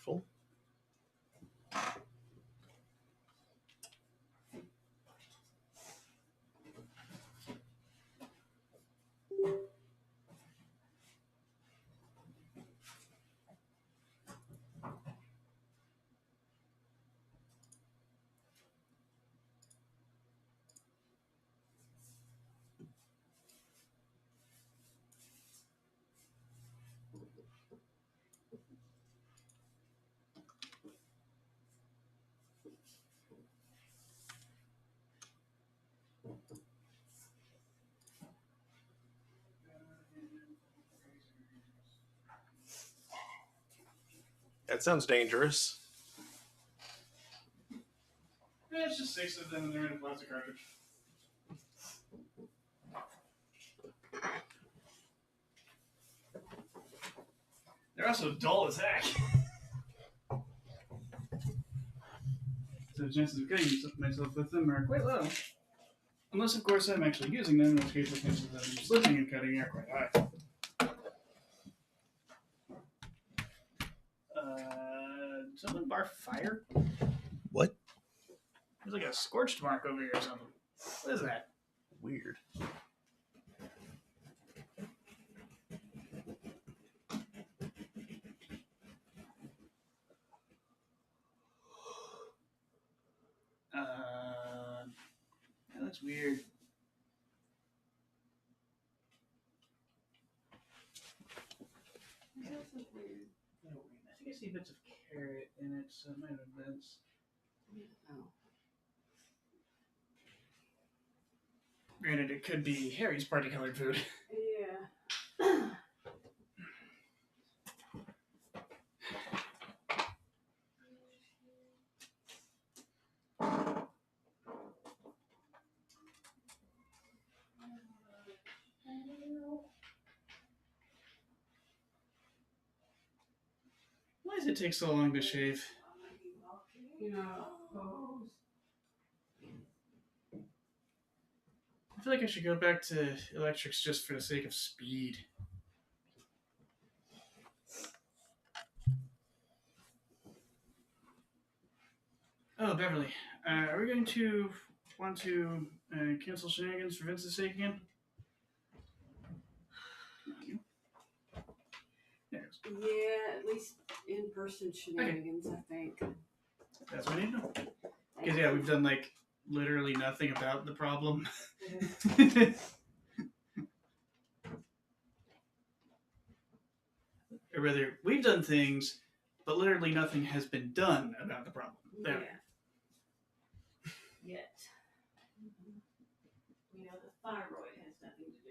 Wonderful. That sounds dangerous. Yeah, it's just 6 of them and they're in a plastic cartridge. They're also dull as heck. So the chances of killing myself with them are quite low. Unless, of course, I'm actually using them, in which case the chances of them slipping and cutting are quite high. Someone barf fire? What? There's like a scorched mark over here or something. What is that? Weird. That looks weird. That looks weird. I think I see bits of carrot in it, so it might have been. Oh. Granted, it could be Harry's party-colored food. Yeah. Why does it take so long to shave? You know. I feel like I should go back to electrics just for the sake of speed. Oh, Beverly, are we going to want to cancel shenanigans for Vince's sake again? There it is. Yeah, at least in-person shenanigans, I think. That's what I need to know. Because, yeah, we've done, like, literally nothing about the problem. Or rather, we've done things, but literally nothing has been done about the problem. There. Yeah. Yet. You know, the thyroid has nothing to do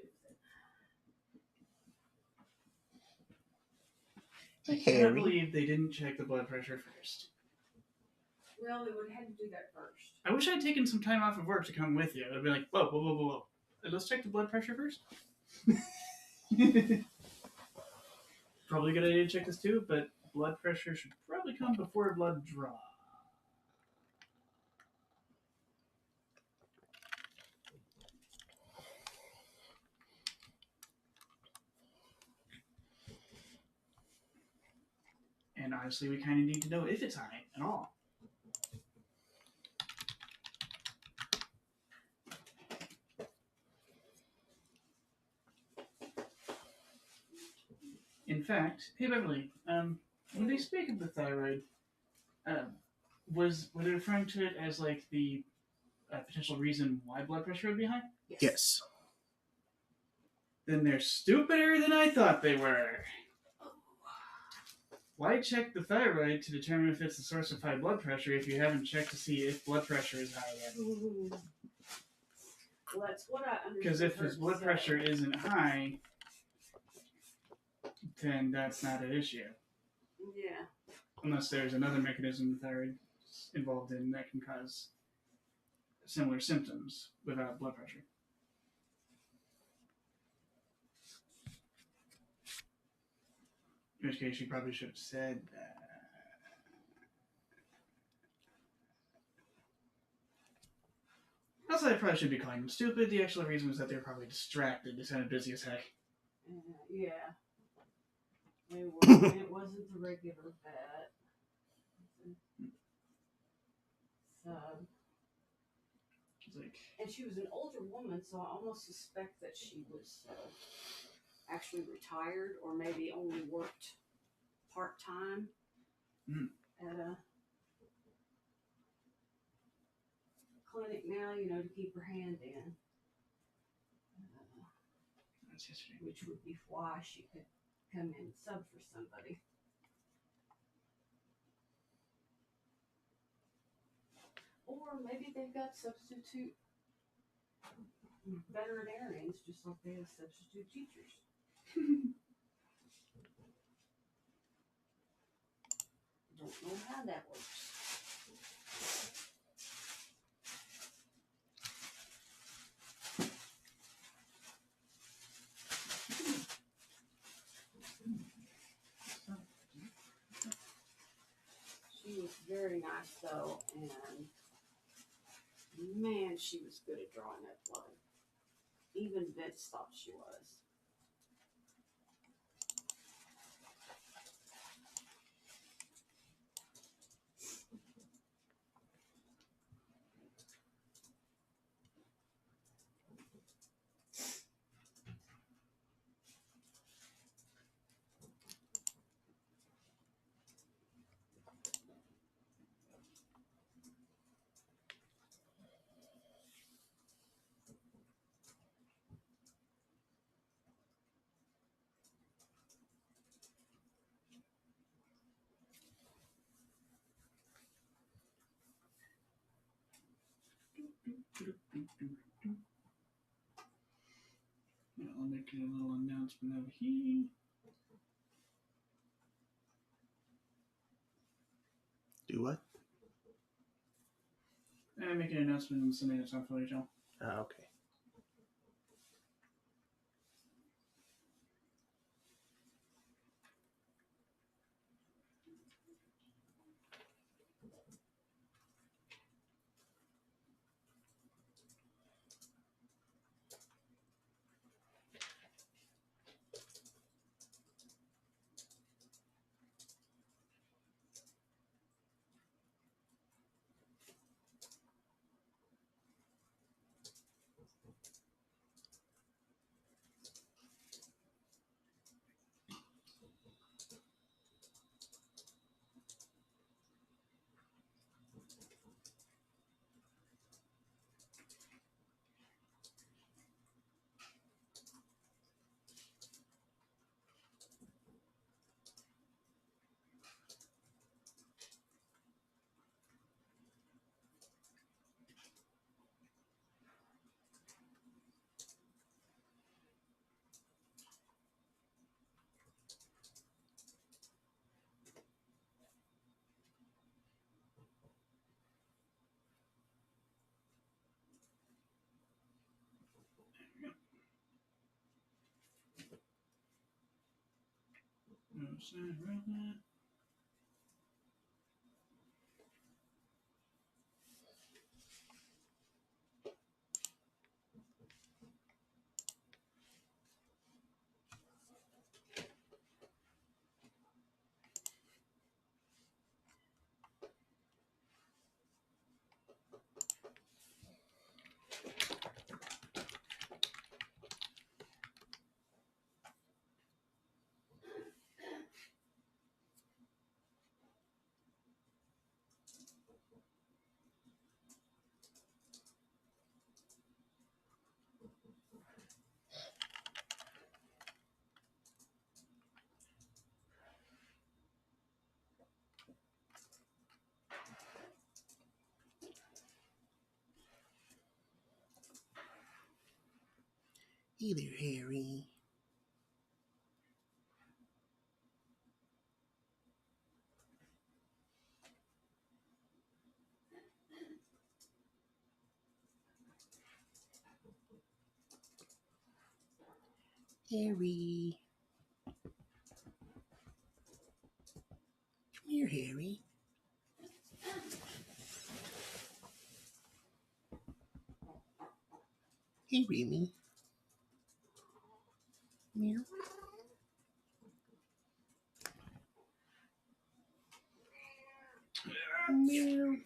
with it. I can't believe they didn't check the blood pressure first. Well, they would have had to do that first. I wish I'd taken some time off of work to come with you. I'd be like, whoa. Let's check the blood pressure first. Probably a good idea to check this too, but blood pressure should probably come before blood draw. And honestly, we kind of need to know if it's high at all. In fact, hey Beverly, when they speak of the thyroid, were they referring to it as like the potential reason why blood pressure would be high? Yes. Then they're stupider than I thought they were. Why check the thyroid to determine if it's the source of high blood pressure if you haven't checked to see if blood pressure is high yet? Well, that's what I understand. Because if his blood pressure isn't high, then that's not an issue. Yeah. Unless there's another mechanism the thyroid is involved in that can cause similar symptoms without blood pressure. In which case, you probably should have said that. Also, I probably should be calling them stupid. The actual reason was that they were probably distracted. They sounded busy as heck. Yeah. It wasn't the regular vet. It's like, and she was an older woman, so I almost suspect that she was actually retired or maybe only worked part time at a clinic now, to keep her hand in. that's history. Which would be why she could come in and sub for somebody. Or maybe they've got substitute veterinarians, just like they have substitute teachers. Don't know how that works. She was very nice though, and man, she was good at drawing up blood. Even Vince thought she was. I'll make a little announcement over here. Do what? I'm making an announcement and sending it on for later. Okay. No sign around that. Hey there, Harry. Harry. Come here, Harry. Hey, Remy. Meow. Meow.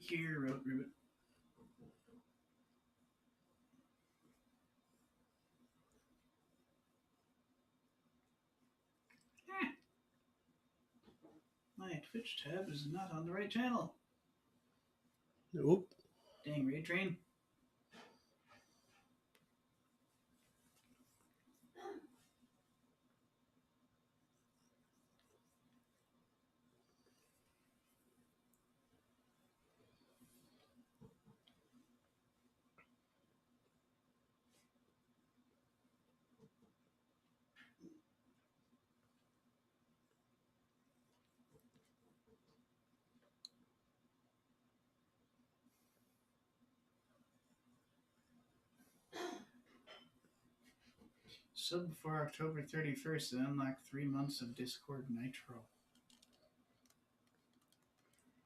Here, Ribbit. My Twitch tab is not on the right channel. Nope. Dang, Raid Train. Sub before October 31st and unlock 3 months of Discord Nitro.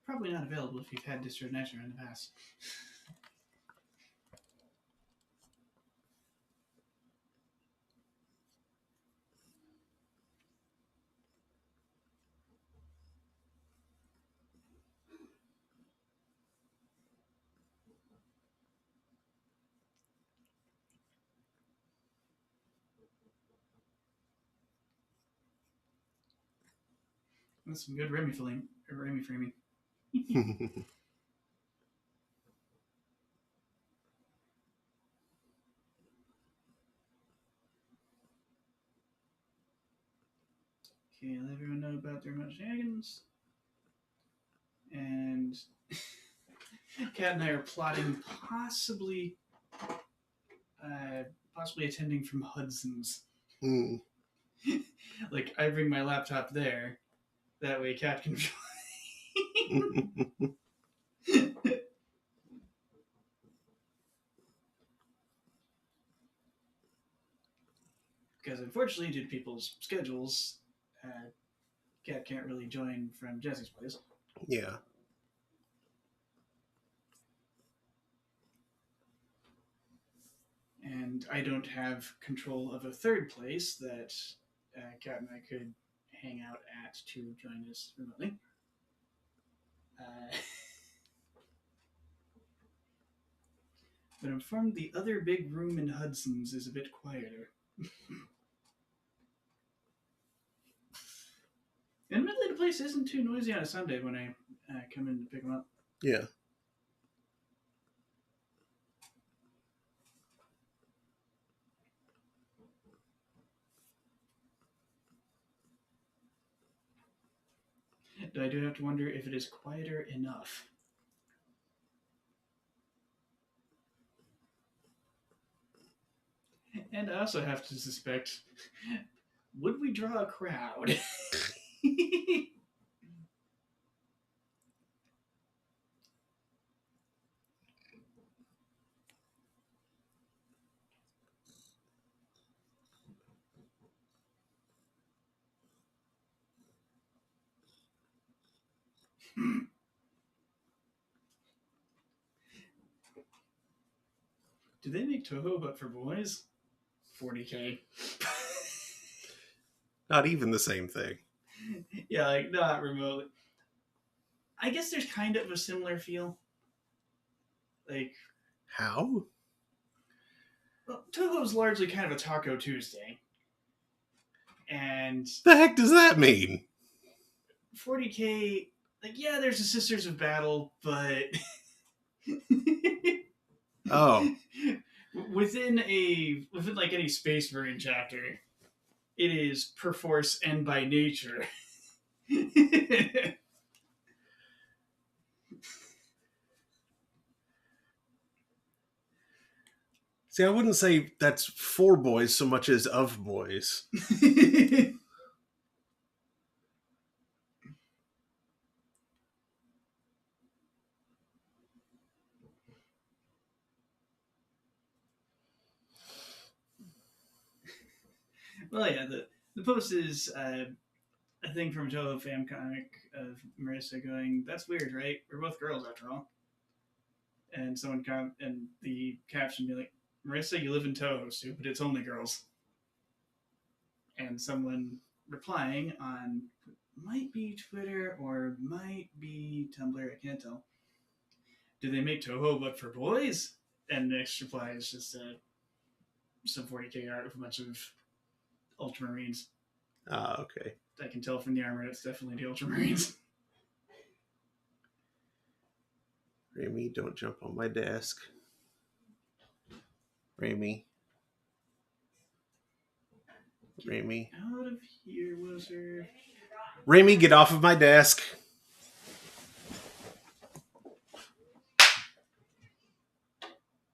Probably not available if you've had Discord Nitro in the past. That's some good Remy framing. Okay, let everyone know about their remote shenanigans. And Kat and I are plotting possibly attending from Hudson's. Mm. Like, I bring my laptop there. That way Kat can because unfortunately, due to people's schedules, Kat can't really join from Jesse's place. Yeah. And I don't have control of a third place that Kat and I could hang out at to join us remotely. But I'm informed the other big room in Hudson's is a bit quieter. Admittedly, the place isn't too noisy on a Sunday when I come in to pick them up. Yeah. But I do have to wonder if it is quieter enough. And I also have to suspect, would we draw a crowd? Do they make Toho but for boys? 40K. Not even the same thing. Yeah, like, not remotely. I guess there's kind of a similar feel. Like, How? well, Toho's largely kind of a Taco Tuesday. And The heck does that mean? 40K, like, yeah, there's the Sisters of Battle, but Oh. within like any Space Marine chapter, it is perforce and by nature. See, I wouldn't say that's for boys so much as of boys. Well, yeah, the post is a thing from Toho Fam comic of Marissa going, "That's weird, right? We're both girls after all." And someone and the caption be like, "Marissa, you live in Toho, stupid. It's only girls." And someone replying on might be Twitter or might be Tumblr, I can't tell, do they make Toho but for boys? And the next reply is just some 40k art with a bunch of Ultramarines. Ah, okay. I can tell from the armor it's definitely the Ultramarines. Rami, don't jump on my desk. Rami. Rami. Out of here, wizard. Rami, get off of my desk.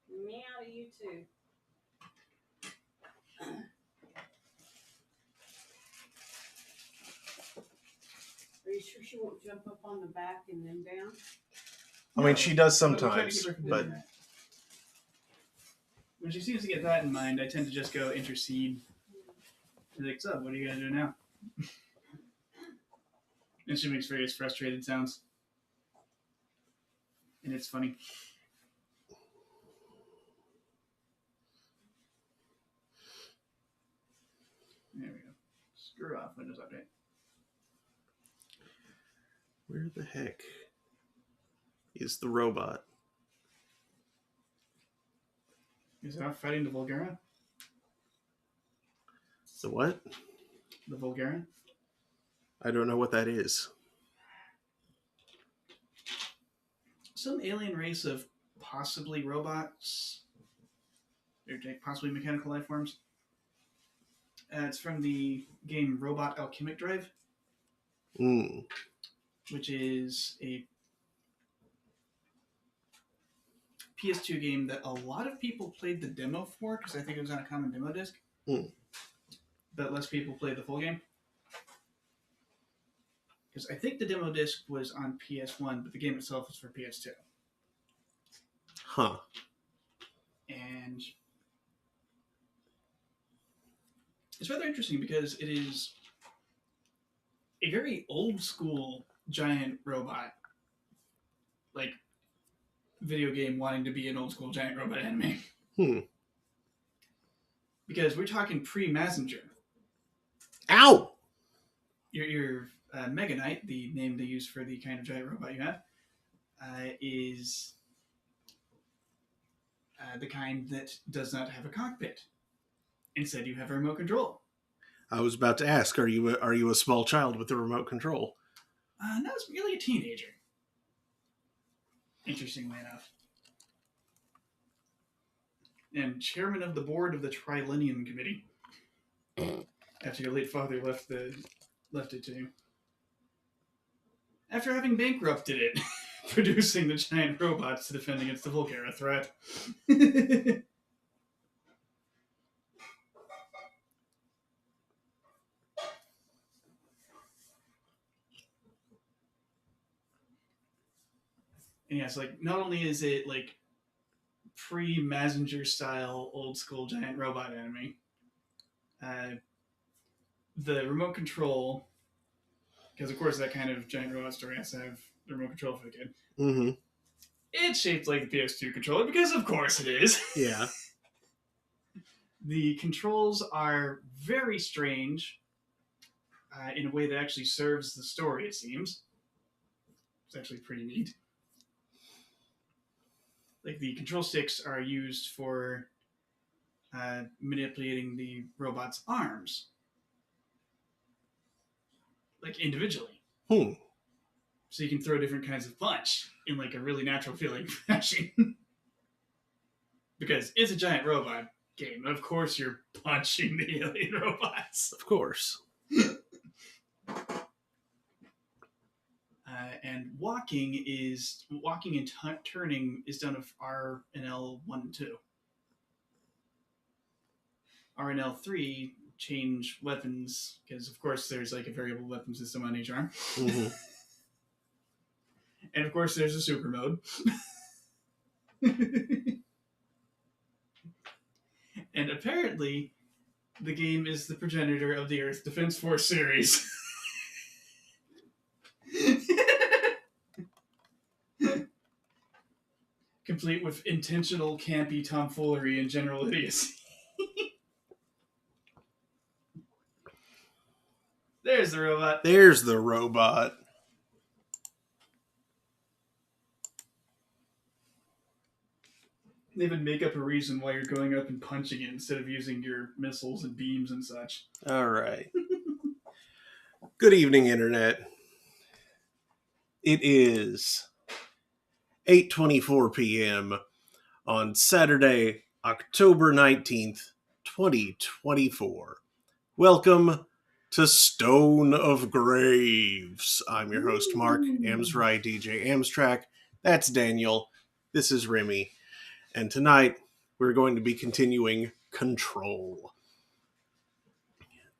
Me out of you too. Are you sure she won't jump up on the back and then down? I mean, she does I'm trying to sometimes, keep her from but doing that. When she seems to get that in mind, I tend to just go intercede. She's like, so, what are you going to do now? And she makes various frustrated sounds. And it's funny. There we go. Screw off Windows Update. where the heck is the robot? Is that fighting the Vulgara? The what? The Vulgara? I don't know what that is. Some alien race of possibly robots. Or possibly mechanical life forms. It's from the game Robot Alchemic Drive, which is a PS2 game that a lot of people played the demo for, because I think it was on a common demo disc. But less people played the full game. Because I think the demo disc was on PS1, but the game itself was for PS2. Huh. And it's rather interesting because it is a very old school giant robot. Like, video game wanting to be an old school giant robot anime. Because we're talking pre-Messenger. Ow! Your Mega Knight, the name they use for the kind of giant robot you have, is the kind that does not have a cockpit. Instead, you have a remote control. I was about to ask, are you a small child with a remote control? No, it's really a teenager. Interestingly enough. And chairman of the board of the Trilenium Committee. After your late father left it to you. After having bankrupted it, producing the giant robots to defend against the Vulgara threat. And yeah, it's like, not only is it like pre-Messenger style old school giant robot anime, the remote control, because of course that kind of giant robot story has to have the remote control for the kid. Mm-hmm. It's shaped like the PS2 controller because of course it is. Yeah. The controls are very strange in a way that actually serves the story, it seems. It's actually pretty neat. Like, the control sticks are used for manipulating the robot's arms. Like, individually. So you can throw different kinds of punch in, like, a really natural feeling fashion. Because it's a giant robot game. Of course you're punching the alien robots. Of course. And walking and turning is done with R and L 1 and 2. R and L3 change weapons, because of course there's like a variable weapon system on each arm. Mm-hmm. And of course there's a super mode. And apparently the game is the progenitor of the Earth Defense Force series. Complete with intentional campy tomfoolery and general idiocy. There's the robot. There's the robot. even make up a reason why you're going up and punching it instead of using your missiles and beams and such. All right. Good evening, Internet. It is 8:24 p.m. on Saturday, October 19th, 2024. Welcome to Stone of Graves. I'm your host, Mark Amsry, DJ Amstrack. That's Daniel. This is Remy. And tonight, we're going to be continuing Control.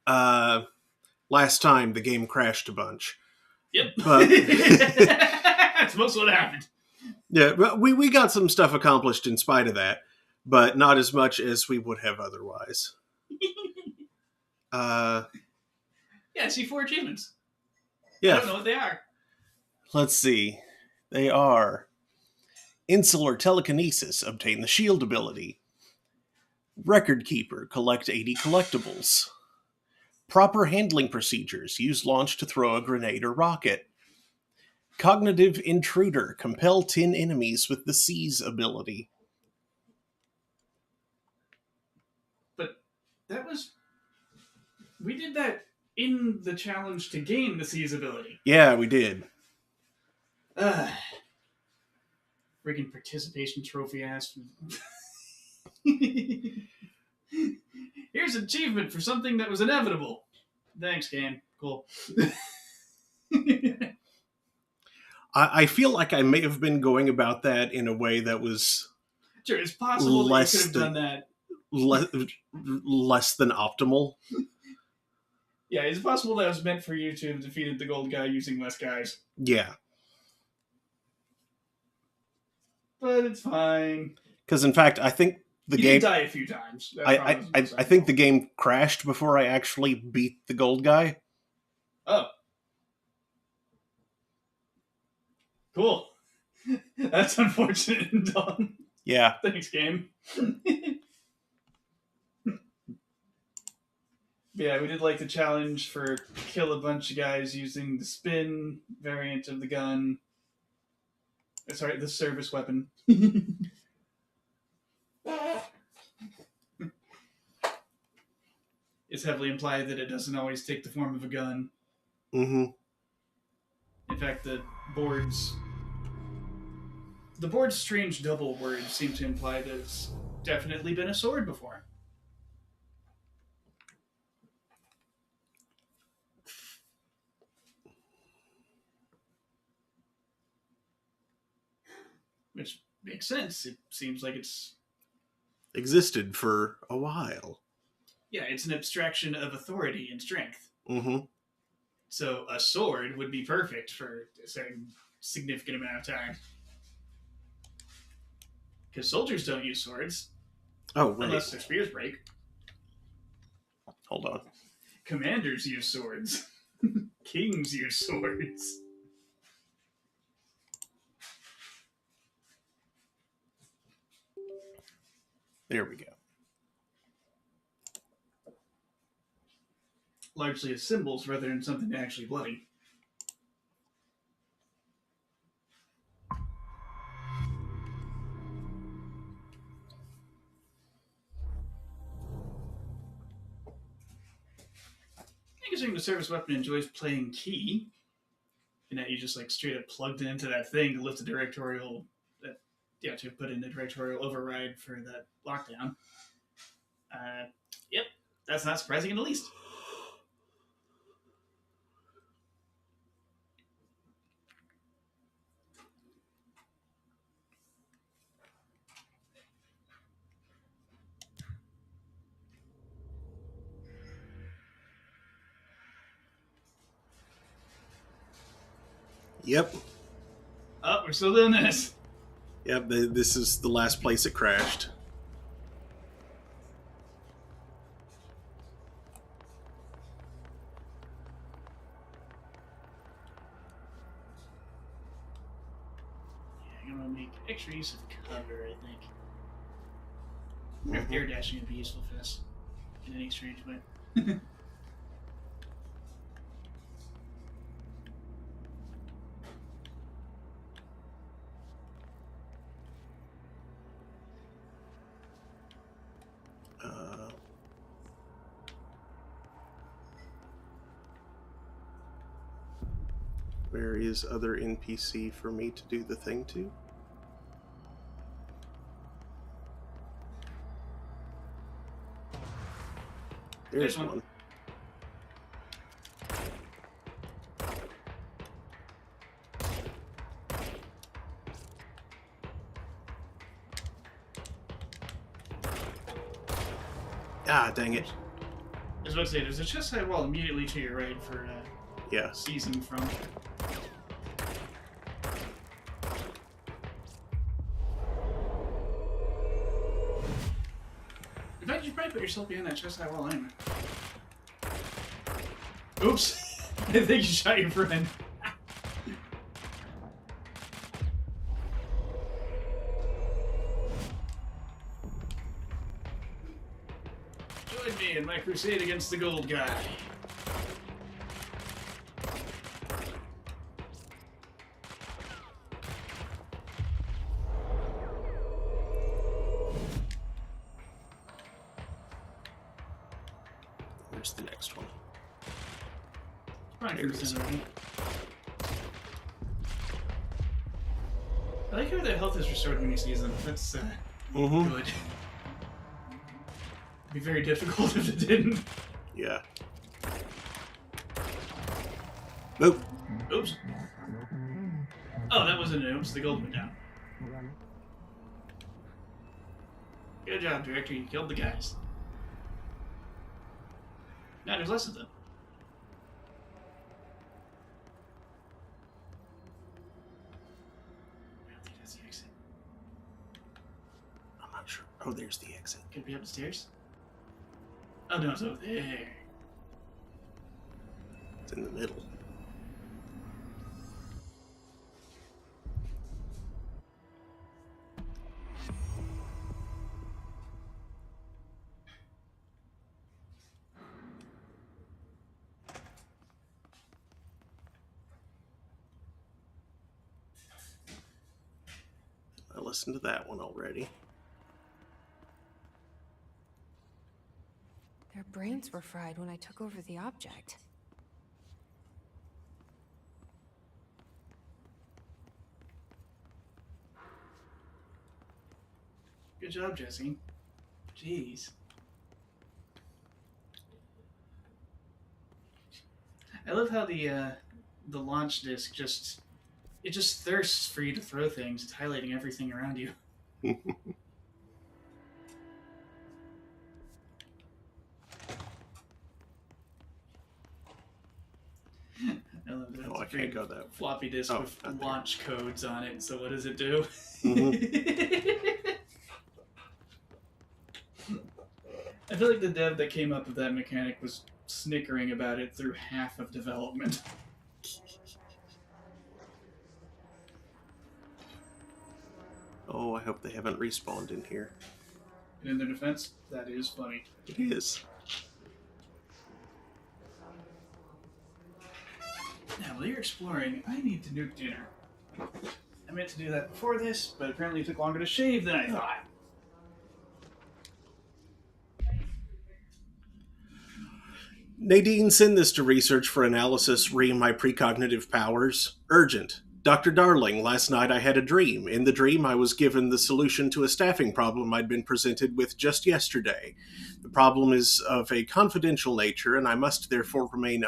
Last time, the game crashed a bunch. Yep. But that's most what happened. Yeah, but we got some stuff accomplished in spite of that, but not as much as we would have otherwise. Yeah, I see 4 achievements. I Yeah, don't know what they are. let's see. They are Insular Telekinesis, obtain the shield ability. Record Keeper, collect 80 collectibles. Proper handling procedures, use launch to throw a grenade or rocket. Cognitive Intruder, compel 10 enemies with the Seize ability. But that was... We did that in the challenge to gain the Seize ability. Yeah, we did. Friggin' participation trophy ass. Here's an achievement for something that was inevitable. Thanks, game. Cool. I feel like I may have been going about that in a way that was Sure, it's possible that you could have done that. less than optimal. Yeah, it's possible that it was meant for you to have defeated the gold guy using less guys. Yeah. But it's fine. Because, in fact, I think the you game... did die a few times. I think the game crashed before I actually beat the gold guy. Oh. Cool. That's unfortunate and dumb. Yeah. Thanks, game. Yeah, we did like the challenge for kill a bunch of guys using the spin variant of the gun. Sorry, the service weapon. It's heavily implied that it doesn't always take the form of a gun. Mm-hmm. In fact, the board's strange double words seem to imply that it's definitely been a sword before. Which makes sense. It seems like it's... Existed for a while. Yeah, it's an abstraction of authority and strength. Mm-hmm. So a sword would be perfect for a certain significant amount of time. Because soldiers don't use swords. Oh, right. Unless their spears break. Hold on. Commanders use swords. Kings use swords. There we go. Largely as symbols rather than something actually bloody. Considering the service weapon enjoys playing key, and that you just like straight up plugged it into that thing to lift the directorial, to put in the directorial override for that lockdown. Yep, that's not surprising in the least. Yep. Oh, we're still doing this. Yep, this is the last place it crashed. Yeah, I'm gonna make extra use of cover, I think. Air dashing would be useful for this in any strange way. Where is other NPC for me to do the thing to? There's one. Ah, dang it. I was about to say, there's a chest side wall immediately to your right for Yeah. season from. In fact, you probably put yourself behind that chest side wall anyway. Oops! I think you shot your friend. Join me in my crusade against the gold guy. Where's the next one? Probably There it is. I like how the health is restored when you sneeze them. That's Mm-hmm. good. It'd be very difficult if it didn't. Yeah. Nope. Oops. Oh, that wasn't an oops. The gold went down. Good job, Director. You killed the guys. Now there's less of them. I don't think that's the exit. I'm not sure. Oh, there's the exit. Could it be up the stairs? Oh no, it's over there. It's in the middle. I listened to that one already. Their brains were fried when I took over the object. Good job, Jesse. Jeez. I love how the launch disc just thirsts for you to throw things. It's highlighting everything around you. I love that. Oh, I can't go that way. Floppy disk Oh, with not there. launch codes on it. So what does it do? Mhm. I feel like the dev that came up with that mechanic was snickering about it through half of development. Oh, I hope they haven't respawned in here. And in their defense, that is funny. It is. Now, while you're exploring, I need to nuke dinner. I meant to do that before this, but apparently it took longer to shave than I thought. Nadine, send this to research for analysis re my precognitive powers. Urgent. Dr. Darling, last night I had a dream. In the dream, I was given the solution to a staffing problem I'd been presented with just yesterday. The problem is of a confidential nature, and I must therefore remain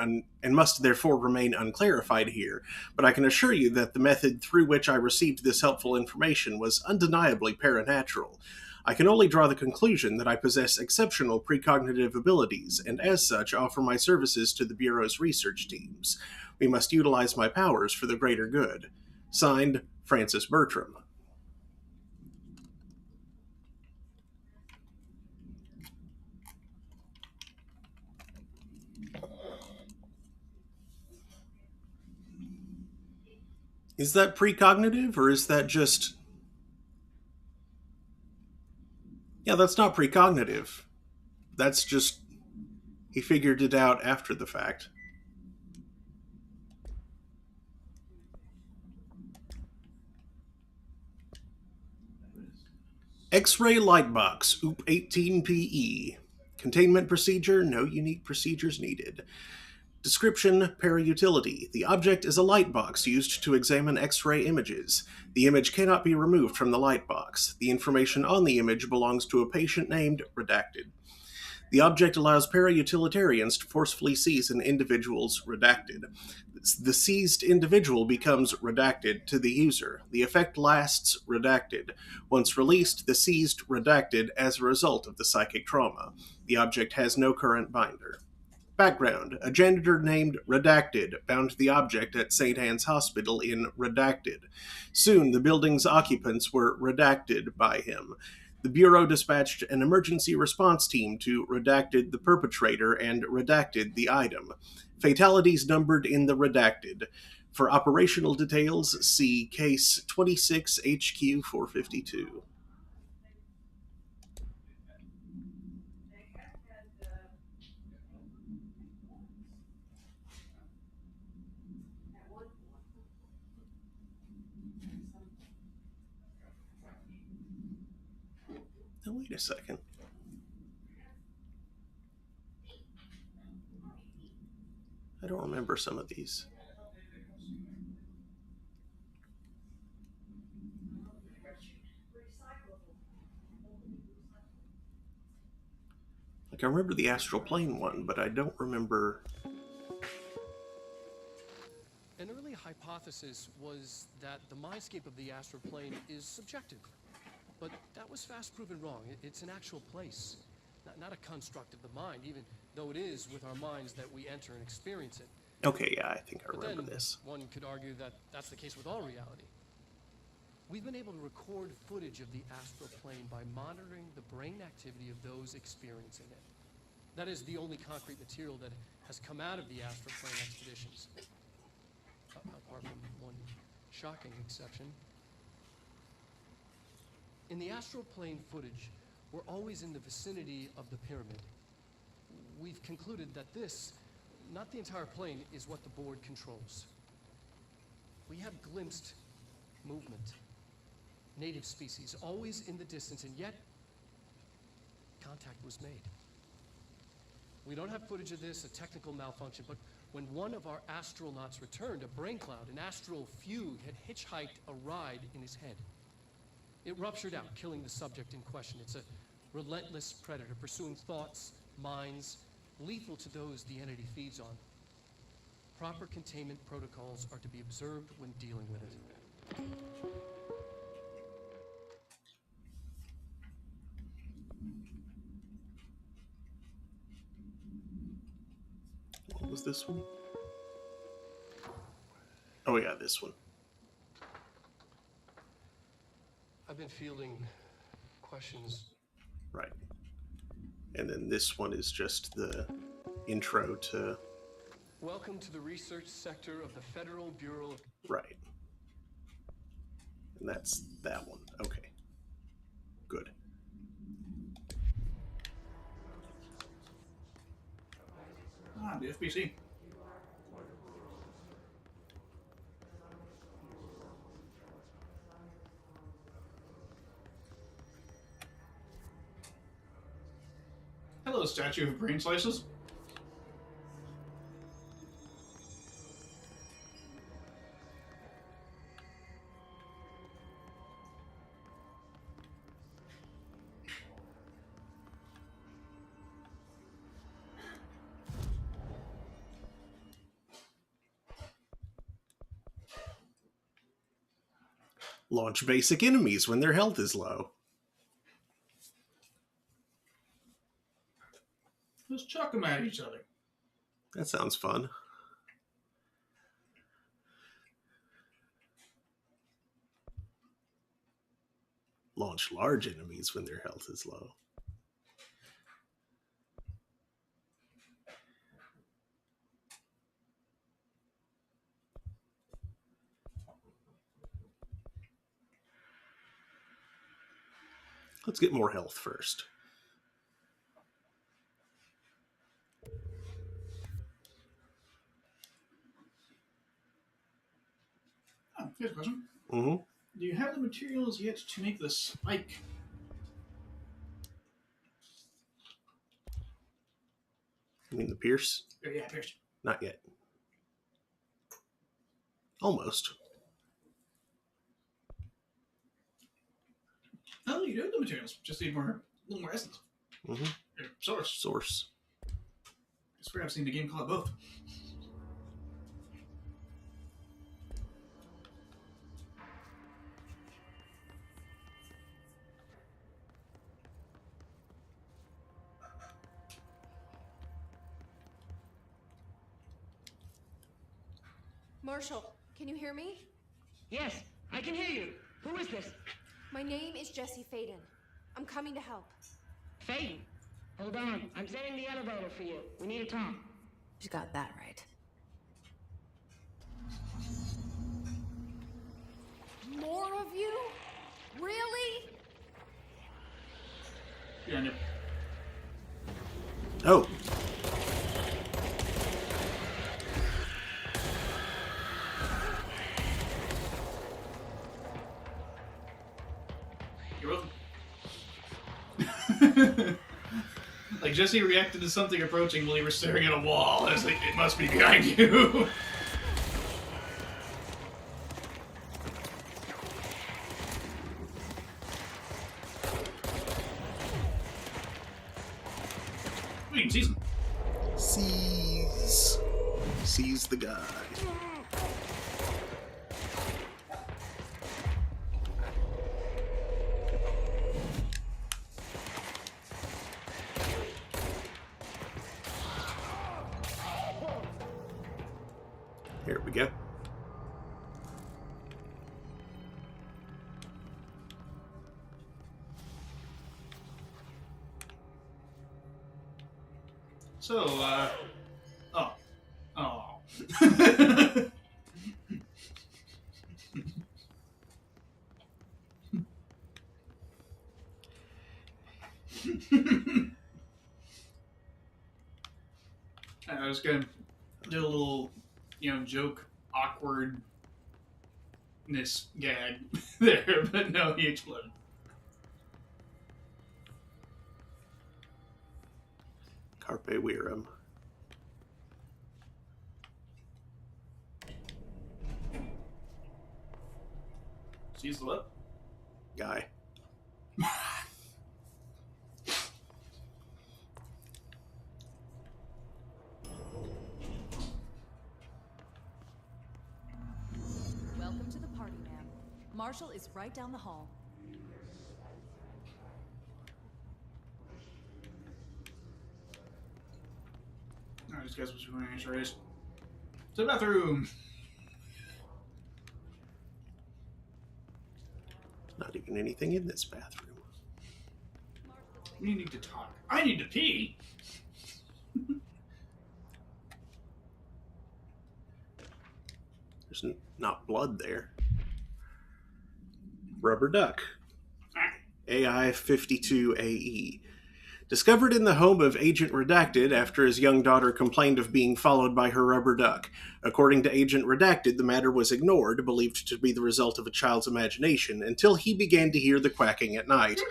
unclarified here. But I can assure you that the method through which I received this helpful information was undeniably paranatural. I can only draw the conclusion that I possess exceptional precognitive abilities, and as such offer my services to the Bureau's research teams. We must utilize my powers for the greater good. Signed, Francis Bertram. Is that precognitive, or is that just... Yeah, that's not precognitive. That's just... He figured it out after the fact. X-ray lightbox, OOP 18PE. Containment procedure, no unique procedures needed. Description: Parautility. The object is a light box used to examine X-ray images. The image cannot be removed from the light box. The information on the image belongs to a patient named Redacted. The object allows parautilitarians to forcefully seize an individual's redacted. The seized individual becomes redacted to the user. The effect lasts redacted. Once released, the seized redacted as a result of the psychic trauma. The object has no current binder. Background: a janitor named Redacted found the object at St. Anne's Hospital in Redacted. Soon, the building's occupants were redacted by him. The Bureau dispatched an emergency response team to redacted the perpetrator and redacted the item. Fatalities numbered in the redacted. For operational details, see Case 26 HQ 452. Now, wait a second. I don't remember some of these. Like, I remember the astral plane one, but I don't remember. An early hypothesis was that the mindscape of the astral plane is subjective. But that was fast proven wrong. It's an actual place, not a construct of the mind, even though it is with our minds that we enter and experience it. Okay, yeah, I think I But remember then this. one could argue that that's the case with all reality. We've been able to record footage of the astral plane by monitoring the brain activity of those experiencing it. That is the only concrete material that has come out of the astral plane expeditions. Apart from one shocking exception. In the astral plane footage, we're always in the vicinity of the pyramid. We've concluded that this, not the entire plane, is what the board controls. We have glimpsed movement, native species, always in the distance, and yet contact was made. We don't have footage of this, a technical malfunction, but when one of our astronauts returned, a brain cloud, an astral fugue, had hitchhiked a ride in his head. It ruptured out, killing the subject in question. It's a relentless predator, pursuing thoughts, minds, lethal to those the entity feeds on. Proper containment protocols are to be observed when dealing with it. What was this one? Oh, yeah, this one. I've been fielding questions. Right. And then this one is just the intro to... Welcome to the research sector of the Federal Bureau of... Right. And that's that one. Okay. Good. Ah, the FBC. Hello, statue of brain slices. Launch basic enemies when their health is low. Just chuck them at each other. That sounds fun. Launch large enemies when their health is low. Let's get more health first. Oh, here's a question. Mm-hmm. Do you have the materials yet to make the spike? You mean the Pierce? Oh, yeah, Pierce. Not yet. Almost. Oh, you do have the materials. Just need a little more essence. Mm-hmm. Source. Source. I swear I've seen the game call it both. Marshall, can you hear me? Yes, I can hear you. Who is this? My name is Jesse Faden. I'm coming to help. Faden. Hold on. I'm setting the elevator for you. We need to talk. You got that right. More of you? Really? Yeah, no. Oh. You're welcome. Like, Jesse reacted to something approaching while he was staring at a wall. I was like, it must be behind you. We can seize him. Seize the guy. Here we go. So, oh. Oh. I was gonna do a little, joke, awkwardness gag there, but no, he exploded. Carpe Virum. Seize the what? Guy. Welcome to the party, ma'am. Marshall is right down the hall. Alright, this guy's supposed to be wearing x-rays. To the bathroom! Not even anything in this bathroom. We need to talk. I need to pee! There's not blood there. Rubber duck. AI-52AE. Discovered in the home of Agent Redacted after his young daughter complained of being followed by her rubber duck. According to Agent Redacted, the matter was ignored, believed to be the result of a child's imagination, until he began to hear the quacking at night.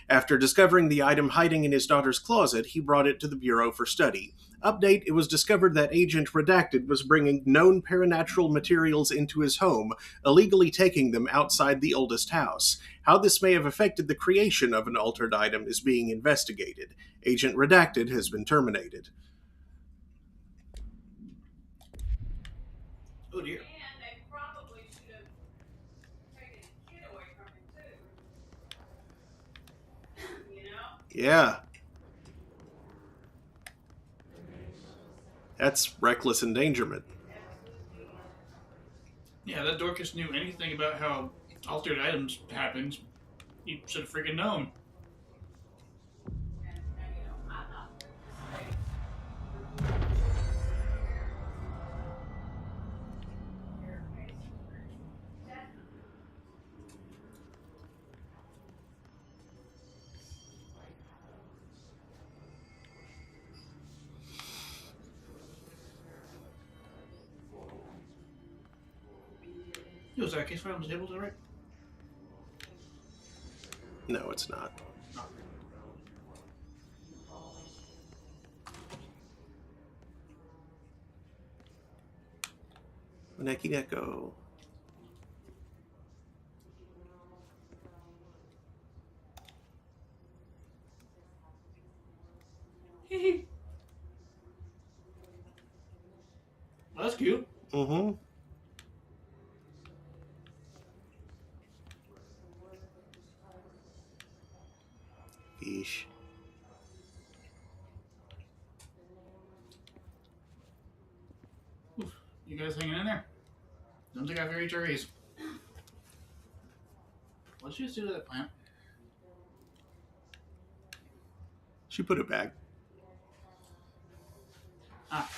After discovering the item hiding in his daughter's closet, he brought it to the Bureau for study. Update, it was discovered that Agent Redacted was bringing known paranatural materials into his home, illegally taking them outside the oldest house. How this may have affected the creation of an altered item is being investigated. Agent Redacted has been terminated. Oh dear. And they probably should have taken the kid away from him too. Yeah. That's reckless endangerment. Yeah, that Dorcas knew anything about how altered items happened. You should have freaking known. Yo, is that a case file on the table to the right? No, it's not. Maneki Neko. Well, that's cute. Mm-hmm. Yeesh. Oof. You guys hanging in there? Don't take off your HREs. What'd you just do to that plant? She put it back. Ah.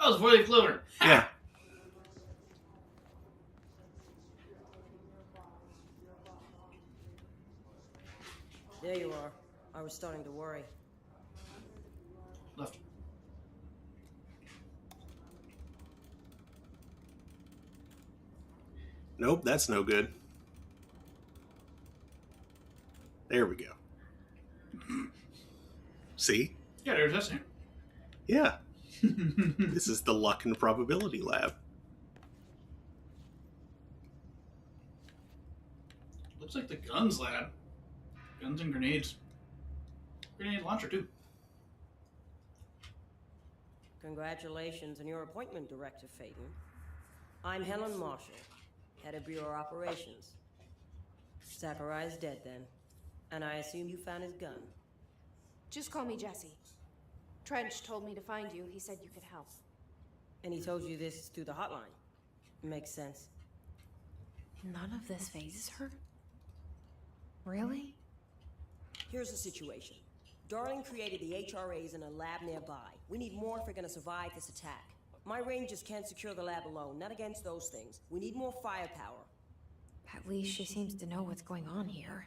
Oh, it's 4-leaf clover. Yeah. There you are. I was starting to worry. Left. Nope, that's no good. There we go. See? Yeah, there's this here. Yeah. This is the luck and probability lab. Looks like the guns lab. Guns and grenades. Grenade launcher, too. Congratulations on your appointment, Director Phaeton. I'm Helen Marshall, head of Bureau Operations. Zachariah's dead then, and I assume you found his gun. Just call me Jesse. Trench told me to find you. He said you could help. And he told you this through the hotline. Makes sense. None of this phases her? Really? Here's the situation. Darling created the HRAs in a lab nearby. We need more if we're gonna survive this attack. My rangers can't secure the lab alone, not against those things. We need more firepower. At least she seems to know what's going on here.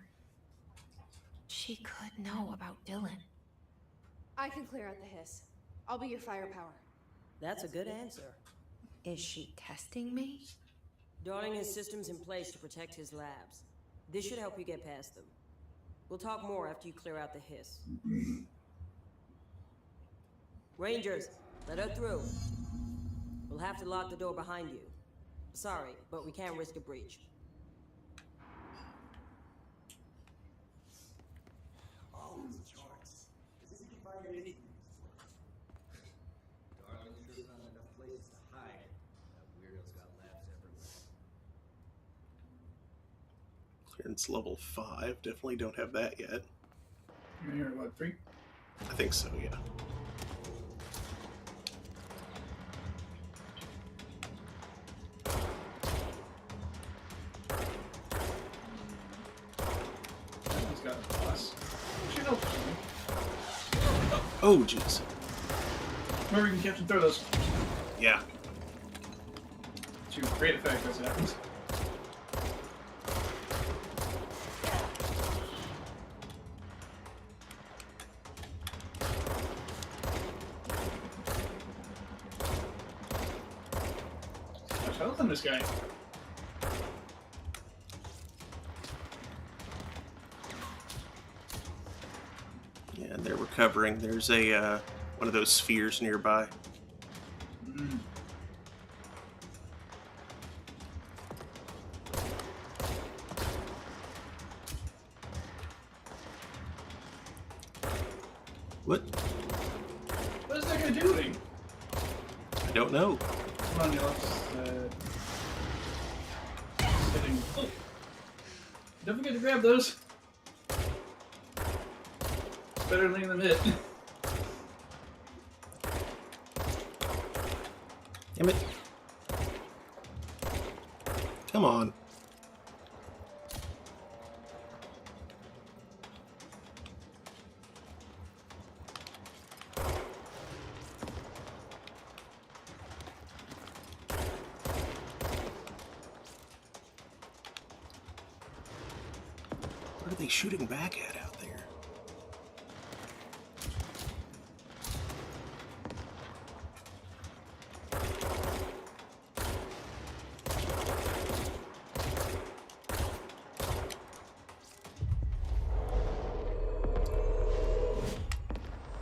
She could know about Dylan. I can clear out the hiss. I'll be your firepower. That's a good answer. Is she testing me? Darling has systems in place to protect his labs. This should help you get past them. We'll talk more after you clear out the hiss. Rangers, let her through. We'll have to lock the door behind you. Sorry, but we can't risk a breach. Always a choice. Because if you can find anything. Darling sure found enough places to hide. That weirdo's got labs everywhere. Clearance level 5. Definitely don't have that yet. You're at what, 3? I think so, yeah. He's got a boss. Should help. Oh, jeez. Remember, you can catch and throw those. Yeah. To great effect as it happens. Much health on this guy. Yeah, and they're recovering. There's a one of those spheres nearby. Mm. What? What is that guy doing? I don't know. Come on, Alex. Sitting. Oh. Don't forget to grab those. Better lean them hit. Damn it. Come on. What are they shooting back at out there?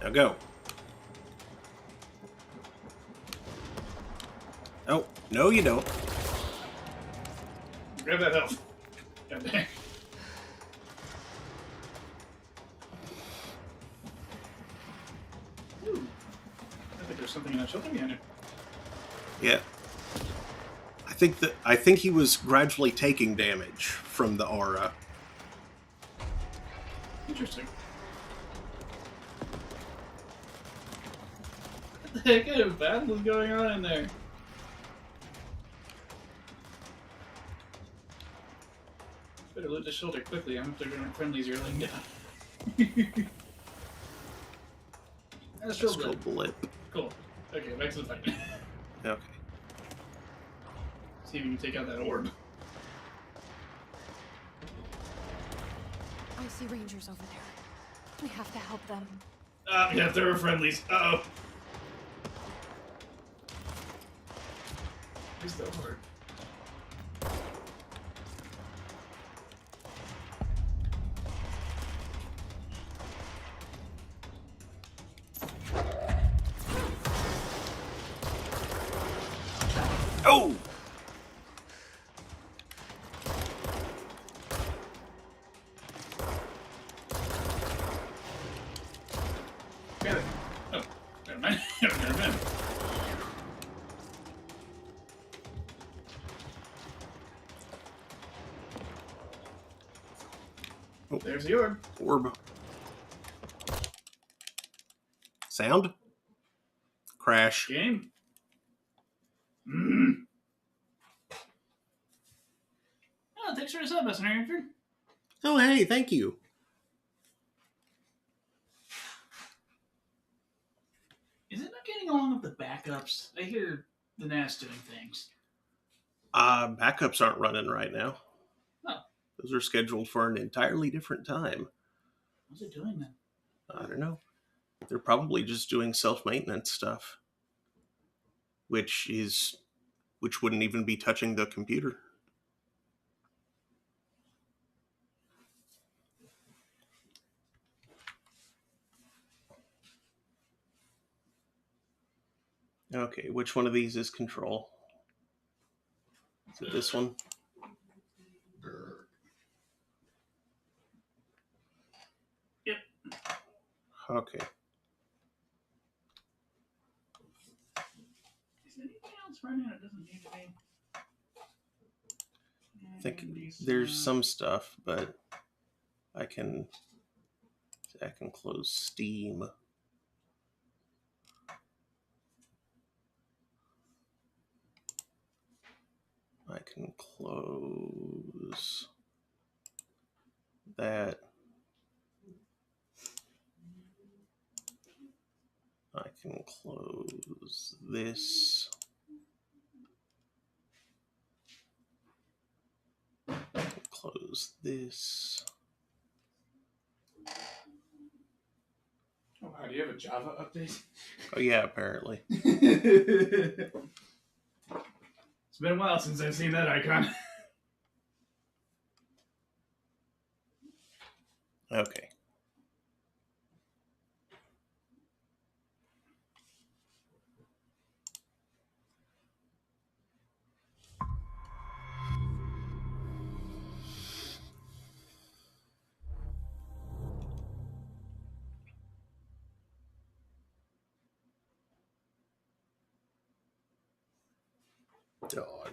Now go. No, you don't. Grab that health. God dang. Ooh. I think there's something in that shelter behind it. Yeah. I think he was gradually taking damage from the aura. Interesting. What the heck kind of battle is going on in there? Better loot the shelter quickly. I'm after our friendlies are laying down. Astral Blip. Cool. Okay, back to the fight. Okay. See if we can take out that orb. I see rangers over there. We have to help them. Yeah, there are friendlies. Uh-oh. Where's the orb? Oh! Got it. Oh, never mind. Never mind. Oh. There's the orb. Orb. Sound? Crash. Game. Oh, thanks for the sub, Messenger Inford. Oh, hey, thank you. Is it not getting along with the backups? I hear the NAS doing things. Backups aren't running right now. Oh. Those are scheduled for an entirely different time. What's it doing then? I don't know. They're probably just doing self-maintenance stuff. Which wouldn't even be touching the computer. Okay, which one of these is control? Is it this one? Yep. Okay. Is anything else running? It doesn't need to be. I think there's some stuff, but I can close Steam. I can close that. I can close this. Close this. Oh wow, do you have a Java update? Oh yeah, apparently. It's been a while since I've seen that icon. Okay. Dog.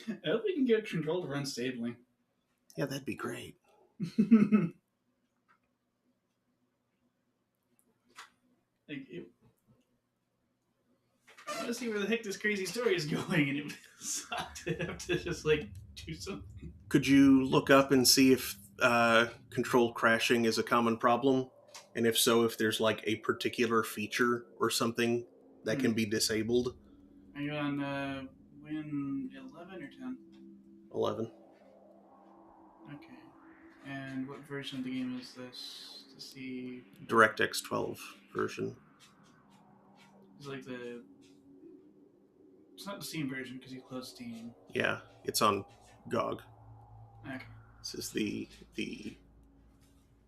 I hope we can get control to run stably. Yeah, that'd be great. I want to see where the heck this crazy story is going, and it would suck to have to just do something. Could you look up and see if control crashing is a common problem? And if so, if there's like a particular feature or something that can be disabled? Are you on Win 11 or 10? 11. Okay. And what version of the game is this? To see. DirectX 12 version. It's like the. It's not the Steam version because you closed Steam. Yeah, it's on GOG. Okay. This is the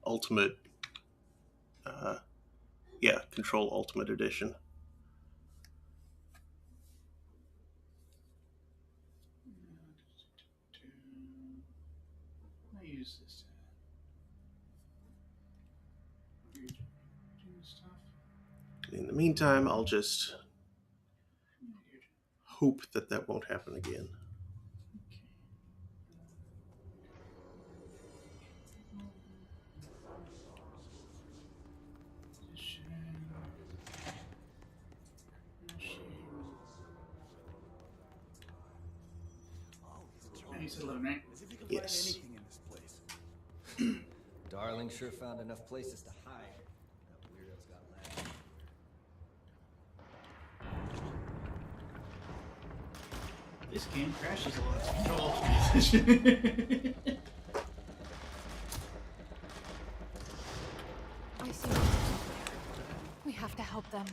Ultimate. Control Ultimate Edition. use this to do stuff. In the meantime, I'll just hope that that won't happen again. He's 11, right? As if you can Yes. find anything in this place. Darling sure found enough places to hide. That weirdo's got labs. This game crashes a lot. Control. I see them. We have to help them.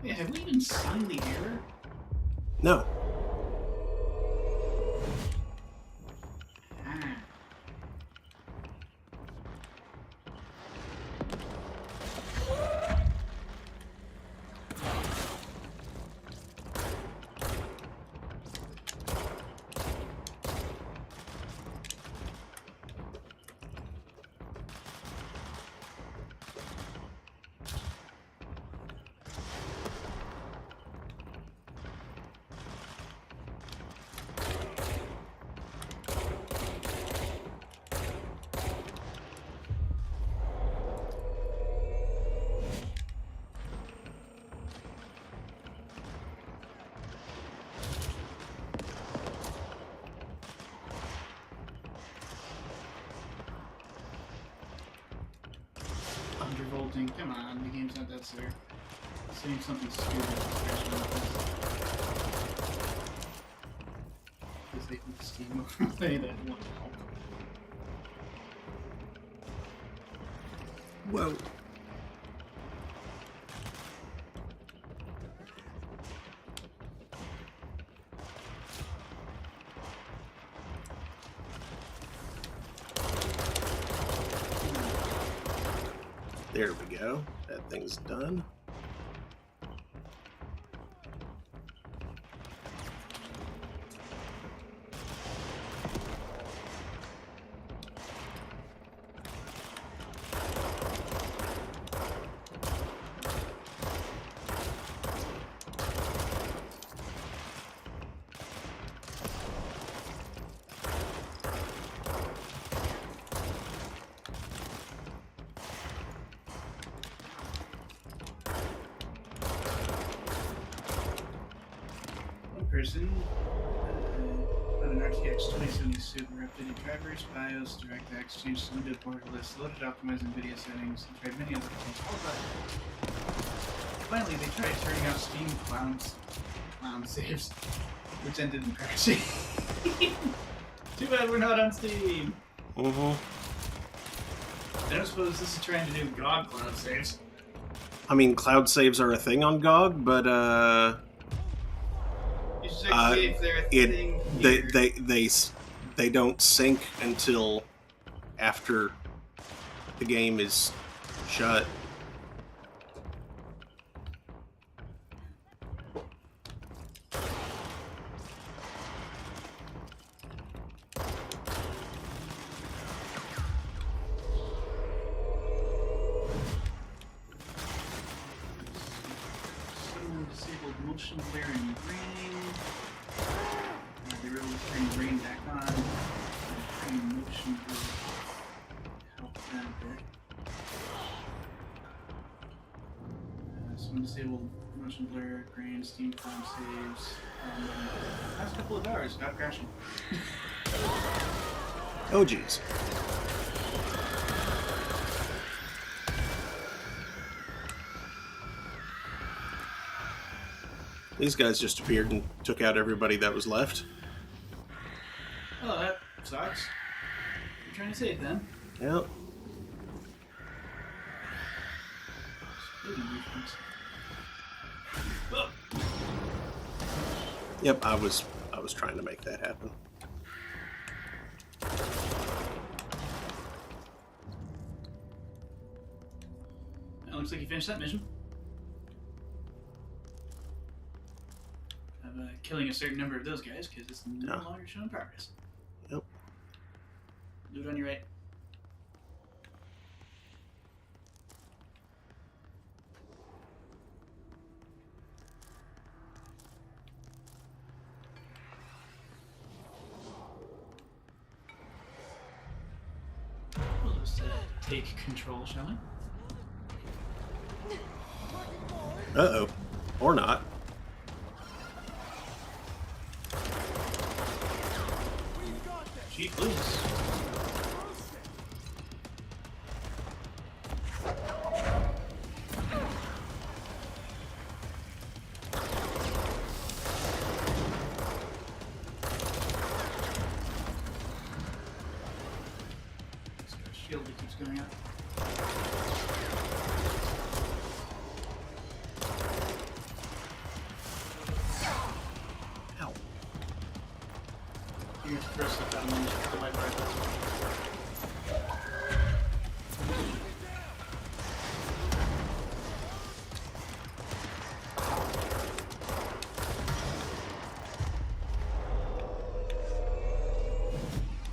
Yeah, have we even seen the error? No. Ah. Undervolting. Come on, the game's not that severe. Saying something stupid. Because they think Steam will play that one help. Whoa. There we go. That thing's done. Person on an RTX 2070 Super updated drivers, BIOS, DirectX, changed to window borderless, loaded optimizing video settings, and tried many other things. All that. Finally, they tried turning off Steam clown saves, which ended in crashing. Too bad we're not on Steam. Mm-hmm. I don't suppose this is trying to do GOG cloud saves. I mean, cloud saves are a thing on GOG, but You should check to see if they're a thing here. they don't sync until after the game is shut. Someone disabled motion blare and green. They were able to turn green back on. Green motion blare help that a bit. Someone disabled motion blare, green, Steam cloud saves. Last couple of hours got crashing. Oh, geez. These guys just appeared and took out everybody that was left. Oh, that sucks. I'm trying to save them. Yep. Oh. Yep, I was trying to make that happen. It looks like you finished that mission. Of killing a certain number of those guys because it's no longer showing progress. Yep. Do it on your right. We'll just take control, shall we? Uh-oh. Or not. Gee, please. It's got a shield that keeps going up. Ow. You have to throw stuff out and then just the light bar does.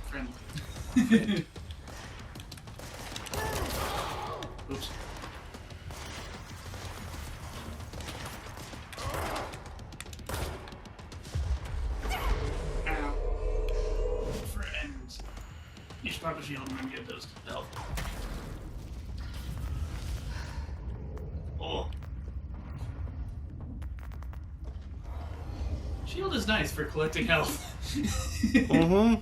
Friendly. Oops. Ow. Friends. You should pop a shield and then get those to health. Oh. Shield is nice for collecting health. Mm-hmm.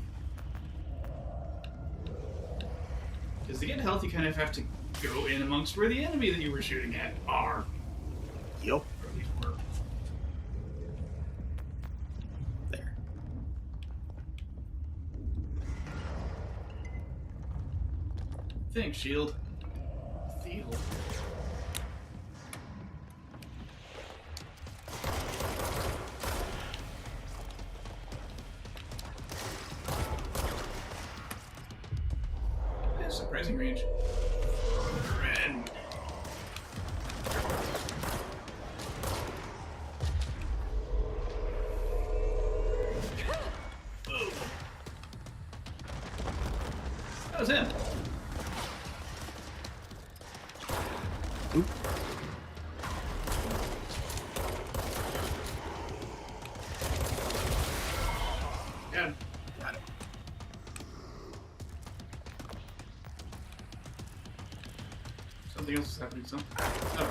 Because to get health, you kind of have to go in amongst where the enemy that you were shooting at are. Yep. Or at least were. There. Thanks, shield. Field. Yeah, surprising range. Friend. Boom. That was him. Oop. Got him. Got it. Something else is happening. Hi.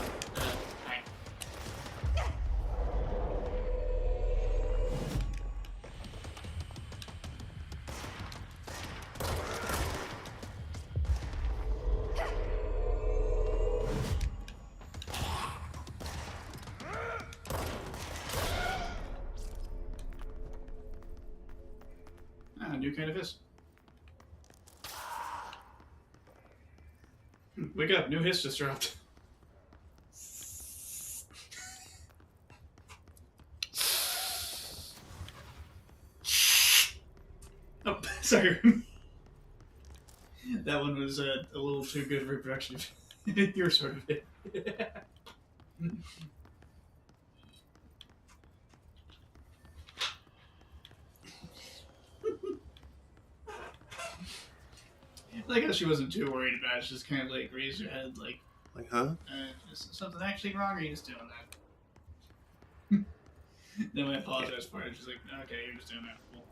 New kind of hiss. Wake up, new hiss just dropped. Oh, sorry. That one was a little too good reproduction. You're sort of it. Like how she wasn't too worried about it. She just kind of like raised her head, like, Huh? is something actually wrong, or are you just doing that? Then I apologized for it. She's like, okay, you're just doing that. Cool.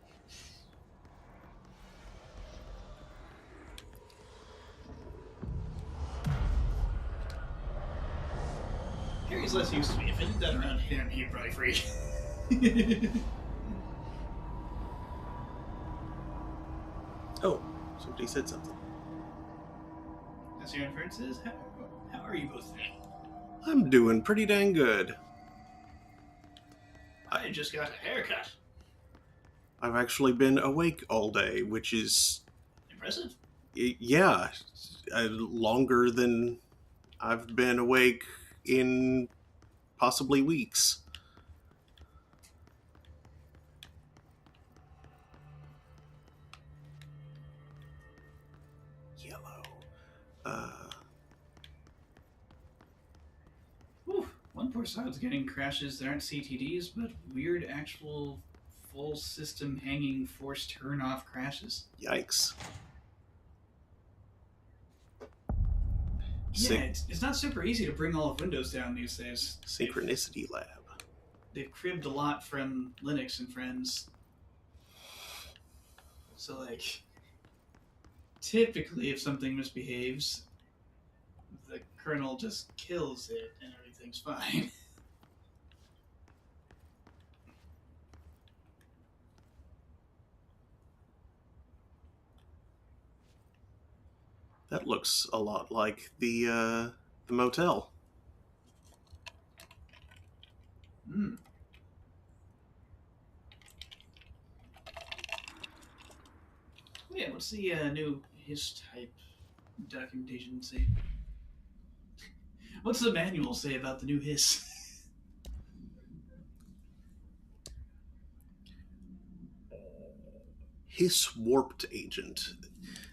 Harry's less used to me. If I did that around him, he'd probably freak. Oh, somebody said something. That's your inferences? How are you both today? I'm doing pretty dang good. I just got a haircut. I've actually been awake all day, which is, Impressive. yeah, longer than I've been awake in possibly weeks. Yellow. Whew. One poor side's getting crashes that aren't CTDs, but weird actual full system hanging forced turn off crashes. Yikes. Yeah, it's not super easy to bring all of Windows down these days. Synchronicity Lab. They've cribbed a lot from Linux and friends. So, like, typically if something misbehaves, the kernel just kills it and everything's fine. That looks a lot like the motel. Hmm. Oh, yeah, what's the new HIS type documentation say? What's the manual say about the new HIS? Hiss Warped Agent.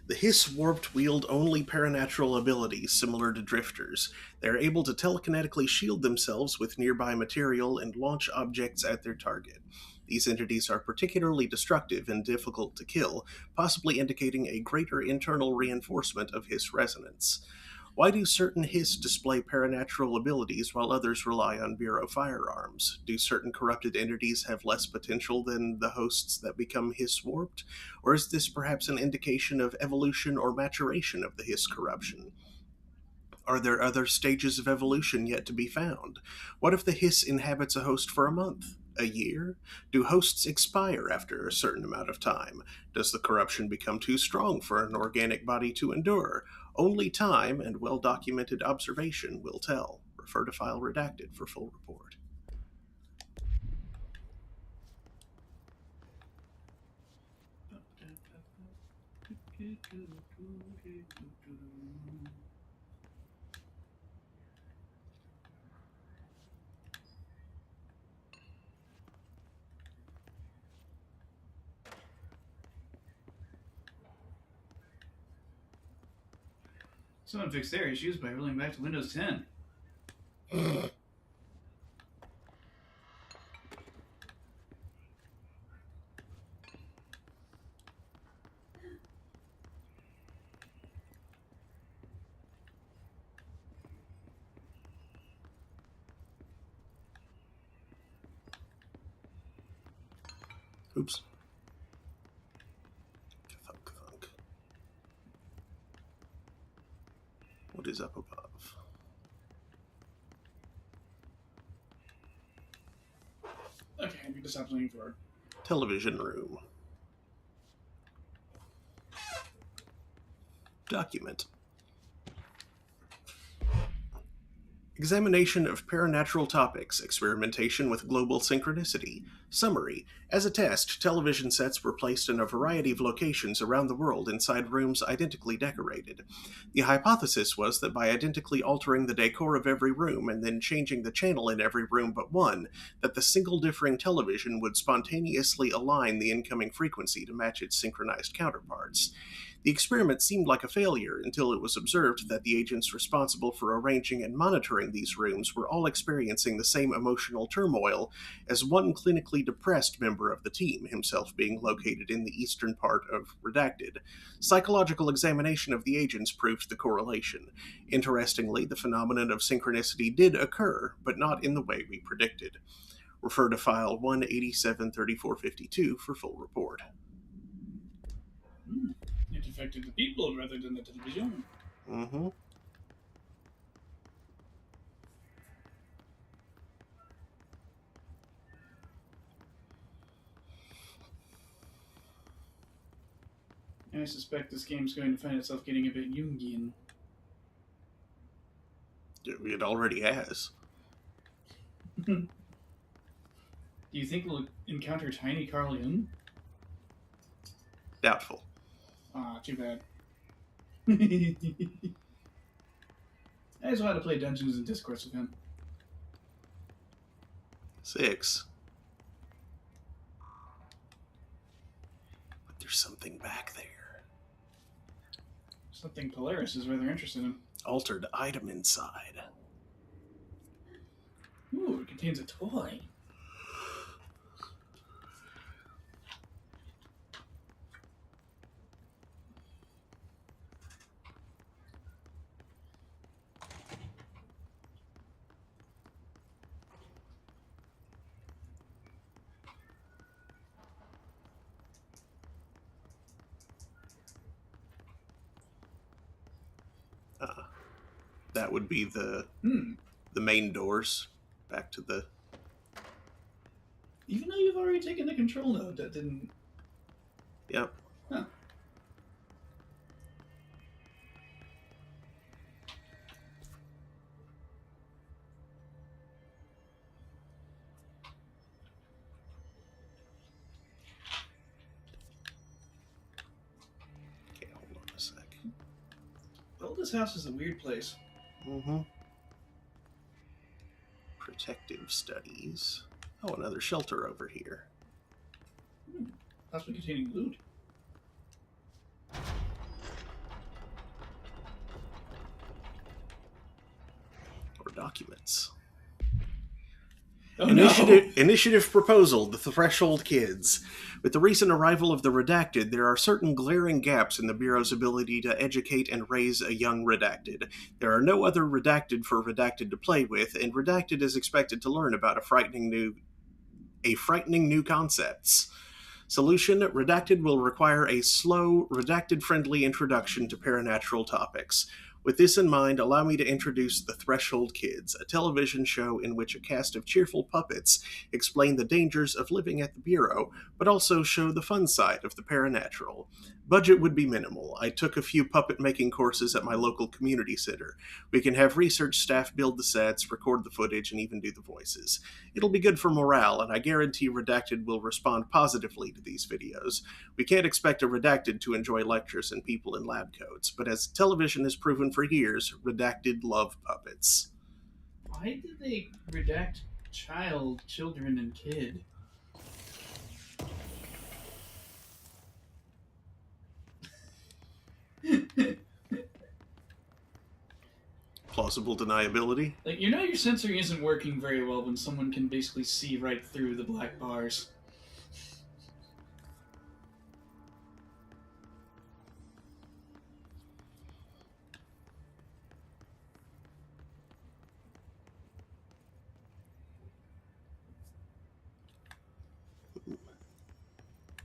The Hiss Warped wield only paranatural abilities similar to drifters. They are able to telekinetically shield themselves with nearby material and launch objects at their target. These entities are particularly destructive and difficult to kill, possibly indicating a greater internal reinforcement of Hiss resonance. Why do certain Hiss display paranatural abilities while others rely on Bureau firearms? Do certain corrupted entities have less potential than the hosts that become Hiss warped? Or is this perhaps an indication of evolution or maturation of the Hiss corruption? Are there other stages of evolution yet to be found? What if the Hiss inhabits a host for a month? A year? Do hosts expire after a certain amount of time? Does the corruption become too strong for an organic body to endure? Only time and well-documented observation will tell. Refer to file redacted for full report. Someone fixed their issues by rolling back to Windows 10. Oops. Thunk, thunk. What is up above? Okay, I need to stop leaning forward. Television room. Document. Examination of paranatural topics, experimentation with global synchronicity. Summary. As a test, television sets were placed in a variety of locations around the world inside rooms identically decorated. The hypothesis was that by identically altering the decor of every room and then changing the channel in every room but one, that the single differing television would spontaneously align the incoming frequency to match its synchronized counterparts. The experiment seemed like a failure until it was observed that the agents responsible for arranging and monitoring these rooms were all experiencing the same emotional turmoil as one clinically depressed member of the team, himself being located in the eastern part of Redacted. Psychological examination of the agents proved the correlation. Interestingly, the phenomenon of synchronicity did occur, but not in the way we predicted. Refer to file 187-3452 for full report. It affected the people rather than the television. Mm-hmm. I suspect this game's going to find itself getting a bit Jungian. It already has. Do you think we'll encounter Tiny Carl Jung? Doubtful. Ah, too bad. I just wanted to play Dungeons and Discourse with him. 6. But there's something back there. Something Polaris is rather interested in. Altered item inside. Ooh, it contains a toy. That would be the Hmm. main doors back to the. Even though you've already taken the control node, that didn't. Yep. Huh. Okay, hold on a sec. Well, this house is a weird place. Mm-hmm. Protective studies. Oh, another shelter over here. Possibly containing loot. Or documents. Oh, Initiative proposal, the Threshold Kids. With the recent arrival of the Redacted, there are certain glaring gaps in the Bureau's ability to educate and raise a young Redacted. There are no other Redacted for Redacted to play with, and Redacted is expected to learn about a frightening new concepts. Solution: Redacted will require a slow, Redacted-friendly introduction to paranatural topics. With this in mind, allow me to introduce The Threshold Kids, a television show in which a cast of cheerful puppets explain the dangers of living at the Bureau, but also show the fun side of the paranatural. Budget would be minimal. I took a few puppet-making courses at my local community center. We can have research staff build the sets, record the footage, and even do the voices. It'll be good for morale, and I guarantee Redacted will respond positively to these videos. We can't expect a Redacted to enjoy lectures and people in lab coats, but as television has proven for years, Redacted love puppets. Why did they redact child, children, and kid? Plausible deniability? Like, you know your censoring isn't working very well when someone can basically see right through the black bars.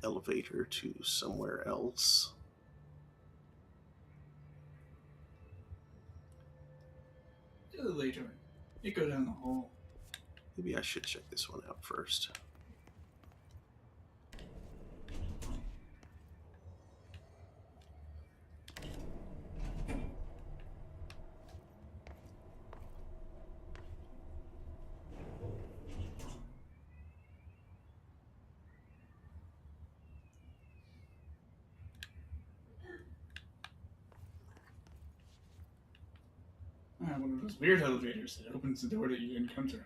Elevator to somewhere else. Later, it go down the hall. Maybe I should check this one out first. One of those weird elevators that opens the door that you encounter.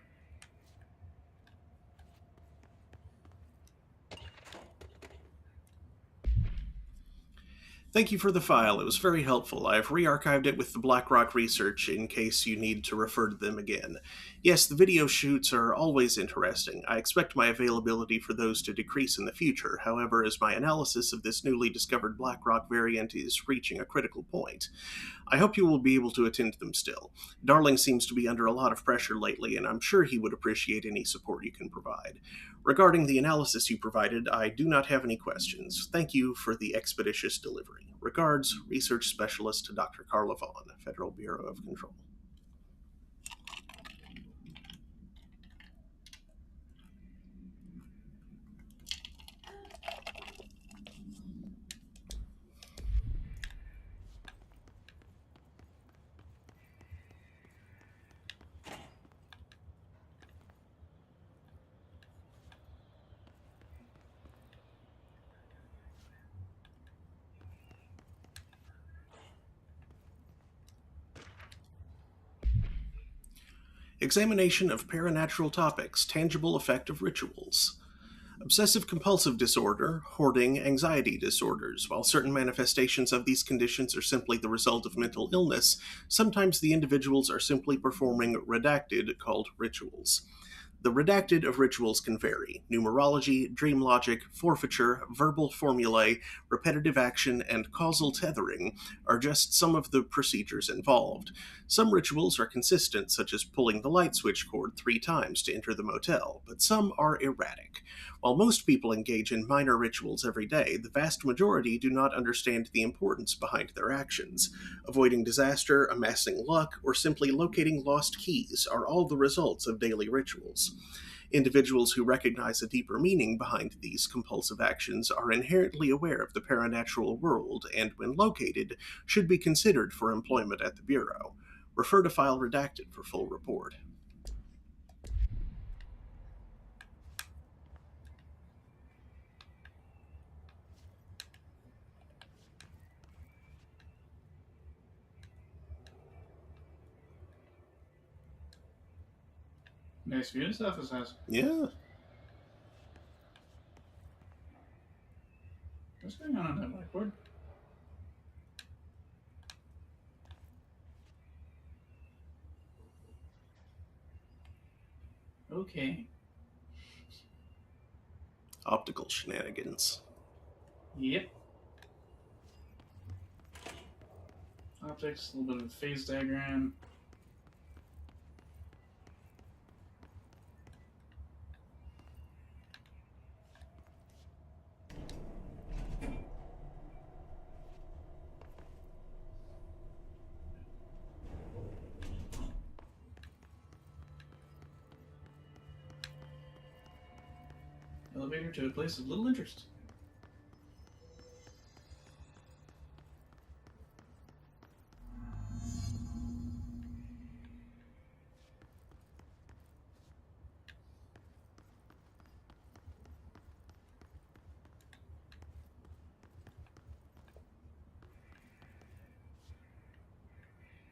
Thank you for the file. It was very helpful. I have re-archived it with the BlackRock research in case you need to refer to them again. Yes, the video shoots are always interesting. I expect my availability for those to decrease in the future. However, as my analysis of this newly discovered BlackRock variant is reaching a critical point, I hope you will be able to attend them still. Darling seems to be under a lot of pressure lately, and I'm sure he would appreciate any support you can provide. Regarding the analysis you provided, I do not have any questions. Thank you for the expeditious delivery. Regards, Research Specialist Dr. Carla Vaughn, Federal Bureau of Control. Examination of paranatural topics, tangible effect of rituals. Obsessive-compulsive disorder, hoarding, anxiety disorders. While certain manifestations of these conditions are simply the result of mental illness, sometimes the individuals are simply performing redacted, called rituals. The redacted of rituals can vary. Numerology, dream logic, forfeiture, verbal formulae, repetitive action, and causal tethering are just some of the procedures involved. Some rituals are consistent, such as pulling the light switch cord 3 times to enter the motel, but some are erratic. While most people engage in minor rituals every day, the vast majority do not understand the importance behind their actions. Avoiding disaster, amassing luck, or simply locating lost keys are all the results of daily rituals. Individuals who recognize a deeper meaning behind these compulsive actions are inherently aware of the paranatural world and, when located, should be considered for employment at the Bureau. Refer to file redacted for full report. Nice view this office has. Yeah. What's going on that whiteboard? Okay. Optical shenanigans. Yep. Optics, a little bit of a phase diagram. Elevator to a place of little interest.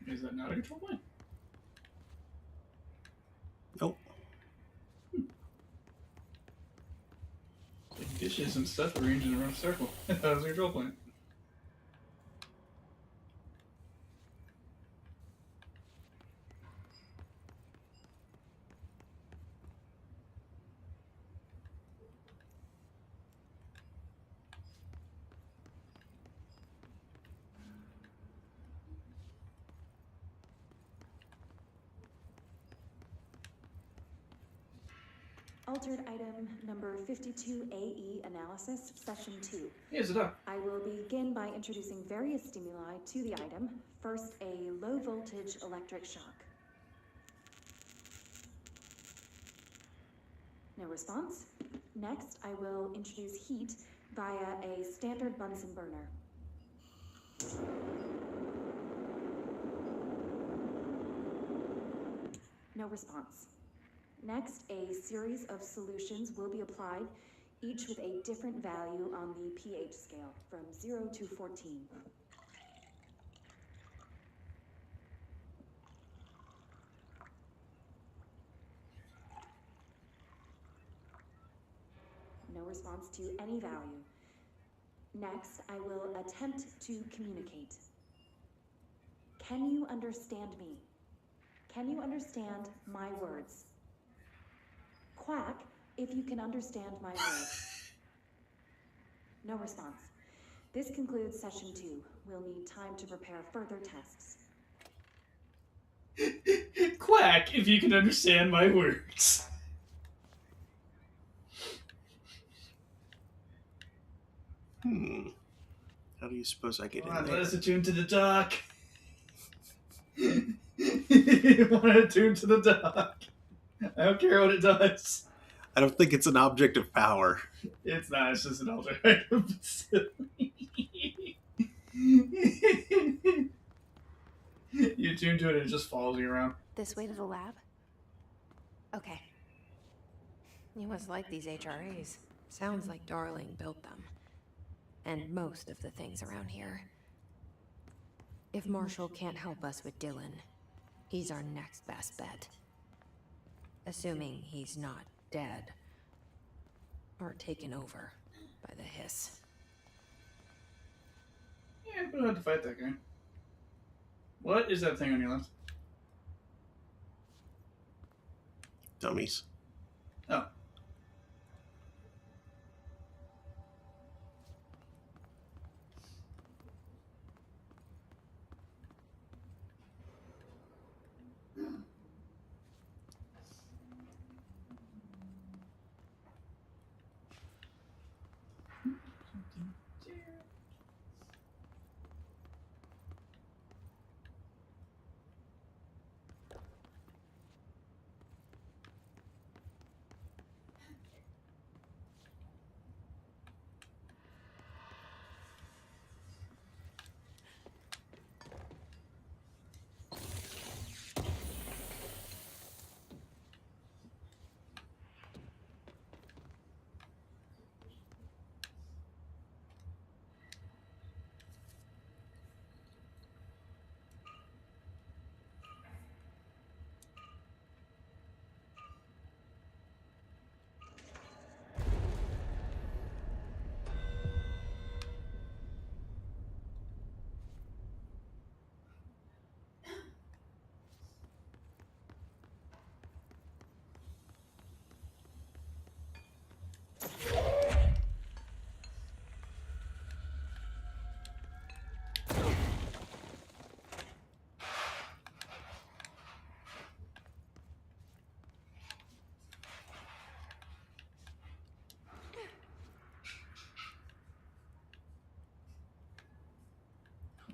Is that not a control point? Nope. Like dishes and stuff arranged in a rough circle. That was a control point. Altered item number 52AE analysis, session 2. Hey, Zada. I will begin by introducing various stimuli to the item. First, a low voltage electric shock. No response. Next, I will introduce heat via a standard Bunsen burner. No response. Next, a series of solutions will be applied, each with a different value on the pH scale, from 0 to 14. No response to any value. Next, I will attempt to communicate. Can you understand me? Can you understand my words? Quack if you can understand my words. No response. This concludes session 2. We'll need time to prepare further tests. Quack if you can understand my words. How do you suppose I get Come in on, there? let us attune to the dock. You want to attune to the dock. I don't care what it does. I don't think it's an object of power. It's not, it's just an alter item. You tune to it and it just follows you around. This way to the lab? Okay. You must like these HRAs. Sounds like Darling built them. And most of the things around here. If Marshall can't help us with Dylan, he's our next best bet. Assuming he's not dead. Or taken over by the hiss. Yeah, but I have to fight that guy. What is that thing on your left? Dummies. Oh.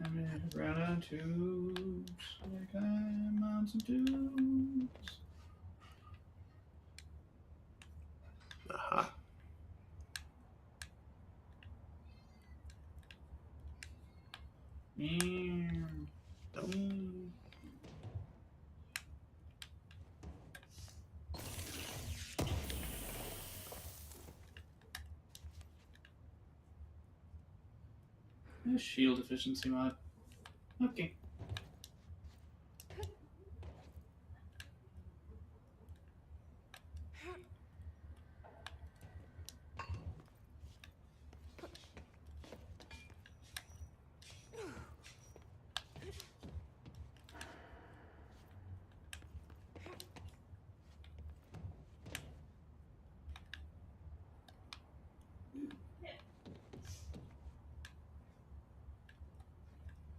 I'm around on tubes. Like I'm on some tubes. Aha. Nope. A shield efficiency mod. Okay.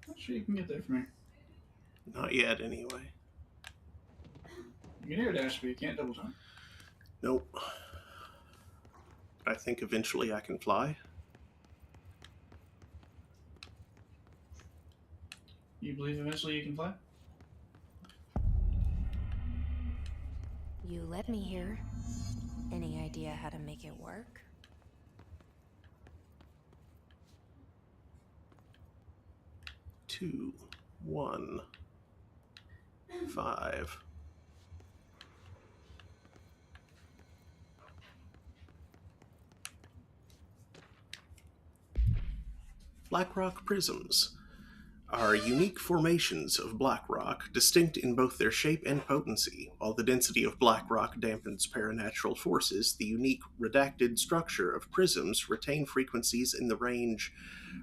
Not sure you can get there from here. Not yet, anyway. You can air dash, but you can't double jump. Nope. I think eventually I can fly. You believe eventually you can fly? You led me here. Any idea how to make it work? Two, 1, 5. Blackrock prisms are unique formations of black rock, distinct in both their shape and potency. While the density of black rock dampens paranatural forces, the unique redacted structure of prisms retain frequencies in the range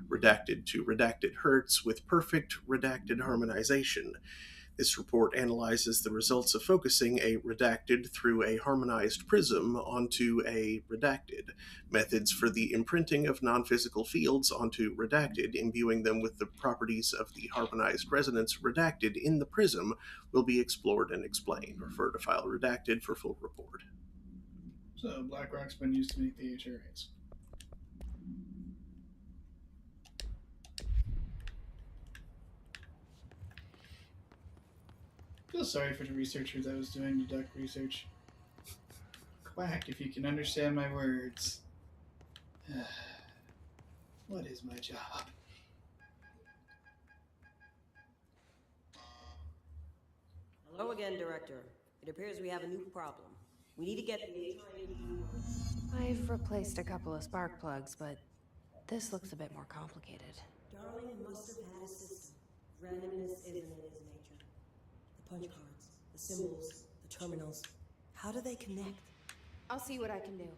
redacted to redacted hertz with perfect redacted harmonization. This report analyzes the results of focusing a redacted through a harmonized prism onto a redacted, methods for the imprinting of non-physical fields onto redacted, imbuing them with the properties of the harmonized resonance redacted in the prism will be explored and explained. Refer to file redacted for full report. So BlackRock's been used to make the HRAs. Feel sorry for the researchers I was doing the duck research. Quack if you can understand my words. What is my job? Hello again, Director. It appears we have a new problem. We need to get the HRA to do work. I've replaced a couple of spark plugs, but this looks a bit more complicated. Darling must have had a system. Randomness isn't in his nature. The punch cards, the symbols, the terminals. How do they connect? I'll see what I can do.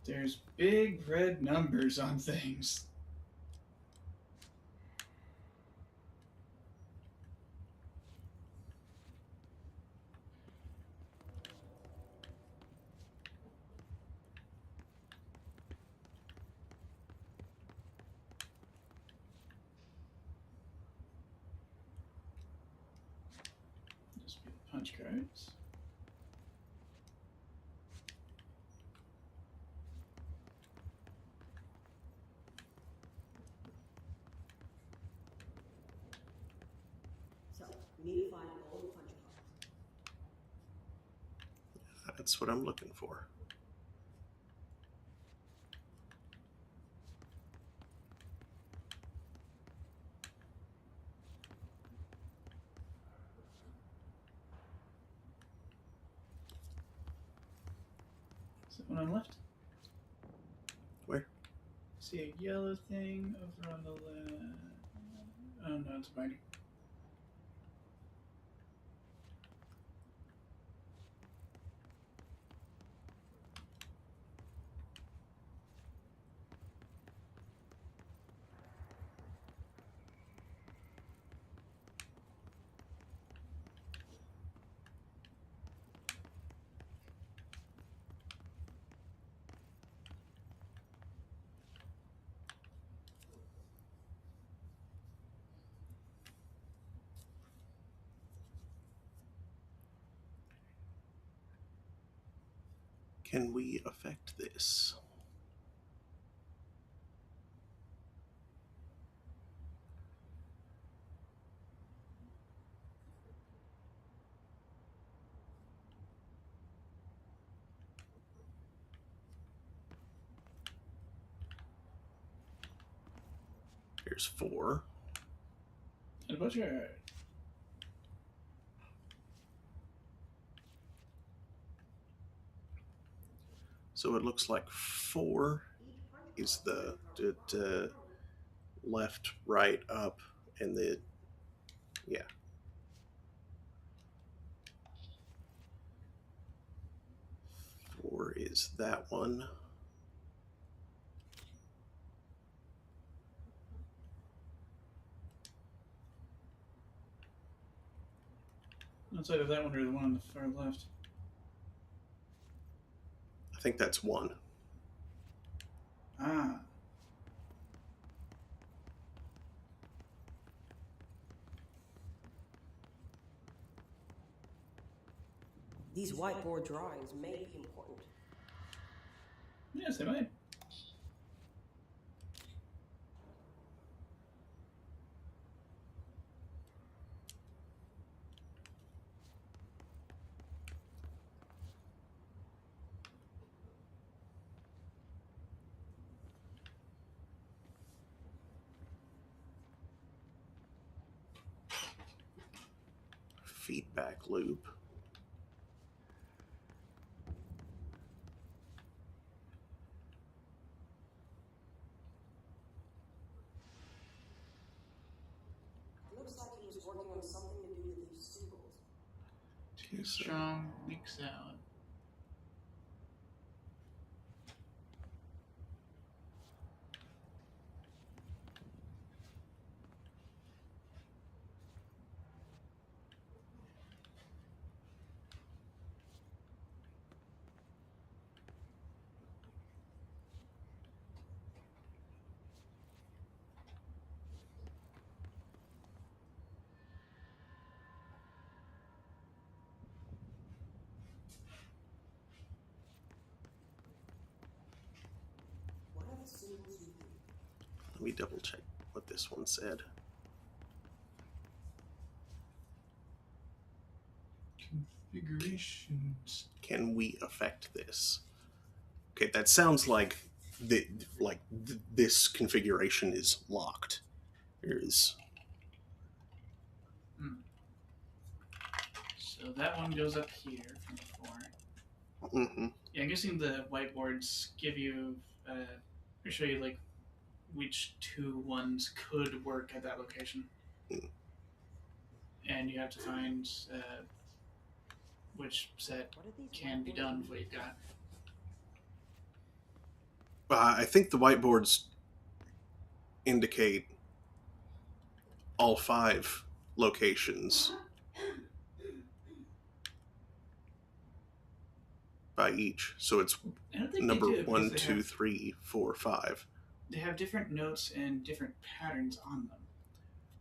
There's big red numbers on things. Just be the punch cards. So, we need to find all the punch cards. That's what I'm looking for. Is that one on the left? Where? See a yellow thing over on the left. Oh no, it's a binder. Can we affect this? There's 4. And a butcher. So it looks like 4 is the left, right, up, and the yeah. Four is that one. Outside of that one or the one on the far left? I think that's 1. Ah. These whiteboard drawings may be important. Yes, they might. Feedback loop. Looks like he was working on something to do with these symbols. Too strong, weak sound. What are the symbols you think? Let me double check what this one said. Configurations. Can we affect this? Okay, that sounds like this configuration is locked. There is. So that one goes up here from before. Mm-hmm. Yeah, I'm guessing the whiteboards give you, or show you like which 2 ones could work at that location. Mm. And you have to find which set can be done with what you've got. I think the whiteboards indicate all 5 locations by each. So it's I don't think number they do, 1, because 2, 3, 4, 5. They have different notes and different patterns on them.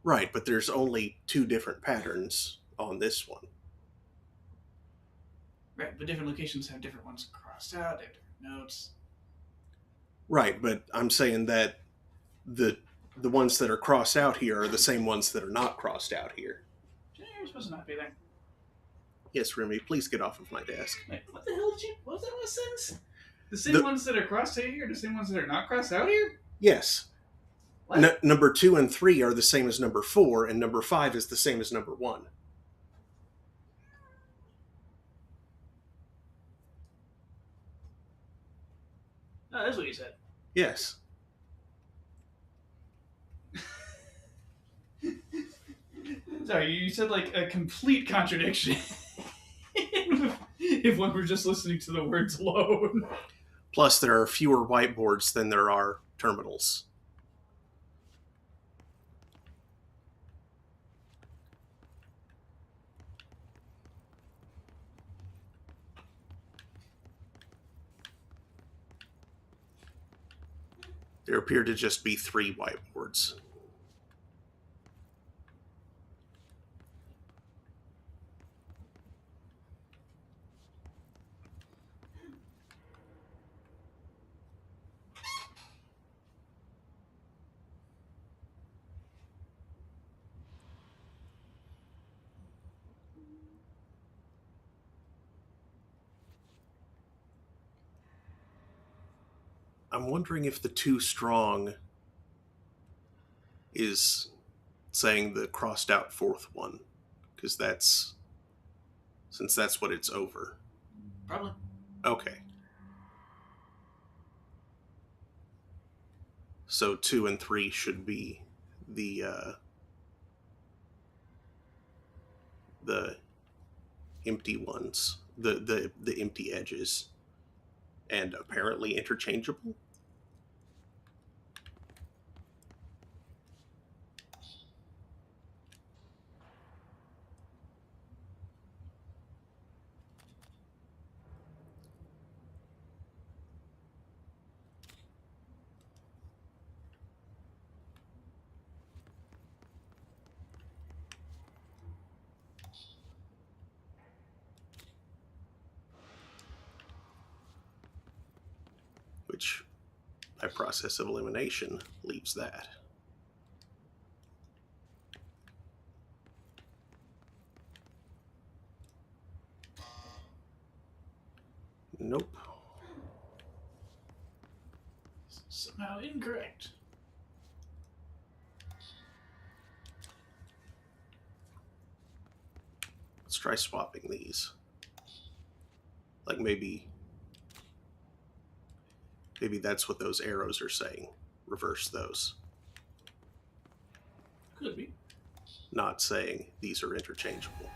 Right, but there's only 2 different patterns on this one. Right, but different locations have different ones crossed out, they have different notes. Right, but I'm saying that the ones that are crossed out here are the same ones that are not crossed out here. You're supposed to not be there. Yes, Remy, please get off of my desk. Wait, what the hell did you... What was that last sentence? The same ones that are crossed out here are the same ones that are not crossed out here? Yes. Number 2 and 3 are the same as number 4, and number 5 is the same as number 1. Oh, that's what you said. Yes. Sorry, you said like a complete contradiction. If one were just listening to the words alone. Plus, there are fewer whiteboards than there are terminals. There appear to just be 3 whiteboards. I'm wondering if the 2 strong is saying the crossed out fourth one, because since that's what it's over. Probably. Okay. So 2 and 3 should be the empty ones, the empty edges, and apparently interchangeable. Which, by process of elimination, leaves that. Nope. Somehow incorrect. Let's try swapping these. Like maybe that's what those arrows are saying. Reverse those. Could be. Not saying these are interchangeable.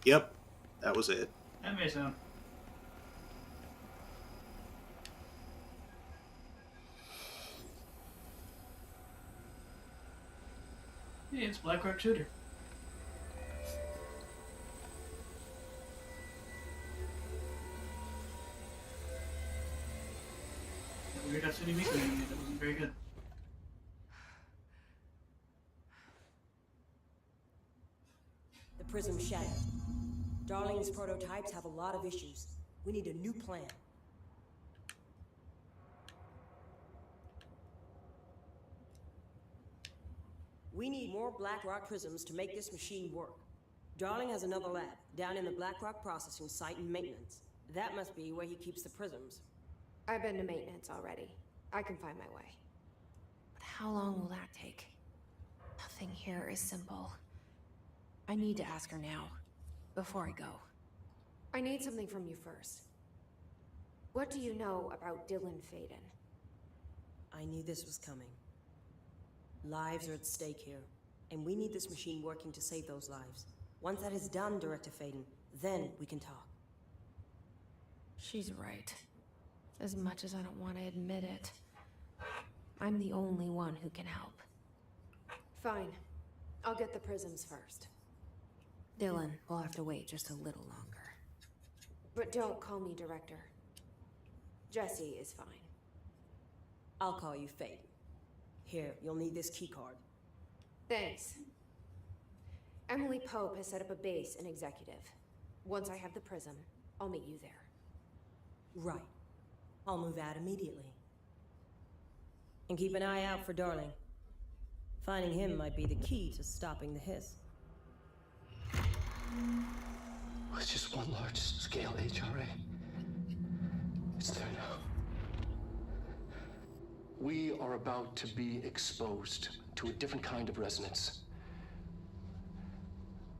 Yep, that was it. That may sound. Hey, it's Black Rock Shooter. That weird Destiny Meeker enemy that wasn't very good. The prism shattered. Darling's prototypes have a lot of issues. We need a new plan. We need more Black Rock prisms to make this machine work. Darling has another lab, down in the Black Rock processing site and maintenance. That must be where he keeps the prisms. I've been to maintenance already. I can find my way. But how long will that take? Nothing here is simple. I need to ask her now, before I go. I need something from you first. What do you know about Dylan Faden? I knew this was coming. Lives are at stake here, and we need this machine working to save those lives. Once that is done, Director Faden, then we can talk. She's right. As much as I don't want to admit it. I'm the only one who can help. Fine. I'll get the prisms first. Dylan will have to wait just a little longer. But don't call me Director. Jesse is fine. I'll call you Faden. Here, you'll need this keycard. Thanks. Emily Pope has set up a base in Executive. Once I have the prism, I'll meet you there. Right. I'll move out immediately. And keep an eye out for Darling. Finding him might be the key to stopping the hiss. It's just one large-scale HRA. It's there now. We are about to be exposed to a different kind of resonance.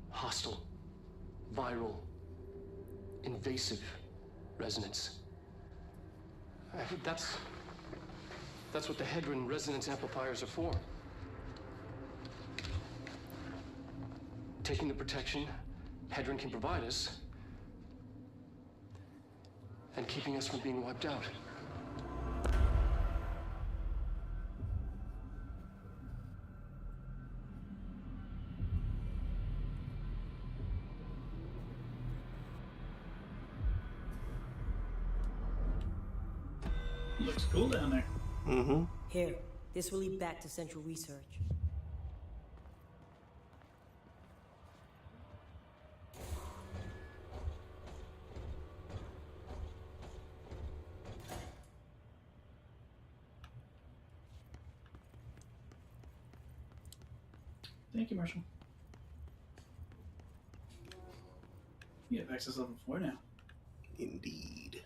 Hostile, viral, invasive resonance. That's what the Hedron resonance amplifiers are for. Taking the protection Hedron can provide us and keeping us from being wiped out. Looks cool down there. Mm-hmm. Here, this will lead back to Central Research. Thank you, Marshall. You have access level 4 now. Indeed.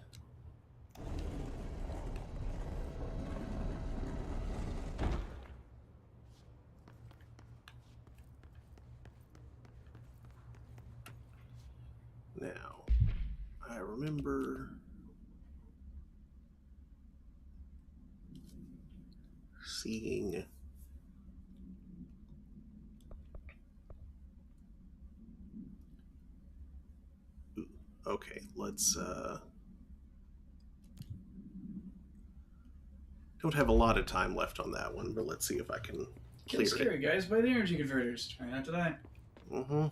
remember seeing. Ooh, okay, let's don't have a lot of time left on that one, but let's see if I can clear Get scary, guys. Buy the energy converters. Try not to die. Mm-hmm.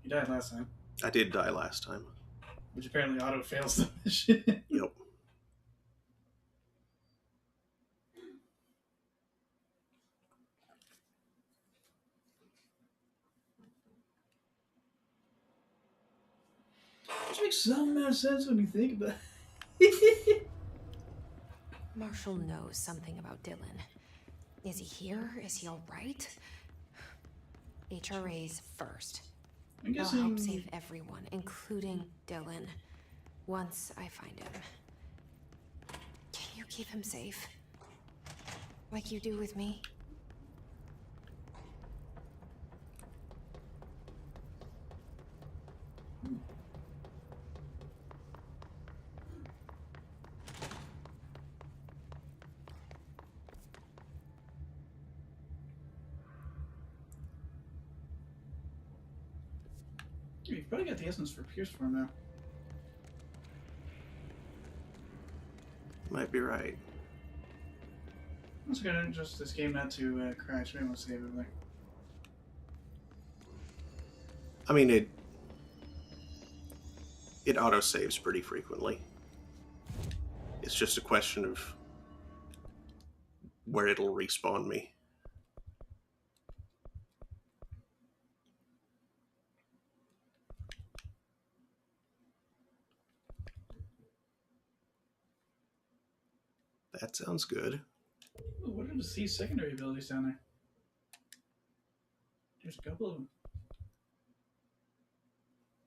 You died last time. I did die last time. Which apparently auto fails the mission. Yep. Which makes some amount of sense when you think about it. Marshall knows something about Dylan. Is he here? Is he alright? HRAs first. I'm They'll guessing... help save everyone, including Dylan. Once I find him. Can you keep him safe? Like you do with me? You've probably got the essence for Pierce form now. Might be right. I'm also gonna adjust this game not to crash. Maybe I'll save it there. I mean, it auto-saves pretty frequently. It's just a question of where it'll respawn me. That sounds good. Ooh, what are the C secondary abilities down there? There's a couple of them.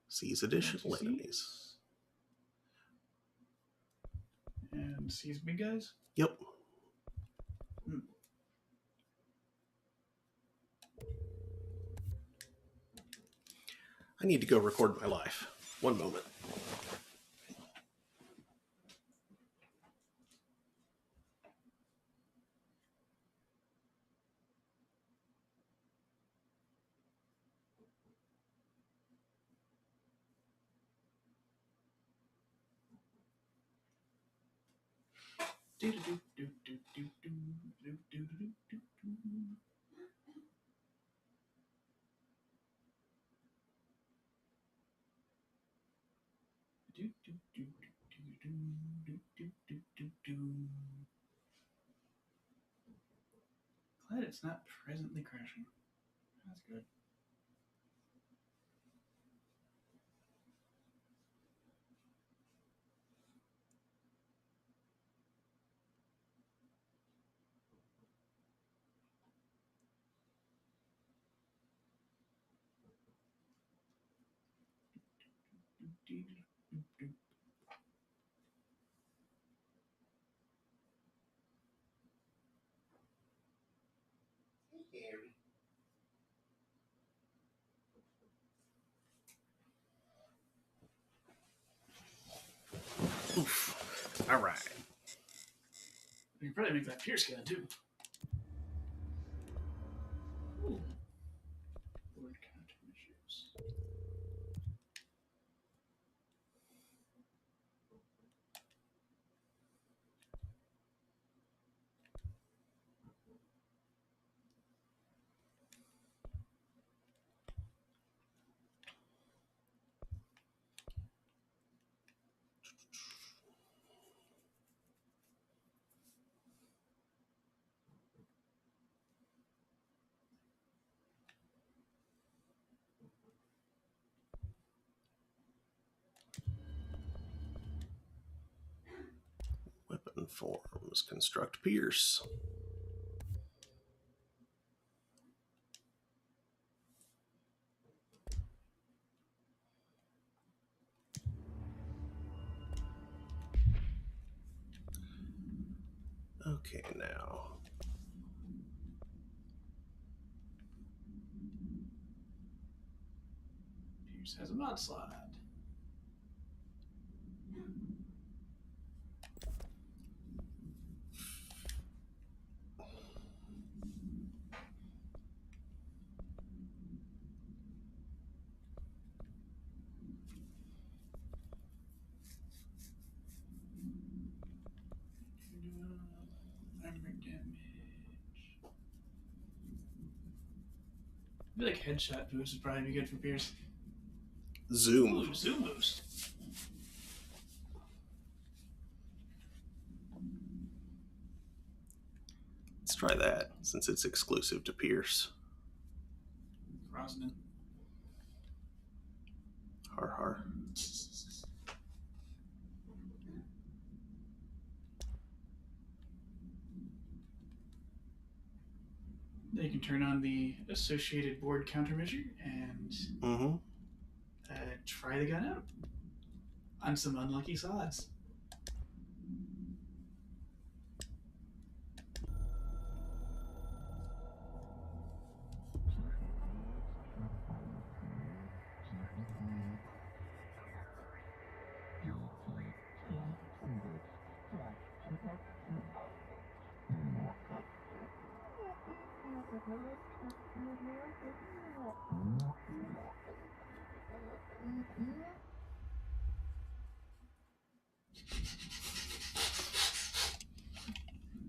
Seize additional Anti-Seize. enemies. And C's big guys? Yep. I need to go record my life. One moment. Glad it's not presently crashing. That's good. Oof. All right. You can probably make that Pierce gun too. Ooh. Word countermeasures. Weapon forms. Construct Pierce. Okay, now. Pierce has a mod slot. damage. I feel like headshot boost would probably be good for Pierce. Zoom. Ooh, zoom boost. Let's try that, since it's exclusive to Pierce. Rosnan. Har har. Then you can turn on the associated board countermeasure and try the gun out on some unlucky sods.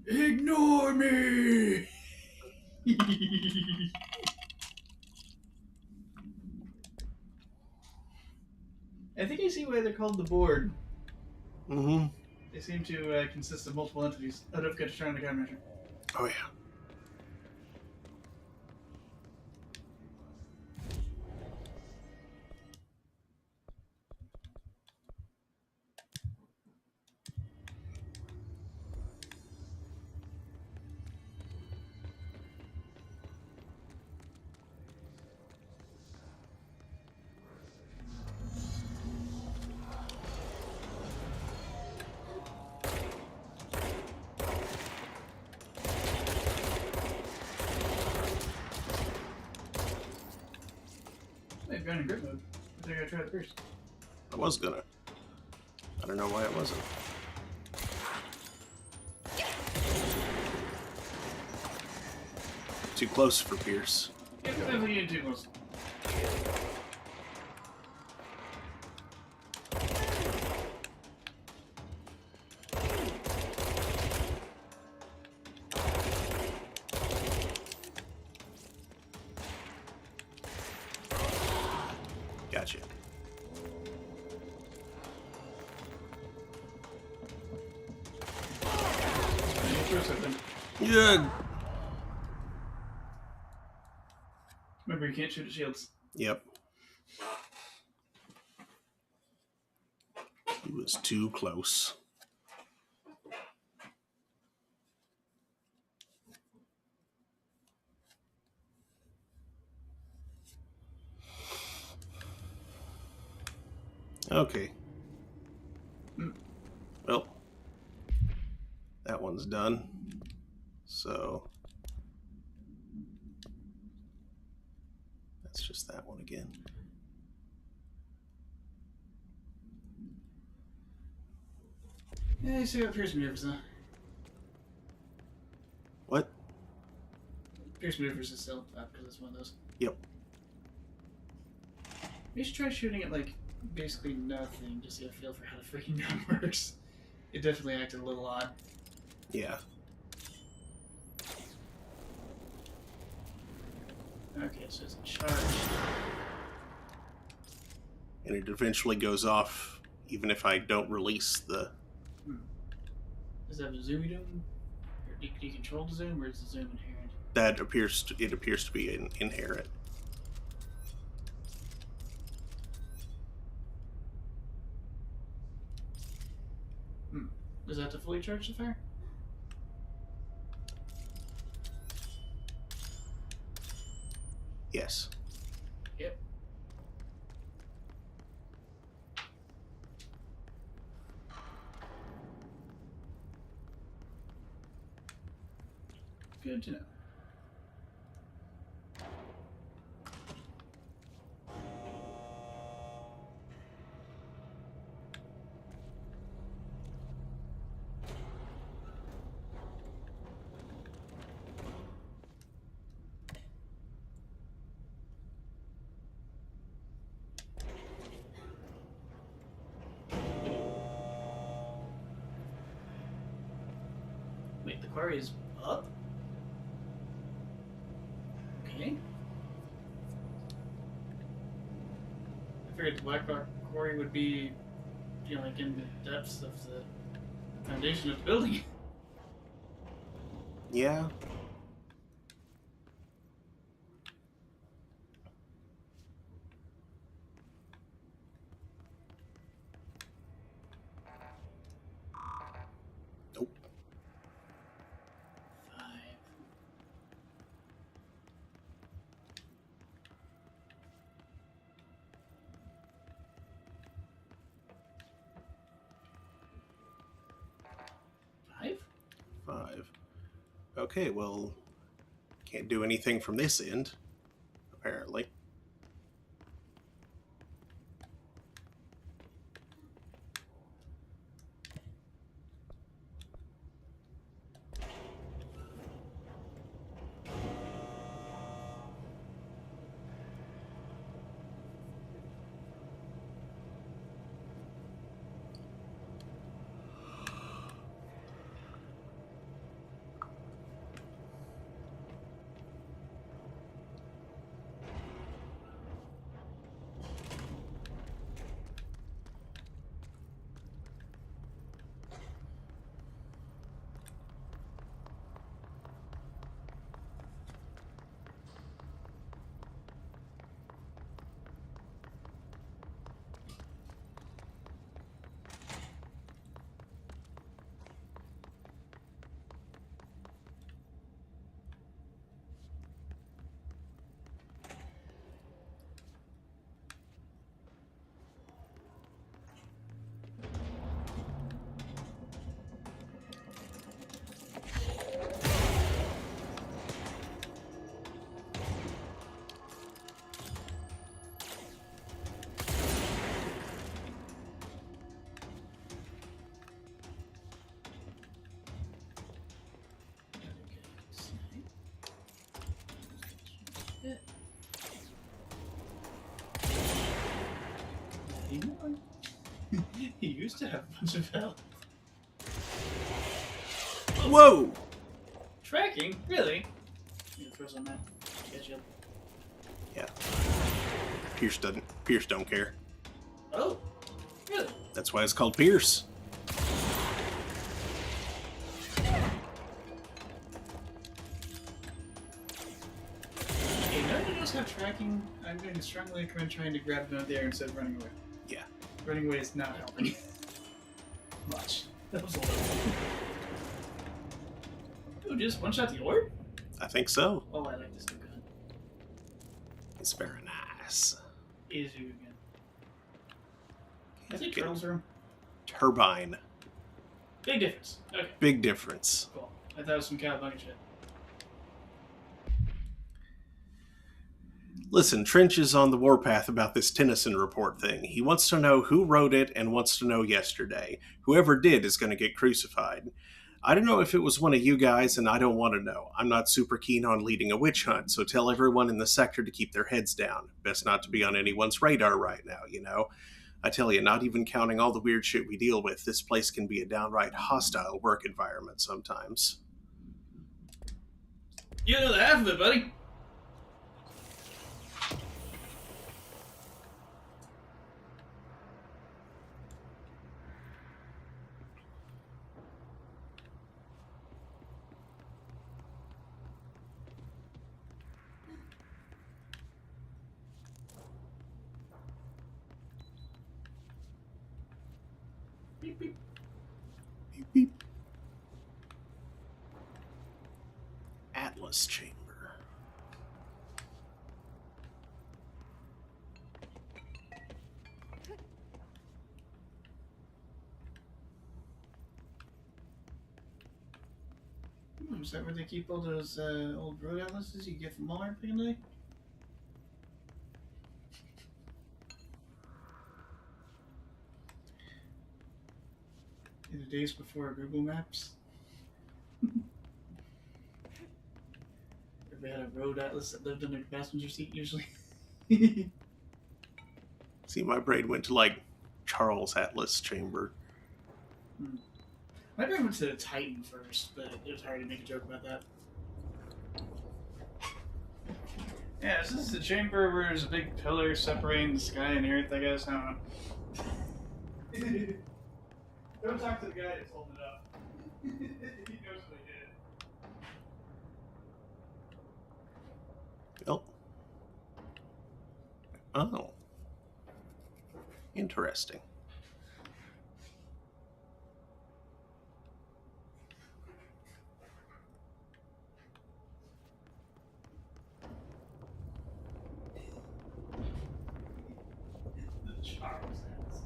Ignore me! I think I see why they're called the board. Mm-hmm. They seem to consist of multiple entities. Oh, don't forget to turn on the countermeasure. Oh, yeah. They've gone in grip mode. I think I gotta try it first. I was gonna. I don't know why it wasn't. Too close for Pierce. Yeah, definitely getting too close. Gotcha. Yeah. Remember, you can't shoot at shields. Yep. He was too close. Okay. Well, that one's done. So that's just that one again. Yeah, you see what Pierce maneuvers, huh? What? Pierce maneuvers is still up because it's one of those. Yep. You should try shooting at, like, basically nothing, just to get a feel for how the freaking gun works. It definitely acted a little odd. Yeah. Okay, so it's a charge. And it eventually goes off even if I don't release the... Does that have a zoomy doom? Or do you control the zoom, or is the zoom inherent? That appears to, it appears to be inherent. Does that have to fully charge the fire? Yes. Yep. Good to know. Wait, the quarry is Up. Okay. I figured the black rock quarry would be, like in the depths of the foundation of the building. Yeah. Nope. 5. Five? 5. Okay, well, can't do anything from this end, apparently. He used to have a bunch of health. Whoa! Tracking? Really? You throw some at catch up. Yeah. Pierce don't care. Oh, really? That's why it's called Pierce. Hey, now that you just have tracking, I'm going to strongly recommend trying to grab them out there instead of running away. Yeah. Running away is not helping. Much. That was a lot. Ooh, just one shot the orb? I think so. Oh, I like this new gun. It's very nice. Is you again. I think turtles room. Turbine. Big difference. Okay, Big difference. cool. I thought it was some cowabunga shit. Listen, Trench is on the warpath about this Tennyson report thing. He wants to know who wrote it and wants to know yesterday. Whoever did is going to get crucified. I don't know if it was one of you guys, and I don't want to know. I'm not super keen on leading a witch hunt, so tell everyone in the sector to keep their heads down. Best not to be on anyone's radar right now, you know? I tell you, not even counting all the weird shit we deal with, this place can be a downright hostile work environment sometimes. You know the half of it, buddy. Beep, beep. Beep, beep. Atlas Chamber. Is that where they keep all those old road atlases you get from Walmart back in the day? In the days before Google Maps? Everybody had a road atlas that lived under the passenger seat usually. See, my brain went to, like, Charles Atlas Chamber. Maybe I went to Titan first, but it was hard to make a joke about that. Yeah, this is a chamber where there's a big pillar separating the sky and earth, I guess. I don't know. Don't talk to the guy that's holding it up. He knows what he did. Oh. Oh. Interesting. The Charles ass.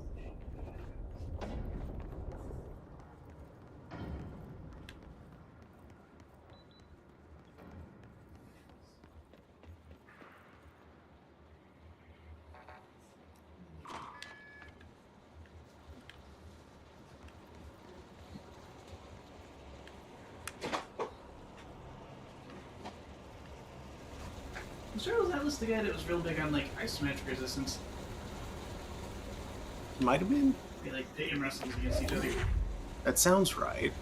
Was Charles Atlas the guy that was real big on like isometric resistance? Might have been. They like pit and wrestles against each other. That sounds right.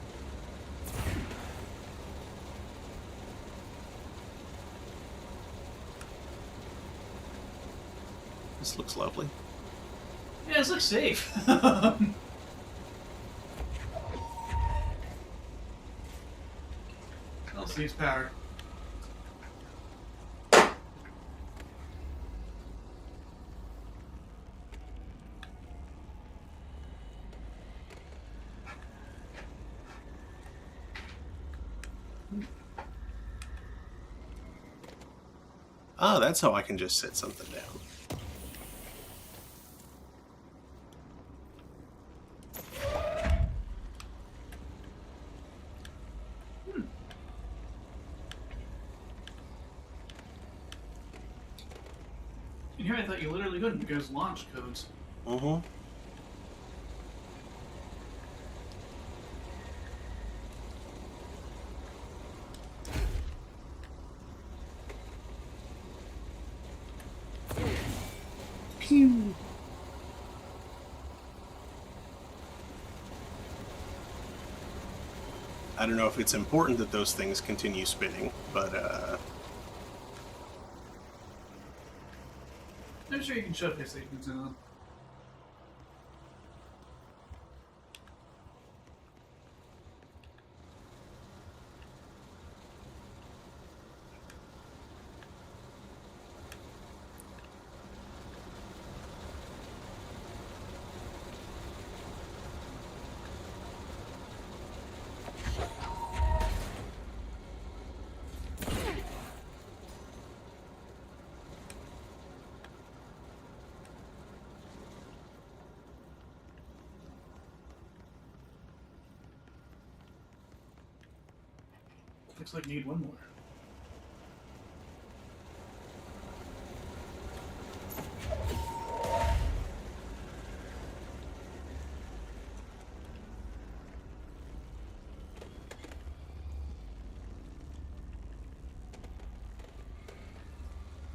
This looks lovely. Yeah, this looks safe. Else needs power. Ah, that's how I can just set something down. And here I thought you literally couldn't because launch codes. Mm-hmm. Pew. I don't know if it's important that those things continue spinning, but I'm sure you can showcase statements in them. Looks like you need one more.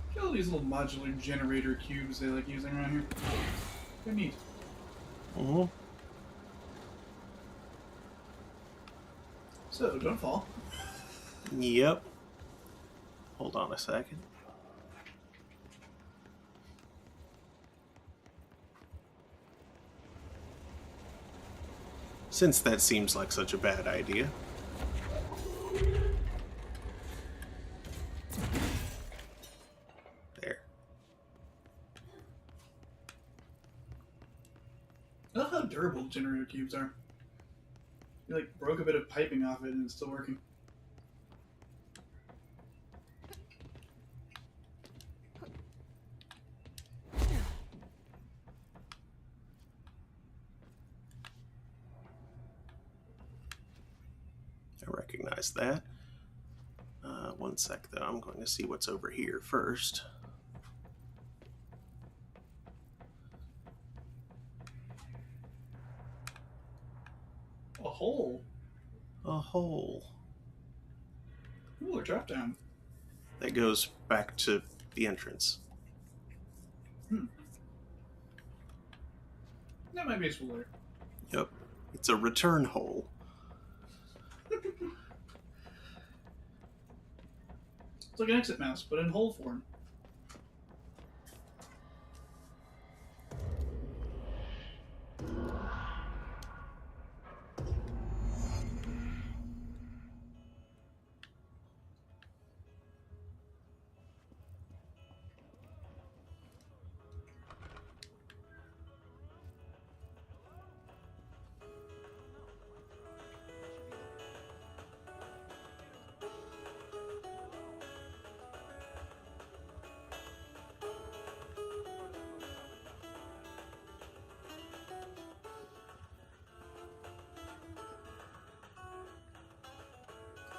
Look at all these little modular generator cubes they like using around here. They're neat. mm-hmm. So, don't fall. Yep. Hold on a second. Since that seems like such a bad idea. There. I love how durable generator cubes are. You like broke a bit of piping off it and it's still working. I recognize that. One sec, though. I'm going to see what's over here first. A hole. A hole. Ooh, a drop down. That goes back to the entrance. That might be a spoiler. Yep. It's a return hole. It's like an exit mouse, but in hole form.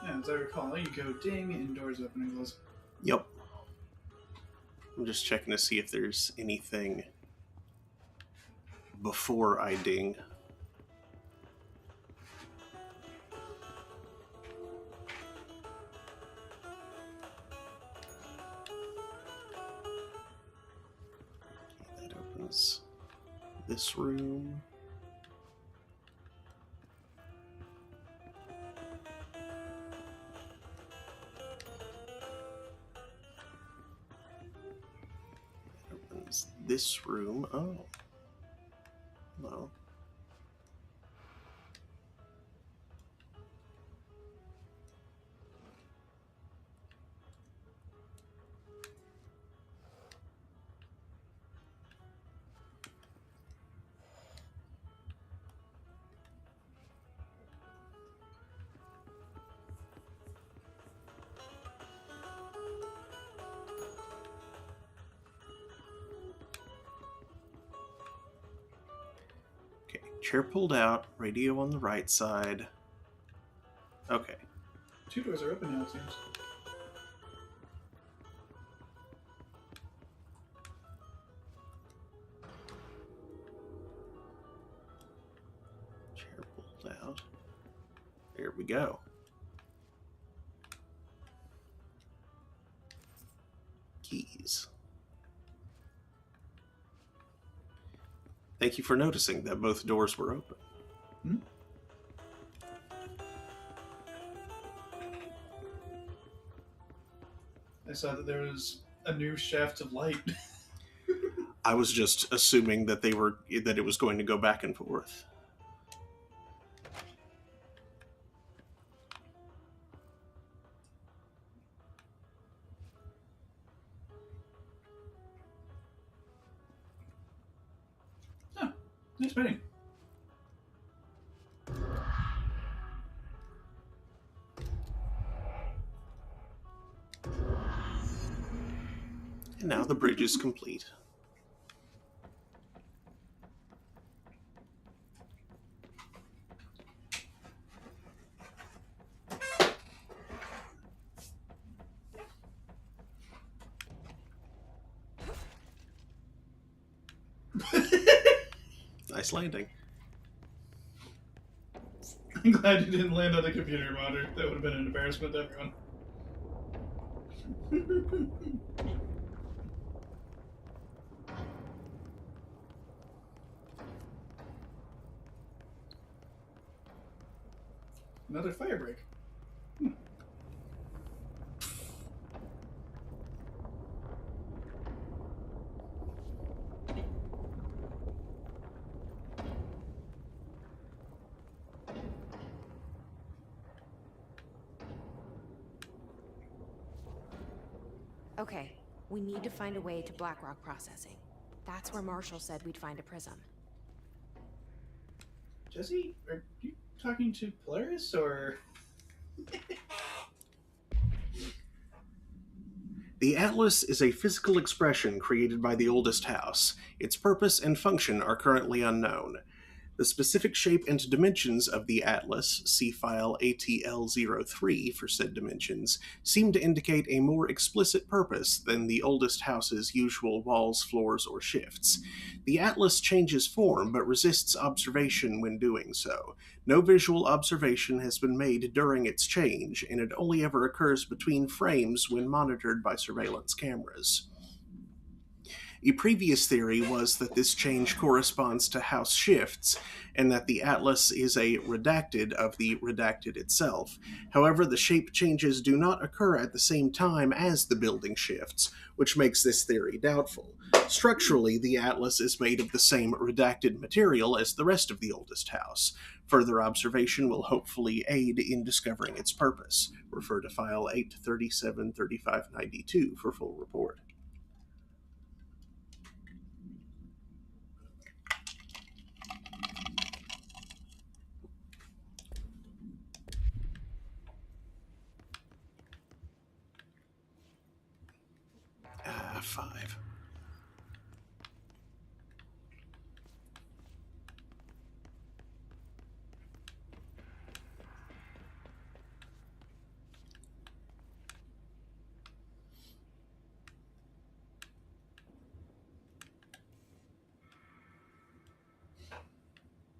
Yeah, as I recall, you go ding and doors open and close. Yep. I'm just checking to see if there's anything before I ding. Okay, that opens this room. That opens this room. Oh. Well. Okay, chair pulled out, radio on the right side. Okay. 2 doors are open now, it seems. Chair pulled out. There we go. Keys. Thank you for noticing that both doors were open. Hmm? I saw that there was a new shaft of light. I was just assuming that that it was going to go back and forth. Oh, nice painting. And now the bridge is complete. Nice landing. I'm glad you didn't land on the computer monitor. That would have been an embarrassment to everyone. Another fire break. Okay, we need to find a way to Blackrock processing. That's where Marshall said we'd find a prism. Jesse, are you talking to Polaris or? The Atlas is a physical expression created by the oldest house. Its purpose and function are currently unknown. The specific shape and dimensions of the Atlas, see file ATL03 for said dimensions, seem to indicate a more explicit purpose than the oldest house's usual walls, floors, or shifts. The Atlas changes form but resists observation when doing so. No visual observation has been made during its change, and it only ever occurs between frames when monitored by surveillance cameras. A previous theory was that this change corresponds to house shifts, and that the Atlas is a redacted of the redacted itself. However, the shape changes do not occur at the same time as the building shifts, which makes this theory doubtful. Structurally, the Atlas is made of the same redacted material as the rest of the oldest house. Further observation will hopefully aid in discovering its purpose. Refer to File 837-3592 for full report. Five.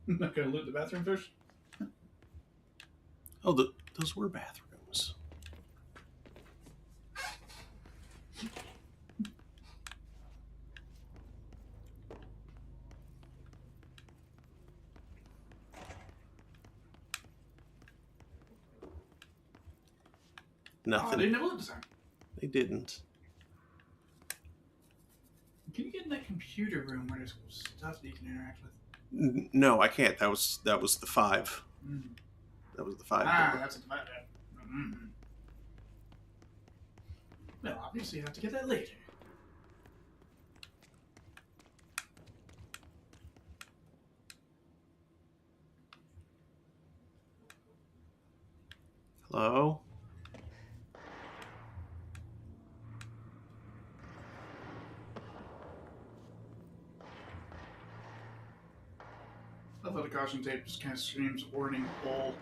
I'm not gonna loot the bathroom first. Oh, those were bathrooms. Nothing. Oh, they didn't have a loot design. They didn't. Can you get in that computer room where there's stuff that you can interact with? No, I can't. That was the 5. That was the 5. Ah, that's a divided. Well, obviously you have to get that later. Hello? I thought the caution tape just kind of screams warning hole.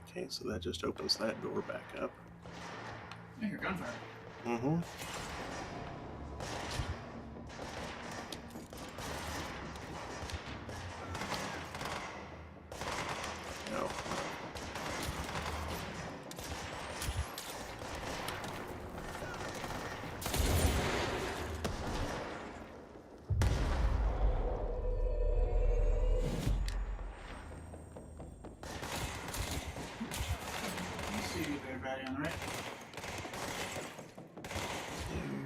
Okay, so that just opens that door back up. I hear gunfire. Mm-hmm. No. Let's see you there, baddie on the right.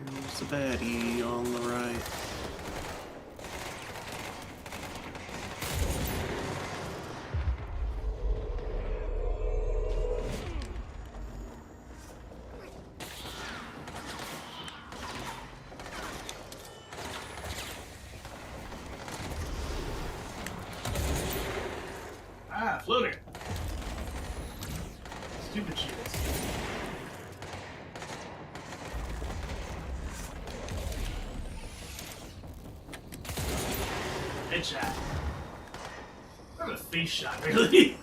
There's the baddie on the right. Ah, floater. Stupid shields. Headshot. What a face shot, really.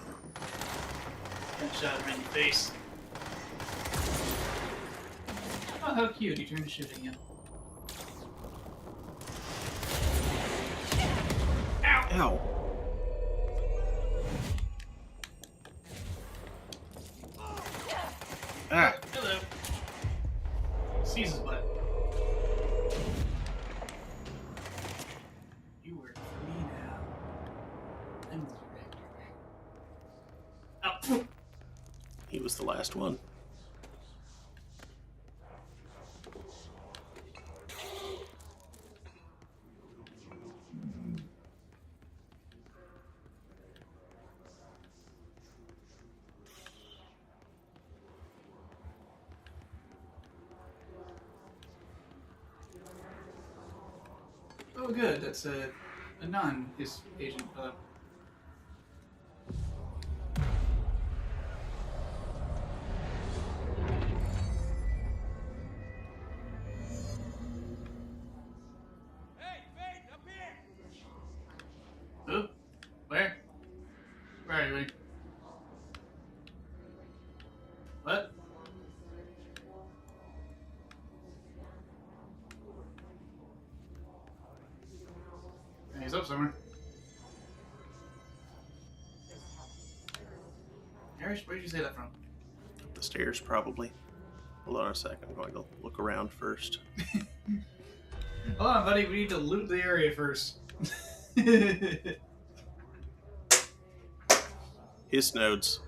Headshot right in the face. Oh, how cute. He turned to shoot again. Ow! Ow. Ah. Hello. Seize his butt. You work for me now. I'm the director. Oh. He was the last one. Oh, good. That's a nun, his agent. Hey, Fate, up here! Who? Where? Where are you, Wayne? What? Yeah, he's up somewhere. Harris, where did you say that from? Up the stairs, probably. Hold on a sec. I'm going to look around first. Hold on, buddy. We need to loot the area first. His nodes.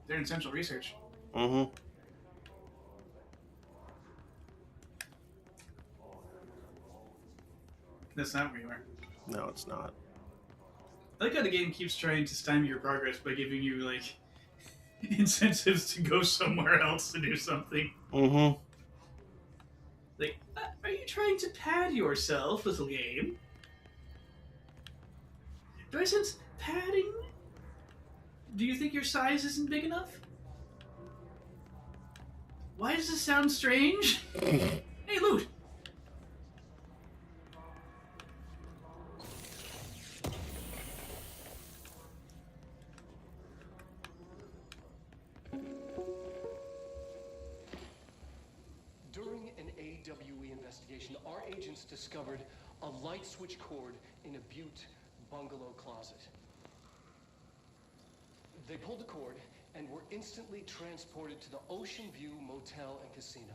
They're in central research. Mm-hmm. That's not where you are. No, it's not. I like how the game keeps trying to stymie your progress by giving you, like, incentives to go somewhere else to do something. Mm-hmm. Like, are you trying to pad yourself, little game? Do I sense padding? Do you think your size isn't big enough? Why does this sound strange? Hey, loot! During an AWE investigation, our agents discovered a light switch cord in a Butte bungalow closet. They pulled the cord and were instantly transported to the Ocean View Motel and Casino.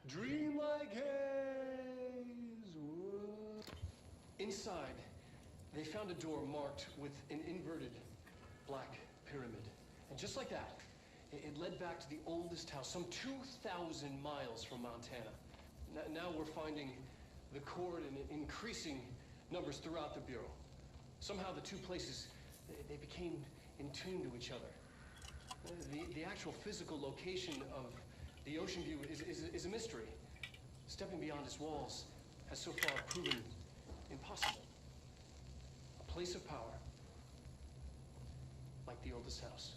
Dream like haze. Whoa. Inside, they found a door marked with an inverted black pyramid. And just like that, it led back to the oldest house, some 2,000 miles from Montana. Now we're finding the cord in increasing numbers throughout the Bureau. Somehow the two places, they became in tune to each other. The actual physical location of the Ocean View is a mystery. Stepping beyond its walls has so far proven impossible. A place of power, like the oldest house.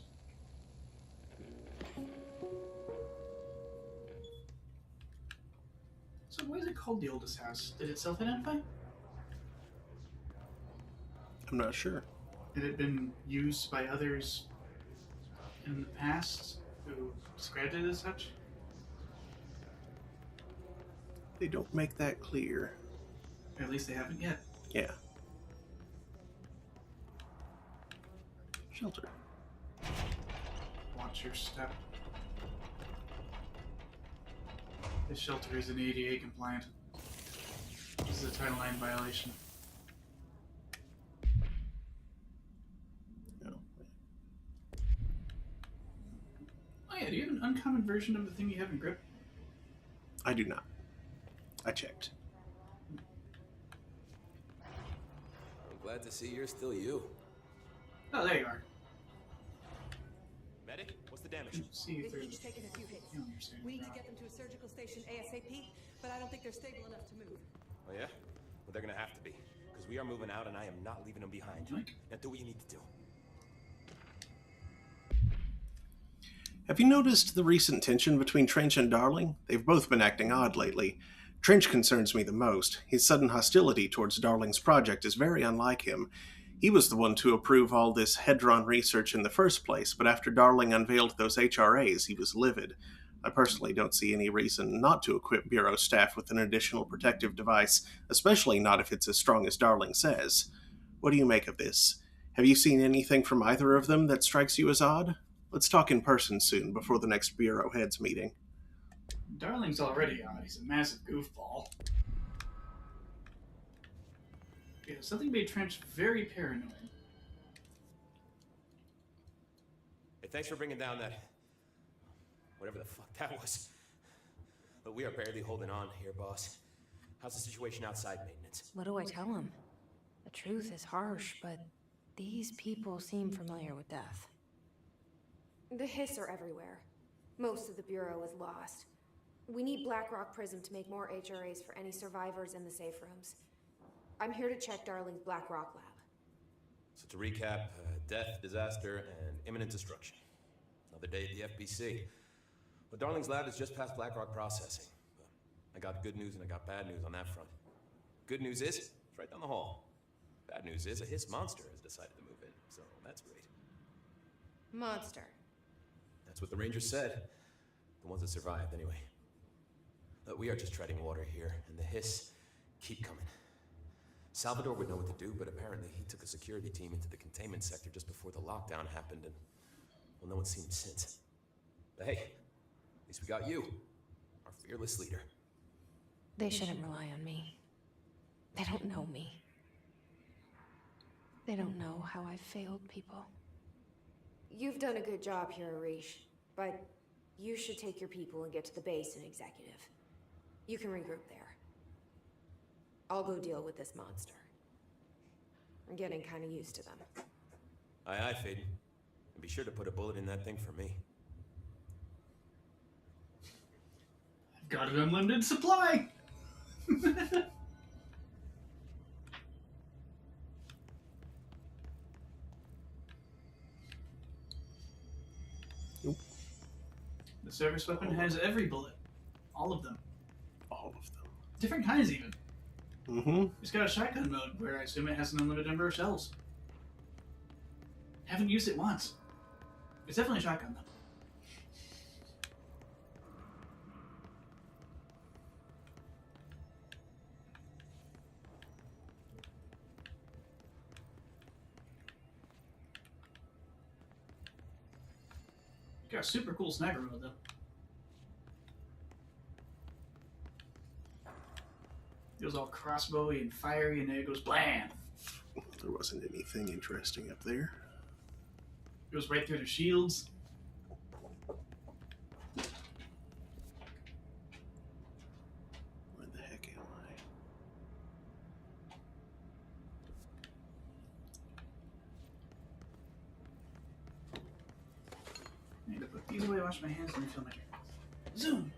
So why is it called the oldest house? Did it self-identify? I'm not sure. Had it been used by others in the past who described it as such? They don't make that clear. Or at least they haven't yet. Yeah. Shelter. Watch your step. This shelter is an ADA compliant. This is a Title IX violation. No. Oh yeah, do you have an uncommon version of the thing you have in grip? I do not. I checked. I'm glad to see you're still you. Oh, there you are. Medic, what's the damage? See if They've there's each taken a few hits. you know, you're saying We need to rock. get them to a surgical station ASAP, but I don't think they're stable enough to move. Oh yeah? Well, they're gonna have to be. Because we are moving out and I am not leaving them behind. Yoink. Now do what you need to do. Have you noticed the recent tension between Trench and Darling? They've both been acting odd lately. Trench concerns me the most. His sudden hostility towards Darling's project is very unlike him. He was the one to approve all this Hedron research in the first place, but after Darling unveiled those HRAs, he was livid. I personally don't see any reason not to equip Bureau staff with an additional protective device, especially not if it's as strong as Darling says. What do you make of this? Have you seen anything from either of them that strikes you as odd? Let's talk in person soon, before the next Bureau heads meeting. Darling's already odd. He's a massive goofball. Yeah, something made Trench very paranoid. Hey, thanks for bringing down that... whatever the fuck that was. But we are barely holding on here, boss. How's the situation outside maintenance? What do I tell him? The truth is harsh, but these people seem familiar with death. The hiss are everywhere. Most of the Bureau is lost. We need Blackrock Prism to make more HRAs for any survivors in the safe rooms. I'm here to check Darling's Blackrock lab. So to recap, death, disaster, and imminent destruction. Another day at the FBC. But Darling's lab is just past Blackrock processing. But I got good news and I got bad news on that front. Good news is, it's right down the hall. Bad news is, a hiss monster has decided to move in, so that's great. Monster. That's what the Rangers said. The ones that survived, anyway. We are just treading water here, and the hiss keep coming. Salvador would know what to do, but apparently he took a security team into the containment sector just before the lockdown happened, and, well, no one's seen him since. But hey, at least we got you, our fearless leader. They shouldn't rely on me. They don't know me. They don't know how I've failed people. You've done a good job here, Arish, but you should take your people and get to the base and executive. You can regroup there. I'll go deal with this monster. I'm getting kind of used to them. Aye, aye, Faden. And be sure to put a bullet in that thing for me. I've got an unlimited supply! Nope. The service weapon has every bullet. All of them. All of them. Different kinds, even. Mm-hmm. It's got a shotgun mode, where I assume it has an unlimited number of shells. Haven't used it once. It's definitely a shotgun, though. Got a super cool sniper mode, though. It goes all crossbowy and fiery, and then it goes blam. There wasn't anything interesting up there. It goes right through their shields. Where the heck am I need to put these away, wash my hands, and refill my drink. Zoom!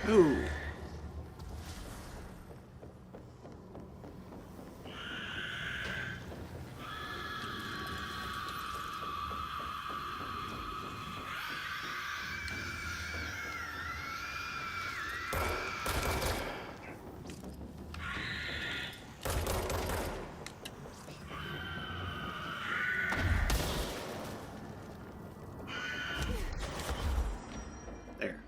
I? Ooh. There.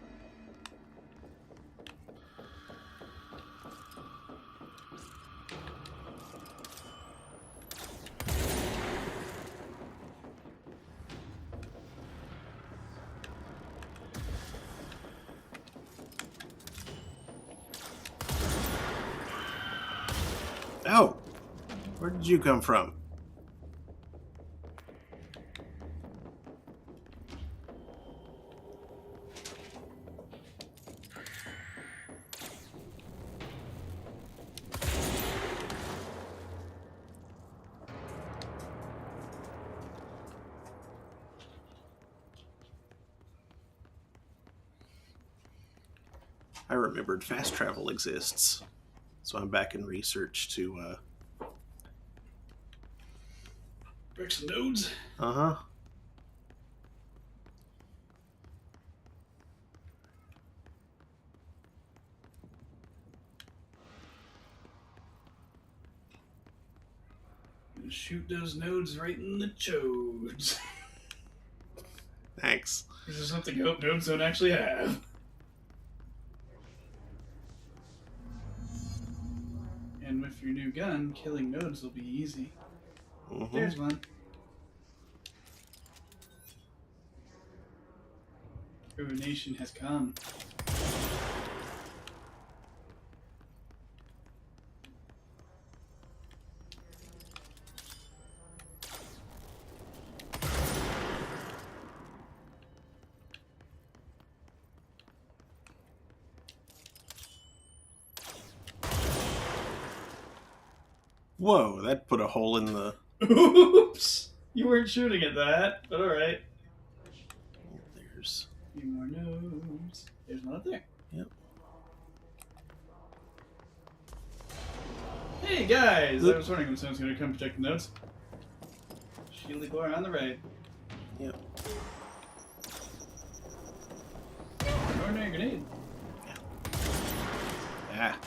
Oh! Where did you come from? I remembered fast travel exists. So I'm back in research to, Break some nodes. Uh-huh. Shoot those nodes right in the chodes. Thanks. This is something I hope nodes don't actually have. And with your new gun, killing nodes will be easy. There's one. Ruination has come. Whoa, that put a hole in the... Oops! You weren't shooting at that, but alright. There's... A few more notes. There's one up there. Yep. Hey guys! I was wondering when someone's gonna come protect the notes. Shieldy bar on the right. Yep. An ordinary grenade. Ah.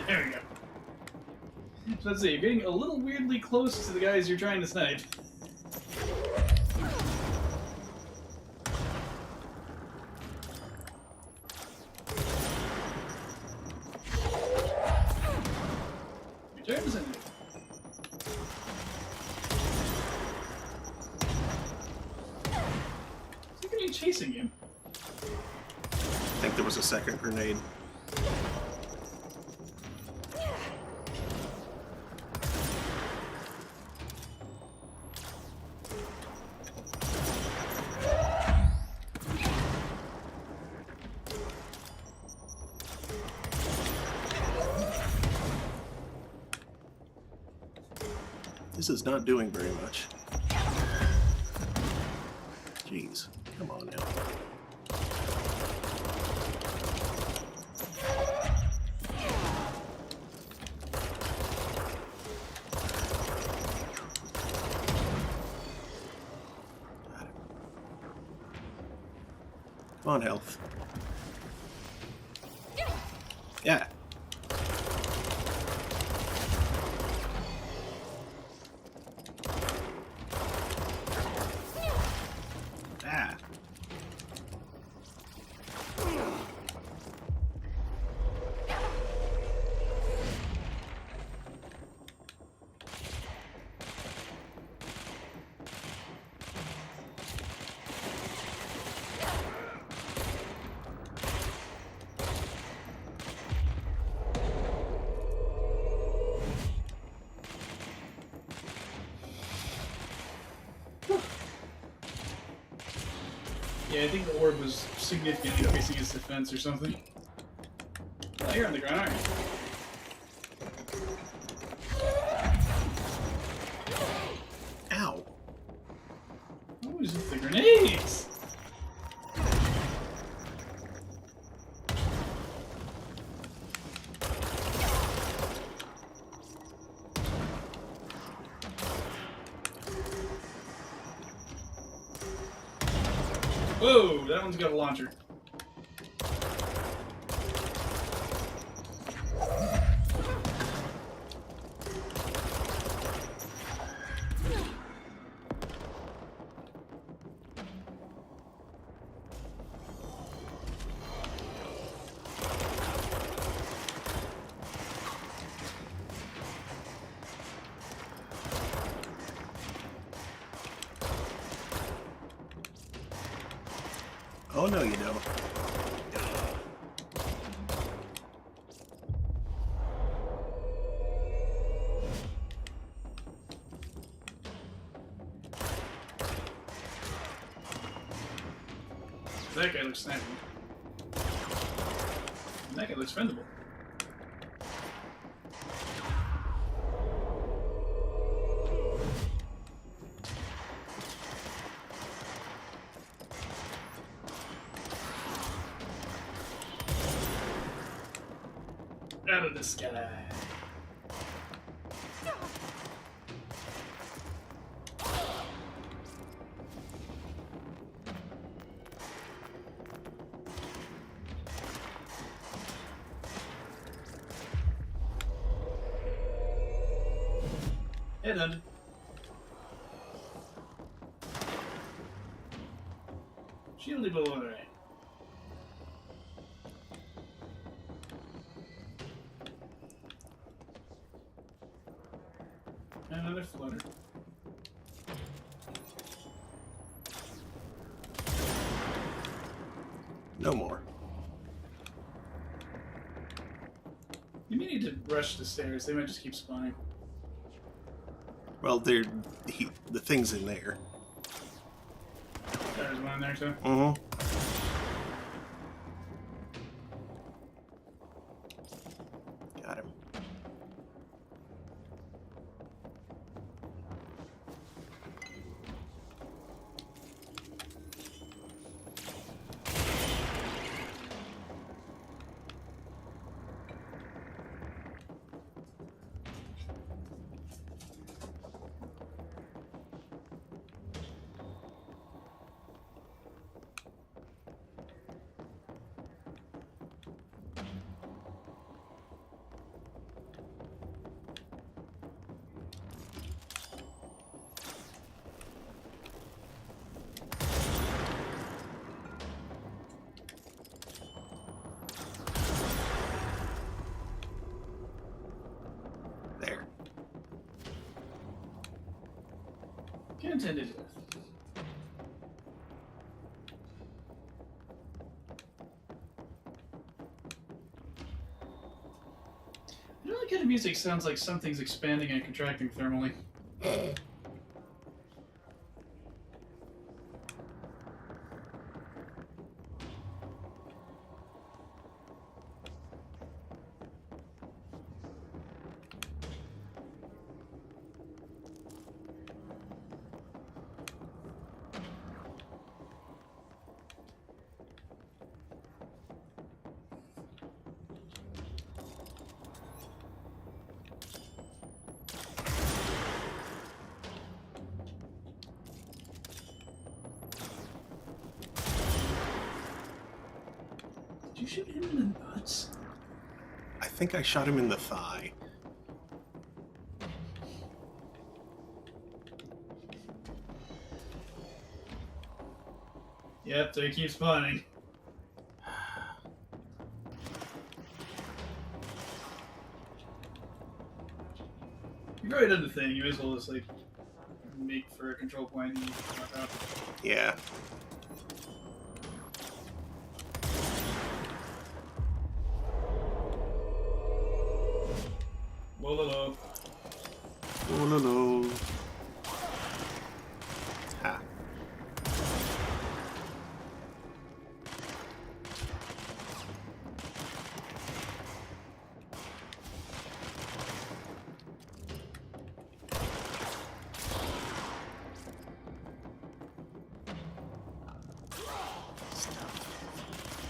There we go. So let's see, you're getting a little weirdly close to the guys you're trying to snipe. Your turn, Senator. Is the grenade chasing you? I think there was a second grenade. This is not doing very much. Jeez, come on now. Come on, health. Yeah. Ah. Yeah, I think the orb was significantly increasing his defense or something. Oh, you're on the ground, aren't you? Ow. What was with the grenades? Whoa, that one's got a launcher. Oh, no, you don't. That guy looks snappy. And that guy looks friendable. Out of the sky. Headhunted. Shieldy boy. No more. You may need to rush the stairs. They might just keep spawning. Well, the thing's in there. There's one in there too. Mm-hmm. Got him. There. Intended. I don't like how the music sounds like something's expanding and contracting thermally. Did you shoot him in the nuts? I think I shot him in the thigh. Yep, they keep spawning. You've already done the thing. You may as well just like make for a control point and walk out. Yeah. Whoa. Oh, Ha.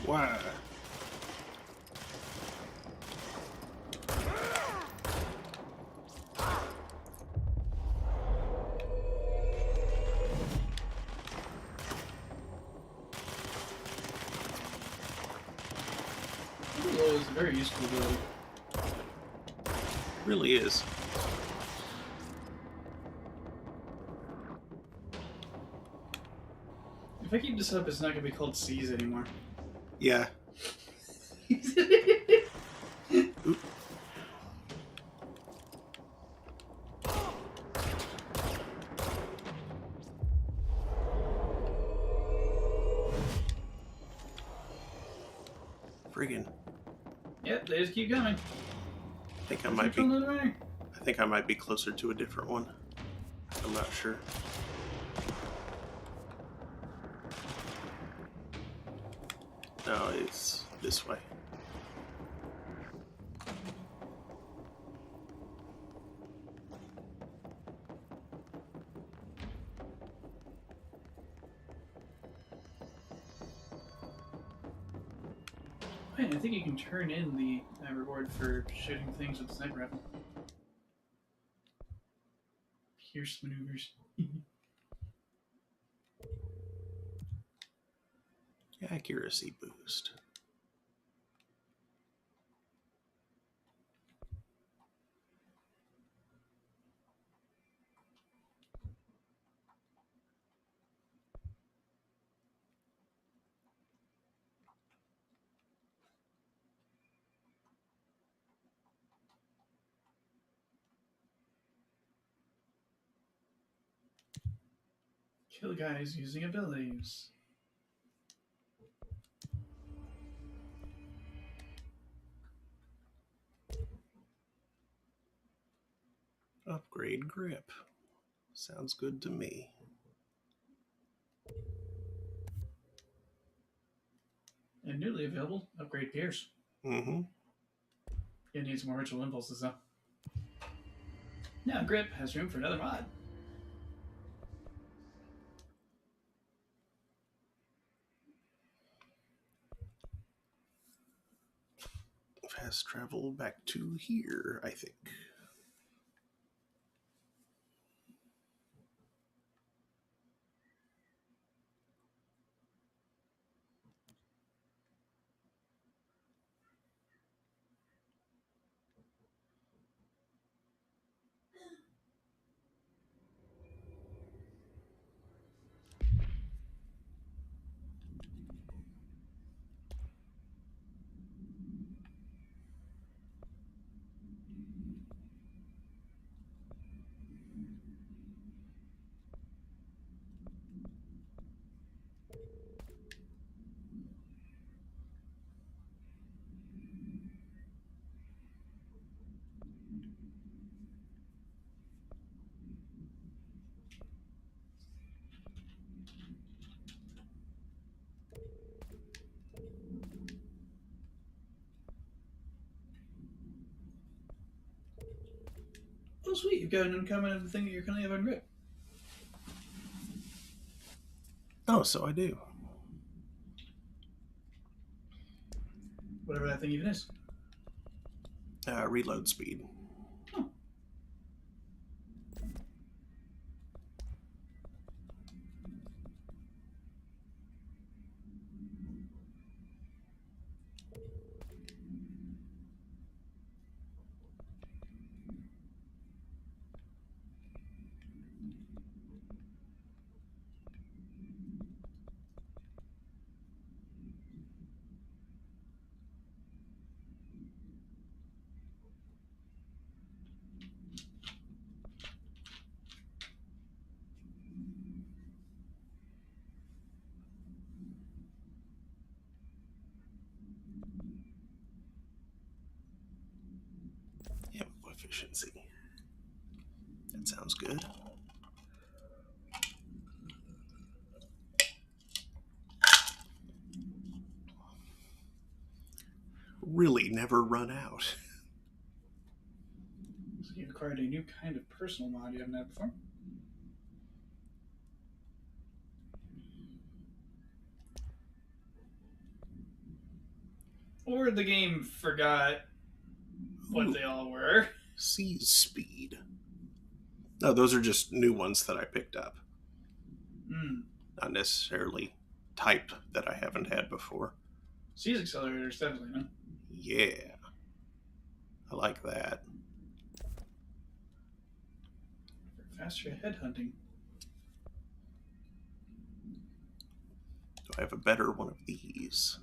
Wow. Whoa is a very useful ability. Really is. If I keep this up, it's not going to be called Seize anymore. Yeah. Oop. Friggin'. Yep, they just keep coming. I think I might be closer to a different one. I'm not sure. No, it's this way. Wait, I think you can turn in the reward for shooting things with the sniper rifle. Pierce maneuvers. Accuracy boost. Kill guys using abilities. Upgrade grip. Sounds good to me. And newly available, upgrade gears. Mm-hmm. It needs more ritual impulses, though. Now grip has room for another mod. Fast travel back to here, I think. Oh, sweet. You've got an uncommon of the thing that you're currently have on grip. Oh, so I do. Whatever that thing even is. Reload speed. Oh. Ammo efficiency. That sounds good. Really never run out. So you acquired a new kind of personal mod you haven't had before. Or the game forgot what they all were. Seize speed. No, those are just new ones that I picked up. Not necessarily type that I haven't had before. Seize accelerators, definitely, no? Yeah. I like that. Faster headhunting. Do I have a better one of these?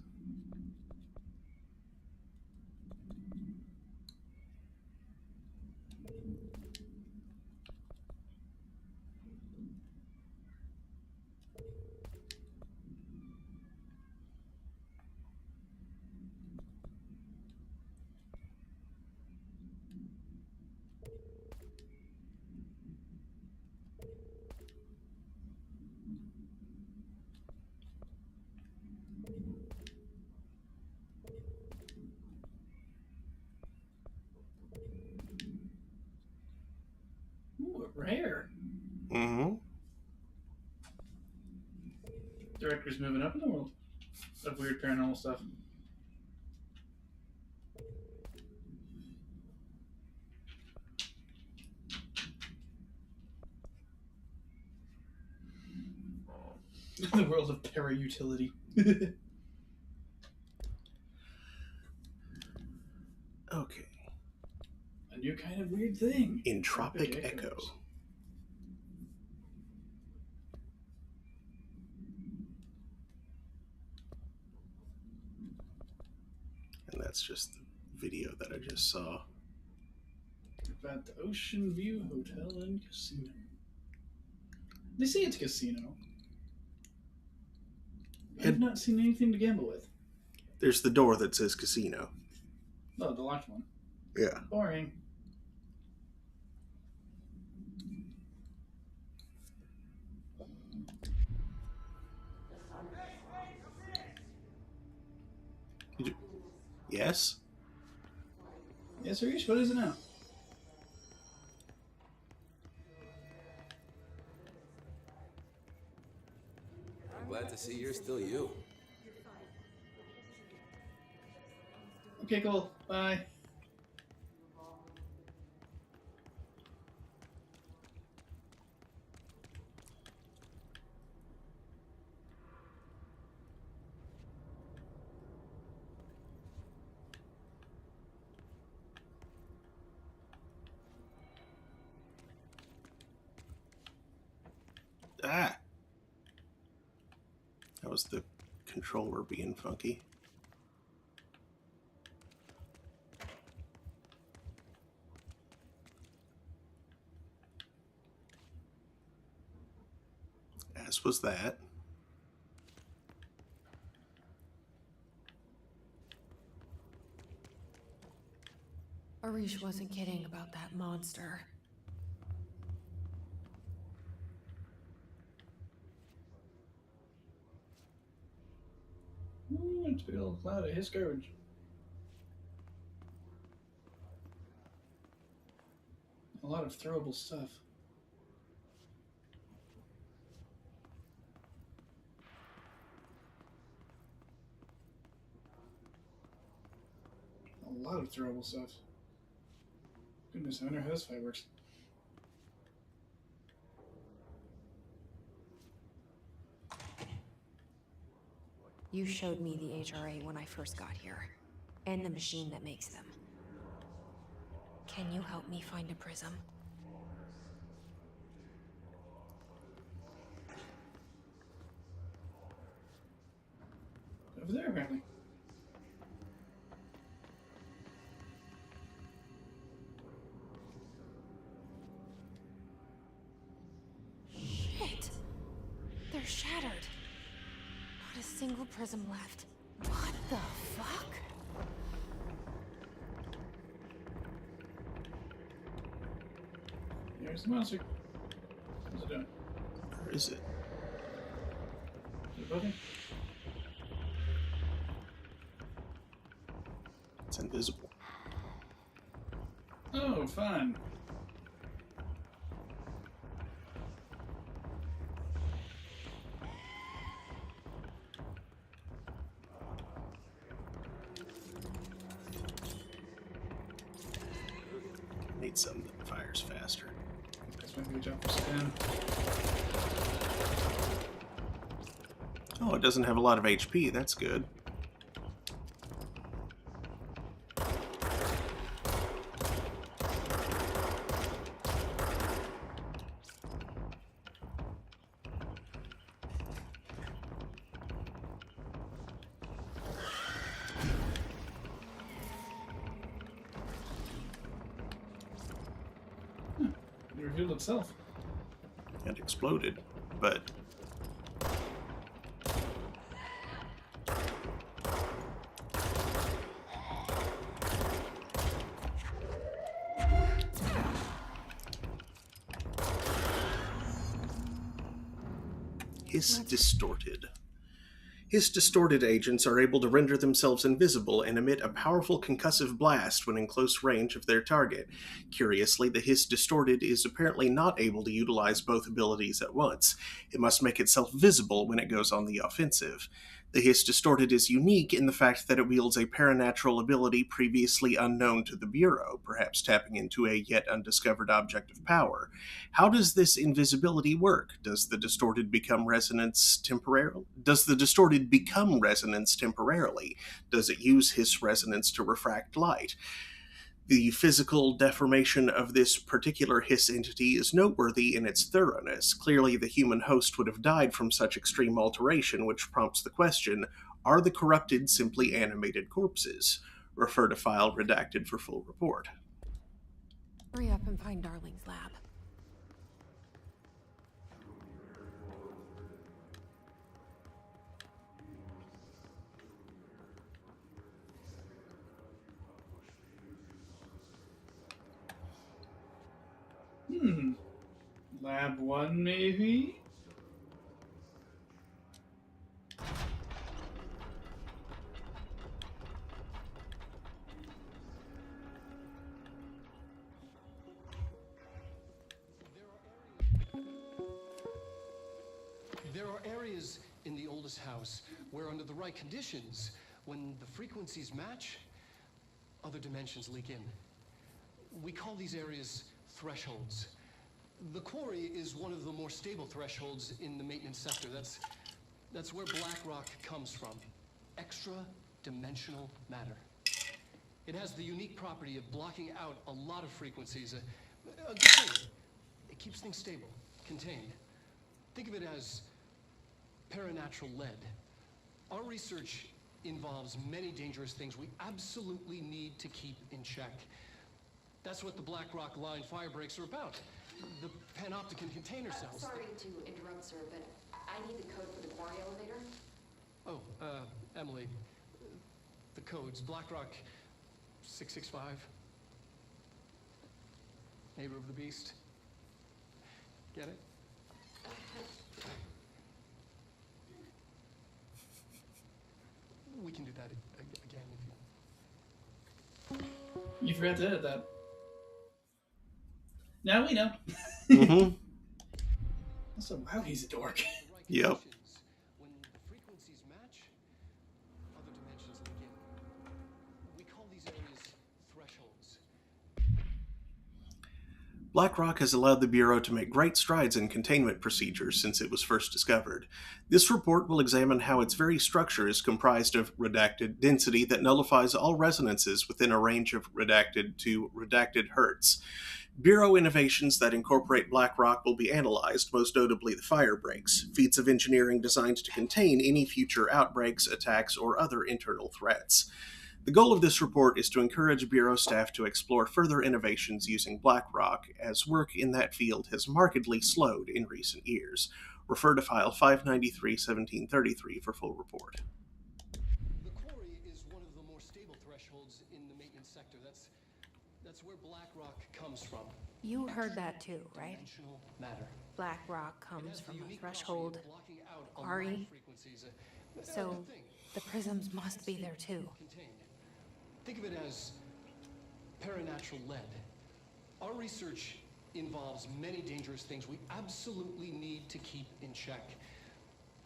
Ooh, rare. Mm-hmm. Director's moving up in the world of weird paranormal stuff. The world of para-utility. Okay. A new kind of weird thing. Entropic Echo. And that's just the video that I just saw. About the Ocean View Hotel and Casino. They say it's a casino. I've not seen anything to gamble with. There's the door that says casino. Oh, the locked one. Yeah. Boring. Yes? Yes, Harish, what is it now? I'm glad to see you're still you. Okay, cool. Bye. Ah! That was the controller being funky. As was that. Arish wasn't kidding about that monster. It's a big old cloud of his garbage. A lot of throwable stuff. A lot of throwable stuff. Goodness, I wonder how this fight works. You showed me the HRA when I first got here, and the machine that makes them. Can you help me find a prism? Over there, apparently. Shit! They're shattered. Not a single prism left. What the fuck? There's the monster. What's it doing? Where is it? Is it building? It's invisible. Oh, fun. Need something that fires faster. That's maybe a jump for spin. Oh, it doesn't have a lot of HP. That's good. It revealed itself. It exploded, but distorted. His distorted agents are able to render themselves invisible and emit a powerful concussive blast when in close range of their target. Curiously, the Hiss distorted is apparently not able to utilize both abilities at once. It must make itself visible when it goes on the offensive. The Hiss distorted is unique in the fact that it wields a paranatural ability previously unknown to the Bureau, perhaps tapping into a yet undiscovered object of power. How does this invisibility work? Does the distorted become resonance temporarily? Does it use Hiss resonance to refract light? The physical deformation of this particular Hiss entity is noteworthy in its thoroughness. Clearly, the human host would have died from such extreme alteration, which prompts the question, are the corrupted simply animated corpses? Refer to file redacted for full report. Hurry up and find Darling's lab. Lab 1, maybe? There are areas in the oldest house where, under the right conditions, when the frequencies match, other dimensions leak in. We call these areas thresholds. The quarry is one of the more stable thresholds in the maintenance sector. That's where black rock comes from. Extra-dimensional matter. It has the unique property of blocking out a lot of frequencies. A good thing. It keeps things stable, contained. Think of it as paranatural lead. Our research involves many dangerous things we absolutely need to keep in check. That's what the Black Rock Line fire breaks are about. The panopticon container cells. Sorry to interrupt, sir, but I need the code for the quarry elevator. Oh, Emily. The code's Black Rock 665. Neighbor of the Beast. Get it? We can do that again if you... You forgot to edit that. Now we know. Mm-hmm. Also, wow, he's a dork. Yep. When the frequencies match, other dimensions leak in. We call these areas thresholds. BlackRock has allowed the Bureau to make great strides in containment procedures since it was first discovered. This report will examine how its very structure is comprised of redacted density that nullifies all resonances within a range of redacted to redacted hertz. Bureau innovations that incorporate BlackRock will be analyzed, most notably the fire breaks, feats of engineering designed to contain any future outbreaks, attacks, or other internal threats. The goal of this report is to encourage Bureau staff to explore further innovations using BlackRock, as work in that field has markedly slowed in recent years. Refer to File 593-1733 for full report. The quarry is one of the more stable thresholds in the maintenance sector. That's where black rock comes from. You heard that too, right? Dimensional matter. Black rock comes from a threshold, quarry. So the prisms must be there too. Contained. Think of it as paranatural lead. Our research involves many dangerous things we absolutely need to keep in check.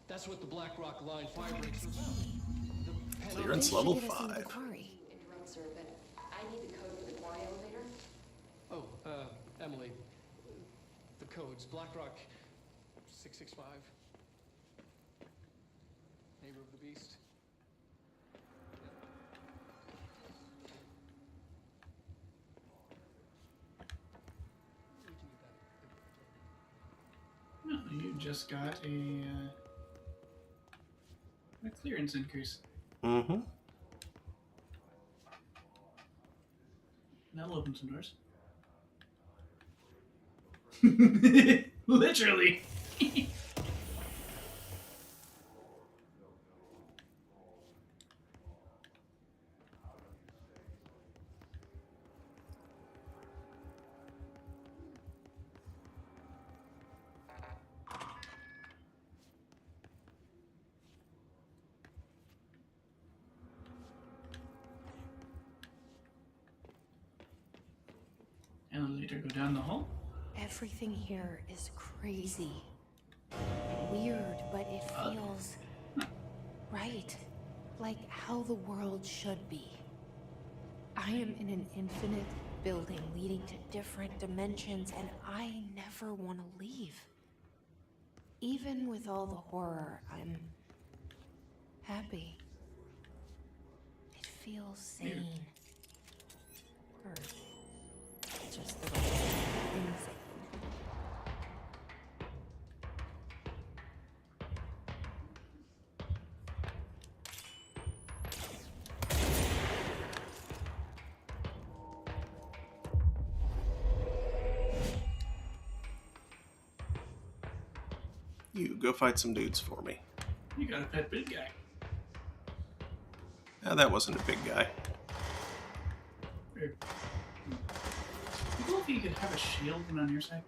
That's what the Black Rock Line fire breaks are about. Clearance level 5. Interrupt, sir, but I need the code for the quarry elevator. Oh, Emily. The code's Black Rock 665. Neighbor of the Beast. No, you just got a clearance increase. Mm-hmm. That'll open some doors. Literally. Elevator go down the hall. Everything here is crazy. Weird, but it feels right. Like how the world should be. I am in an infinite building leading to different dimensions, and I never want to leave. Even with all the horror, I'm happy. It feels sane. Or just the right insane. You go fight some dudes for me. You got a pet big guy. That wasn't a big guy. Weird. Cool if you could have a shield one on your side.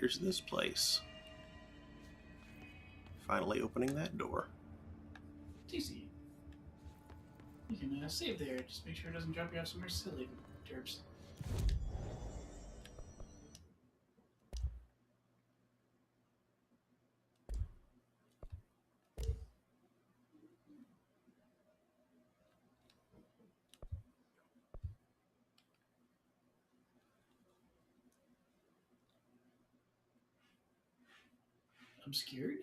here's this place. Finally opening that door. It's easy. You can save there. Just make sure it doesn't drop you off somewhere silly, derps. I'm scared?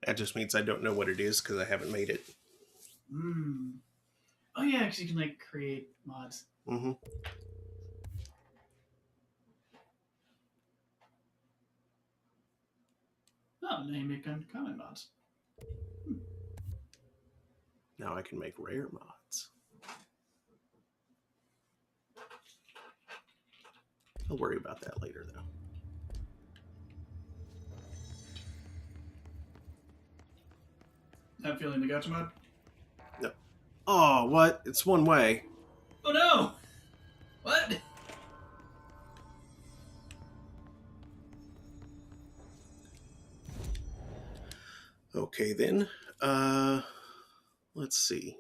That just means I don't know what it is because I haven't made it. Oh yeah, because you can like create mods. Mm-hmm. Oh, now you make uncommon mods. Now I can make rare mods. I'll worry about that later, though. Not feeling the gotcha mod? No. Oh, what? It's one way. Oh no! What? Okay, then. Let's see.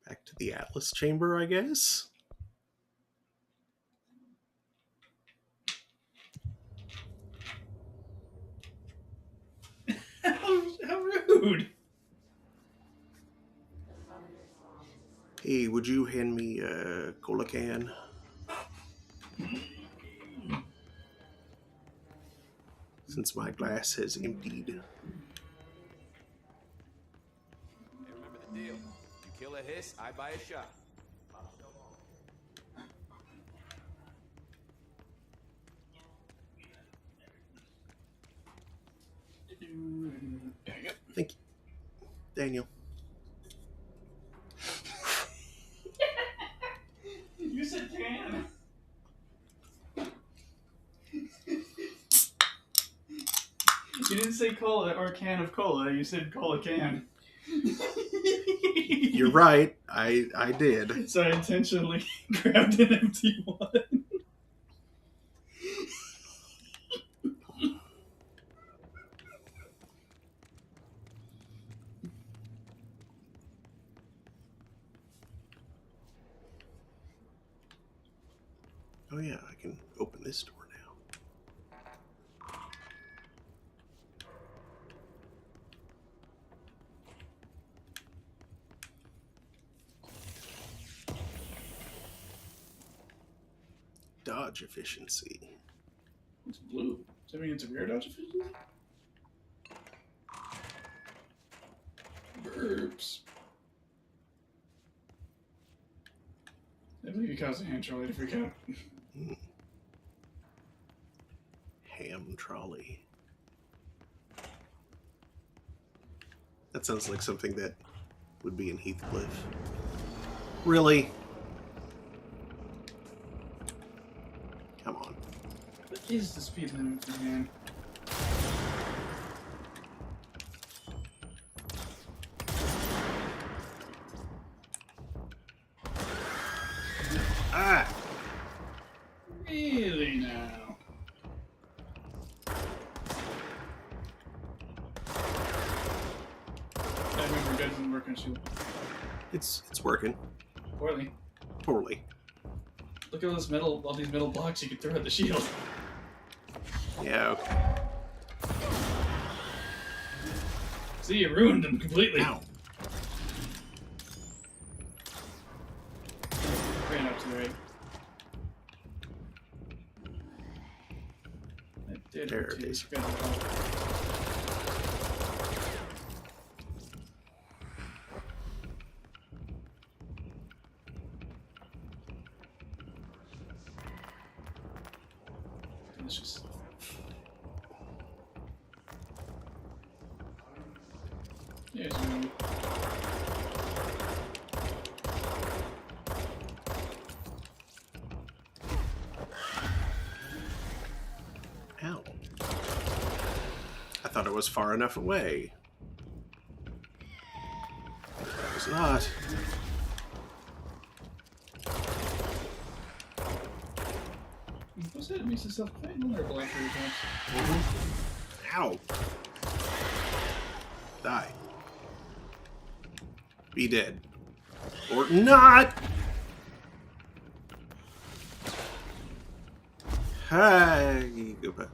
Back to the Atlas Chamber, I guess. How rude! Hey, would you hand me a cola can? Since my glass has emptied. Hey, remember the deal. You kill a hiss, I buy a shot. Thank you, Daniel. You said can. You didn't say cola or can of cola. You said cola can. You're right. I did. So I intentionally grabbed an empty one. Oh yeah, I can open this door now. Dodge efficiency. It's blue. Does that mean it's a rare dodge efficiency? Burps. I believe you caused a hand trolley to freak out. Ham trolley. That sounds like something that would be in Heathcliff. Really? Come on. What is the speed limit for man? Ah! Really now? I remember guys didn't work on shield. It's working. Poorly. Poorly. Look at all these metal blocks you can throw at the shield. Yeah, okay. See, you ruined them completely. Ow. Ran up to the right. That did There hurt it too. is. Delicious. There's one. Ow. I thought it was far enough away. It was not. Most enemies are quite vulnerable after attacks. Ow. Die. Be dead. Or not! Hi, go back.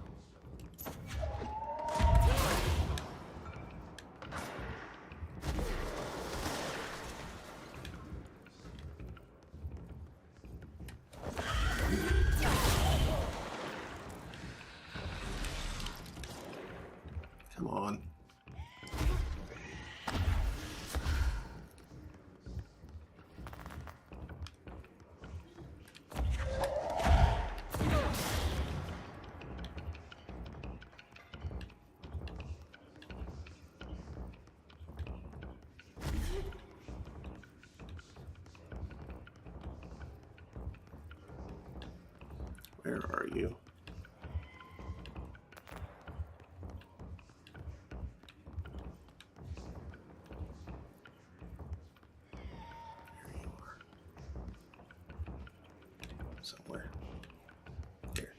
Come on. Where are you? There you are. Somewhere. There.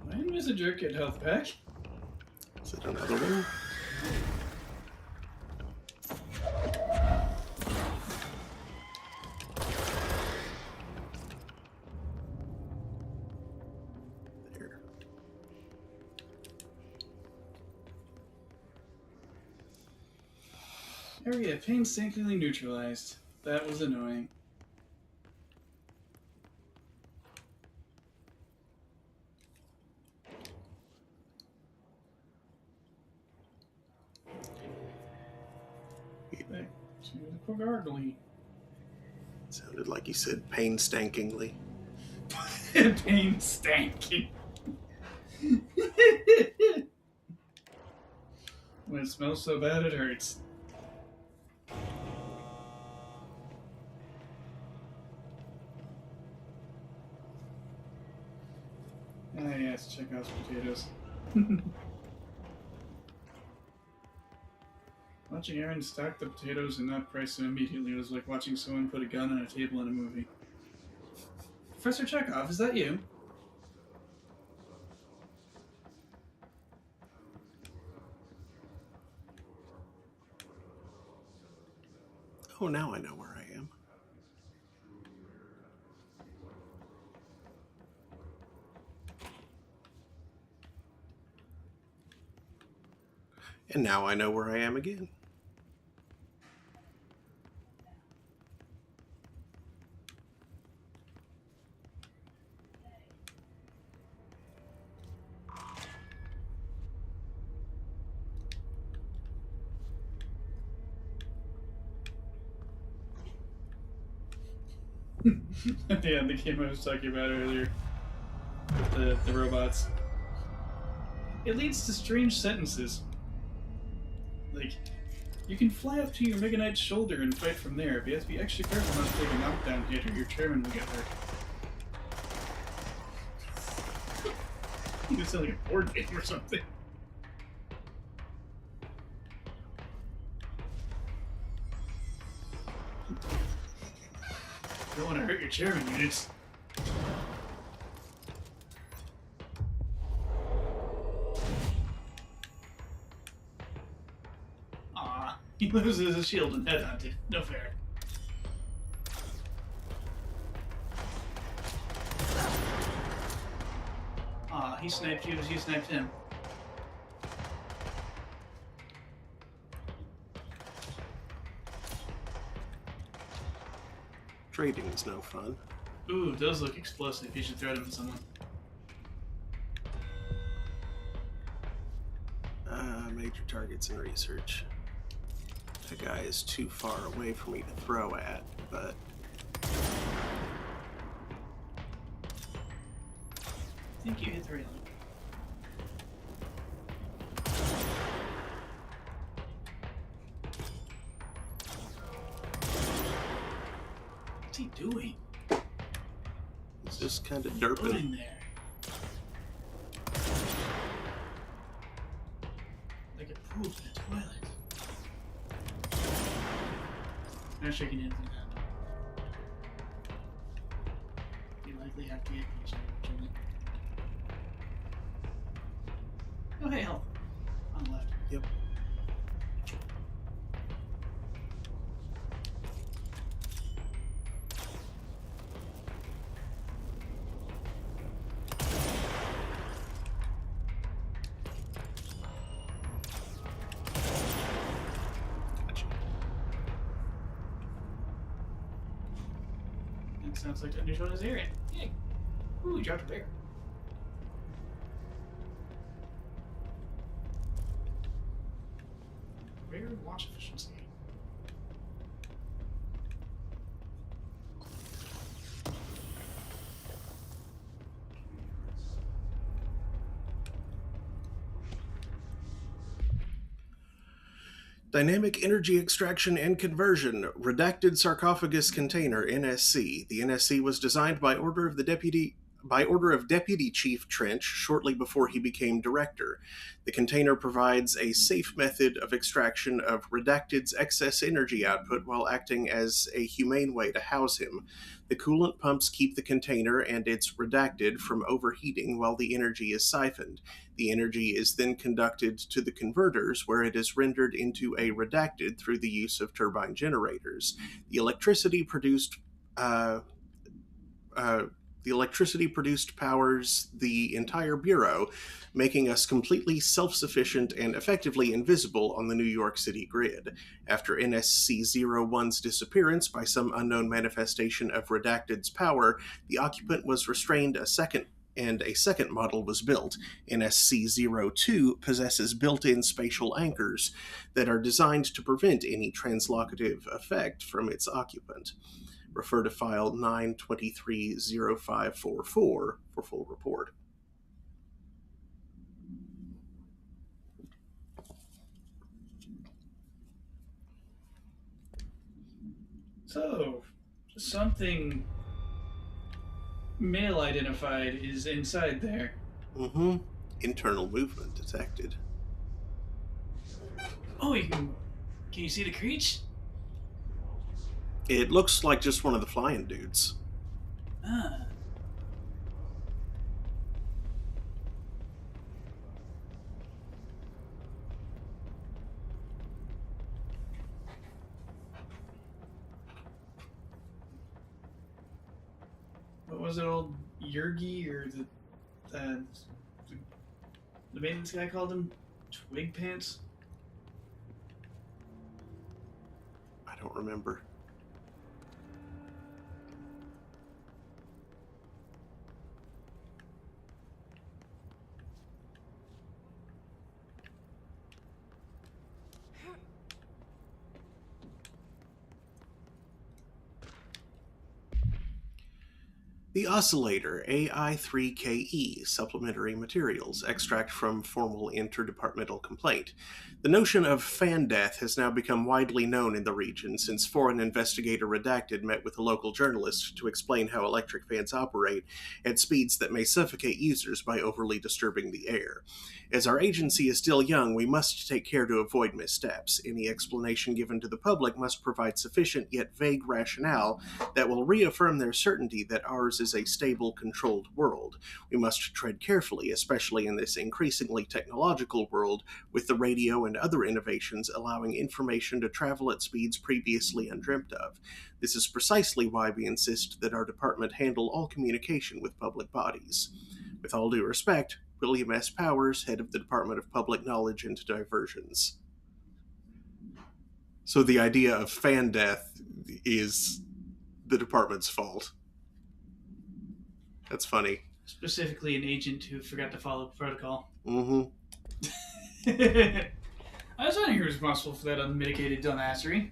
When was a jerk get health back? Is it another one? There. Area painstakingly neutralized. That was annoying. Back to the gargly. Sounded like you said painstakingly. Painstaking. When it smells so bad it hurts. Ah yes, Chekhov's potatoes. Watching Aaron stack the potatoes and not price them immediately was like watching someone put a gun on a table in a movie. Professor Chekhov, is that you? Oh, now I know where I am. And now I know where I am again. Yeah, the game I was talking about earlier. With the robots. It leads to strange sentences. Like, you can fly up to your Mega Knight's shoulder and fight from there, but you have to be extra careful not to take a knockdown hit or your chairman will get hurt. You sound like a board game or something. Don't want to hurt your chairman units. Aw, he loses his shield and headhunted. No fair. Aw, he sniped you as you sniped him. Trading is no fun. Ooh, those look explosive. You should throw them at someone. Major targets in research. The guy is too far away for me to throw at, but... I think you hit the railing. What's he doing? He's just kind of Put derping. in there. Like a poop in a toilet. Not shaking hands in that. You likely have to get each other. Oh, hey, health. On the left. Yep. Gotcha. That sounds like a neutral is area. Yay. Ooh, we dropped a bear. Rare launch efficiency. Dynamic Energy Extraction and Conversion, Redacted Sarcophagus Container, NSC. The NSC was designed by order of Deputy Chief Trench shortly before he became director. The container provides a safe method of extraction of Redacted's excess energy output while acting as a humane way to house him. The coolant pumps keep the container and its Redacted from overheating while the energy is siphoned. The energy is then conducted to the converters, where it is rendered into a Redacted through the use of turbine generators. The electricity produced powers the entire Bureau, making us completely self-sufficient and effectively invisible on the New York City grid. After NSC-01's disappearance by some unknown manifestation of Redacted's power, the occupant was restrained a second model was built. NSC-02 possesses built-in spatial anchors that are designed to prevent any translocative effect from its occupant. Refer to file 9230544 for full report. So, something male identified is inside there. Mm-hmm. Internal movement detected. Oh, can you see the creature? It looks like just one of the flying dudes. Ah. What was it, old Yergi, or the maintenance guy called him? Twig pants? I don't remember. The Oscillator, AI3KE, Supplementary Materials, extract from formal interdepartmental complaint. The notion of fan death has now become widely known in the region since foreign investigator Redacted met with a local journalist to explain how electric fans operate at speeds that may suffocate users by overly disturbing the air. As our agency is still young, we must take care to avoid missteps. Any explanation given to the public must provide sufficient yet vague rationale that will reaffirm their certainty that ours is a stable, controlled world. We must tread carefully, especially in this increasingly technological world, with the radio and other innovations allowing information to travel at speeds previously undreamt of. This is precisely why we insist that our department handle all communication with public bodies. With all due respect, William S. Powers, head of the Department of Public Knowledge and Diversions. So the idea of fan death is the department's fault. That's funny. Specifically an agent who forgot to follow protocol. Mm-hmm. I was wondering who was responsible for that unmitigated dumbassery.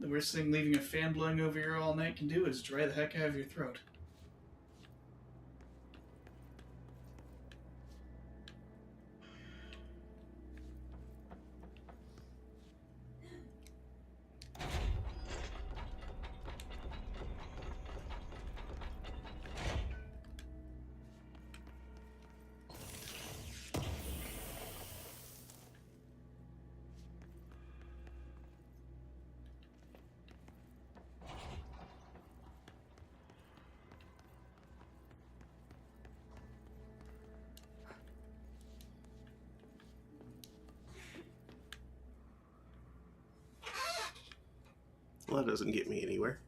The worst thing leaving a fan blowing over your all night can do is dry the heck out of your throat. Well, that doesn't get me anywhere.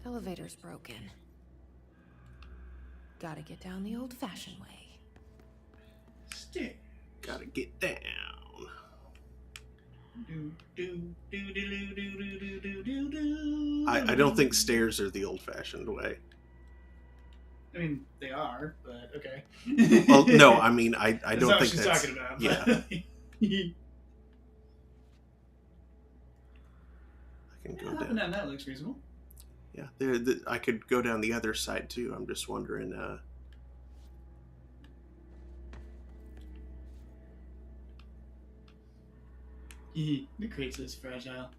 Elevator's broken. Gotta get down the old-fashioned way. Stick. Gotta get down. I don't think stairs are the old-fashioned way. I mean, they are, but okay. Well, no, I mean, I That's don't not think what she's that's... talking about. Yeah. I can go down. No, that looks reasonable. Yeah, I could go down the other side too. I'm just wondering. The crate is fragile.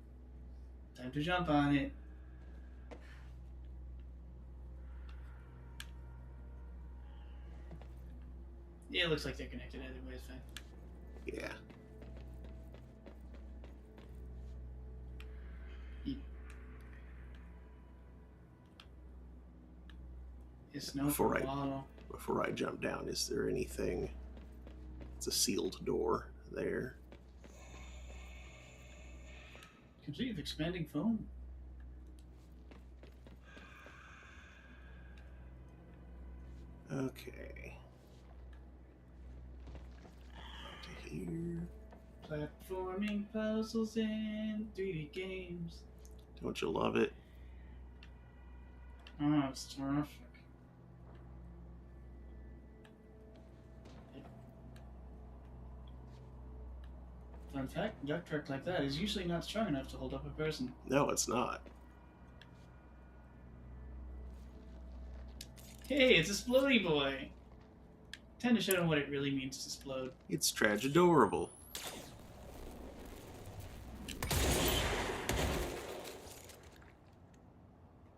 Time to jump on it. Yeah, it looks like they're connected either way. It's fine. Yeah. It's no Before I jump down, is there anything? It's a sealed door there. Complete with expanding foam. Okay. To here. Platforming puzzles and 3D games. Don't you love it? Oh, it's terrific. Fun fact, a duct truck like that is usually not strong enough to hold up a person. No, it's not. Hey, it's Explodey Boy! Time to show them what it really means to explode. It's tragedorable.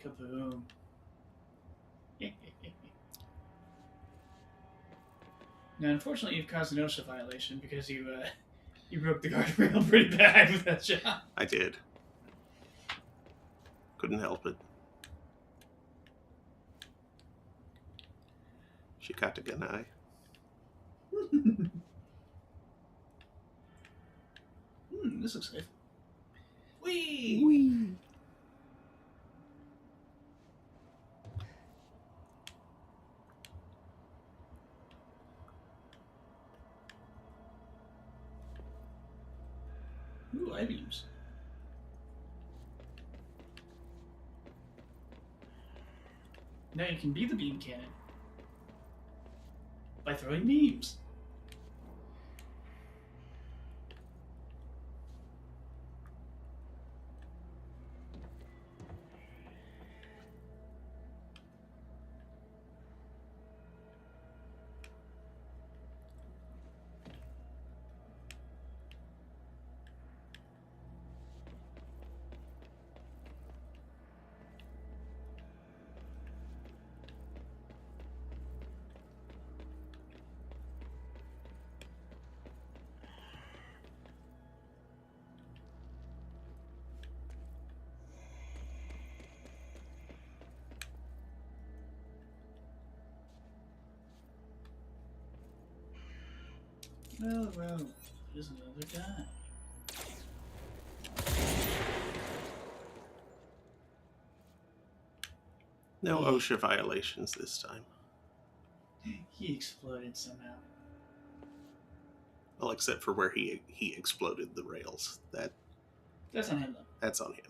Kaboom. Now, unfortunately, you've caused an OSHA violation because you broke the guardrail pretty bad with that shot. I did. Couldn't help it. Shikataganai. This looks safe. Whee! Whee! Ooh, I-beams. Now you can be the beam cannon by throwing beams. Well, there's another guy. No OSHA violations this time. He exploded somehow. Well, except for where he exploded the rails. That's on him, though. That's on him.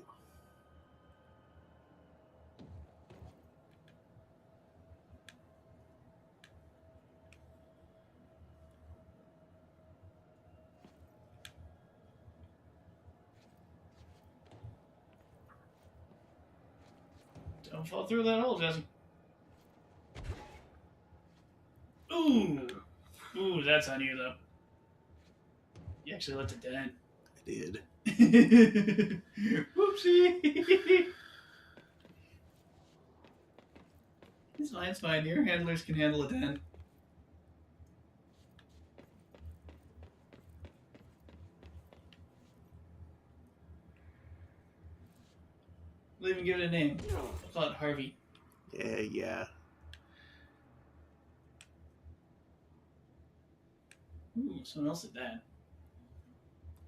Don't fall through that hole, Jesse. Ooh! Ooh, that's on you, though. You actually left a dent. I did. Whoopsie! It's fine, it's fine. Your handlers can handle a dent. We'll even give it a name. We'll call it Harvey. Yeah. Ooh, someone else did that.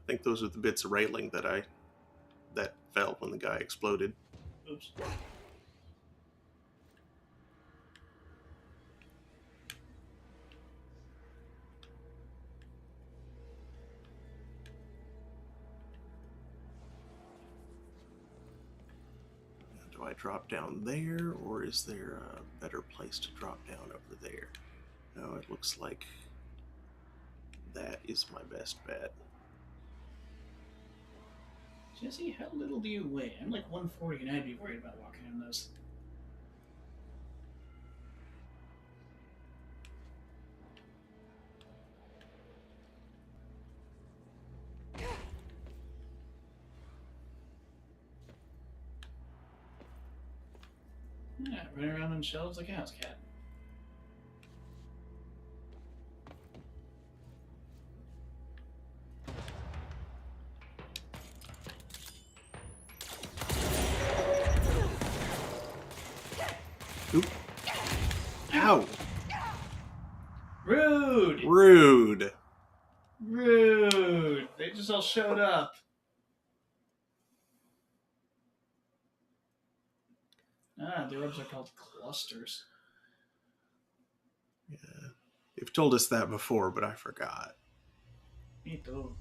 I think those are the bits of railing that fell when the guy exploded. Oops. Do I drop down there, or is there a better place to drop down over there? No, it looks like that is my best bet. Jesse, how little do you weigh? I'm like 140 and I'd be worried about walking on those. Yeah, running around on shelves like a house cat. Oop. Ow! Rude! Rude! Rude! They just all showed up. Ah, the orbs are called clusters. Yeah. You've told us that before, but I forgot. Me too.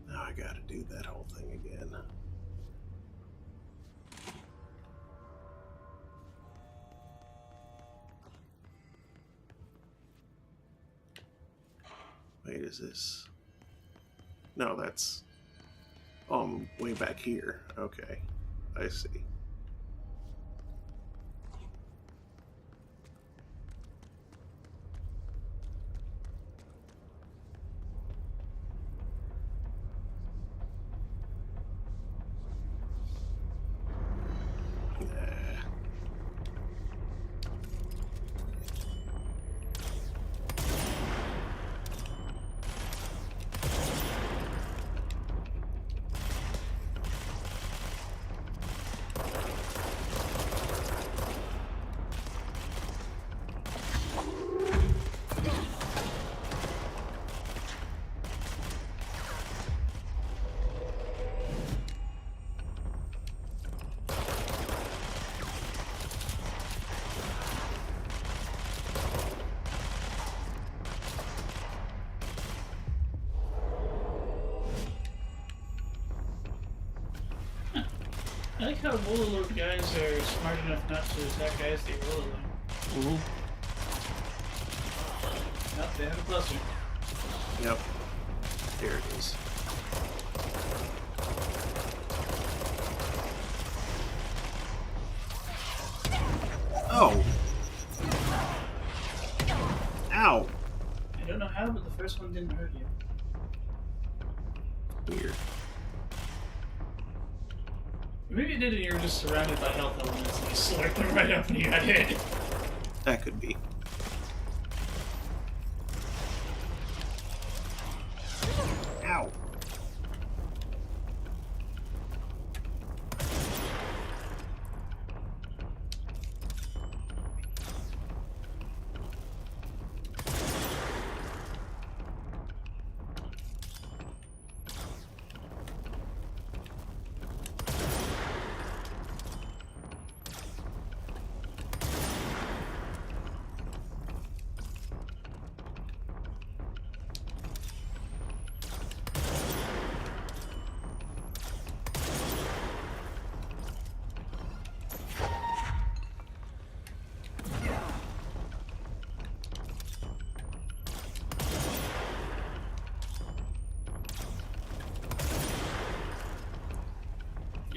Now I gotta do that whole thing again. Wait, is this... No, that's... Oh, I'm way back here. Okay. I see. I like how Woolaloop guys are smart enough not to attack guys they roll alone. Mm-hmm. Nope, they have a cluster. Yep. There it is. Oh! Ow! I don't know how, but the first one didn't hurt you. Weird. Maybe it did and you were just surrounded by health elements and you slurped them right up and you got hit. That could be. Ow!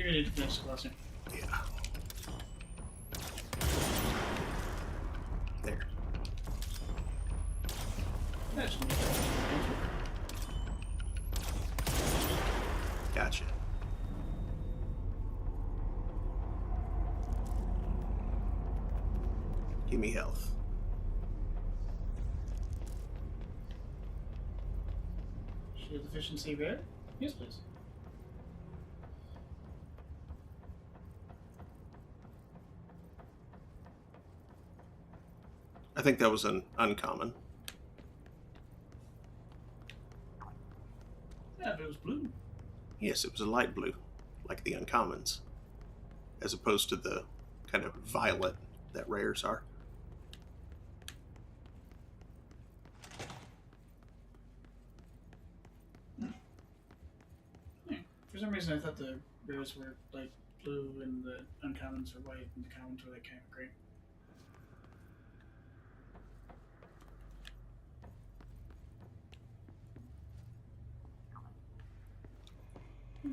You're ready to finish the cluster. Yeah. There. That should be Gotcha. Give me health. Shield efficiency rare? Yes, please. I think that was an uncommon. Yeah, but it was blue. Yes, it was a light blue, like the uncommons, as opposed to the kind of violet that rares are. For some reason, I thought the rares were like blue and the uncommons were white and the commons were like kind of gray.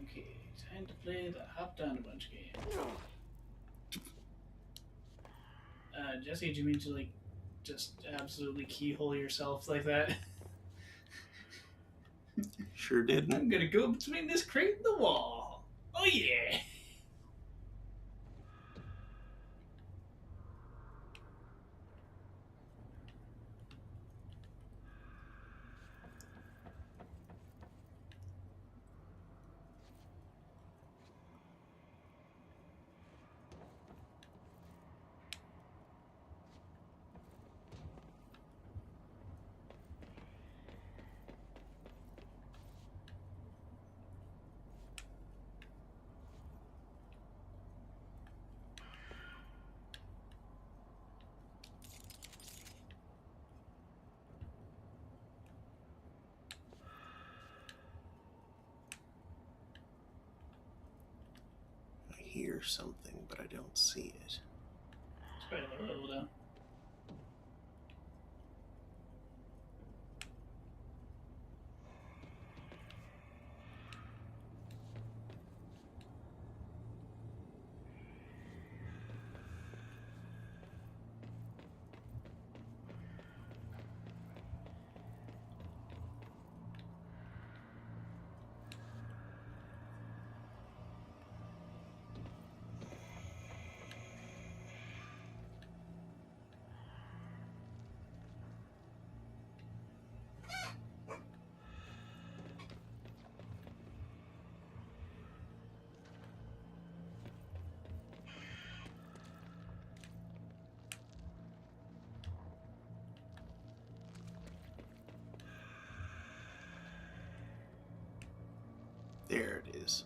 Okay, time to play the Hop Down a Bunch game. Jesse, do you mean to like just absolutely keyhole yourself like that? Sure didn't. I'm gonna go between this crate and the wall. Oh yeah! I hear something, but I don't see it. It's probably a little level down. There it is.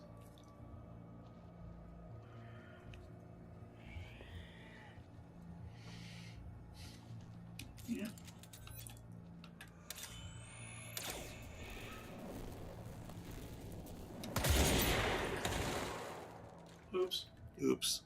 Yeah. Oops. Oops.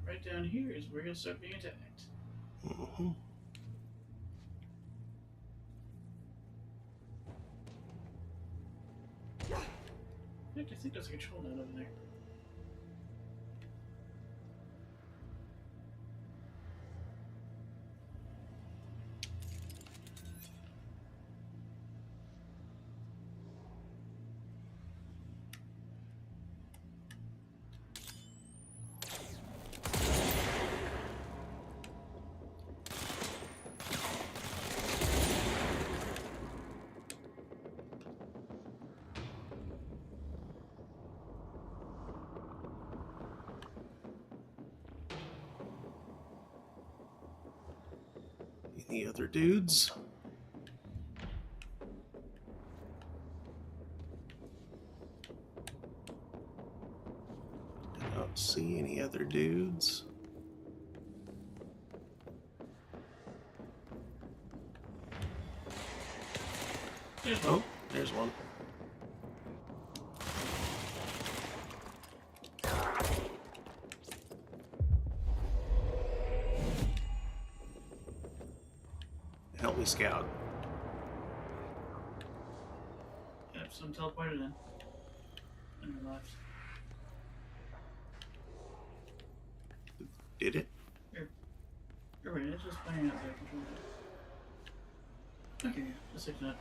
Right down here is where you'll start being attacked. Mm-hmm. In fact, I think there's a control node over there. Any other dudes? I don't see any other dudes. Oh, there's one. Help me scout. Yep, some teleported in. On your left. Did it? You're right, it's just playing out there. Okay, yeah, just like that.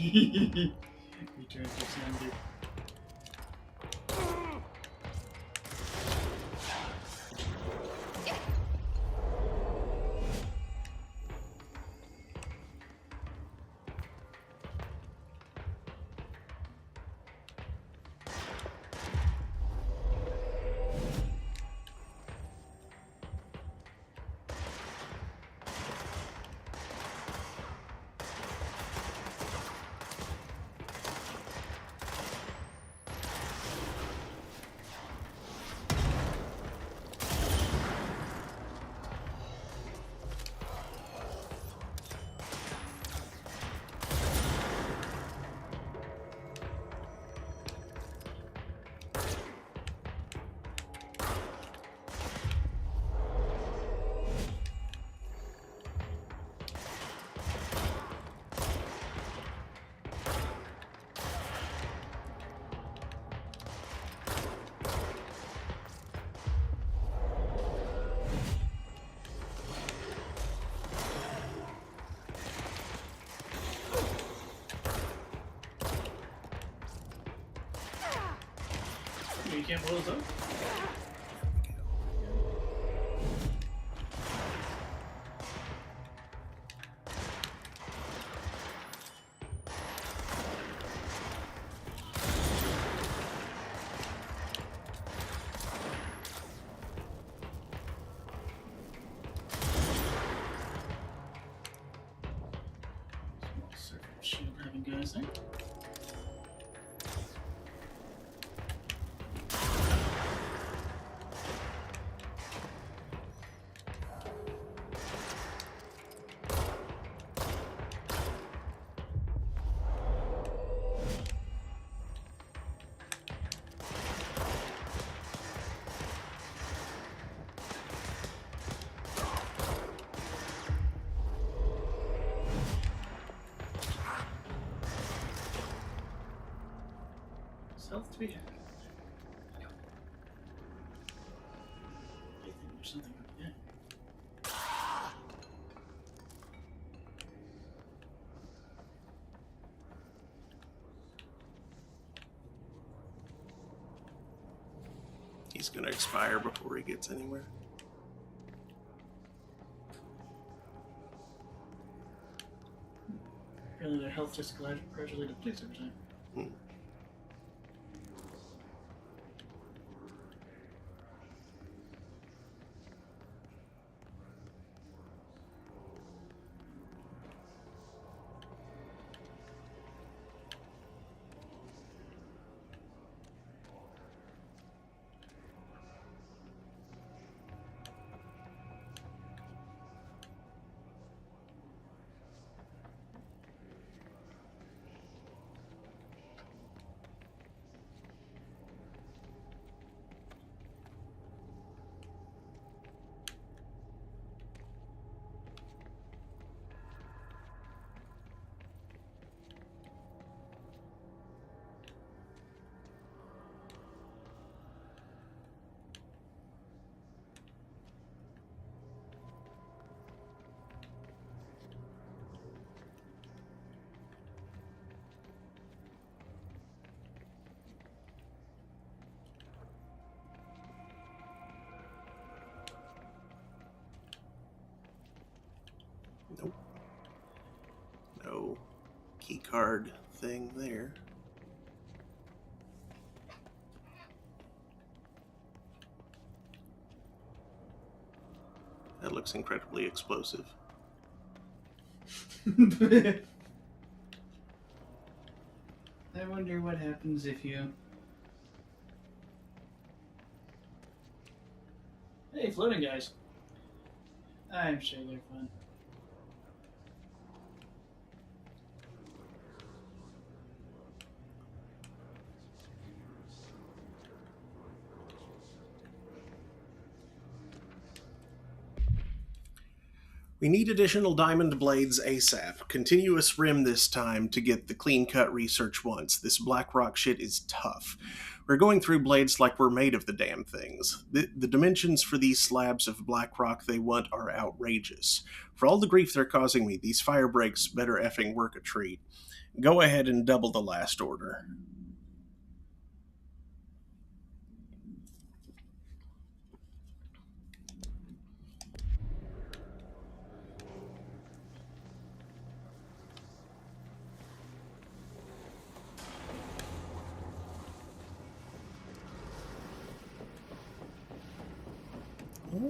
Return to sender. You can't blow those up? Shield having guys there. health to be had. I think there's something up there. He's gonna expire before he gets anywhere. Apparently their health just gradually depletes over time. Nope. No key card thing there. That looks incredibly explosive. I wonder what happens if you... Hey, floating guys. I'm sure they're fun. We need additional diamond blades ASAP. Continuous rim this time to get the clean cut research once. This black rock shit is tough. We're going through blades like we're made of the damn things. The dimensions for these slabs of black rock they want are outrageous. For all the grief they're causing me, these fire breaks better effing work a treat. Go ahead and double the last order.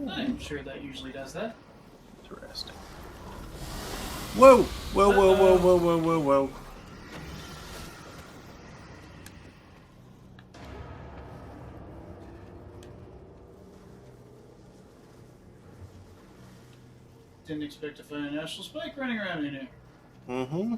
I'm sure that usually does that. Interesting. Whoa! Whoa, whoa, whoa, whoa, whoa, whoa, whoa. Didn't expect to find an astral spike running around in here. Mm-hmm.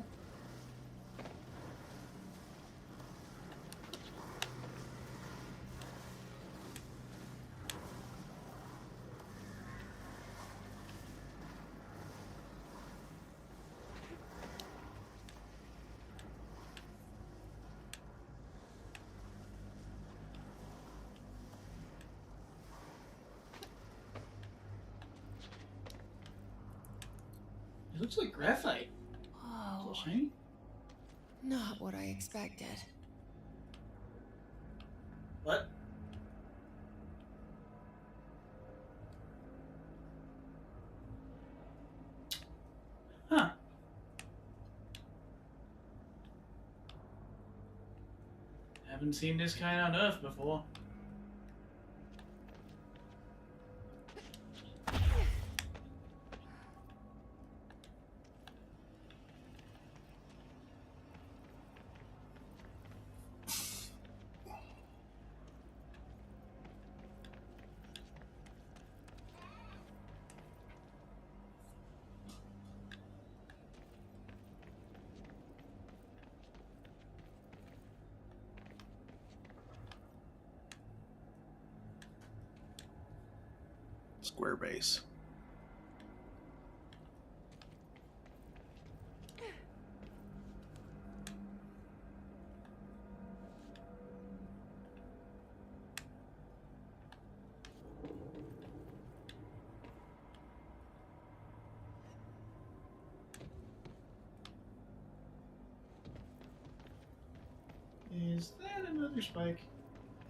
It looks like graphite. Whoa. A little shiny. Not what I expected. What? Huh. Haven't seen this kind on Earth before. Square base. Is that another spike?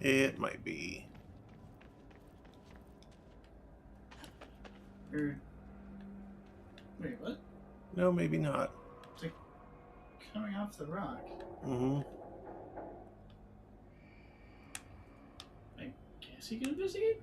It might be. Or wait, what? No, maybe not. It's like coming off the rock. Mm-hmm. I guess you can investigate.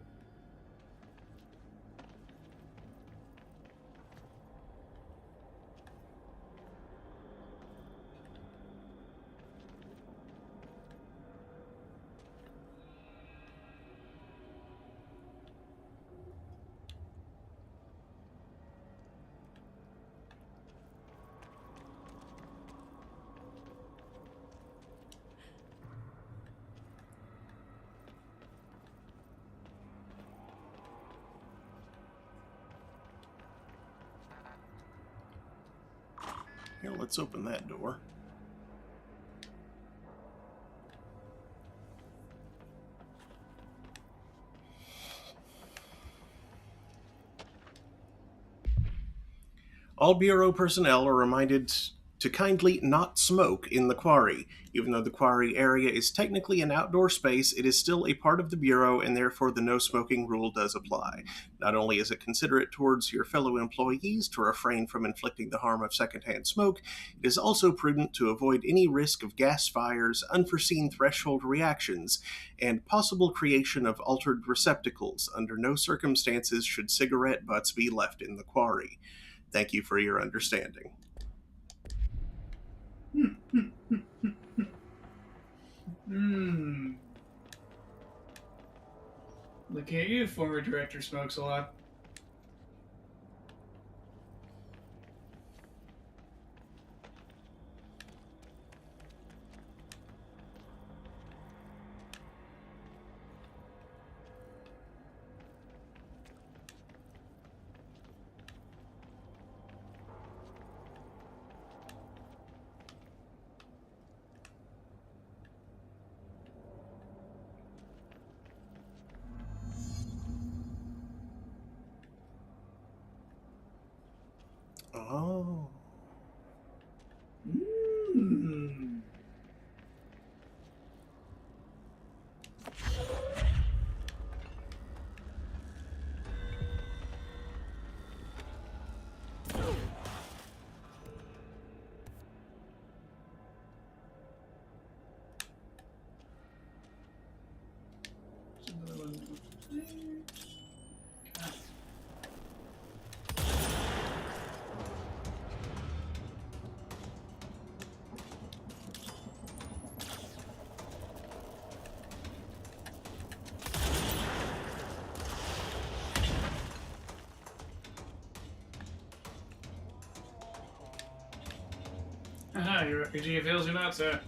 Here, let's open that door. All Bureau personnel are reminded to kindly not smoke in the quarry. Even though the quarry area is technically an outdoor space, it is still a part of the Bureau, and therefore the no smoking rule does apply. Not only is it considerate towards your fellow employees to refrain from inflicting the harm of secondhand smoke, it is also prudent to avoid any risk of gas fires, unforeseen threshold reactions, and possible creation of altered receptacles. Under no circumstances should cigarette butts be left in the quarry. Thank you for your understanding. Look at you, former director smokes a lot. Oh. Aha, your RPG avails you not, sir.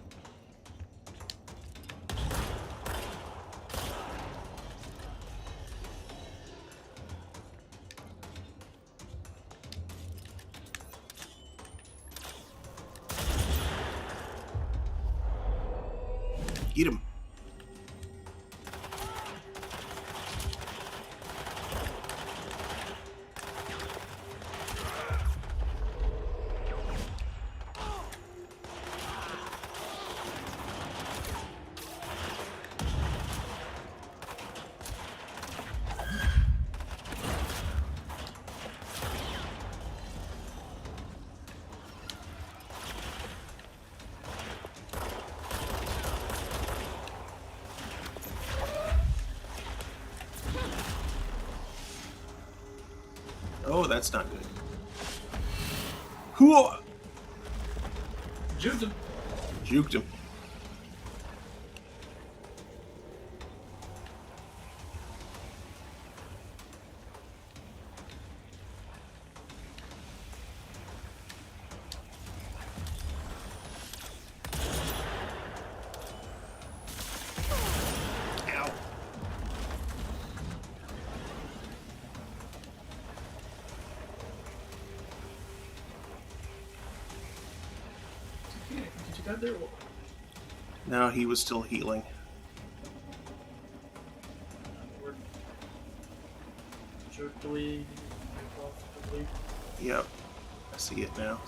Get him. Oh, that's not good. Whoa! Juked him. Juked him. Ow. Did you got there? No, he was still healing. Jerkily. Yep. I see it now.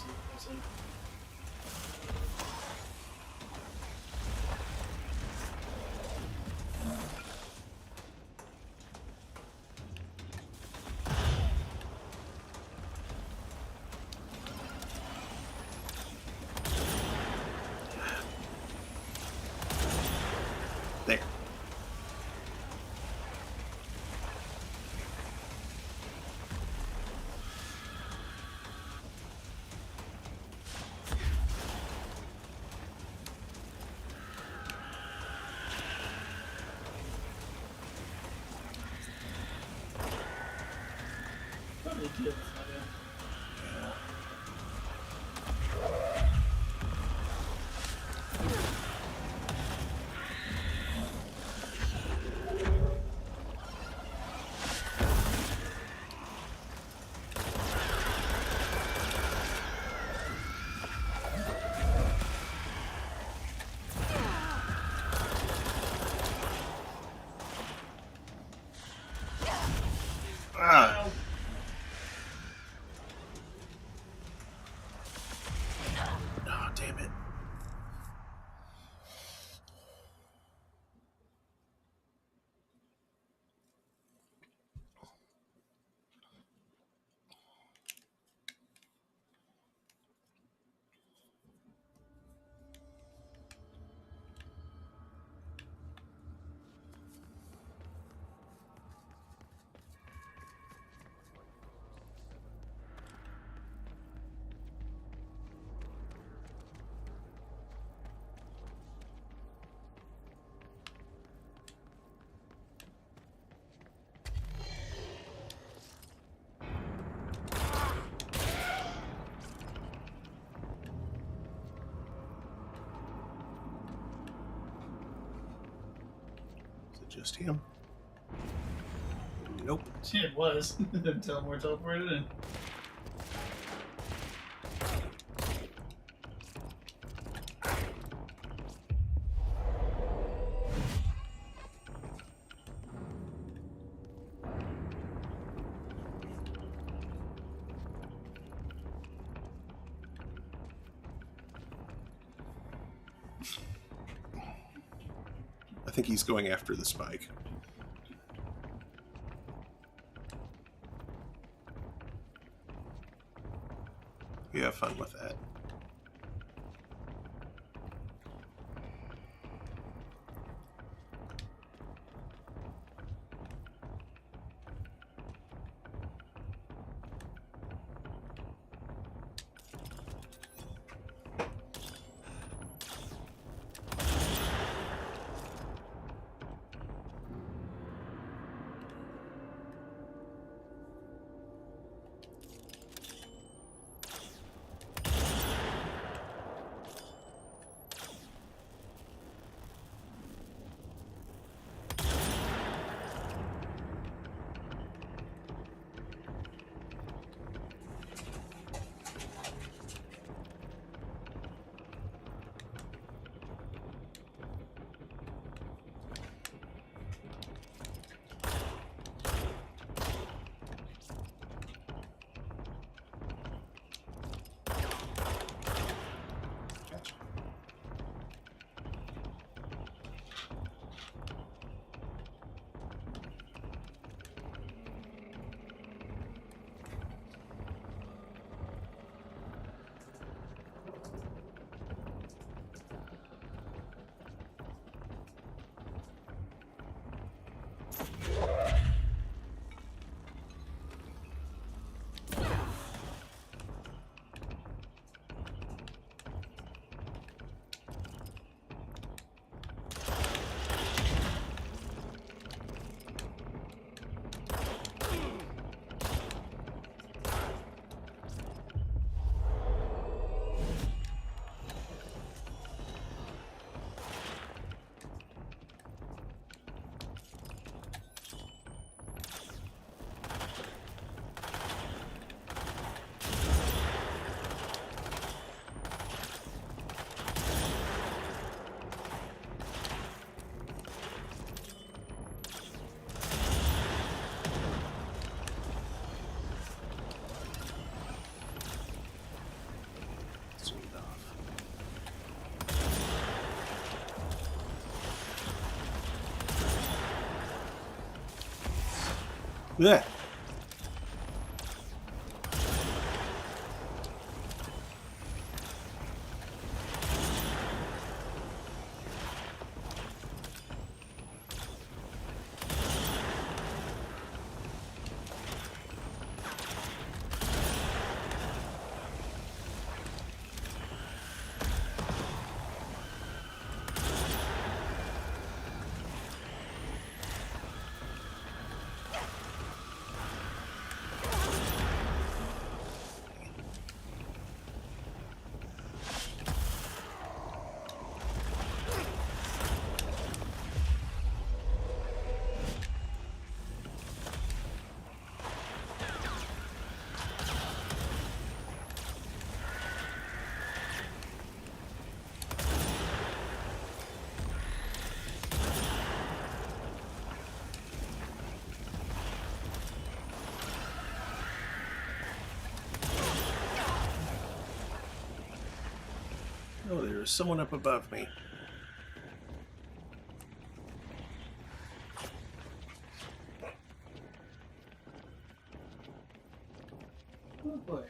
They did. Yeah. Ah. Oh, damn it. Is it just him? Nope. It was until more teleported in. I think he's going after the spike. You have fun with that. Yeah. Oh, there's someone up above me. Oh boy.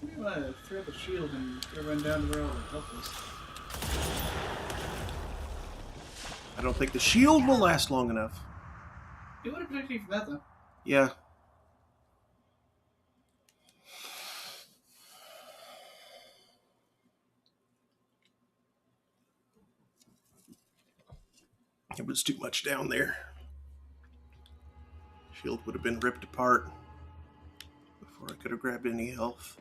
We want to throw the shield and run down the road and help us. I don't think the shield will last long enough. It would have protected you from that, though. Yeah. It was too much down there. Shield would have been ripped apart before I could have grabbed any health.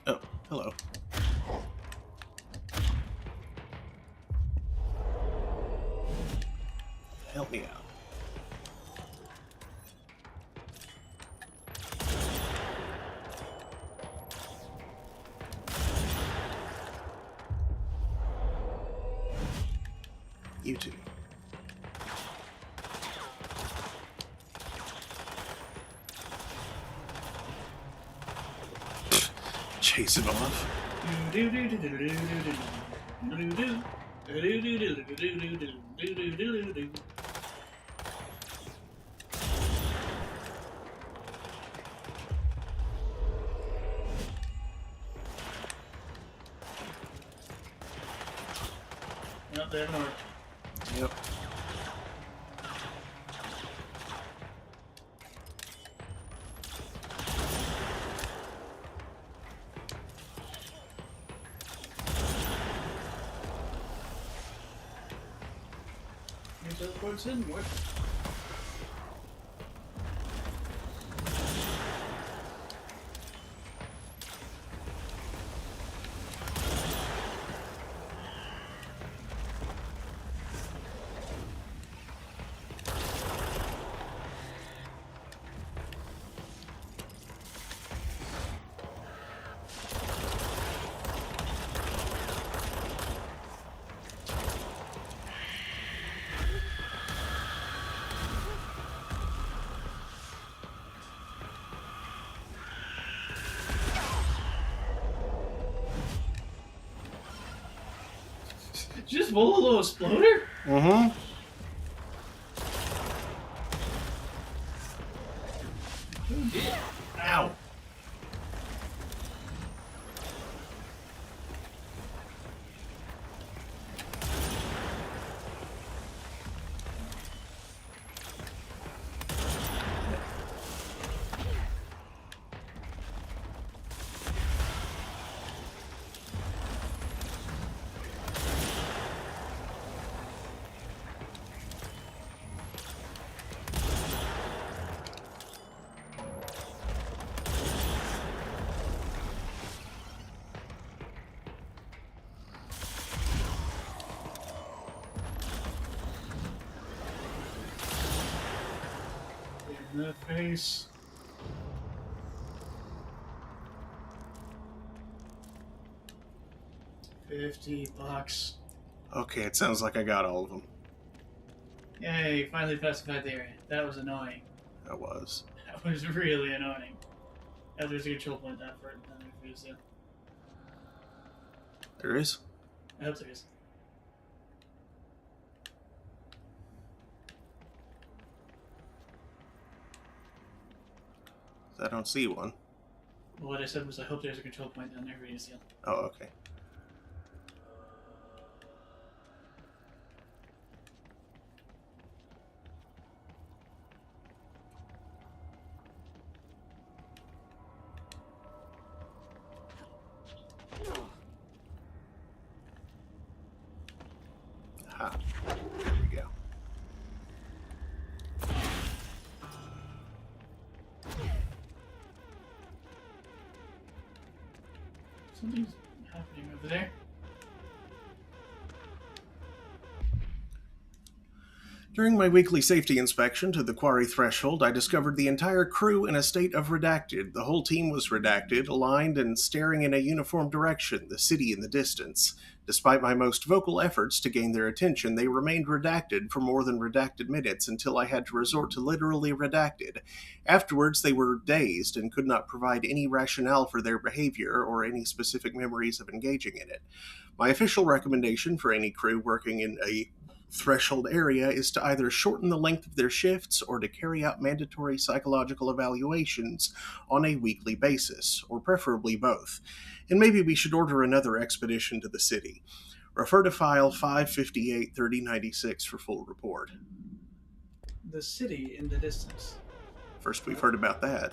Oh, hello. Help me out. You too. Chase him off. Yep, they have north. Yep. Teleports in, what? Just roll a little exploder? Mm-hmm. Ow. In the face. $50. Okay, it sounds like I got all of them. Yay, finally pacified the area. That was annoying. That was. That was really annoying. Yeah, there's a control point down for you to see. There is? I hope there is. I don't see one. Well, what I said was I hope there's a control point down there for you to see. Oh, okay. Aha. There we go. Something's happening over there. During my weekly safety inspection to the quarry threshold, I discovered the entire crew in a state of redacted. The whole team was redacted, aligned and staring in a uniform direction, the city in the distance. Despite my most vocal efforts to gain their attention, they remained redacted for more than redacted minutes until I had to resort to literally redacted. Afterwards, they were dazed and could not provide any rationale for their behavior or any specific memories of engaging in it. My official recommendation for any crew working in a threshold area is to either shorten the length of their shifts or to carry out mandatory psychological evaluations on a weekly basis, or preferably both. And maybe we should order another expedition to the city. Refer to file 558-3096 for full report. The city in the distance. First we've heard about that.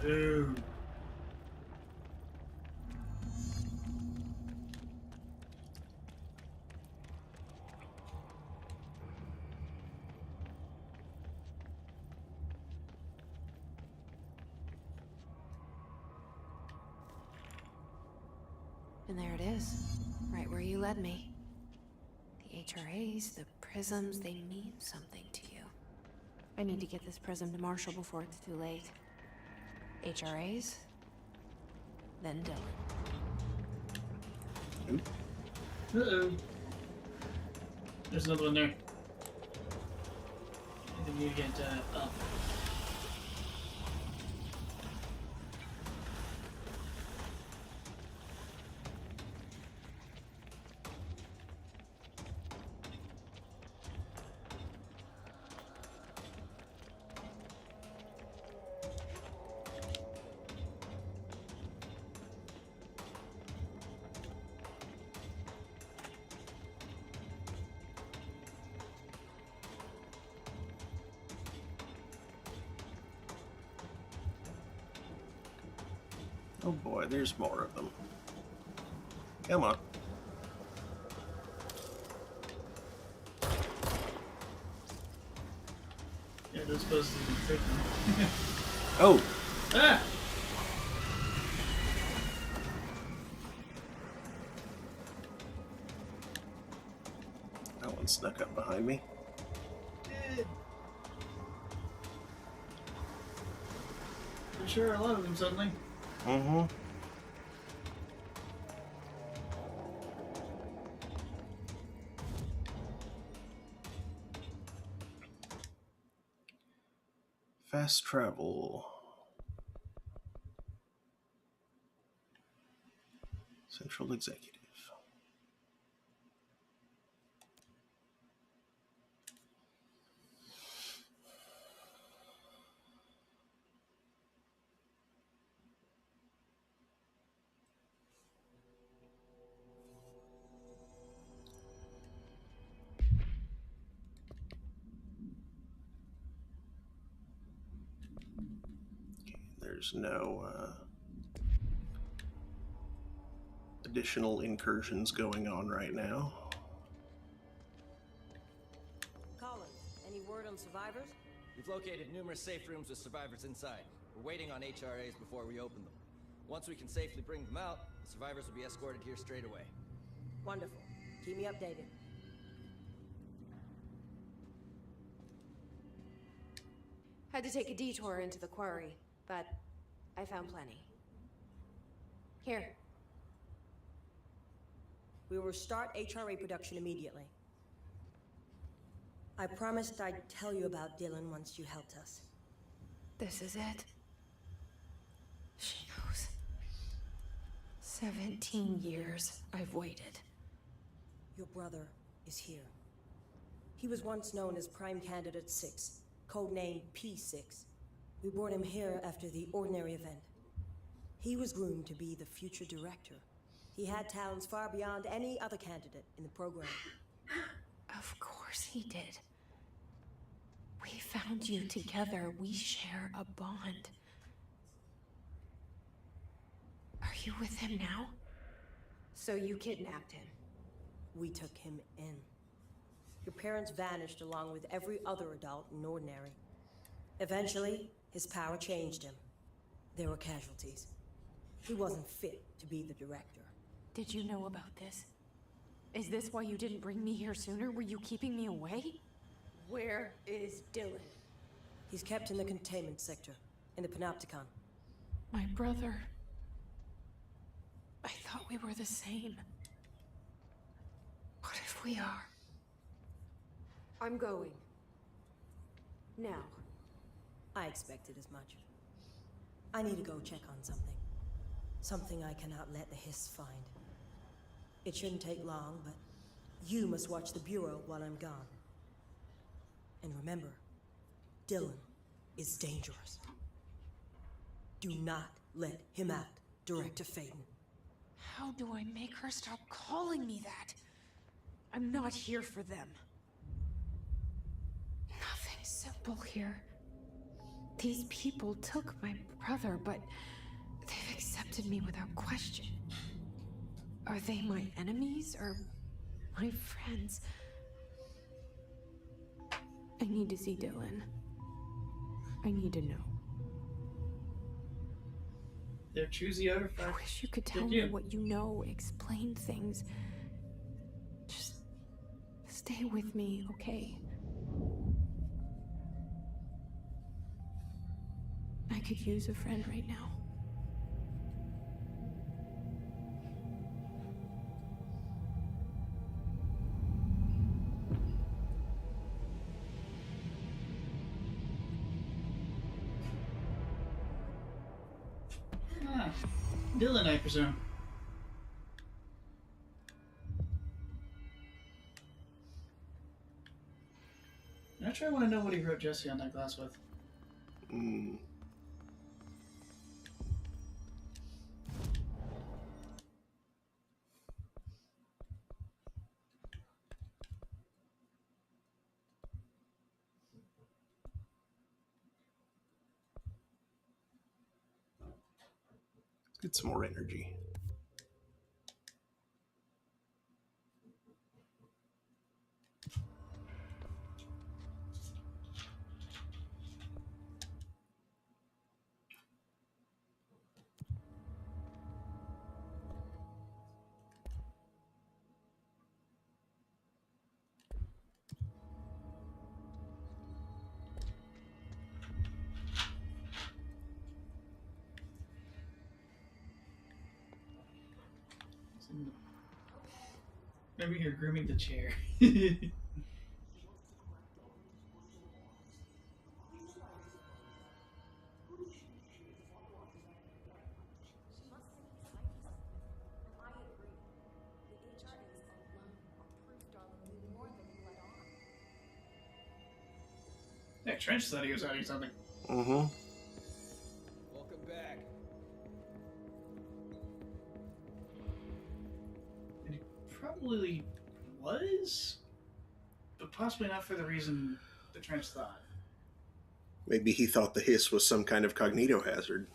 Ooh. And there it is, right where you led me. The HRAs, the prisms, they mean something to you. I need to get this prism to Marshall before it's too late. HRAs, then Dylan. Uh-oh. There's another one there. I think you get up. Oh boy, there's more of them. Come on. Yeah, they're supposed to be freaking. Oh! Ah! That one snuck up behind me. For sure, a lot of them suddenly. Mm-hmm. Fast travel. Central Executive. There's no additional incursions going on right now. Collins, any word on survivors? We've located numerous safe rooms with survivors inside. We're waiting on HRAs before we open them. Once we can safely bring them out, the survivors will be escorted here straight away. Wonderful. Keep me updated. Had to take a detour into the quarry, but I found plenty. Here. We will start HRA production immediately. I promised I'd tell you about Dylan once you helped us. This is it. She knows. 17 years I've waited. Your brother is here. He was once known as Prime Candidate 6, codenamed P6. We brought him here after the ordinary event. He was groomed to be the future director. He had talents far beyond any other candidate in the program. Of course he did. We found you together. We share a bond. Are you with him now? So you kidnapped him? We took him in. Your parents vanished along with every other adult in Ordinary. Eventually, his power changed him. There were casualties. He wasn't fit to be the director. Did you know about this? Is this why you didn't bring me here sooner? Were you keeping me away? Where is Dylan? He's kept in the containment sector, in the Panopticon. My brother. I thought we were the same. What if we are? I'm going. Now. I expected as much. I need to go check on something. Something I cannot let the Hiss find. It shouldn't take long, but you must watch the Bureau while I'm gone. And remember, Dylan is dangerous. Do not let him out, Director Faden. How do I make her stop calling me that? I'm not here for them. Nothing simple here. These people took my brother, but they've accepted me without question. Are they my enemies or my friends? I need to see Dylan. I need to know. They're choosy I wish you could tell me what you know, explain things. Just stay with me, okay? I could use a friend right now. Ah, Dylan, I presume. Actually, I want to know what he wrote Jesse on that glass with. Let's get some more energy. Maybe you're grooming the chair. Yeah, Trench thought he was hiding something. Mm-hmm. Welcome back. And he probably was, but possibly not for the reason the Trench thought. Maybe he thought the hiss was some kind of cognito hazard.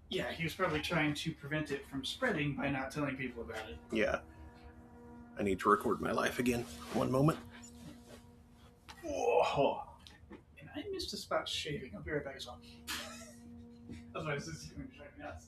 Yeah, he was probably trying to prevent it from spreading by not telling people about it. Yeah. I need to record my life again. One moment. Whoa. And I missed a spot shaving. I'll be right back as well. Otherwise, this is going to drive me nuts.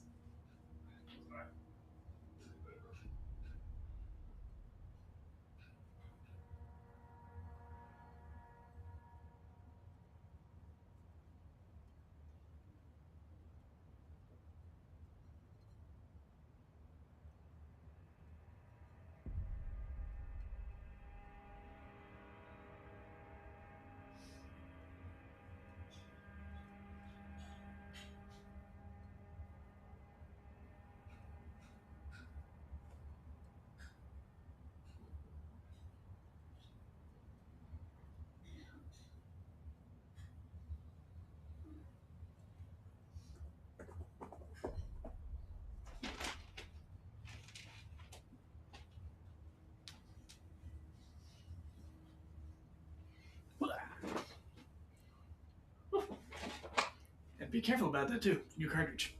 be careful about that too. New cartridge.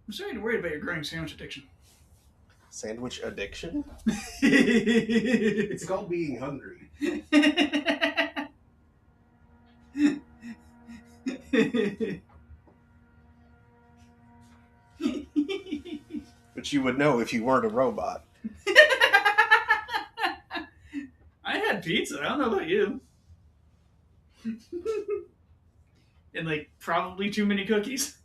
I'm starting to worry about your growing sandwich addiction. Sandwich addiction? It's called being hungry. But you would know if you weren't a robot. I had pizza. I don't know about you. And like probably too many cookies.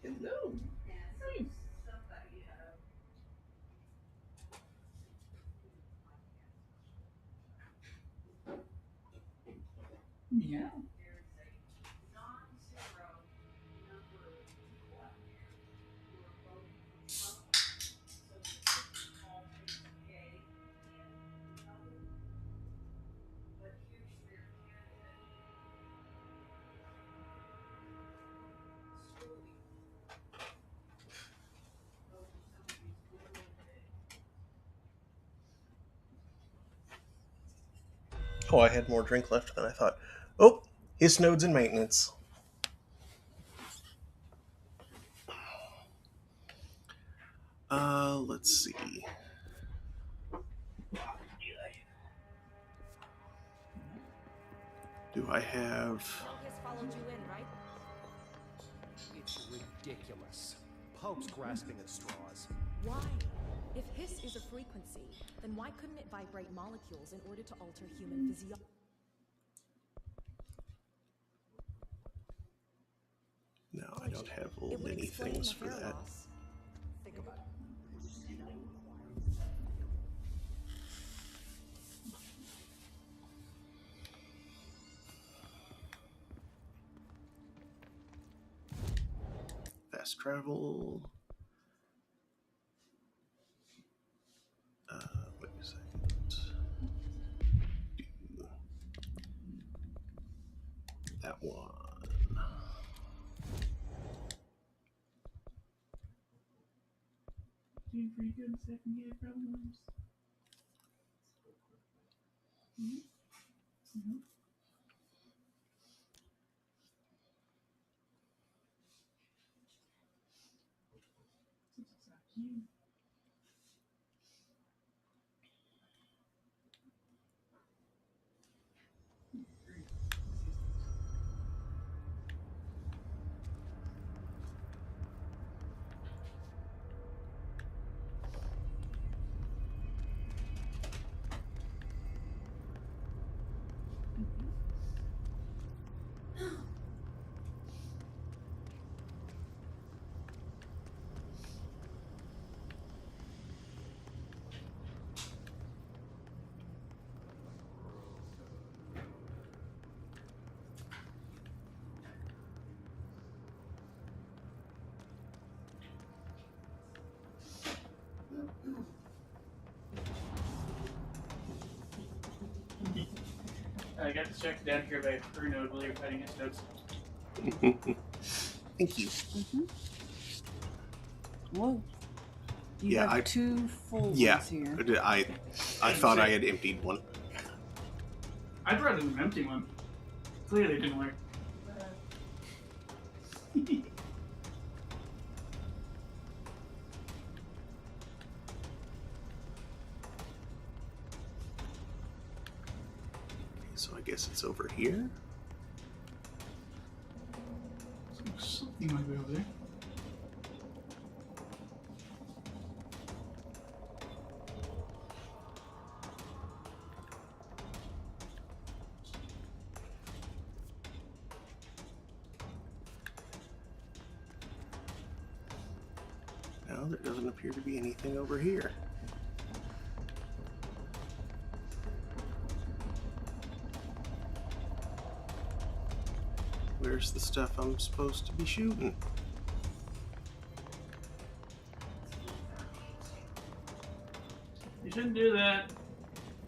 Hello. Yeah. Oh, I had more drink left than I thought. Oh, his node's in maintenance. Let's see. Do I have... Hiss followed you in, right? It's ridiculous. Pope's grasping at straws. Why? If hiss is a frequency, then why couldn't it vibrate molecules in order to alter human physiology? No, I don't have little mini things for that. Think about it. Fast travel. Wait a second. Do that one. Doing pretty good in second year problems. Mm-hmm. I got distracted down here by Bruno while you're fighting his notes. Thank you. Whoa. You have two full ones here. I thought I had emptied one. I'd rather than an empty one. Clearly it didn't work. So I guess it's over here. Something might be over there. No, there doesn't appear to be anything over here. where's the stuff I'm supposed to be shooting? You shouldn't do that.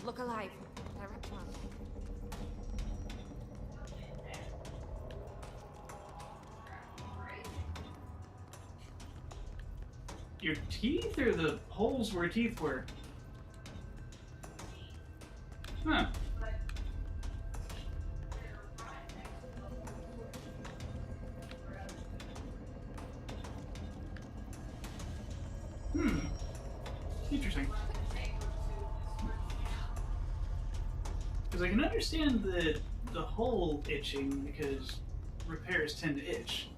Look alive. Direct one. Your teeth or the holes where teeth were? Huh. Interesting. Because I can understand the hole itching because repairs tend to itch.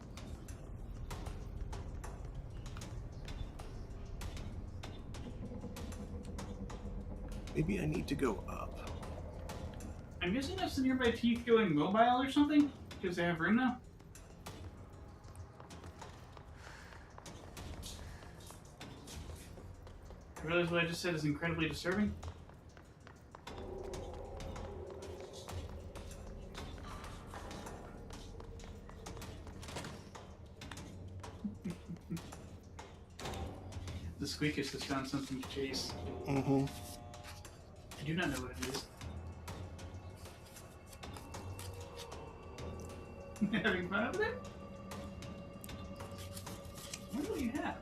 Maybe I need to go up. I'm guessing that's the nearby teeth going mobile or something? Because they have room now? I realize what I just said is incredibly disturbing. The squeakish has found something to chase. Mm-hmm. I do not know what it is. Having fun with it? What do you have?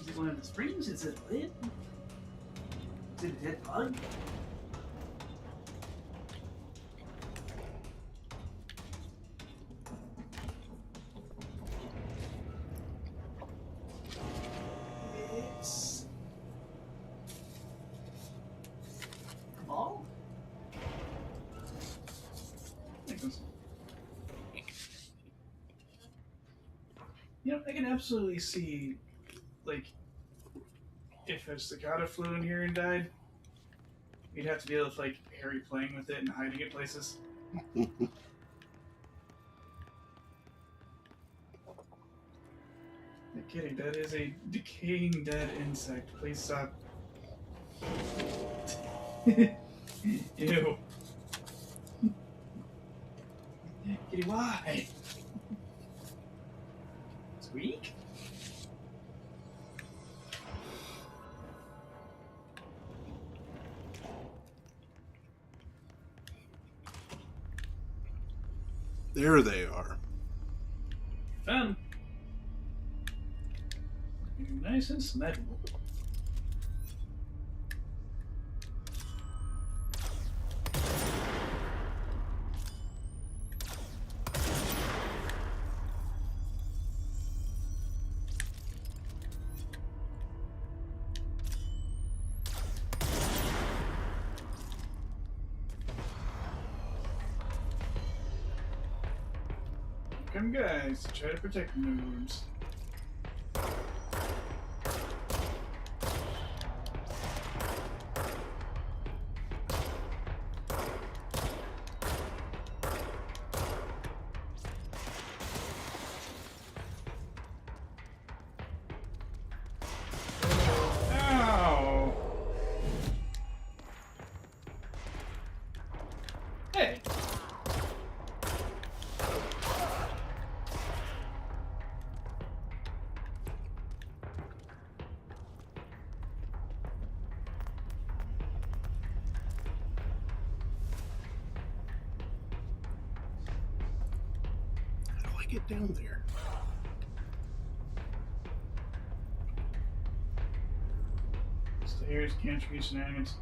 Is it one of the springs? Is it a lid? Is it a dead bug? It's a ball? You know, I can absolutely see, like, if a cicada flew in here and died, we'd have to deal with, like, Harry playing with it and hiding it places. No kidding, that is a decaying dead insect. Please stop. Ew. Kitty, why? It's weak? There they are. Fun. Nice and smellable. Come guys, try to protect the noobs. Ow! Hey! How do I get down there? Stairs, can't reach shenanigans.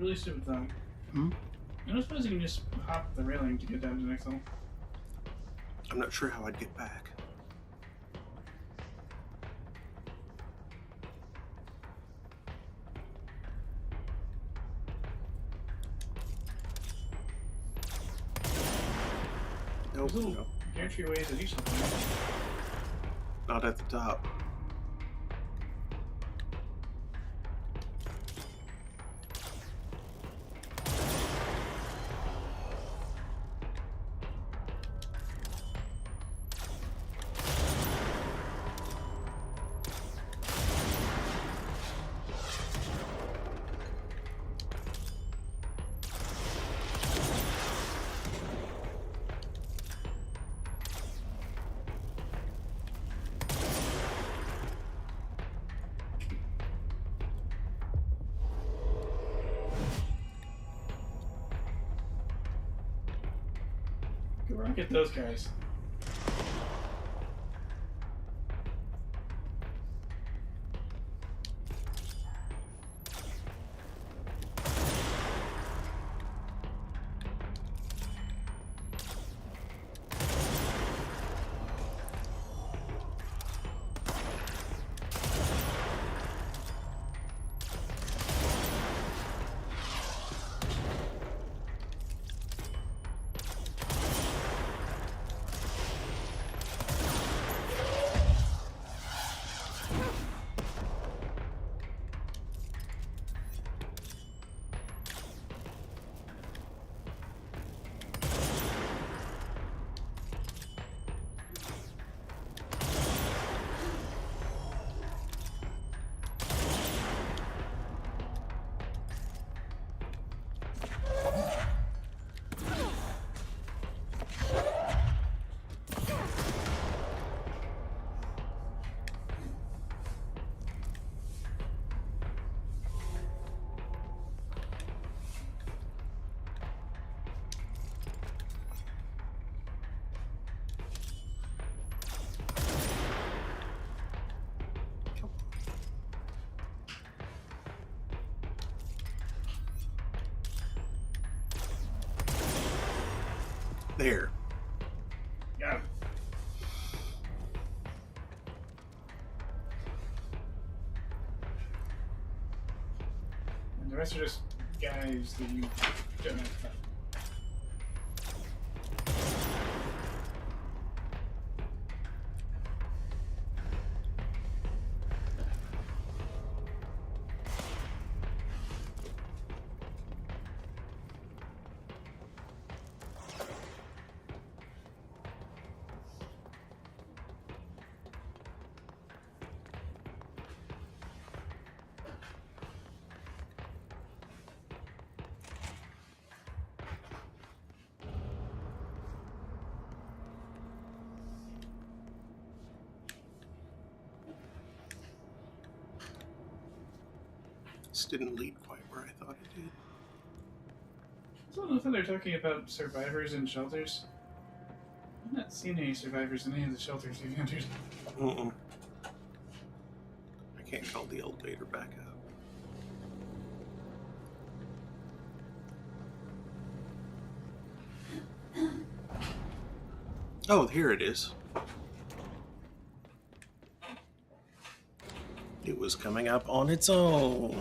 really stupid thought. Hmm? I don't suppose you can just hop the railing to get down to the next level. I'm not sure how I'd get back. Nope, There's little no. gantry ways to do something. Not at the top. Go rocket those guys. There. Got him. And the rest are just guys that you don't have to fight. This didn't lead quite where I thought it did. So I thought they're talking about survivors in shelters. I've not seen any survivors in any of the shelters you've entered. Mm-mm. I can't call the elevator back up. Oh, here it is. It was coming up on its own.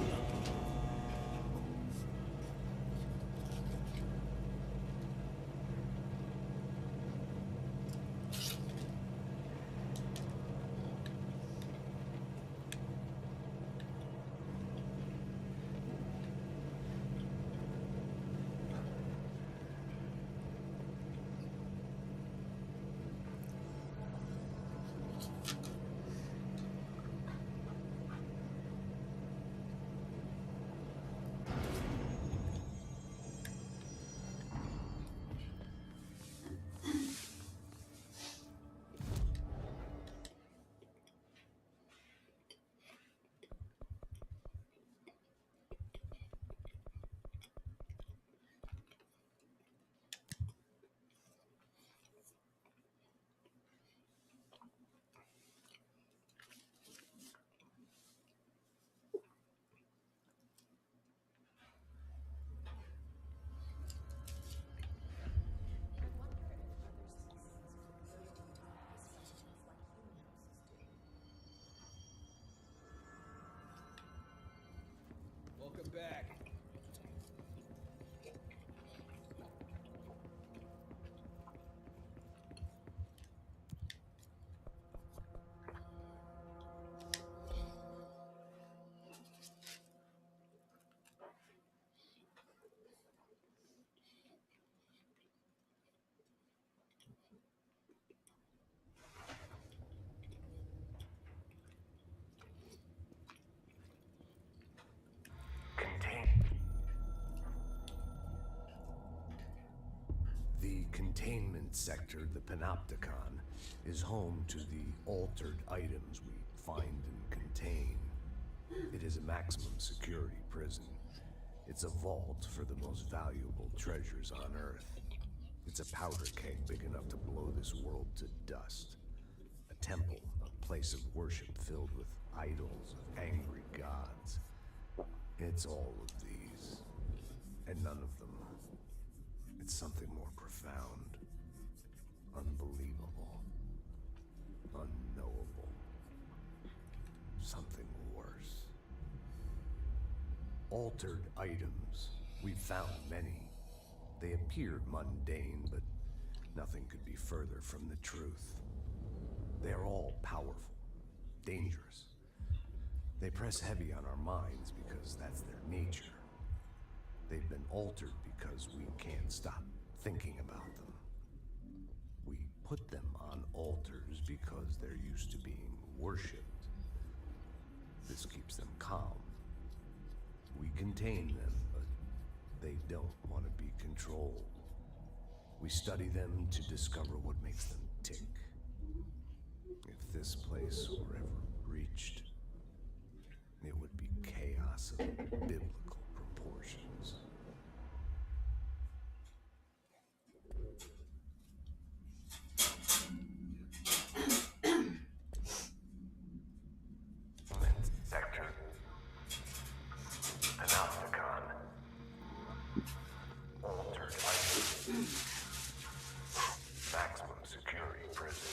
Welcome back. The containment sector, the Panopticon, is home to the altered items we find and contain. It is a maximum security prison. It's a vault for the most valuable treasures on Earth. It's a powder keg big enough to blow this world to dust. A temple, a place of worship filled with idols of angry gods. It's all of these, and none of them. It's something more profound, unbelievable, unknowable. Something worse. Altered items. We've found many. They appeared mundane, but nothing could be further from the truth. They're all powerful, dangerous. They press heavy on our minds because that's their nature. They've been altered because we can't stop thinking about them. We put them on altars because they're used to being worshipped. This keeps them calm. We contain them, but they don't want to be controlled. We study them to discover what makes them tick. If this place were ever reached, it would be chaos of biblical proportions. Sector Panopticon. Altered items. Maximum security prison.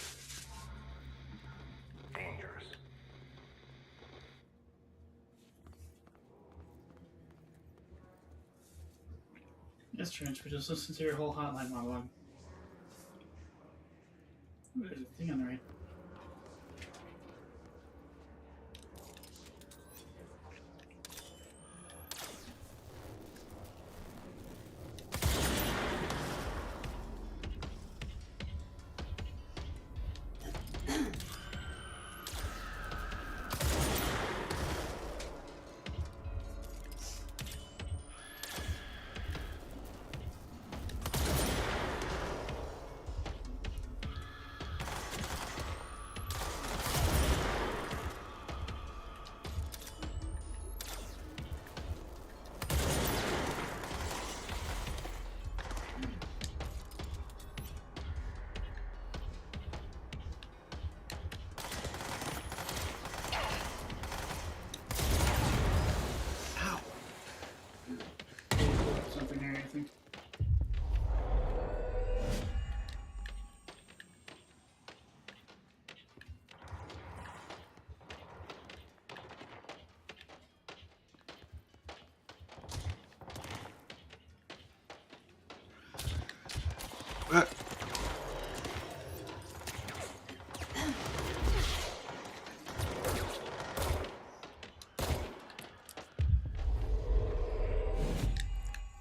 Dangerous. Yes, Trench, but just listen to your whole hotline monologue. Ooh, there's a thing on the right. Something here, I think.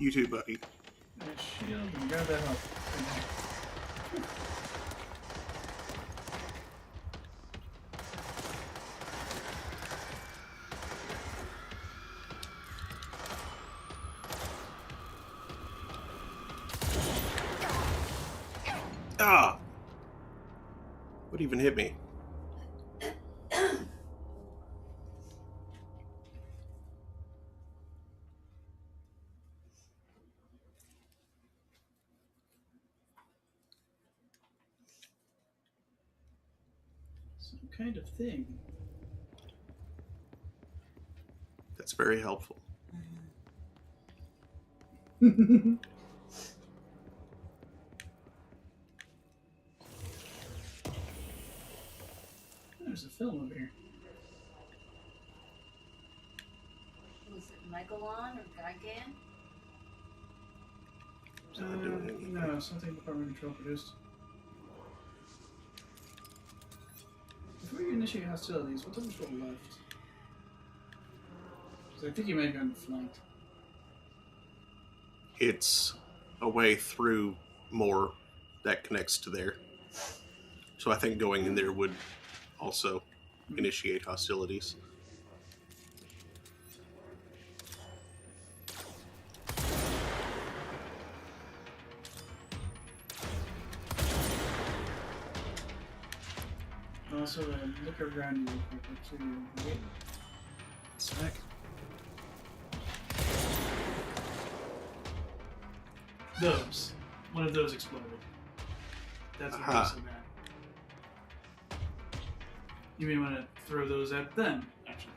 You too, buddy. Shield and grab that help. Ah! What even hit me? Some kind of thing. That's very helpful. There's a film over here. Was it Michael Geigelon or Geigan? No, something Department Control produced. Before you initiate hostilities, what time is what left? Because I think you may have gotten flanked. It's a way through more that connects to there. So I think going in there would also initiate hostilities. Also, look around you real quick too. Wait. Smack. Those. One of those exploded. That's what makes them mad. You may want to throw those at them, actually.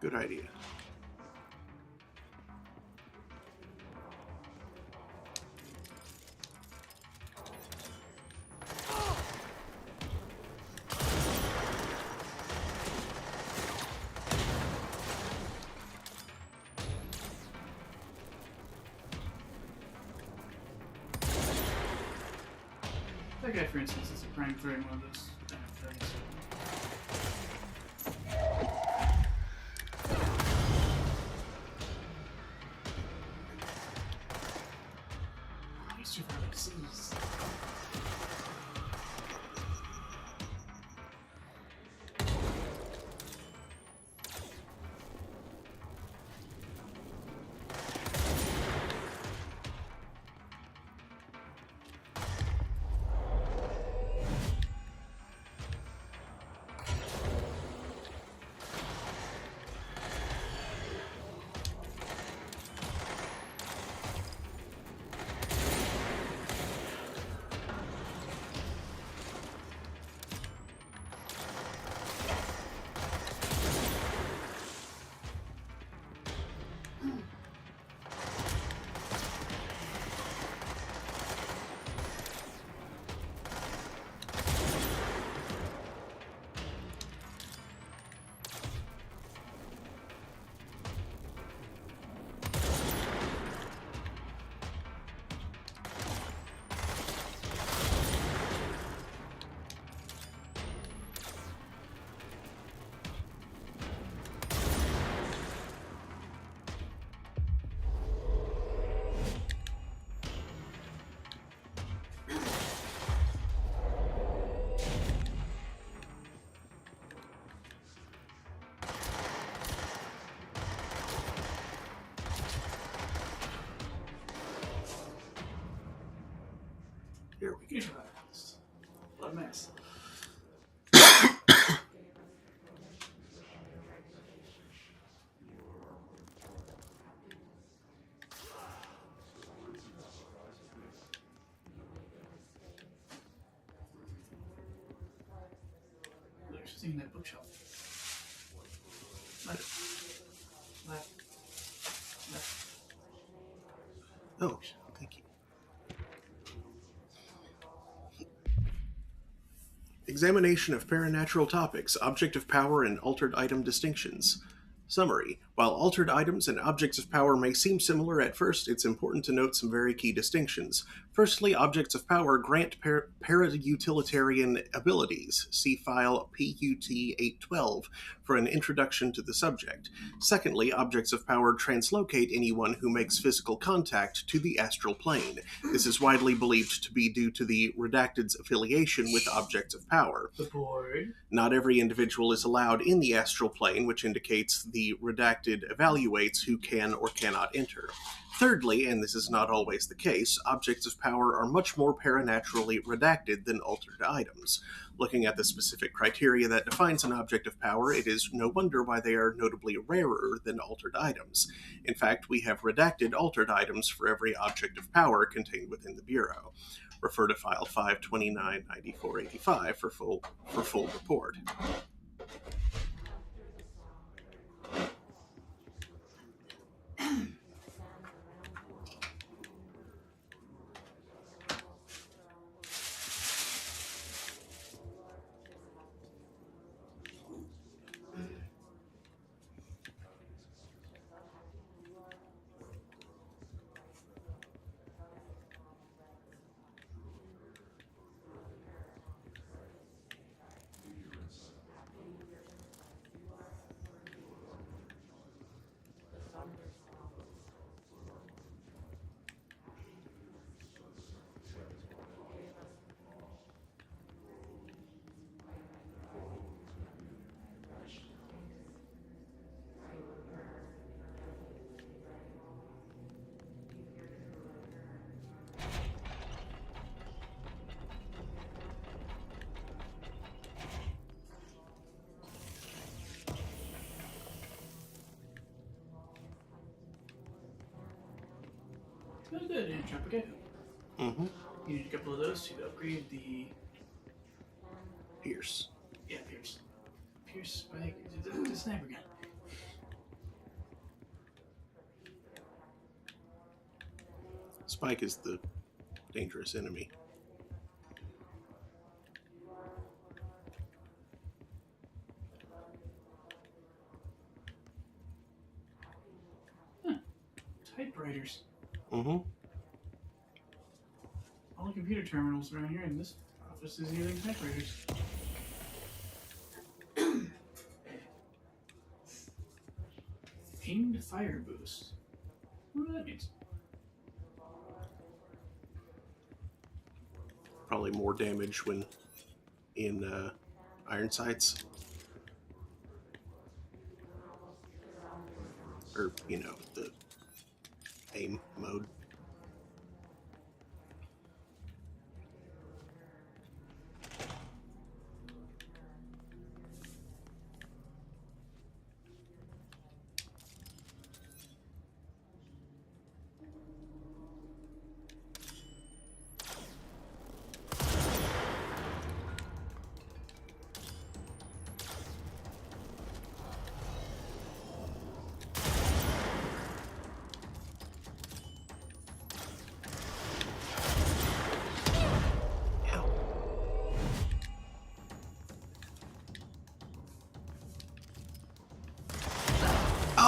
Good idea. That guy, for instance, is a prime throwing one of those things. He's too far to seize. Here we go. What a mess. There's something in that bookshelf. Left. Oh, thank you. Examination of paranatural topics, object of power, and altered item distinctions. Summary. While altered items and objects of power may seem similar at first, it's important to note some very key distinctions. Firstly, objects of power grant para-utilitarian abilities. See file PUT-812 for an introduction to the subject. Secondly, objects of power translocate anyone who makes physical contact to the astral plane. This is widely believed to be due to the Redacted's affiliation with objects of power. The board. Not every individual is allowed in the astral plane, which indicates the Redacted evaluates who can or cannot enter. Thirdly, and this is not always the case, objects of power are much more paranaturally redacted than altered items. Looking at the specific criteria that defines an object of power, it is no wonder why they are notably rarer than altered items. In fact, we have redacted altered items for every object of power contained within the Bureau. Refer to file 529-9485 for full report. Oh, good. And drop a gecko. Mm-hmm. You need a couple of those to upgrade the Pierce. Yeah, Pierce. Pierce, Spike, the sniper gun. Spike is the dangerous enemy. Typewriters. Mm-hmm. All the computer terminals around here in this office is using typewriters. Aimed fire boost. I wonder what that means. Probably more damage when in iron sights. Or, the aim mode.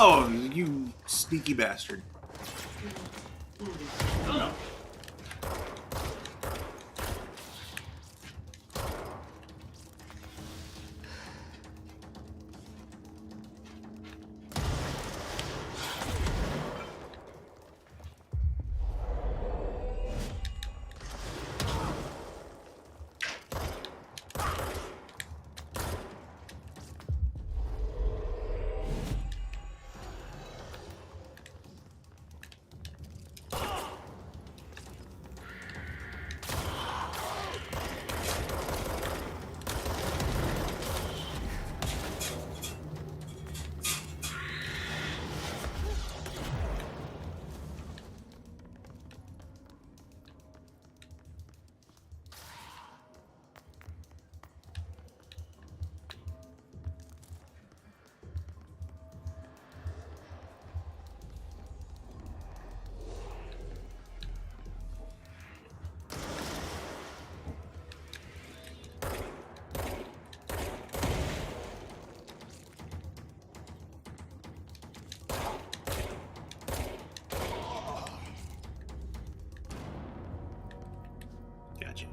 Oh, you sneaky bastard. Oh no. Gotcha.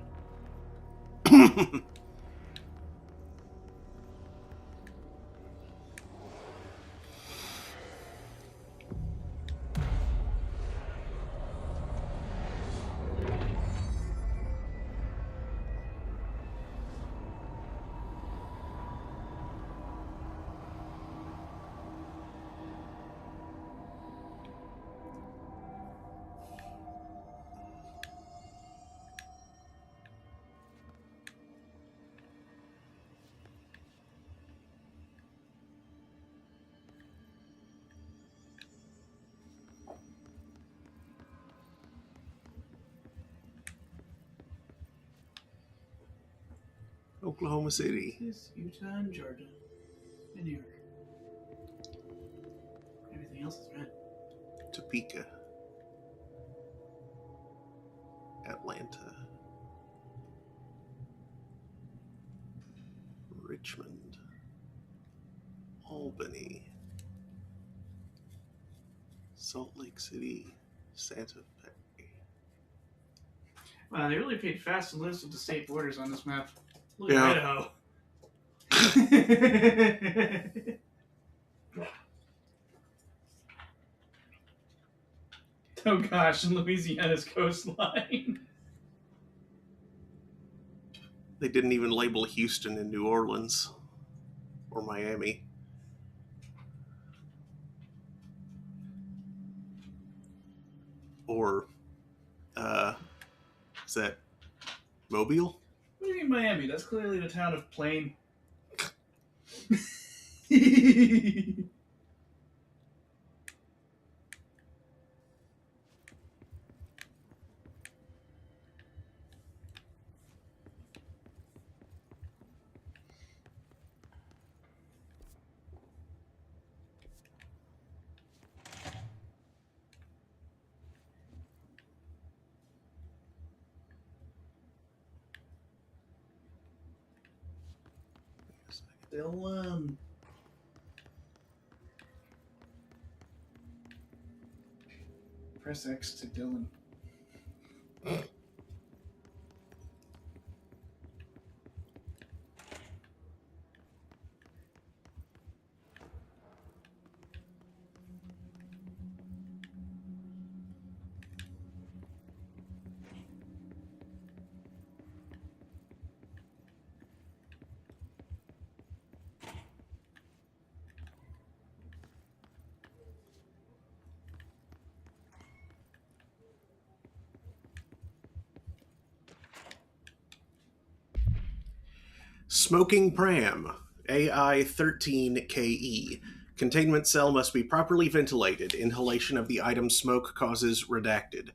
Oklahoma City. This is Utah and Georgia. And New York. Everything else is red. Topeka. Atlanta. Richmond. Albany. Salt Lake City. Santa Fe. Wow, they really paid fast and loose with the state borders on this map. Look Yeah. at Idaho. Oh gosh, and Louisiana's coastline. They didn't even label Houston and New Orleans or Miami. Or, is that Mobile? What do you mean Miami? That's clearly the town of Plain. Dylan. Press X to Dylan. Smoking pram, AI-13KE. Containment cell must be properly ventilated. Inhalation of the item smoke causes redacted.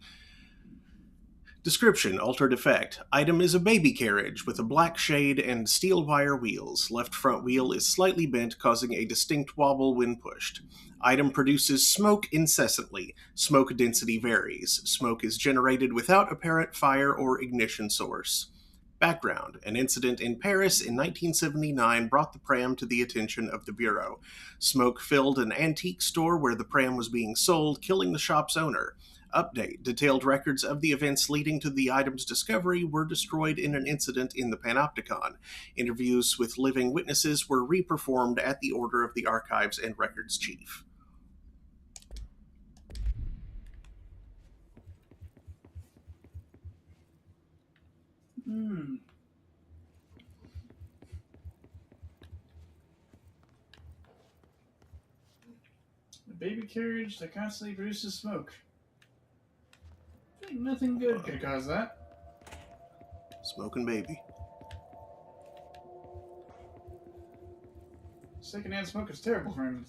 Description: altered effect. Item is a baby carriage with a black shade and steel wire wheels. Left front wheel is slightly bent, causing a distinct wobble when pushed. Item produces smoke incessantly. Smoke density varies. Smoke is generated without apparent fire or ignition source. Background: an incident in Paris in 1979 brought the pram to the attention of the Bureau. Smoke filled an antique store where the pram was being sold, killing the shop's owner. Update: detailed records of the events leading to the item's discovery were destroyed in an incident in the Panopticon. Interviews with living witnesses were reperformed at the order of the Archives and Records Chief. A baby carriage that constantly produces smoke. I think nothing good could cause that. Smoking baby. Secondhand smoke is terrible for him.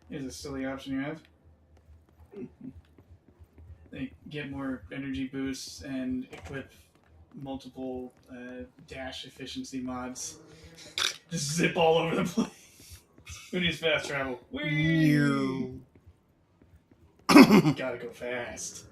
Here's a silly option you have. They get more energy boosts and equip multiple dash efficiency mods. Just zip all over the place. Who needs fast travel? Whee! Gotta go fast.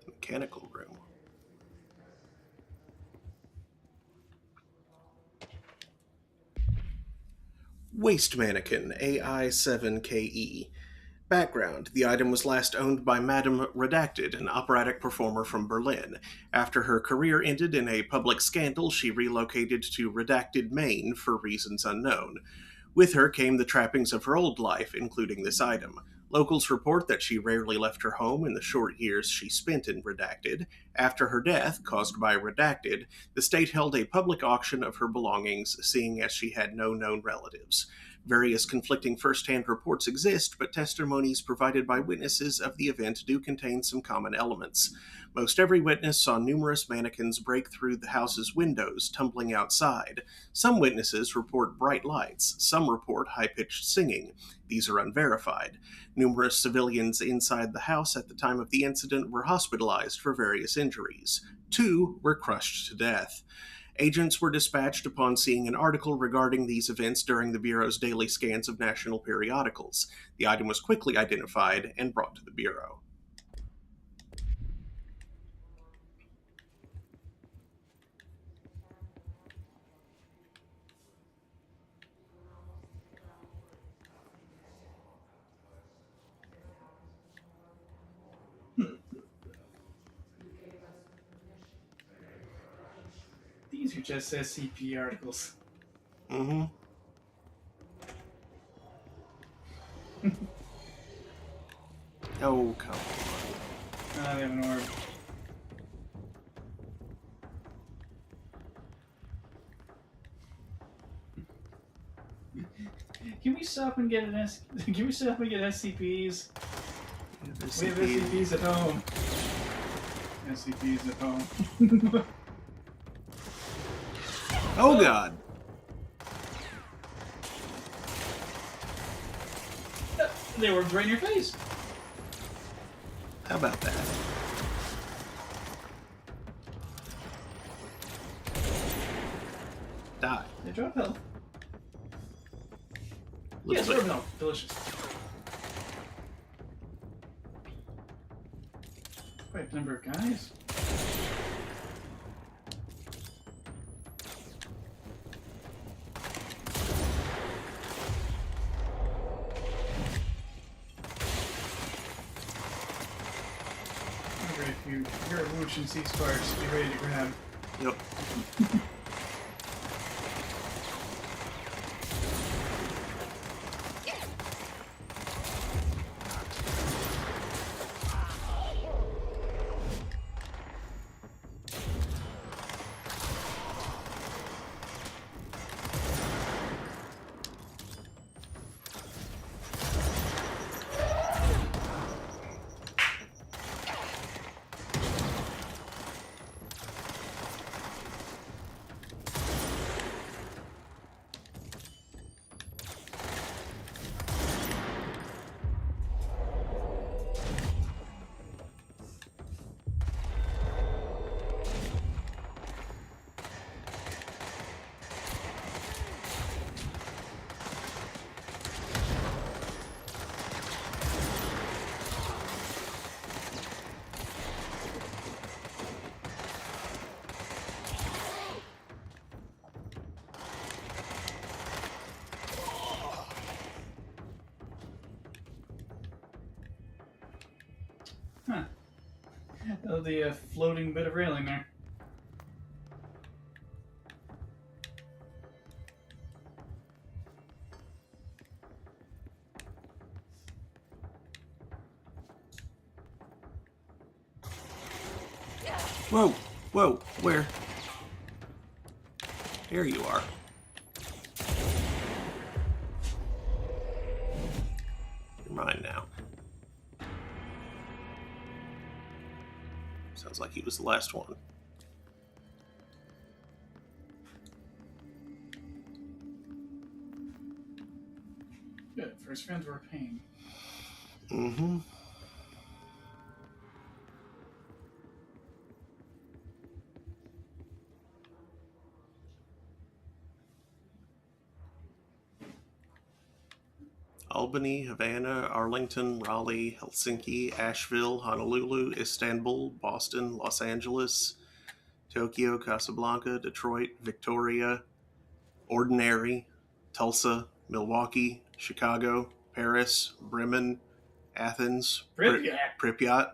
Mechanical room. Waste mannequin, AI-7KE. Background: the item was last owned by Madame Redacted, an operatic performer from Berlin. After her career ended in a public scandal, she relocated to Redacted, Maine, for reasons unknown. With her came the trappings of her old life, including this item. Locals report that she rarely left her home in the short years she spent in Redacted. After her death, caused by Redacted, the state held a public auction of her belongings, seeing as she had no known relatives. Various conflicting first-hand reports exist, but testimonies provided by witnesses of the event do contain some common elements. Most every witness saw numerous mannequins break through the house's windows, tumbling outside. Some witnesses report bright lights. Some report high-pitched singing. These are unverified. Numerous civilians inside the house at the time of the incident were hospitalized for various injuries. 2 were crushed to death. Agents were dispatched upon seeing an article regarding these events during the Bureau's daily scans of national periodicals. The item was quickly identified and brought to the Bureau. These are just SCP articles. Mm-hmm. Oh, come on. have an orb. Can we stop and get Can we stop and get SCPs? We have SCPs at home. SCPs at home. Oh god. They were right in your face. How about that? Die. They drop health. Looks Yes, like- orb health. Delicious. Quite a number of guys. If you hear a whoosh and see sparks, be ready to grab. Yep. Huh. Oh, the floating bit of railing there. Whoa, whoa, where? There you are. You're mine now. Sounds like he was the last one. Good. First friends were a pain. Mm-hmm. Albany, Havana, Arlington, Raleigh, Helsinki, Asheville, Honolulu, Istanbul, Boston, Los Angeles, Tokyo, Casablanca, Detroit, Victoria, Ordinary, Tulsa, Milwaukee, Chicago, Paris, Bremen, Athens, Pripyat,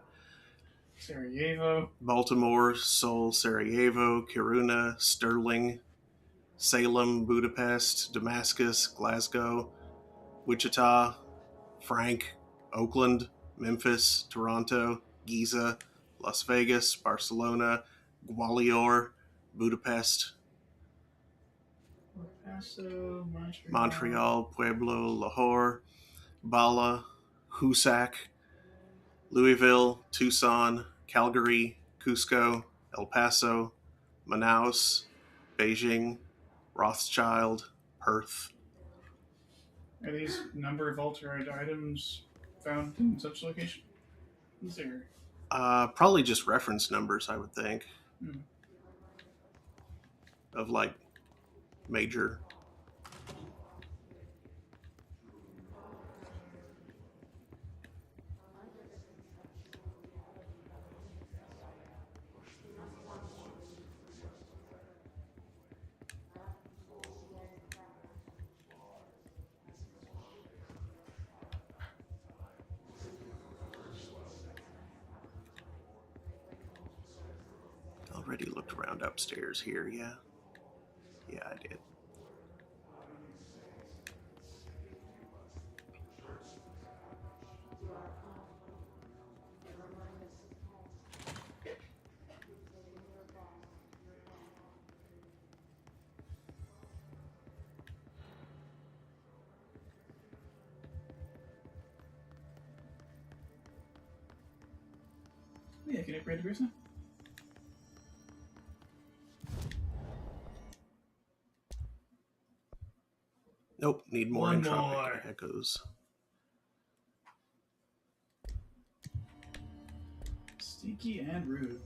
Sarajevo, Baltimore, Seoul, Sarajevo, Kiruna, Sterling, Salem, Budapest, Damascus, Glasgow, Wichita, Frank, Oakland, Memphis, Toronto, Giza, Las Vegas, Barcelona, Gwalior, Budapest, Paso, Montreal, Pueblo, Lahore, Bala, Husac, Louisville, Tucson, Calgary, Cusco, El Paso, Manaus, Beijing, Rothschild, Perth. Are these number of altered items found in such location? Is there? Probably just reference numbers, I would think. Of like major. Already looked around upstairs here, yeah. Yeah, I did. Can it create a person? Nope, need more One entropic more. echoes. Stinky and rude.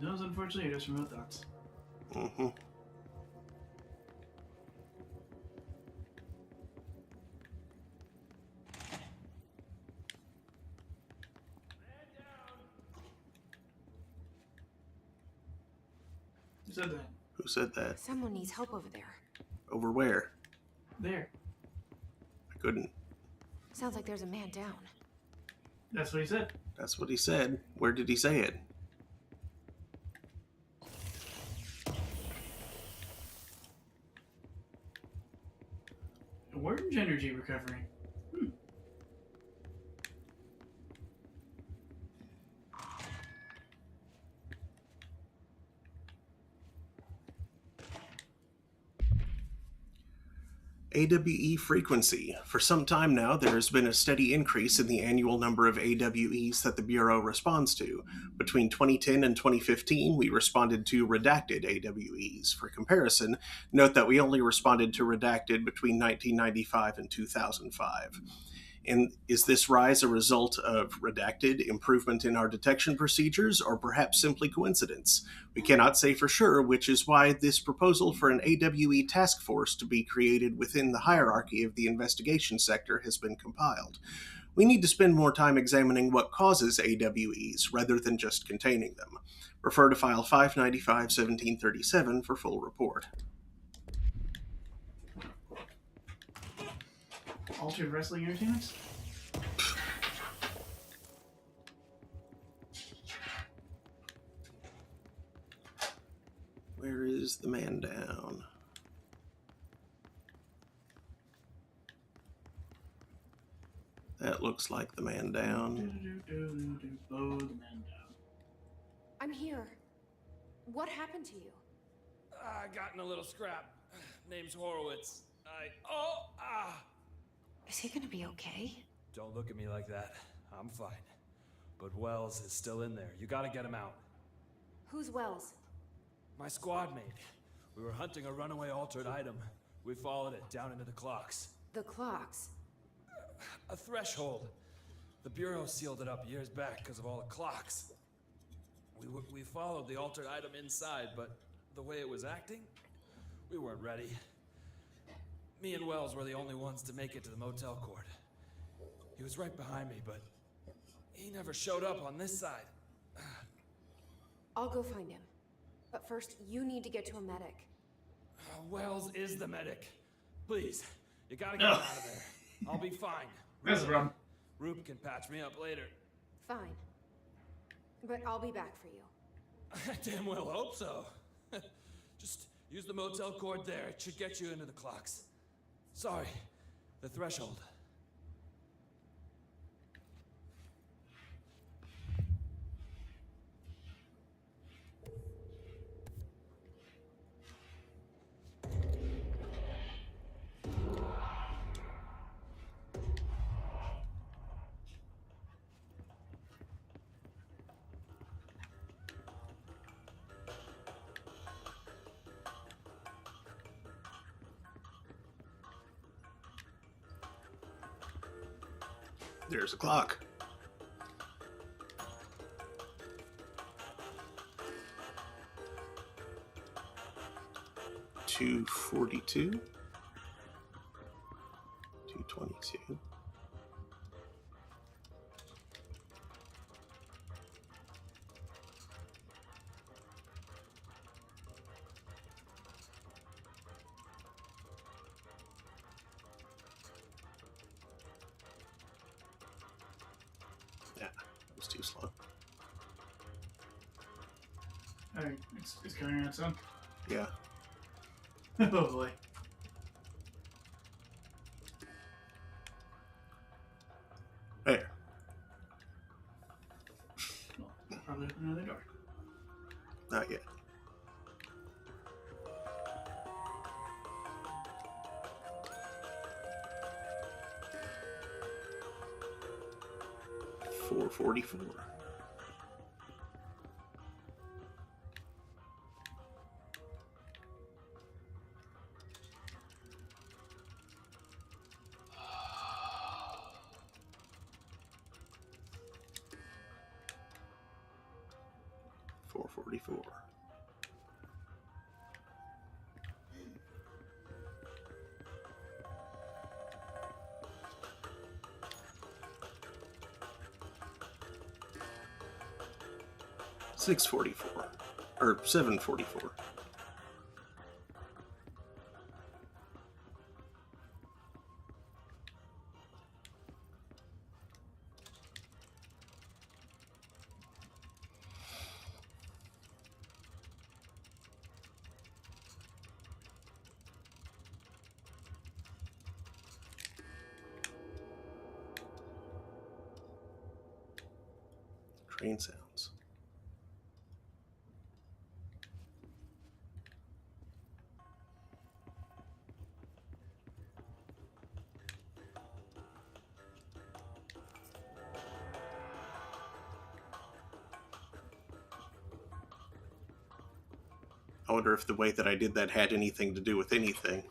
Those, unfortunately, are just remote thoughts. Mm-hmm. Who said that? Who said that? Someone needs help over there. Over where? There. I couldn't. Sounds like there's a man down. That's what he said. That's what he said. Where did he say it? Orange energy recovery. AWE frequency. For some time now, there has been a steady increase in the annual number of AWEs that the Bureau responds to. Between 2010 and 2015, we responded to redacted AWEs. For comparison, note that we only responded to redacted between 1995 and 2005. And is this rise a result of redacted, improvement in our detection procedures, or perhaps simply coincidence? We cannot say for sure, which is why this proposal for an AWE task force to be created within the hierarchy of the investigation sector has been compiled. We need to spend more time examining what causes AWEs rather than just containing them. Refer to File 595-1737 for full report. Altered wrestling entertainments? Where is the man down? That looks like the man down. Oh, the man down. I'm here. What happened to you? I got in a little scrap. Name's Horowitz. Is he gonna be okay? Don't look at me like that. I'm fine. But Wells is still in there. You gotta get him out. Who's Wells? My squad mate. We were hunting a runaway altered item. We followed it down into the clocks. The clocks? A threshold. The Bureau sealed it up years back because of all the clocks. We followed the altered item inside, but the way it was acting, we weren't ready. Me and Wells were the only ones to make it to the motel court. He was right behind me, but he never showed up on this side. I'll go find him. But first, you need to get to a medic. Wells is the medic. Please, you gotta get him out of there. I'll be fine. That's the problem. Rube can patch me up later. Fine. But I'll be back for you. I damn well hope so. Just use the motel cord there. It should get you into the clocks. Sorry, the threshold. There's a clock. $2:42. $2:22. Too slow. Alright, it's coming around some. Yeah. Oh boy. There. Well, probably open another door. Not yet. 444. $444. $644 or $744. Train sounds. I wonder if the way that I did that had anything to do with anything.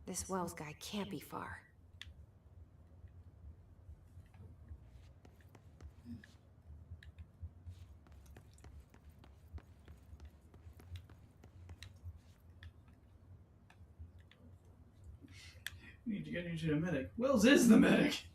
This Wells guy can't be far. We need to get you to a medic. Wells is the medic!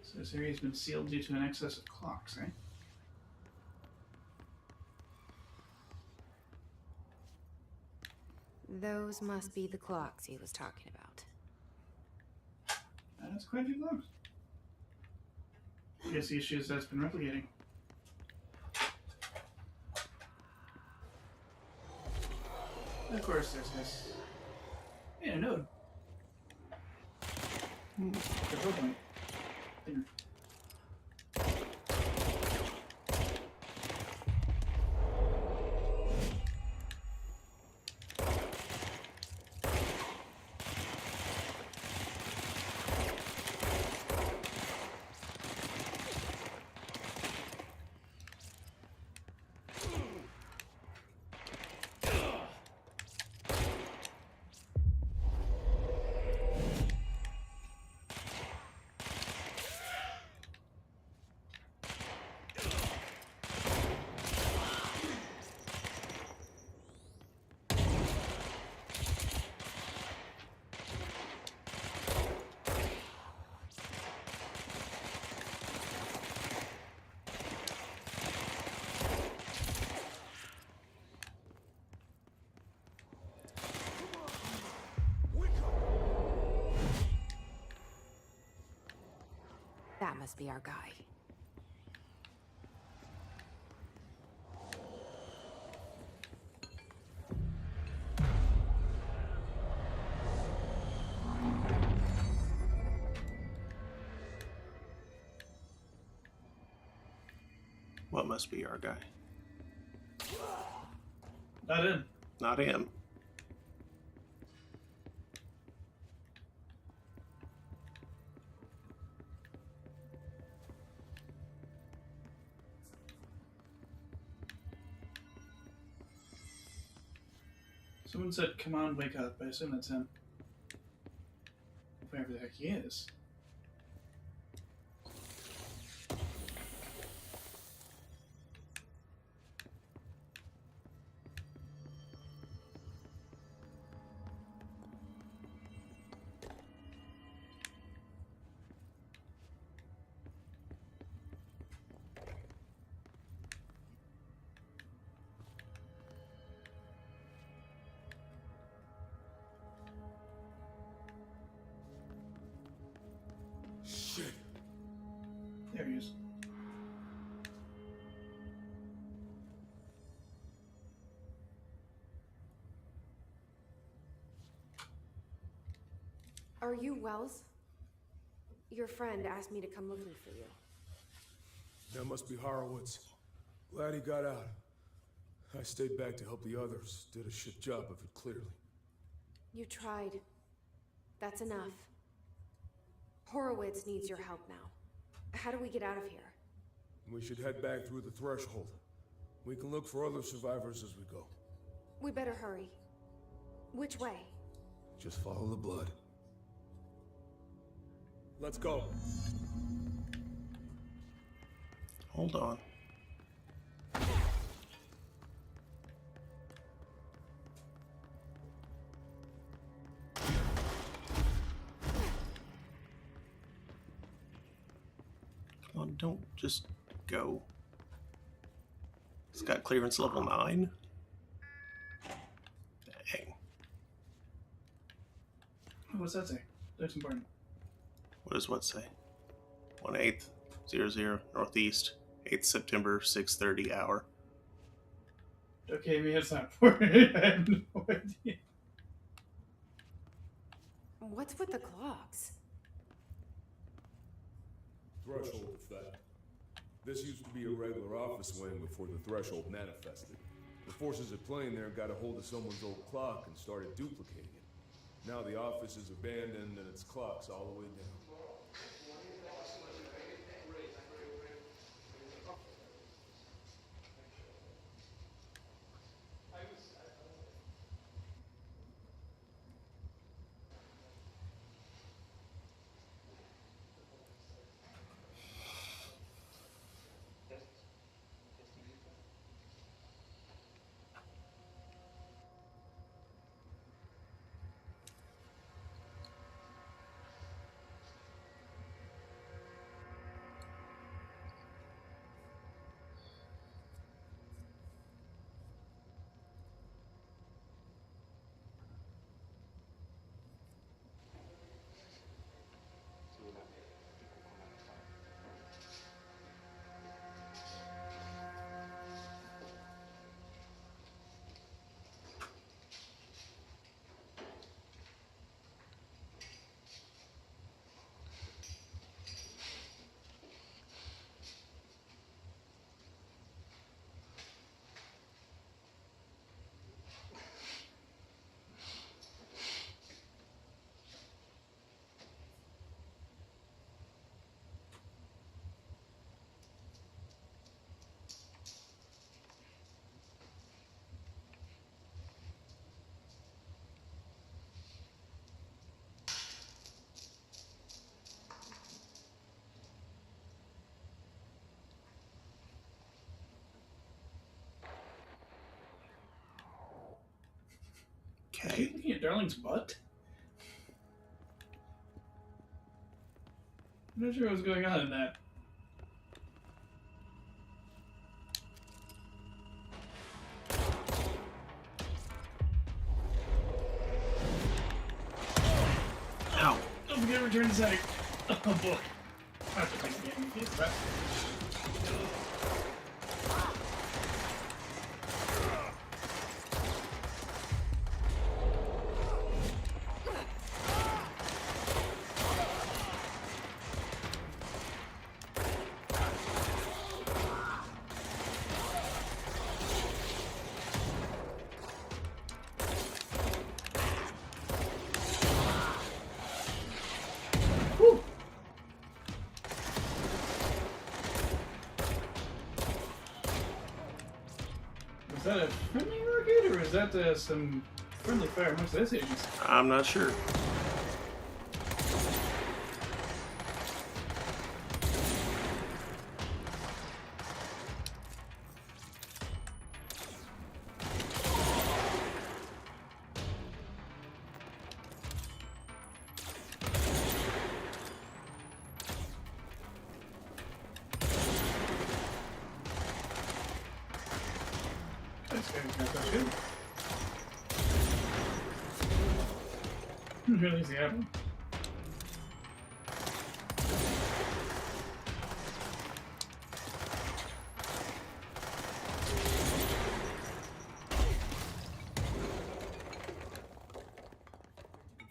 So this area's been sealed due to an excess of clocks, right? Those must be the clocks he was talking about. That's quite a few clocks. I guess the issue is that it's been replicating. And of course, there's this. Yeah, a node. Control point. There. That must be our guy. What must be our guy? Not in. Not him. Someone said, "Come on, wake up." I assume that's him. Wherever the heck he is. Are you Wells? Your friend asked me to come looking for you. That must be Horowitz. Glad he got out. I stayed back to help the others. Did a shit job of it, clearly. You tried. That's enough. Horowitz needs your help now. How do we get out of here? We should head back through the threshold. We can look for other survivors as we go. We better hurry. Which way? Just follow the blood. Let's go. Hold on. Come on, don't just go. It's got clearance level 9. Dang. What's that say? That's important. What does what say? 1800 Northeast, 8th September, 6:30 hour. Okay, maybe it's not important. I have no idea. What's with the clocks? Threshold effect. This used to be a regular office wing before the threshold manifested. The forces at play in there got a hold of someone's old clock and started duplicating it. Now the office is abandoned and its clock's all the way down. Are you looking at Darling's butt? I'm not sure what's going on in that. Ow! Don't forget to return to setting. Oh boy. I have to take the game. It's that. Is that a friendly rocket, or is that some friendly fire amongst those agents? I'm not sure. That's good. Really easy apple.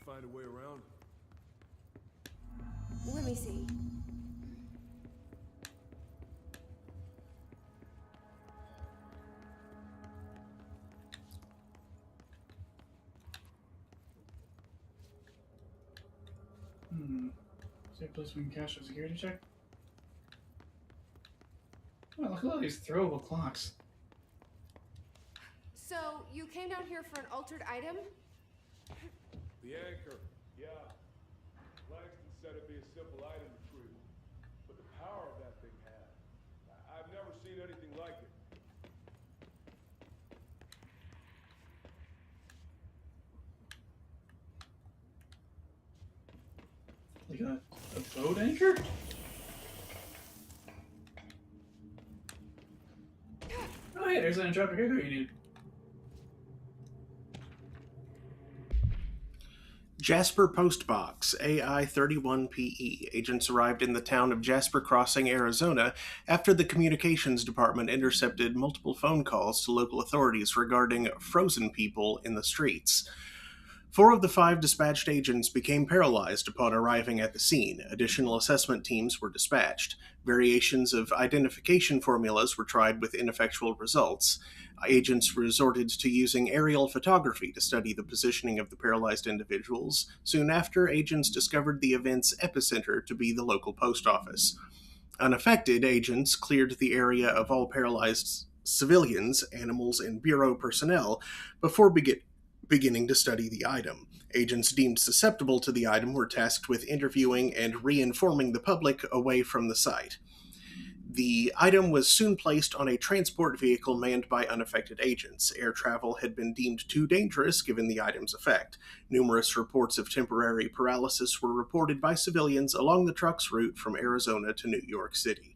Find a way around. Safe place we can cash a security check. Oh, look at all these throwable clocks. So, you came down here for an altered item? The anchor, yeah. Langston said it'd be a simple item retrieval. But the power of that thing had. I've never seen anything like it. Like a boat anchor? Oh hey, there's an entropic echo you need. Jasper Postbox, AI-31PE. Agents arrived in the town of Jasper Crossing, Arizona, after the communications department intercepted multiple phone calls to local authorities regarding frozen people in the streets. 4 of the 5 dispatched agents became paralyzed upon arriving at the scene. Additional assessment teams were dispatched. Variations of identification formulas were tried with ineffectual results. Agents resorted to using aerial photography to study the positioning of the paralyzed individuals. Soon after, agents discovered the event's epicenter to be the local post office. Unaffected, agents cleared the area of all paralyzed civilians, animals, and Bureau personnel before beginning to study the item. Agents deemed susceptible to the item were tasked with interviewing and re-informing the public away from the site. The item was soon placed on a transport vehicle manned by unaffected agents. Air travel had been deemed too dangerous given the item's effect. Numerous reports of temporary paralysis were reported by civilians along the truck's route from Arizona to New York City.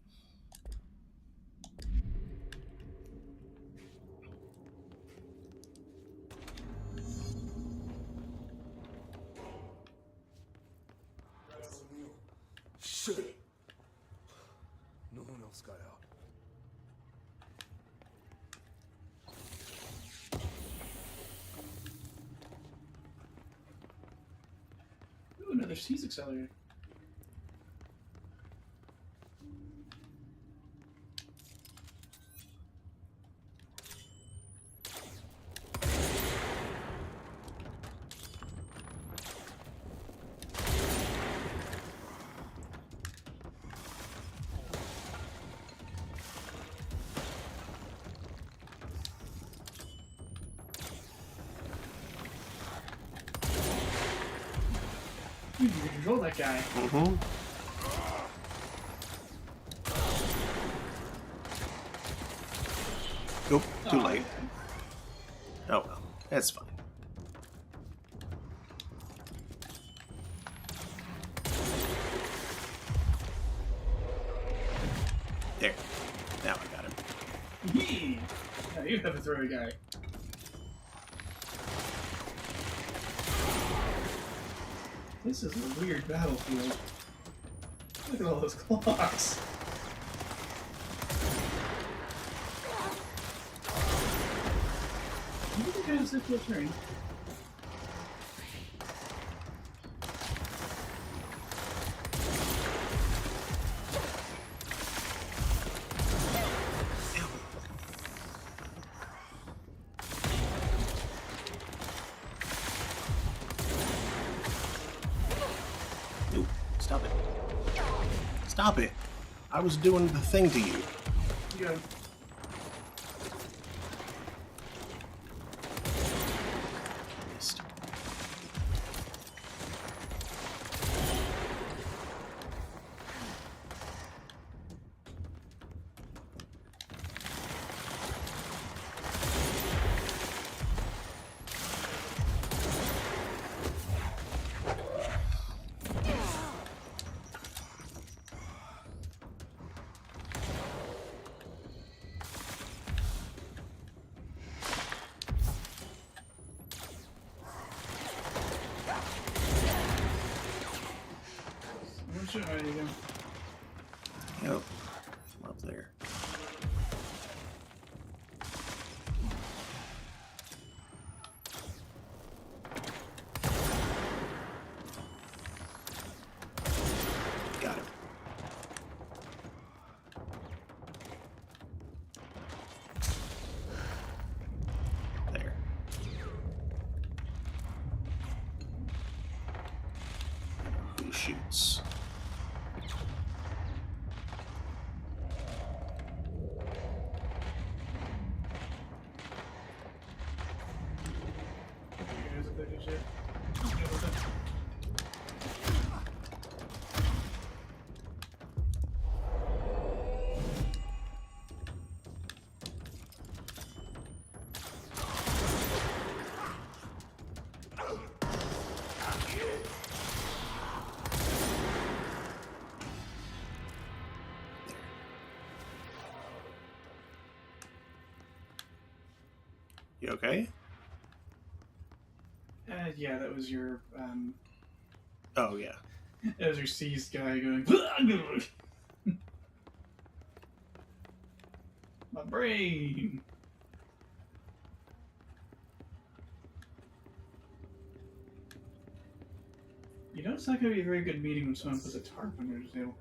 Shit! No one else got out. Ooh, another C's accelerator. You can control that guy. Mm-hmm. Nope, too late. Oh well, that's fine. There. Now I got him. Yee! Now you have a throw guy. This is a weird battlefield. Look at all those clocks. Maybe the guy just left turn. Stop it. Stop it. I was doing the thing to you. Yeah. Missed. There you go. Yep. From up there. Got him. There. Whoosh. chutes. You okay? Yeah, that was your. Oh, yeah. That was your seized guy going. My brain. You know, it's not going to be a very good meeting when someone puts a tarp under the table.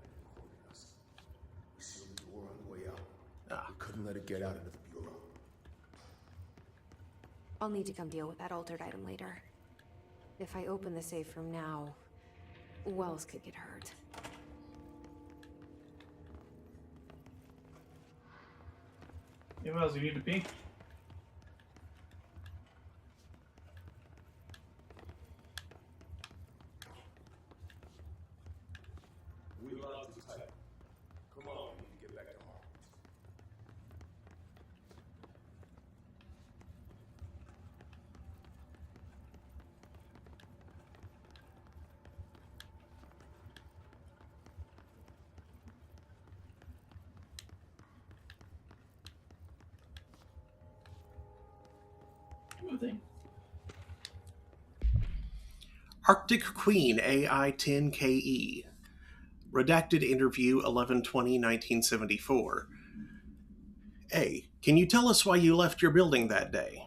We sealed the door on the way out. We couldn't let it get out into the bureau. I'll need to come deal with that altered item later. If I open the safe room now, Wells could get hurt. Hey, Wells, you need to pee? We locked it tight. Come on, we need to get back to Harvard. Thing. Arctic Queen AI-10KE. Redacted interview 11/20/1974. A. Can you tell us why you left your building that day?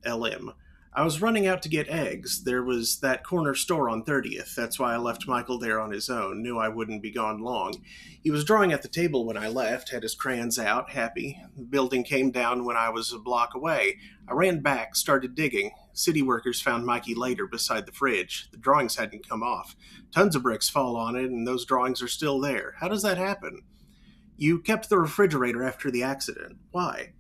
LM. I was running out to get eggs. There was that corner store on 30th. That's why I left Michael there on his own. Knew I wouldn't be gone long. He was drawing at the table when I left, had his crayons out, happy. The building came down when I was a block away. I ran back, started digging. City workers found Mikey later beside the fridge. The drawings hadn't come off. Tons of bricks fall on it, and those drawings are still there. How does that happen? You kept the refrigerator after the accident. Why?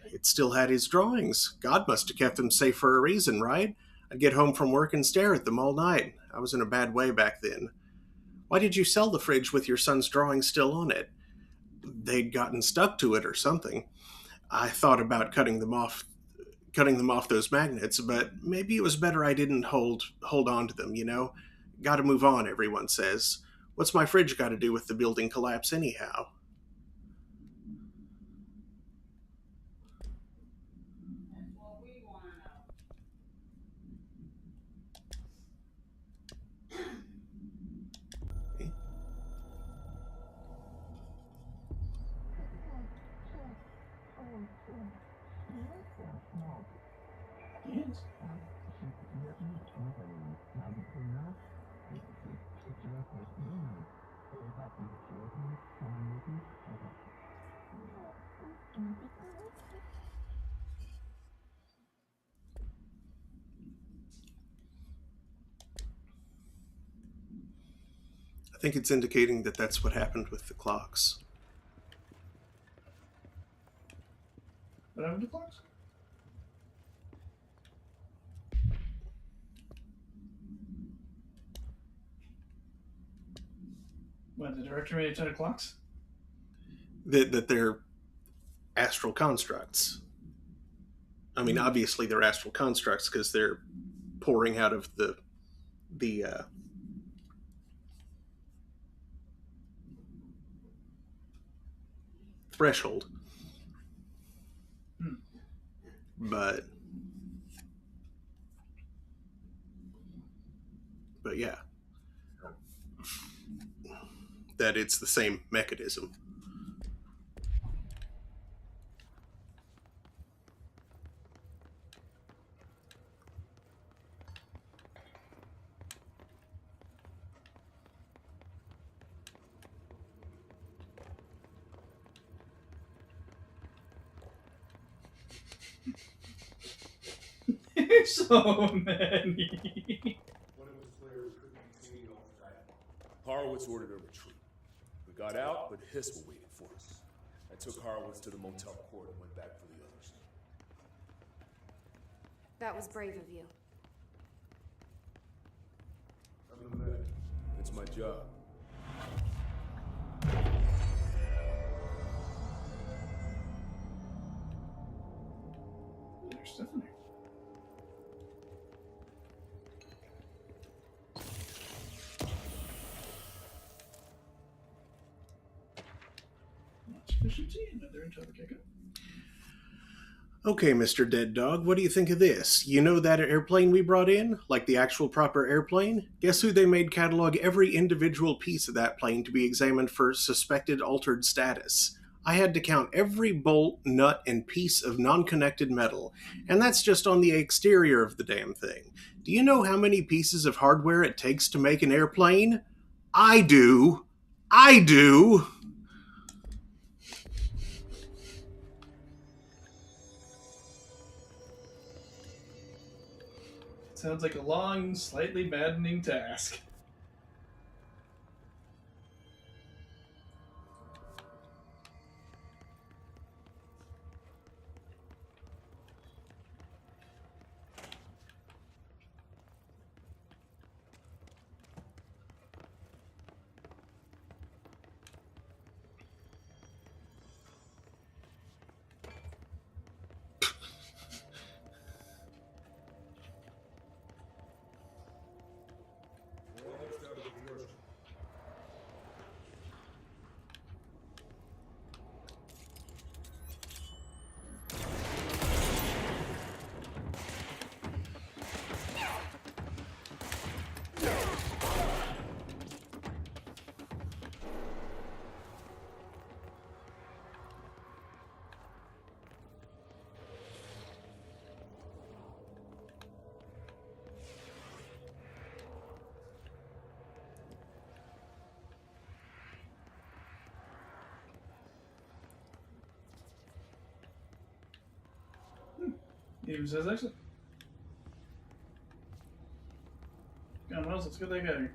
It still had his drawings. God must have kept them safe for a reason, right? I'd get home from work and stare at them all night. I was in a bad way back then. Why did you sell the fridge with your son's drawings still on it? They'd gotten stuck to it or something. I thought about cutting them off those magnets, but maybe it was better I didn't hold on to them, you know? Gotta move on, everyone says. What's my fridge got to do with the building collapse anyhow? Yes. I think it's indicating that that's what happened with the clocks. What happened to clocks? What, the director made a ton of clocks? That they're astral constructs. I mean, obviously they're astral constructs because they're pouring out of the threshold. But yeah, that it's the same mechanism. There's so many. When it was clear we couldn't contain all that, Horowitz ordered a retreat. We got out, but Hiss were waiting for us. I took Horowitz to the motel court and went back for the others. That was brave of you. Other than that, it's my job. There's stuff in there. Much efficiency, another atomic echo. Okay, Mr. Dead Dog, what do you think of this? You know that airplane we brought in? Like the actual proper airplane? Guess who they made catalog every individual piece of that plane to be examined for suspected altered status? I had to count every bolt, nut, and piece of non-connected metal, and that's just on the exterior of the damn thing. Do you know how many pieces of hardware it takes to make an airplane? I do! I do! Sounds like a long, slightly maddening task. He even says exit. Come on, Wells, let's get that guy here.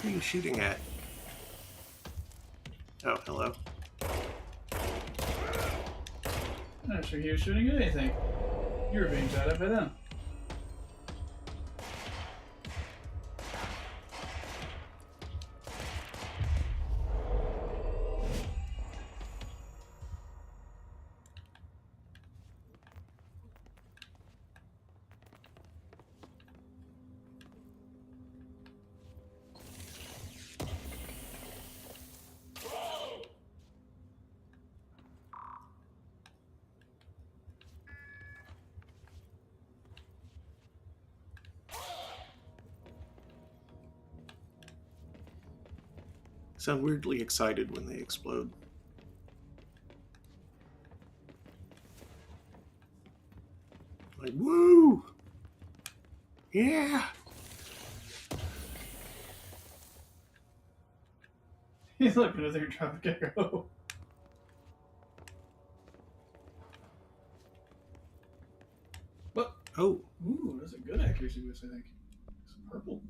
What are you shooting at? Oh, hello. I'm not sure he was shooting at anything. You were being shot at by them. Sound weirdly excited when they explode. Like, woo! Yeah! He's looking at another atomic echo. What? Oh. Ooh, that's a good accuracy boost, I think. It's purple.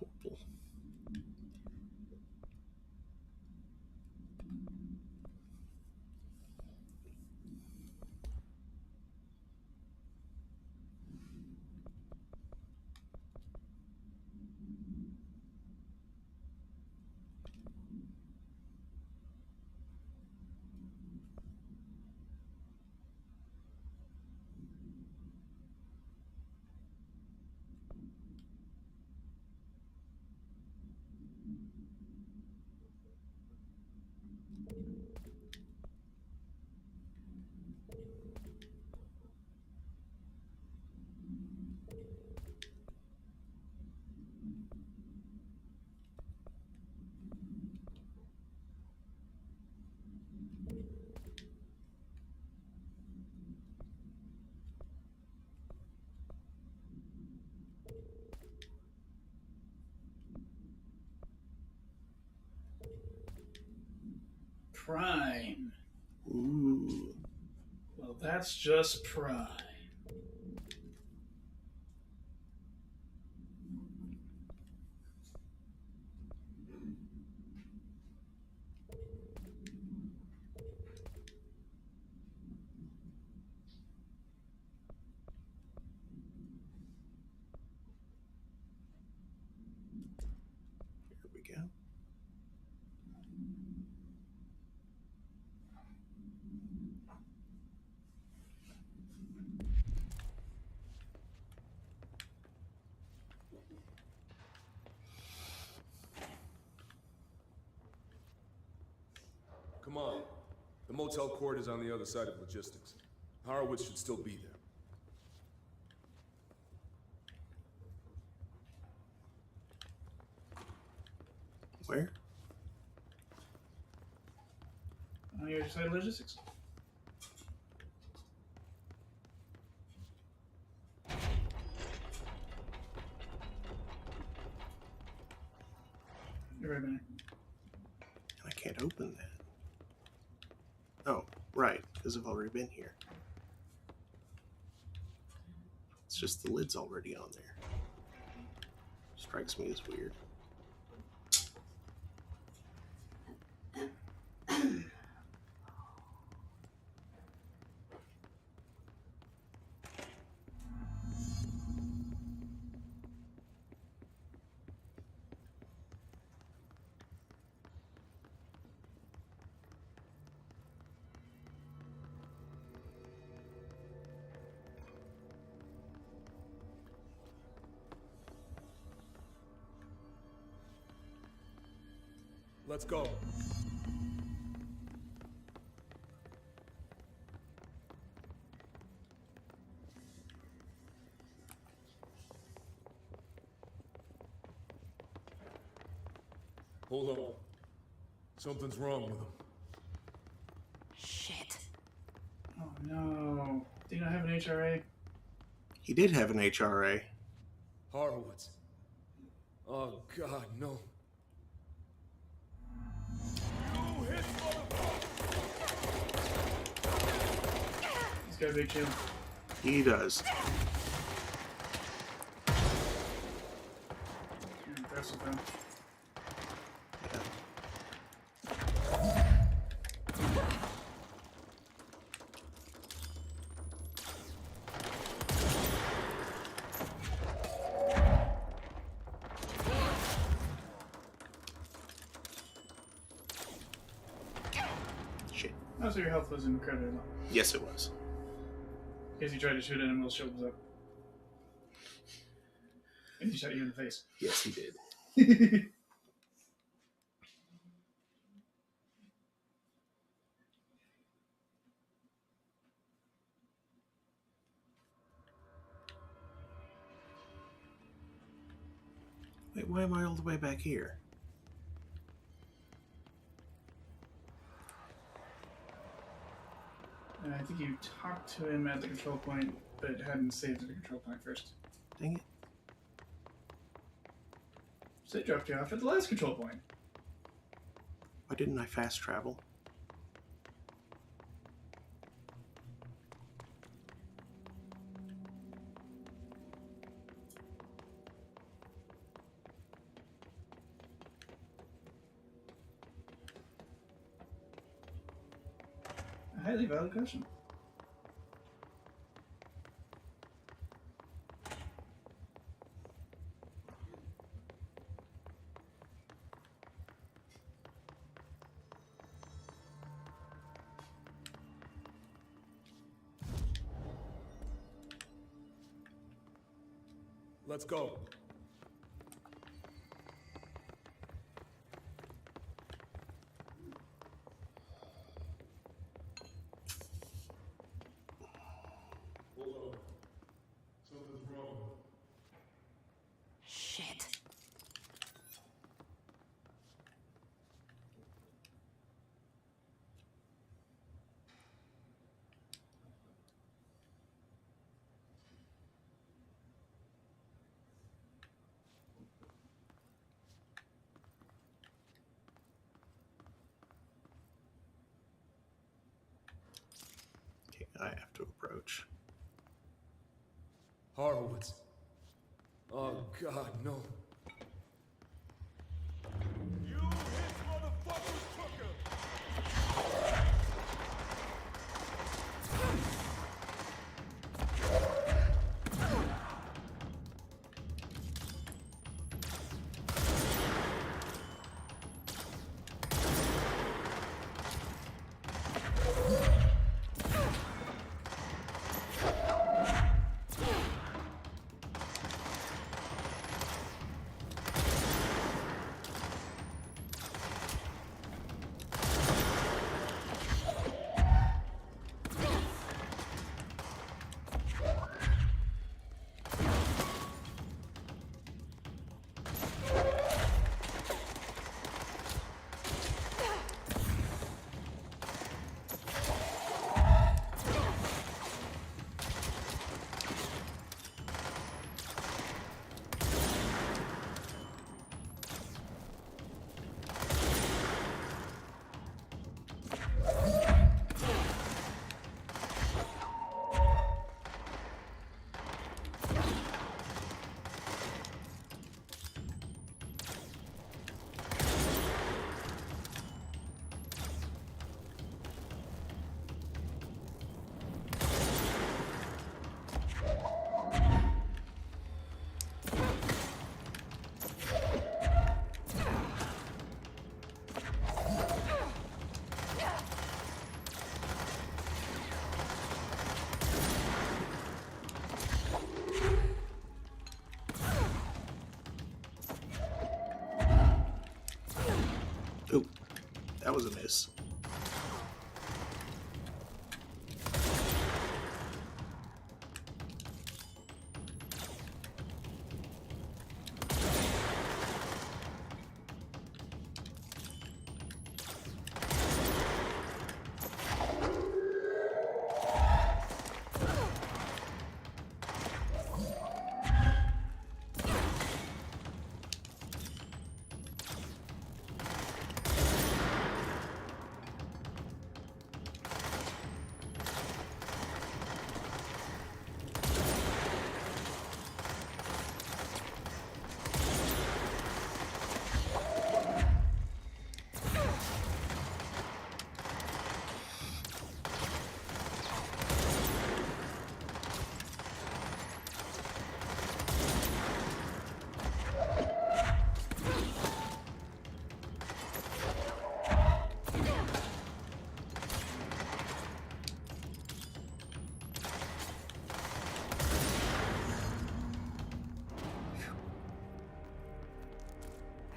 Purple. Prime. Ooh. Well, that's just Prime. Here we go. Come on. The motel court is on the other side of logistics. Horowitz should still be there. Where? On the other side of logistics. You're right, man. I can't open that. Oh, right, because I've already been here. It's just the lid's already on there. Strikes me as weird. Let's go. Hold on. Something's wrong with him. Shit. Oh no. Do you not have an HRA? He did have an HRA. Horowitz. Oh, God, no. He's got a big shield. He does. Impressive, though. Shit. Oh, so your health was incredibly low. Yes, it was. Because you tried to shoot at him while his shield was up. And he shot you in the face. Yes, he did. Wait, why am I all the way back here? And I think you talked to him at the control point, but hadn't saved at the control point first. Dang it. So it dropped you off at the last control point. Why didn't I fast travel? A highly valid question. Let's go. Hold on. Something's wrong. Shit. I have to approach. Horowitz. Oh, God, no. You hit motherfuckers took him! Oh, that was a miss.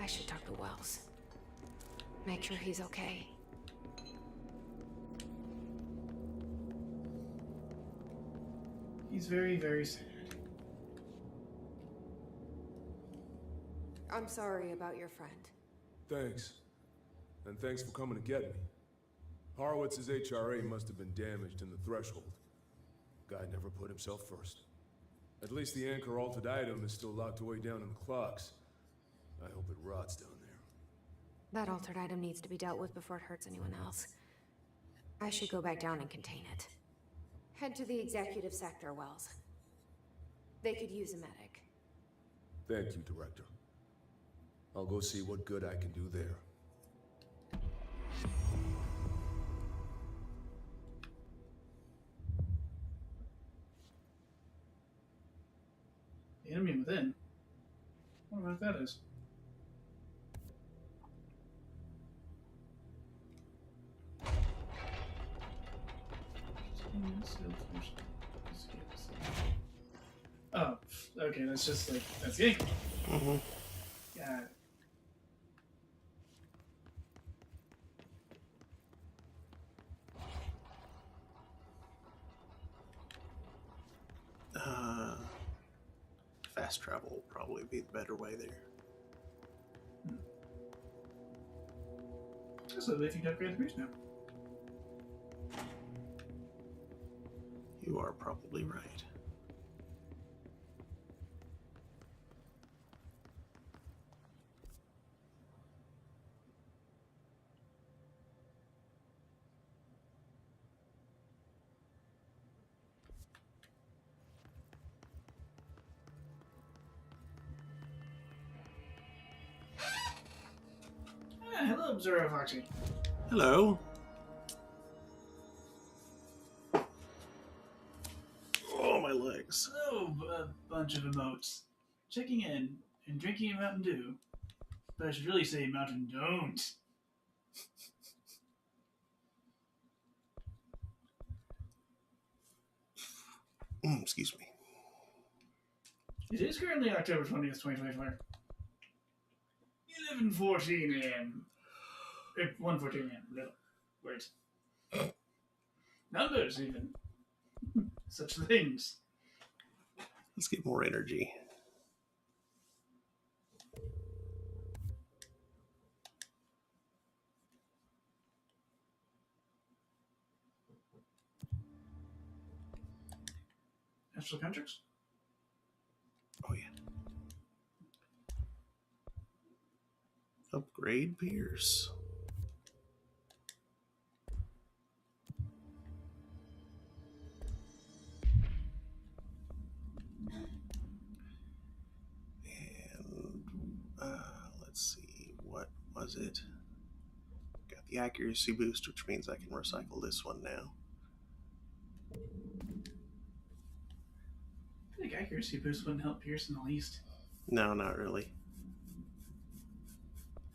I should talk to Wells. Make sure he's okay. He's very, very sad. I'm sorry about your friend. Thanks. And thanks for coming to get me. Horowitz's HRA must have been damaged in the threshold. Guy never put himself first. At least the anchor altered item is still locked away down in the clocks. I hope it rots down there. That altered item needs to be dealt with before it hurts anyone else. I should go back down and contain it. Head to the executive sector, Wells. They could use a medic. Thank you, Director. I'll go see what good I can do there. The enemy within? I wonder what that is. Oh, okay, that's just like, that's the anchor. Mm-hmm. Got it. Fast travel will probably be the better way there. So they can upgrade the bridge now. You are probably right. Hello, Observer Foxy. Hello. Oh, my legs. Hello, a bunch of emotes. Checking in and drinking a Mountain Dew. But I should really say Mountain Don't. Excuse me. It is currently October 20th, 2024. 11:14 a.m. 1:14 a.m. Little words. Numbers, even. Such things. Let's get more energy. Astral Contracts? Oh, yeah. Upgrade Pierce. And let's see, what was it? Got the accuracy boost, which means I can recycle this one now. I think accuracy boost wouldn't help Pierce in the least. No, not really.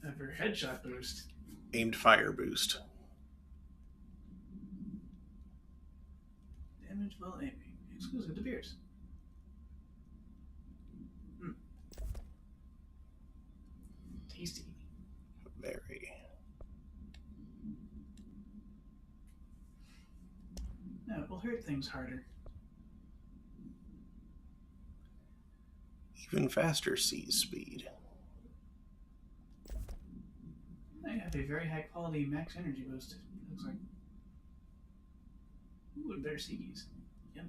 Ever headshot boost. Aimed fire boost. Damage while aiming. Exclusive to Pierce. Tasty. Very. No, it will hurt things harder. Even faster seize speed. I have a very high quality max energy boost. It looks like. Ooh, and better CDs. Yep.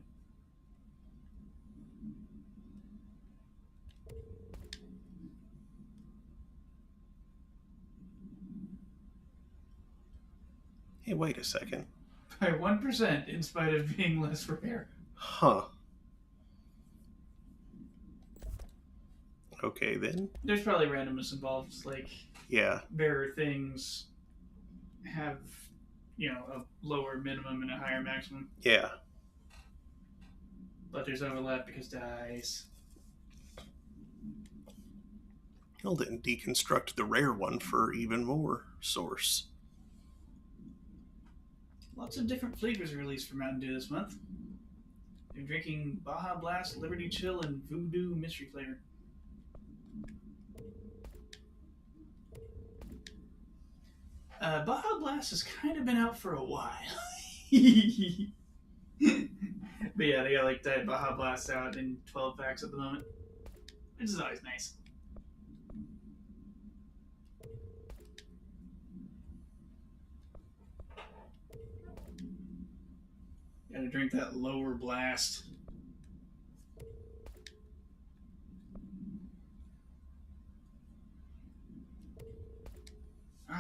Hey, wait a second. By 1% in spite of being less rare. Huh. Okay, then. There's probably randomness involved. Like, yeah, rarer things have, a lower minimum and a higher maximum. Yeah. But there's overlap because dice. He'll then deconstruct the rare one for even more source. Lots of different flavors are released for Mountain Dew this month. They're drinking Baja Blast, Liberty Chill, and Voodoo Mystery Flavor. Baja Blast has kind of been out for a while. But yeah, they got like Diet Baja Blast out in 12 packs at the moment, which is always nice. Gotta drink that lower blast.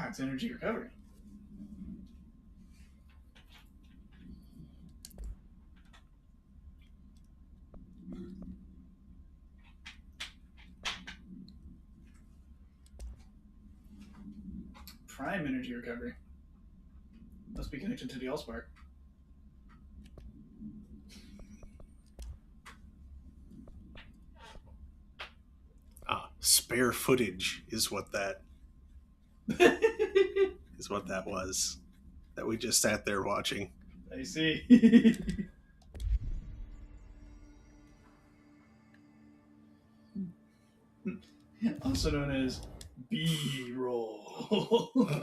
It's energy recovery. Prime energy recovery. Must be connected to the Allspark. Spare footage is what that is what that was. That we just sat there watching. I see. Also known as B-roll.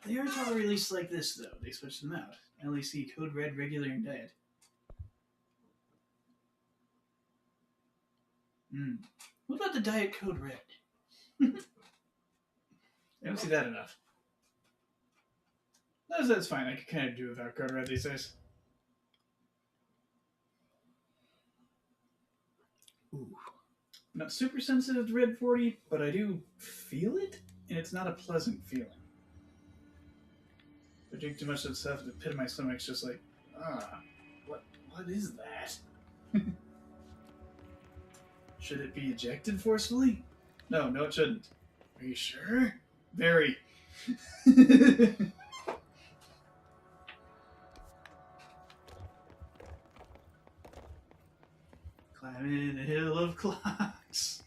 They aren't all released like this, though. They switched them out. I only see Code Red, Regular, and Diet. What about the Diet Code Red? I don't see that enough. That's fine. I can kind of do without Code Red these days. Ooh. Not super sensitive to Red 40, but I do feel it, and it's not a pleasant feeling. If I drink too much of the stuff, the pit of my stomach's just like, what? What is that? Should it be ejected forcefully? No, it shouldn't. Are you sure? Very. Climbing the hill of clocks.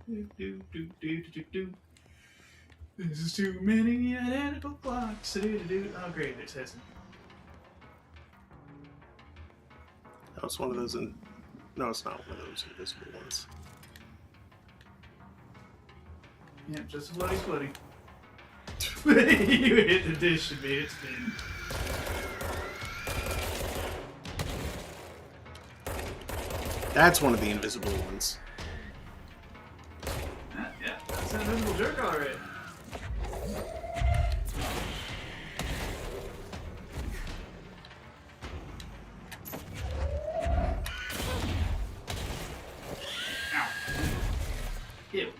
Do, do, do, do, do, do. This is too many identical clocks. Oh, great, it says. That was one of those. No, it's not one of those invisible ones. Yeah, just a bloody splitty. You hit the dish and made it spin. That's one of the invisible ones. Yeah, that's an invisible jerk already. Ow. Ew.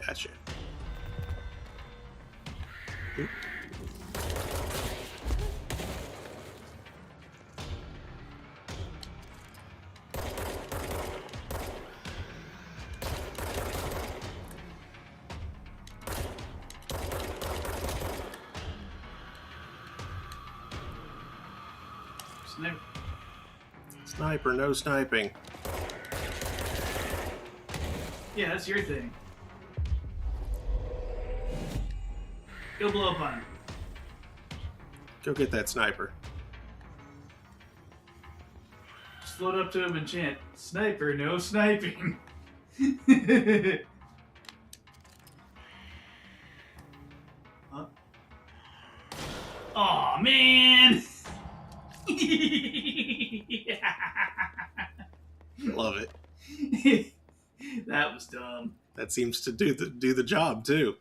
Gotcha. Oop. Sniper, no sniping. Yeah, that's your thing. Go blow up on him. Go get that sniper. Just float up to him and chant, "Sniper, no sniping." Huh? Aw, man! Love it. That was dumb. That seems to do the job too.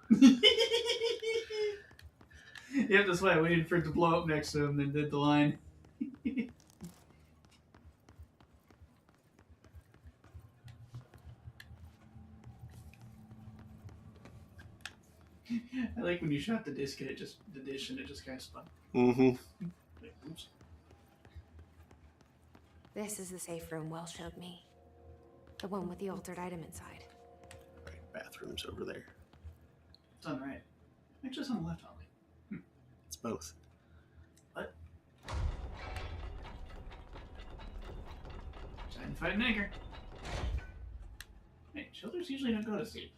Yep, that's why I waited for it to blow up next to him, then did the line. I like when you shot the dish and it just kind of spun. Mm-hmm. Oops. This is the safe room Wells showed me. The one with the altered item inside. Right, bathroom's over there. It's on the right. Actually, it's on the left, Holly. It's both. What? Trying to fight an anchor. Hey, children usually don't go to sleep.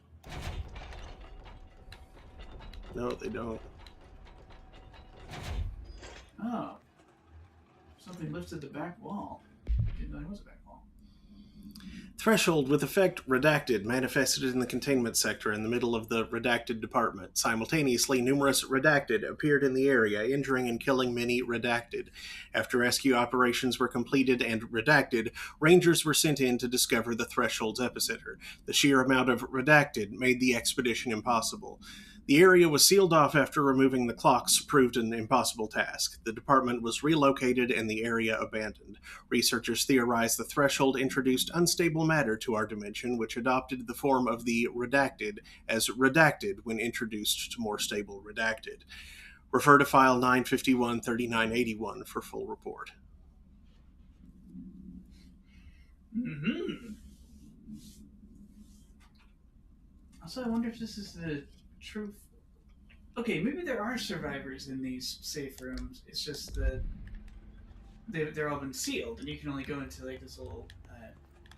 No, they don't. Oh. Something lifted the back wall. Didn't know there was a back wall. Threshold with effect redacted manifested in the containment sector in the middle of the redacted department. Simultaneously, numerous redacted appeared in the area, injuring and killing many redacted. After rescue operations were completed and redacted, rangers were sent in to discover the Threshold's epicenter. The sheer amount of redacted made the expedition impossible. The area was sealed off after removing the clocks proved an impossible task. The department was relocated and the area abandoned. Researchers theorize the Threshold introduced unstable matter to our dimension, which adopted the form of the redacted as redacted when introduced to more stable redacted. Refer to file 951-3981 for full report. Mm-hmm. Also, I wonder if this is the truth. Okay, maybe there are survivors in these safe rooms. It's just that they're all been sealed, and you can only go into like this little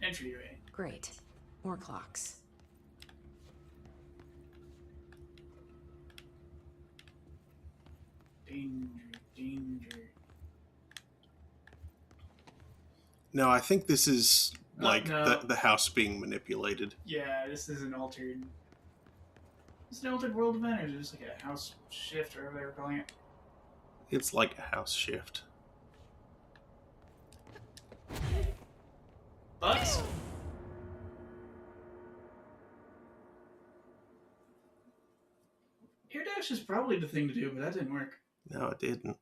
entryway. Great. More clocks. Danger. No, I think this is like no. the house being manipulated. Yeah, this is an altered. It's an altered world event, or is it just like a house shift, or whatever they're calling it? It's like a house shift. Bugs? Air dash is probably the thing to do, but that didn't work. No, it didn't.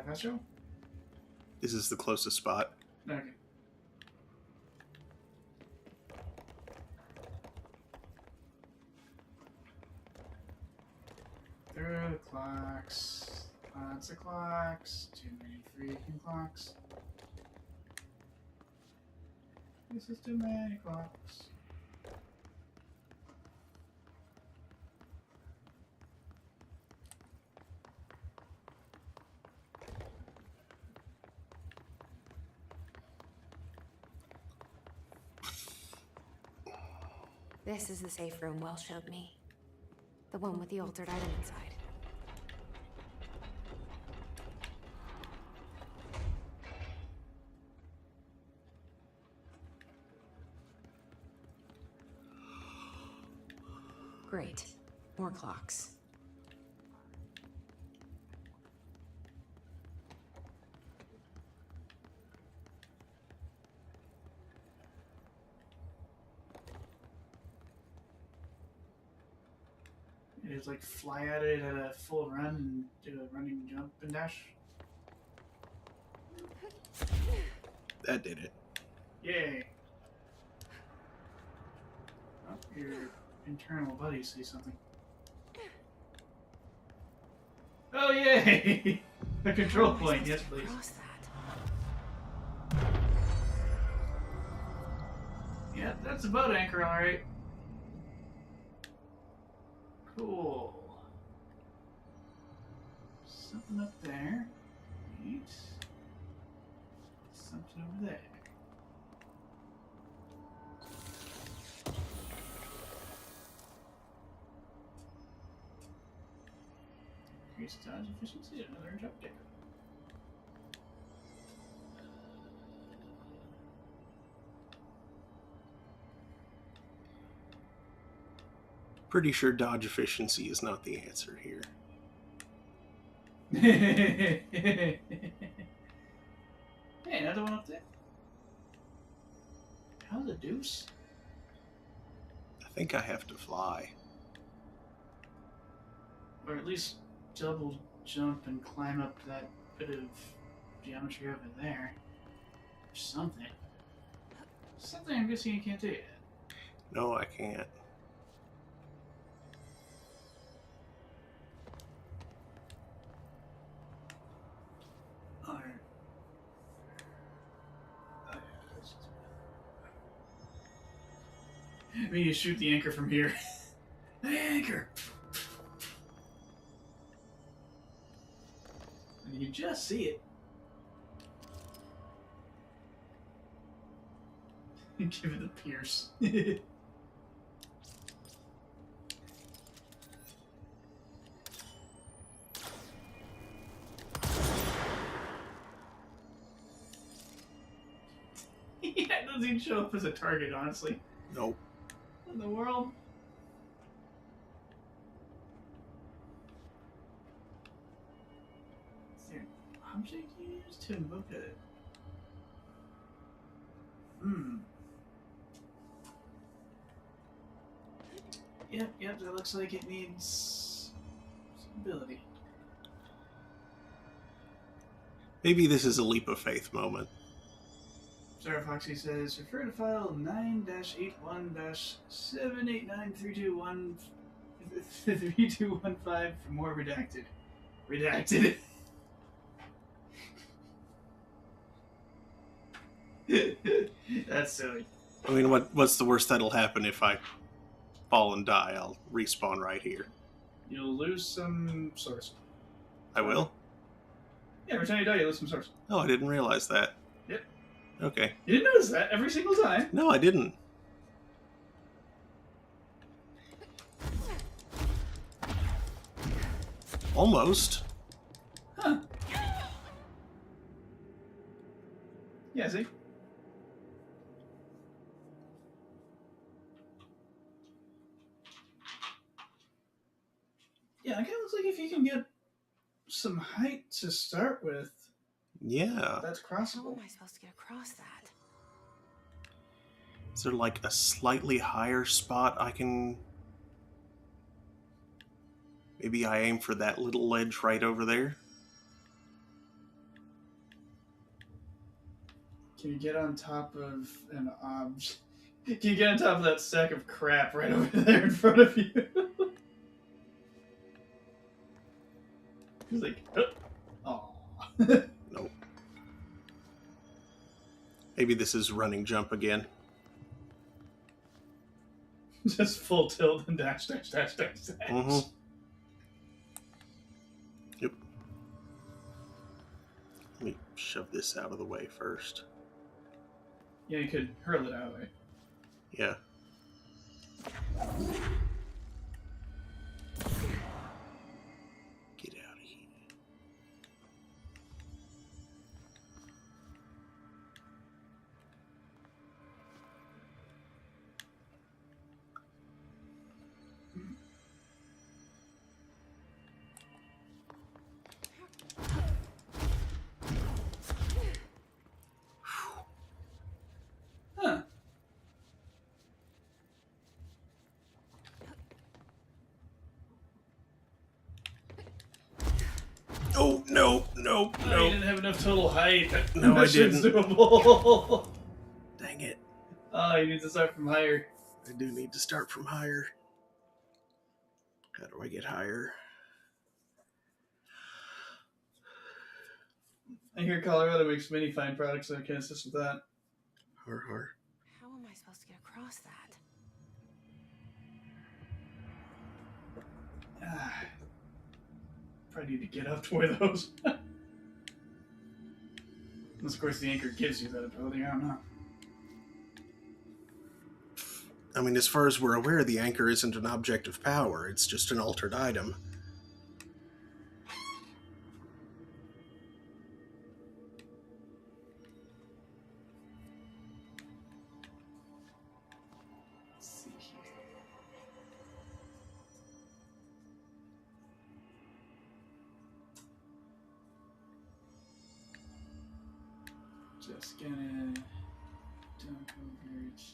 Fast travel? This is the closest spot. Okay. Through the clocks. Lots of clocks. Too many freaking clocks. This is too many clocks. This is the safe room Wells showed me. The one with the altered item inside. Great. More clocks. You just like fly at it at a full run and do a running jump and dash. That did it. Yay! Oh, your internal buddies say something. Oh yay! A control point, yes please. Yeah, that's a boat anchor, alright. Cool. Something up there. Neat. Something over there. Increase dodge efficiency, another jump decker. Pretty sure dodge efficiency is not the answer here. Hey, another one up there? How's a deuce? I think I have to fly. Or at least double jump and climb up that bit of geometry over there. Or something. Something I'm guessing you can't do yet. No, I can't. I mean, you shoot the anchor from here. The anchor! And you just see it. Give it a pierce. Yeah, it doesn't even show up as a target, honestly. Nope. In the world. Is there an object used to invoke it? Yep, that looks like it needs some ability. Maybe this is a leap of faith moment. Sarah Foxy says, refer to file 9-81-789-321-3215 for more redacted. Redacted. That's silly. I mean, what's the worst that'll happen if I fall and die? I'll respawn right here. You'll lose some source. I will? Yeah, every time you die, you lose some source. Oh, I didn't realize that. Yep. Okay. You didn't notice that every single time? No, I didn't. Almost. Huh. Yeah, see? Yeah, it kind of looks like if you can get some height to start with. Yeah. That's crossable. How am I supposed to get across that? Is there like a slightly higher spot I can... Maybe I aim for that little ledge right over there? Can you get on top of an object? Can you get on top of that sack of crap right over there in front of you? He's like, oh. Nope. Maybe this is running jump again. Just full tilt and dash, dash, dash, dash, dash. Mm-hmm. Yep. Let me shove this out of the way first. Yeah, you could hurl it out of the way. Yeah. Get out of here. Huh. Oh, no, no, Oh, no. you didn't have enough total height. No, I Mission's didn't. doable. Dang it. Oh, you need to start from higher. I do need to start from higher. How do I get higher? I hear Colorado makes many fine products, so I can assist with that. Har. How am I supposed to get across that? Probably need to get up to where those. Unless, of course, the anchor gives you that ability. I don't know. I mean, as far as we're aware, the anchor isn't an object of power. It's just an altered item. Let's see here. Just gonna dump over to.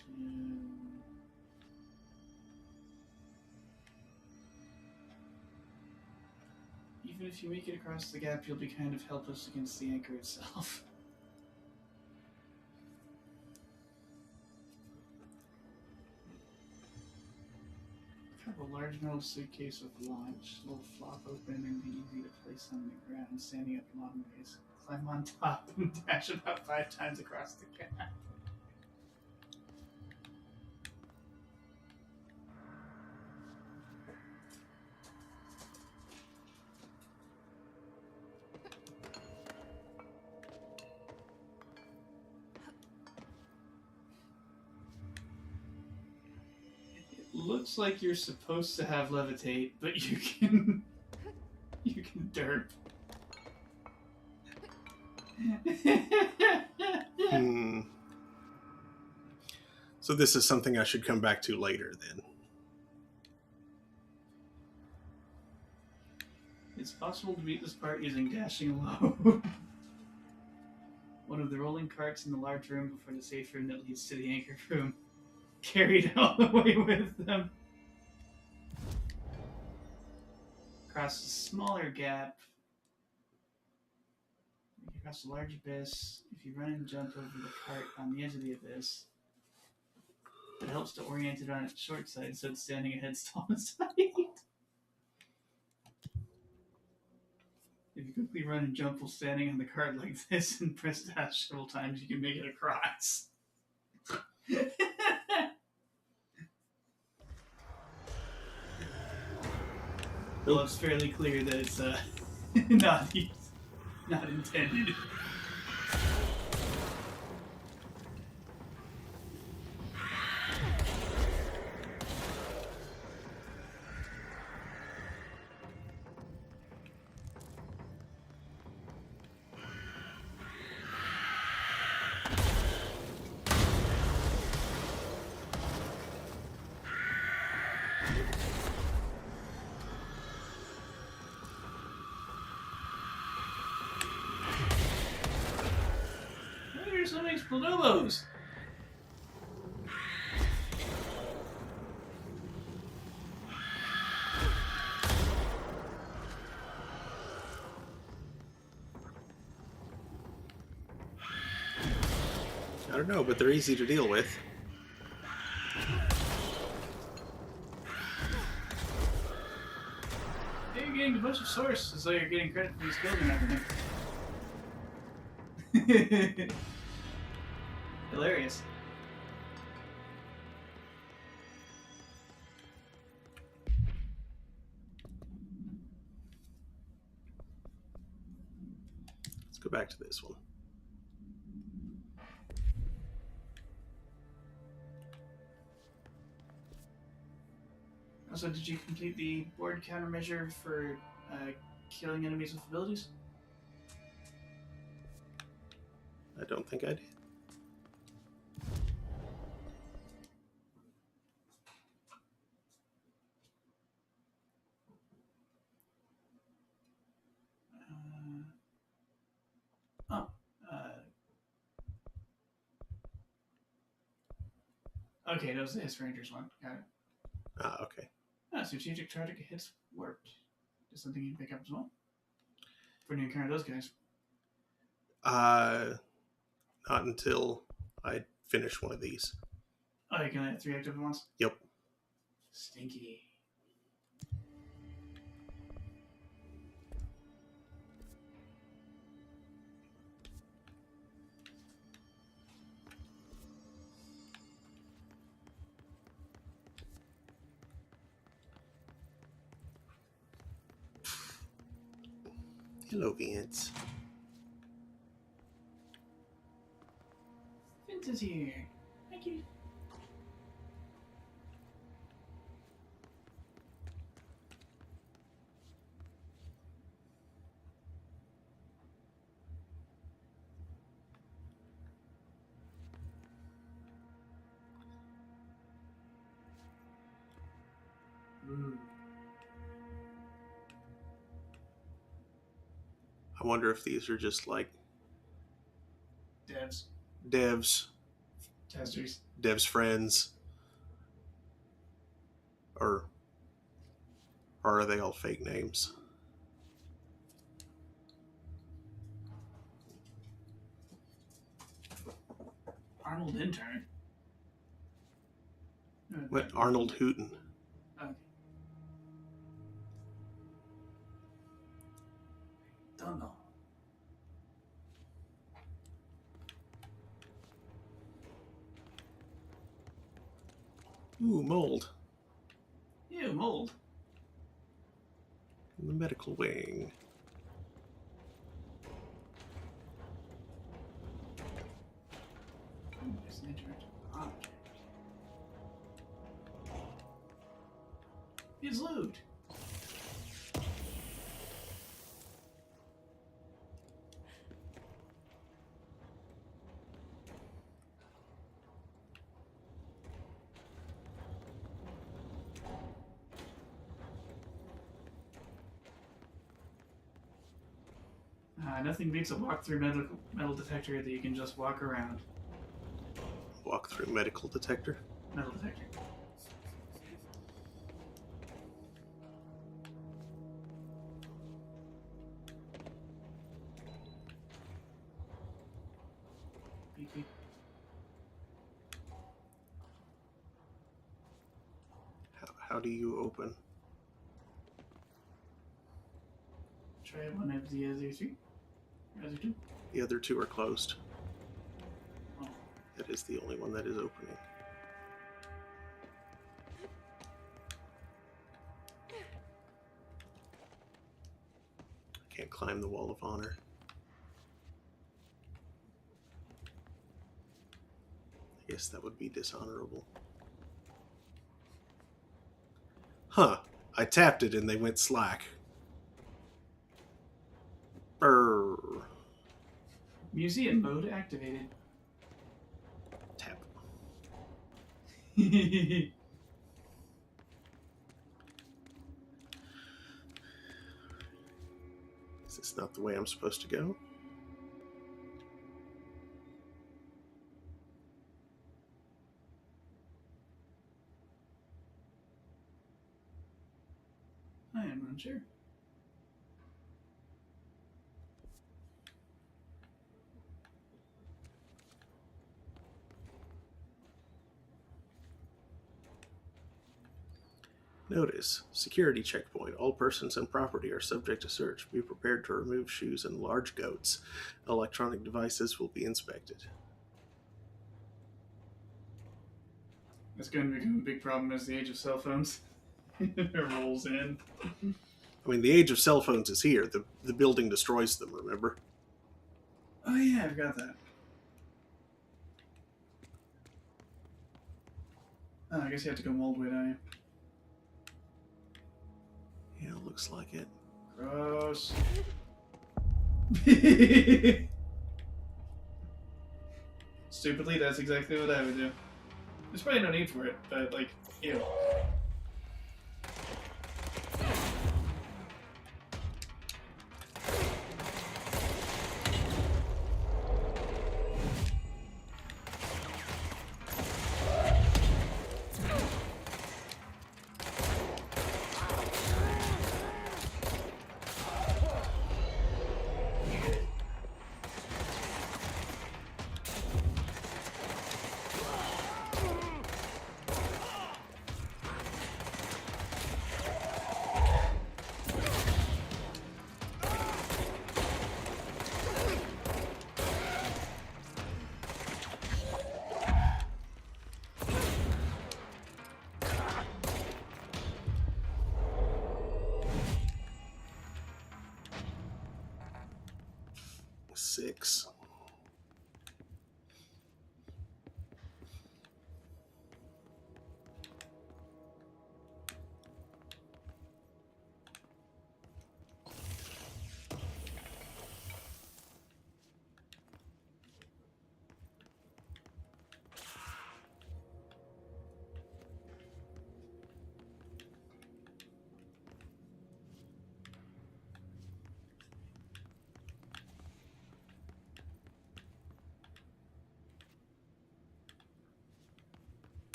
Even if you make it across the gap, you'll be kind of helpless against the anchor itself. Have a large metal suitcase with launch. It'll flop open and be easy to place on the ground, standing up long ways. Climb on top and dash about 5 times across the gap. Looks like you're supposed to have levitate, but you can derp. So this is something I should come back to later then. It's possible to beat this part using dashing low. One of the rolling carts in the large room before the safe room that leads to the anchor room. Carried all the way with them. Across a smaller gap. Across a large abyss. If you run and jump over the cart on the edge of the abyss, it helps to orient it on its short side so it's standing a head's tallest height. If you quickly run and jump while standing on the cart like this and press dash several times, you can make it across. Well, it's fairly clear that it's not intended. bonobos! I don't know, but they're easy to deal with. You're getting a bunch of source, so you're getting credit for these kills and everything. Hilarious. Let's go back to this one. Also, did you complete the board countermeasure for killing enemies with abilities? I don't think I did. Okay, that was the Hiss Rangers one. Got it. Ah, okay. Strategic target hits warped. Just something you can pick up as well. When you encounter those guys. Not until I finish one of these. Oh, you can have 3 active at once? Yep. Stinky. Hello, Vince. Vince is here. Thank you. Ooh. I wonder if these are just like Devs. testers, Testers. devs' friends, or are they all fake names? Arnold intern. What? Arnold Hooten. Okay. Don't know. Ooh, mold. Ew, mold. In the medical wing. There's an interactive object. He's loot. Nothing beats a walk-through metal detector that you can just walk around. Walk through medical detector. Metal detector. Beep, beep. How do you open? Try one of the other 3. Other 2. The other 2 are closed. Oh. That is the only one that is opening. I can't climb the wall of honor. I guess that would be dishonorable. Huh. I tapped it and they went slack. Brrr. Museum mode activated. Tap. Is this not the way I'm supposed to go? am unsure. Notice, security checkpoint. All persons and property are subject to search. Be prepared to remove shoes and large goats. Electronic devices will be inspected. It's going to become a big problem as the age of cell phones rolls in. I mean, the age of cell phones is here. The building destroys them, remember? Oh yeah, I forgot that. Oh, I guess you have to go mold way, don't you? Yeah, looks like it. Gross. Stupidly, that's exactly what I would do. There's probably no need for it, but like, ew. Six.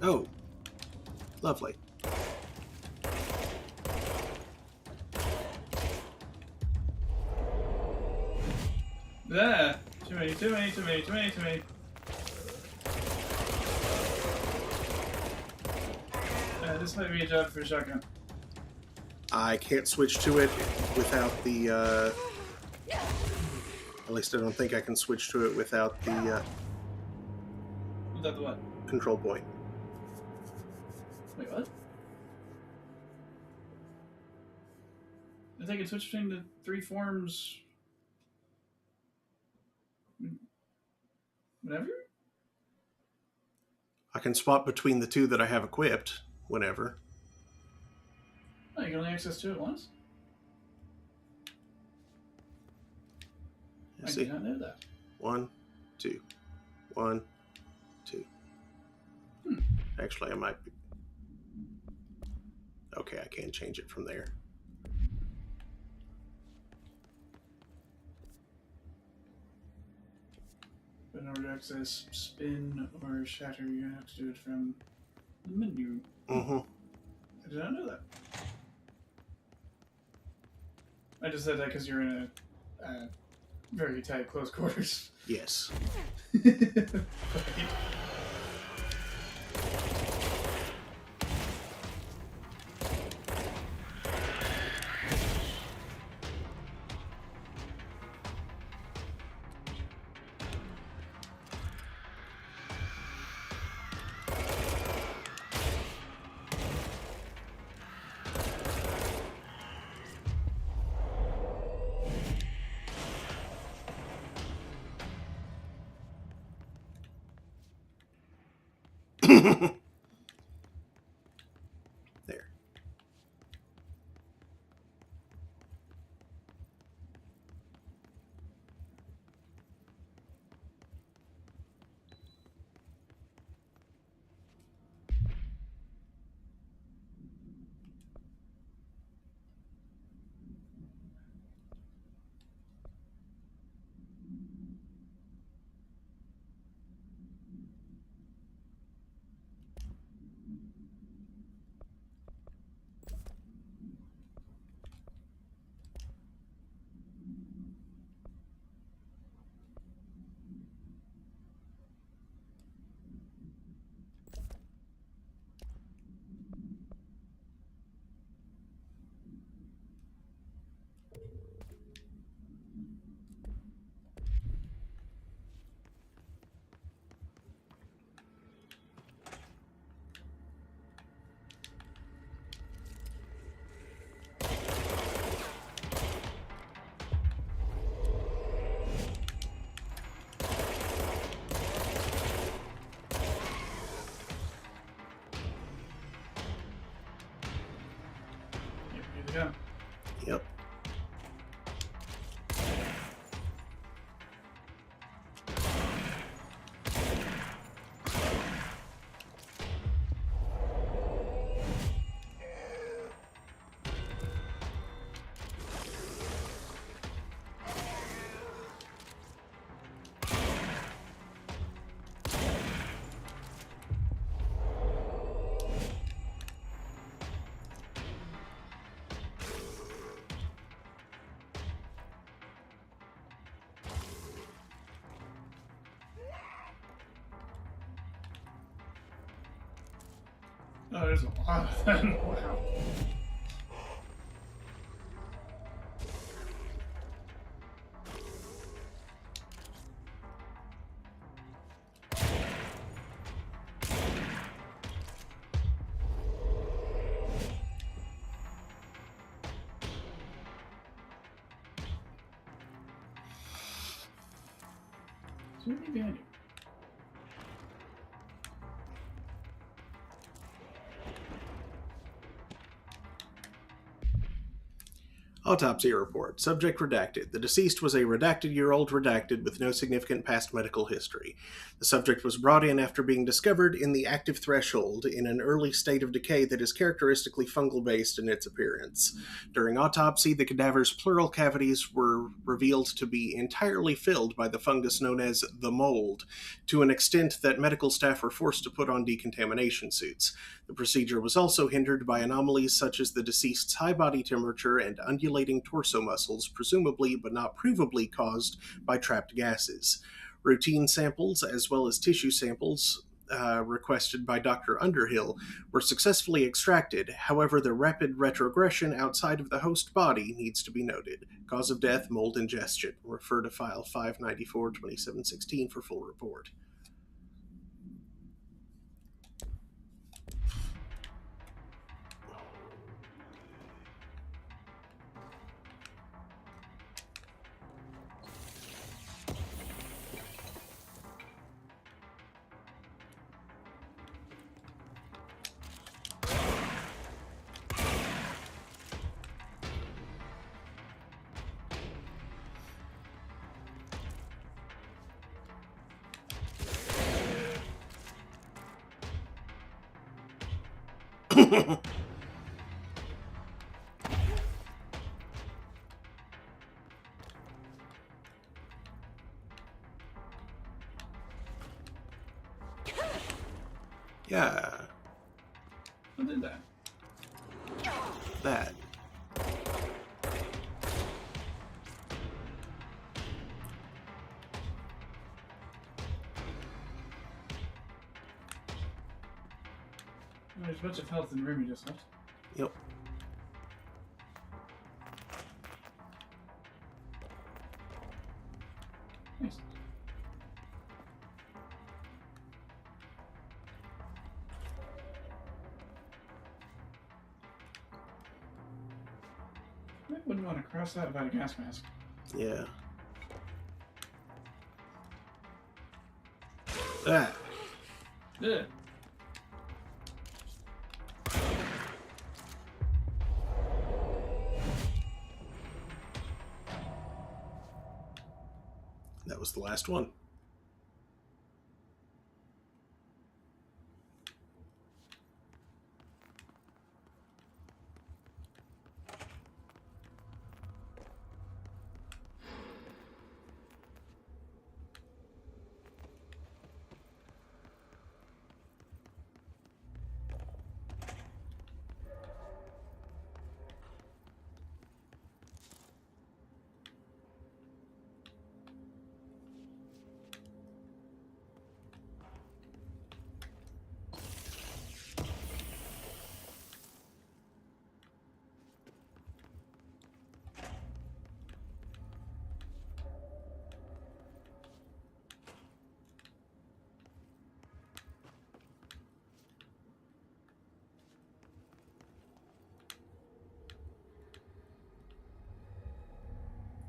Oh, lovely. Ah, too many, too many, too many, too many, too many. This might be a job for a shotgun. I can't switch to it without the, at least I don't think I can switch to it without the, Without the what? control point. Wait, what? I think it switched between the three forms. Whatever? I can swap between the two that I have equipped whenever. Oh, you can only access two at once? I See. did not know that. 1, 2. 1, 2. Actually, I might be... Okay, I can change it from there. But in order to access spin or shatter, you're gonna have to do it from the menu. Mm-hmm. I did not know that. I just said that because you're in a very tight, close quarters. Yes. Right. There. Yeah. Yep. Oh, there's a lot of them. Wow. Is there anything behind you? Autopsy report. Subject redacted. The deceased was a redacted-year-old redacted with no significant past medical history. The subject was brought in after being discovered in the active threshold in an early state of decay that is characteristically fungal-based in its appearance. During autopsy, the cadaver's pleural cavities were revealed to be entirely filled by the fungus known as the mold, to an extent that medical staff were forced to put on decontamination suits. The procedure was also hindered by anomalies such as the deceased's high body temperature and undulating torso muscles, presumably but not provably caused by trapped gases. Routine samples, as well as tissue samples requested by Dr. Underhill, were successfully extracted. However, the rapid retrogression outside of the host body needs to be noted. Cause of death, mold ingestion. Refer to file 594-2716 for full report. Yeah. Who did that? That. Oh, there's a bunch of health in the room you just left. Yep. Nice. I wouldn't want to cross that without a gas mask. Yeah. Ah. Yeah. That was the last one.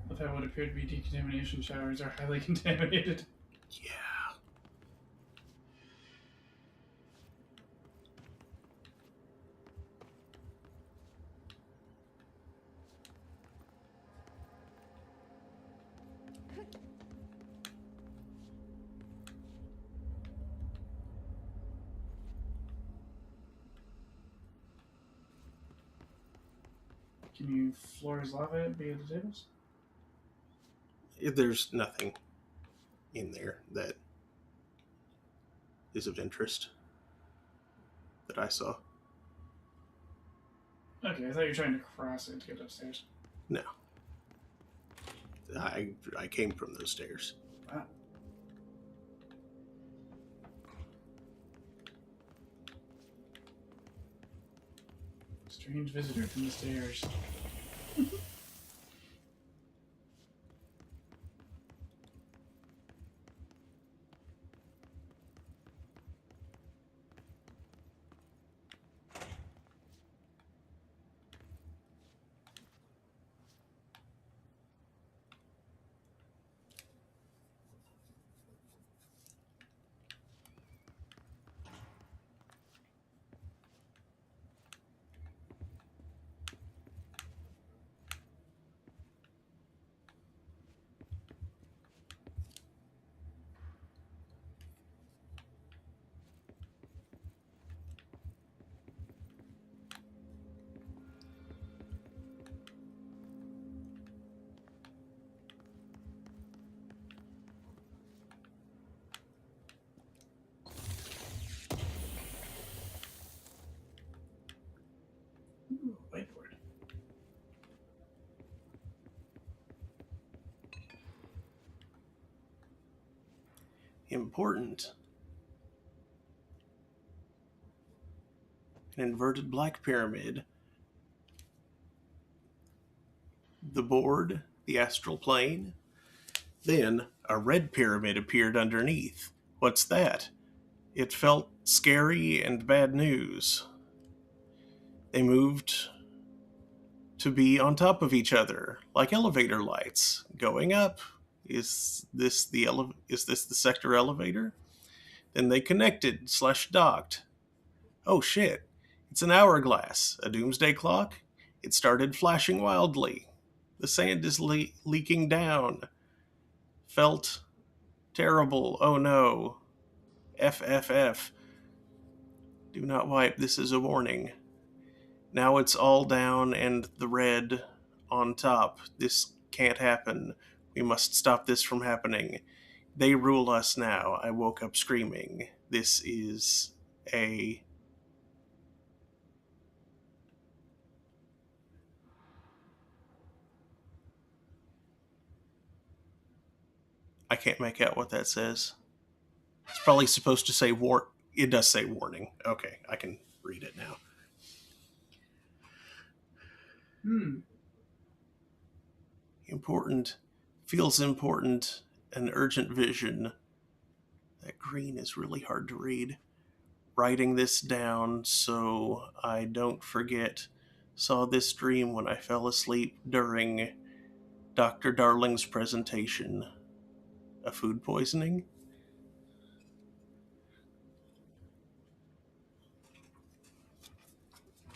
With how what appeared to be decontamination showers are highly contaminated. Yeah. Can you floor his lava via the tables? There's nothing in there that is of interest that I saw. Okay, I thought you were trying to cross it to get upstairs. No. I came from those stairs. Wow. Strange visitor from the stairs. Ooh, whiteboard. Important. An inverted black pyramid. The board, the astral plane. Then a red pyramid appeared underneath. What's that? It felt scary and bad news. They moved to be on top of each other, like elevator lights, going up. Is this the sector elevator? Then they connected / docked. Oh shit! It's an hourglass, a doomsday clock. It started flashing wildly. The sand is leaking down. Felt terrible. Oh no. FFF. Do not wipe. This is a warning. Now it's all down and the red on top. This can't happen. We must stop this from happening. They rule us now. I woke up screaming. This is a... I can't make out what that says. It's probably supposed to say war. It does say warning. Okay, I can read it now. Important. Feels important. An urgent vision. That green is really hard to read. Writing this down so I don't forget. Saw this dream when I fell asleep during Dr. Darling's presentation. A food poisoning?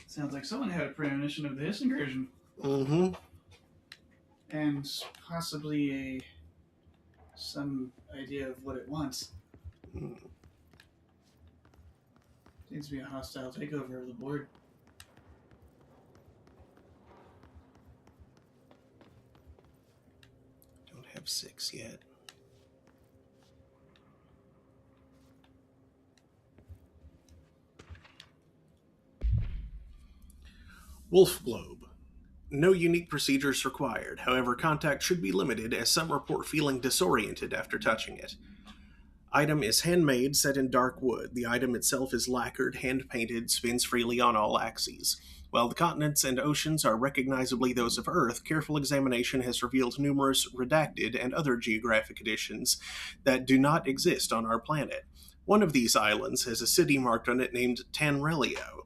Sounds like someone had a premonition of the Hiss incursion. Mm-hmm. And possibly some idea of what it wants. Seems to be a hostile takeover of the board. Don't have 6 yet. Wolf Globe. No unique procedures required. However, contact should be limited as some report feeling disoriented after touching it. Item is handmade, set in dark wood. The item itself is lacquered, hand-painted, spins freely on all axes. While the continents and oceans are recognizably those of Earth, careful examination has revealed numerous redacted and other geographic additions that do not exist on our planet. One of these islands has a city marked on it named Tanrelio.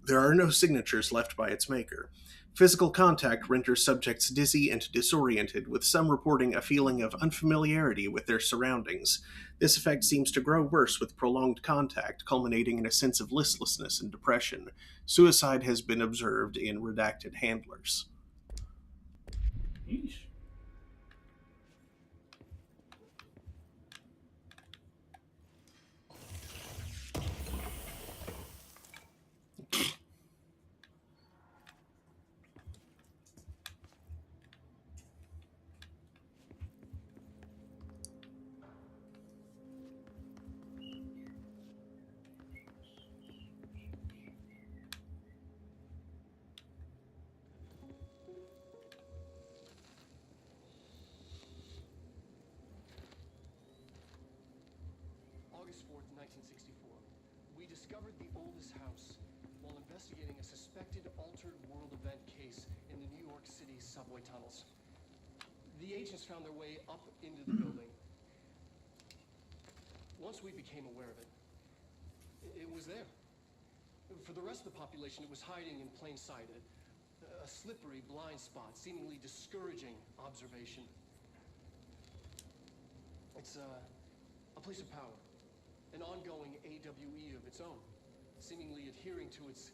There are no signatures left by its maker. Physical contact renders subjects dizzy and disoriented, with some reporting a feeling of unfamiliarity with their surroundings. This effect seems to grow worse with prolonged contact, culminating in a sense of listlessness and depression. Suicide has been observed in redacted handlers. Yeesh. August 4th, 1964. We discovered the oldest house while investigating a suspected altered world event case in the New York City subway tunnels. The agents found their way up into the building. Once we became aware of it, it was there. For the rest of the population, it was hiding in plain sight, a slippery blind spot, seemingly discouraging observation. It's a place of power, an ongoing AWE of its own, seemingly adhering to its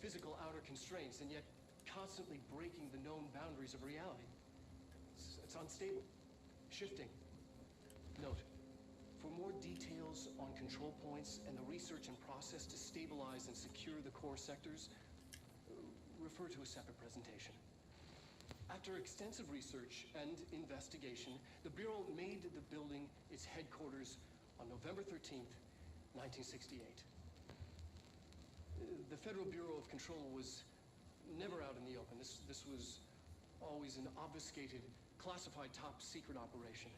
physical outer constraints and yet constantly breaking the known boundaries of reality. It's unstable, shifting. Note, for more details on control points and the research and process to stabilize and secure the core sectors, refer to a separate presentation. After extensive research and investigation, the Bureau made the building its headquarters on November 13th, 1968. The Federal Bureau of Control was never out in the open. This was always an obfuscated, classified top-secret operation.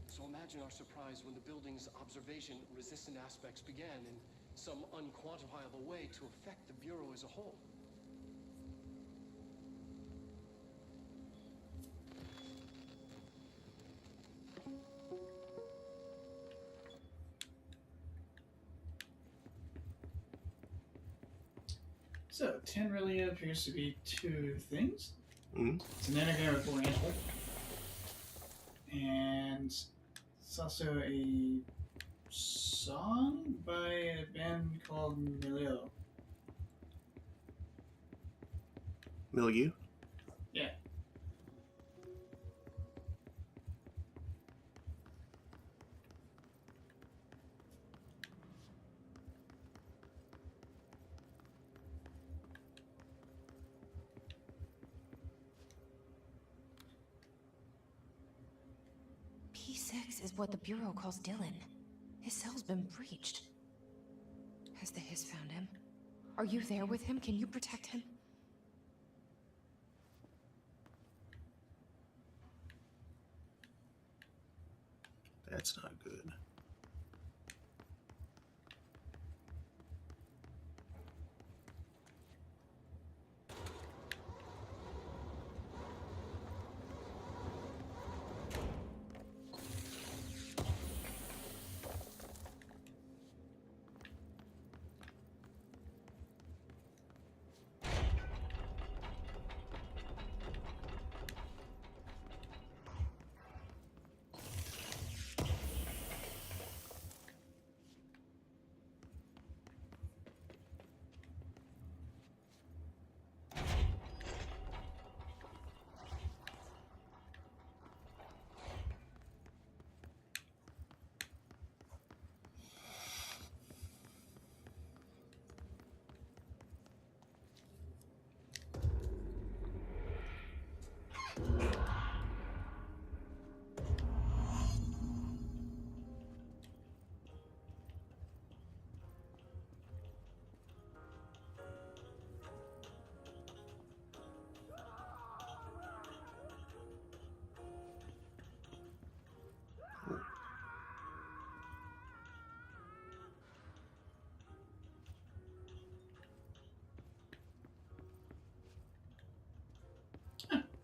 So imagine our surprise when the building's observation-resistant aspects began in some unquantifiable way to affect the Bureau as a whole. So, 10 really appears to be 2 things. Mm-hmm. It's an anagram ramble. And it's also a song by a band called Milieu. Milieu? Yeah. C6 is what the Bureau calls Dylan. His cell's been breached. Has the Hiss found him? Are you there with him? Can you protect him? That's not good.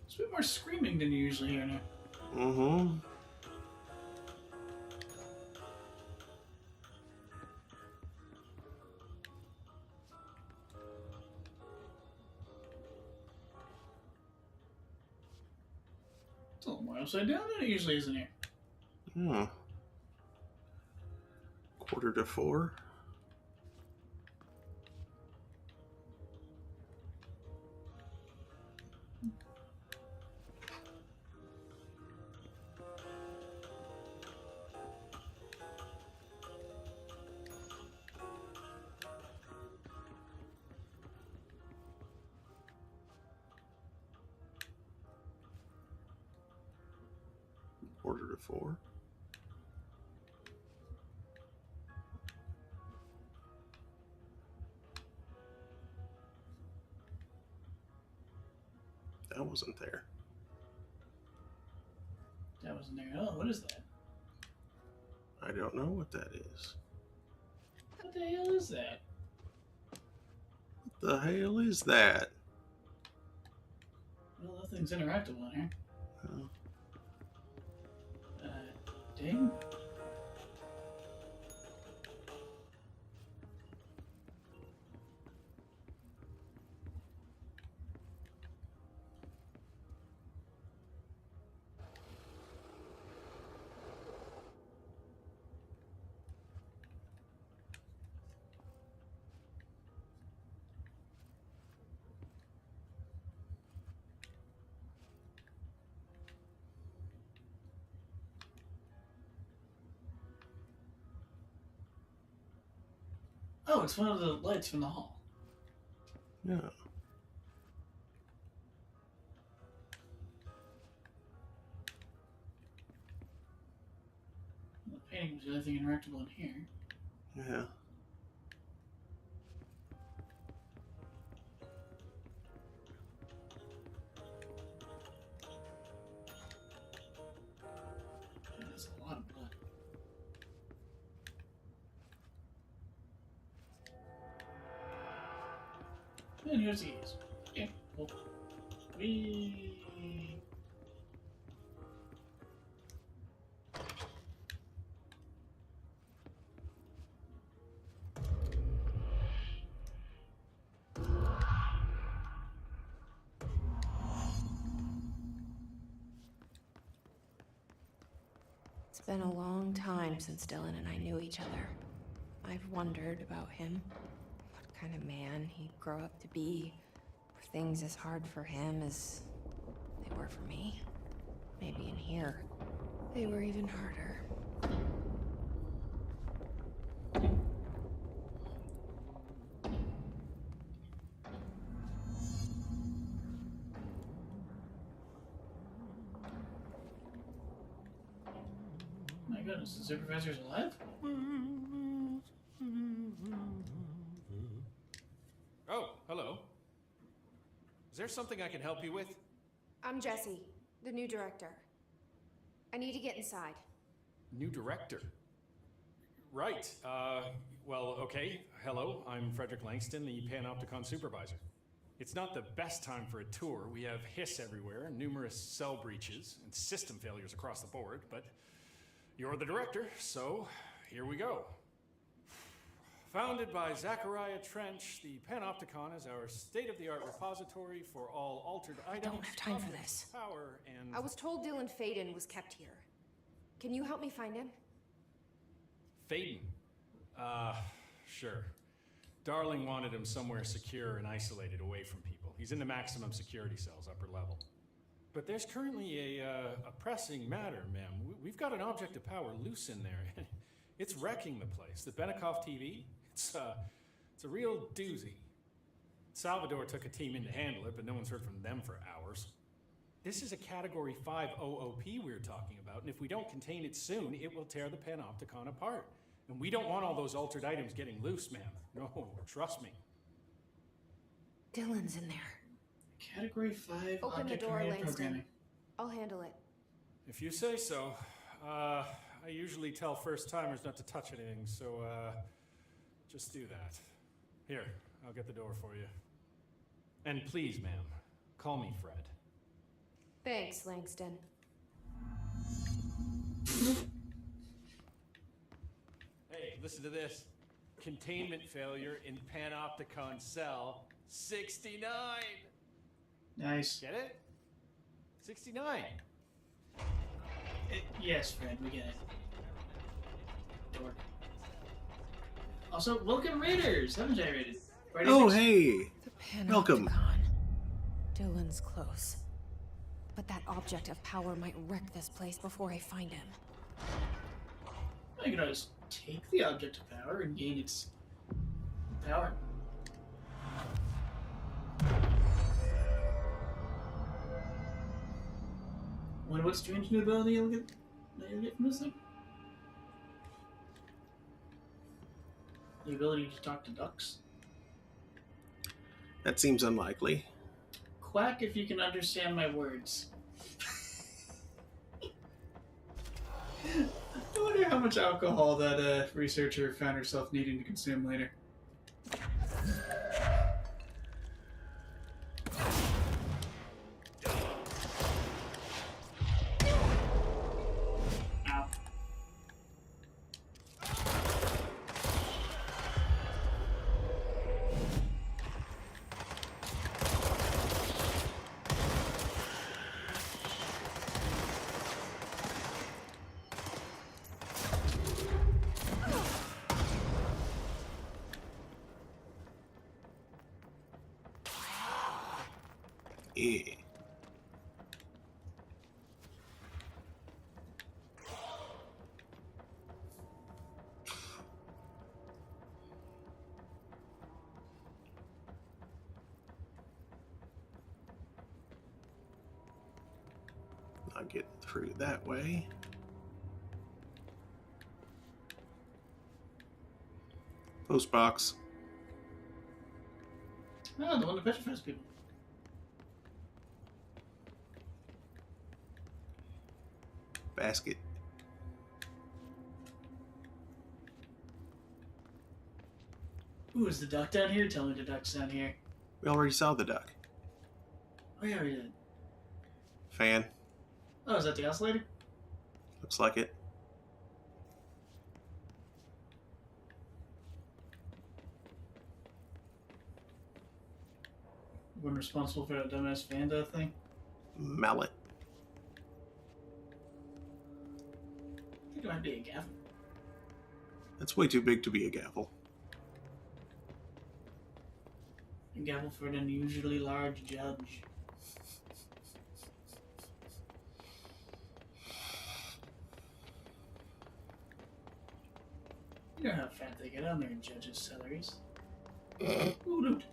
It's a bit more screaming than you usually hear now. Mm-hmm. It's a little more upside down than it usually is in here. Hmm. 3:45. Quarter to four. That wasn't there. That wasn't there. Oh, what is that? I don't know what that is. What the hell is that? What the hell is that? Well, nothing's interactable in here. Oh. Ding? Oh, it's one of the lights from the hall. Yeah. The painting was the only thing interactable in here. Yeah. That's a lot of blood. And here's the keys. Yeah, cool. Whee! It's been a long time since Dylan and I knew each other. I've wondered about him. What kind of man he'd grow up to be. Were things as hard for him as they were for me? Maybe in here, they were even harder. goodness, the supervisor's alive? Oh, hello. Is there something I can help you with? I'm Jessie, the new director. I need to get inside. New director? Right. Well, okay. Hello, I'm Frederick Langston, the Panopticon supervisor. It's not the best time for a tour. We have hiss everywhere, numerous cell breaches, and system failures across the board, but you're the director, so here we go. Founded by Zachariah Trench, the Panopticon is our state-of-the-art repository for all altered items. I don't have time for this. Power and... I was told Dylan Faden was kept here. Can you help me find him? Faden? Sure. Darling wanted him somewhere secure and isolated away from people. He's in the maximum security cells, upper level. But there's currently a pressing matter, ma'am. We've got an object of power loose in there. It's wrecking the place. The Benikoff TV, it's a real doozy. Salvador took a team in to handle it, but no one's heard from them for hours. This is a Category 5 OOP we're talking about, and if we don't contain it soon, it will tear the Panopticon apart. And we don't want all those altered items getting loose, ma'am. No, trust me. Dylan's in there. Category 5 Open the object door, related Langston. programming. I'll handle it. If you say so. I usually tell first-timers not to touch anything, so, just do that. Here, I'll get the door for you. And please, ma'am, call me Fred. Thanks, Langston. Hey, listen to this. Containment failure in Panopticon cell 69. Nice. Get it? 69. Yes, Fred, we get it. Dork. Also, welcome Raiders! Haven't I rated? Oh, hey! The Welcome. Dylan's close. But that object of power might wreck this place before I find him. I can always take the object of power and gain its power. Wonder what strange new ability you'll get from this thing? The ability to talk to ducks? That seems unlikely. Quack if you can understand my words. I wonder how much alcohol that researcher found herself needing to consume later. Ow. Yeah. Not getting through that way. Post box. Oh, the one that petrifies people. Basket. Ooh, is the duck down here? Tell me the duck's down here. We already saw the duck. Oh yeah, we did. Fan. Oh, is that the oscillator? Looks like it. One responsible for that dumbass Vanda thing? Mallet. I think it might be a gavel. That's way too big to be a gavel. A gavel for an unusually large judge. You know how fat they get on their judges' salaries. Ooh, loot.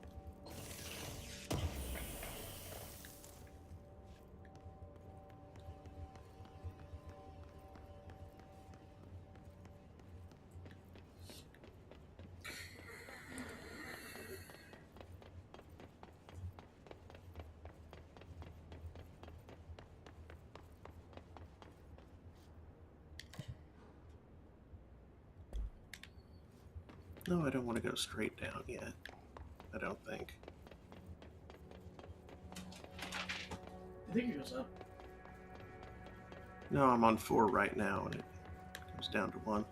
No, I don't want to go straight down yet. I don't think. I think it goes up. No, I'm on 4 right now, and it goes down to 1.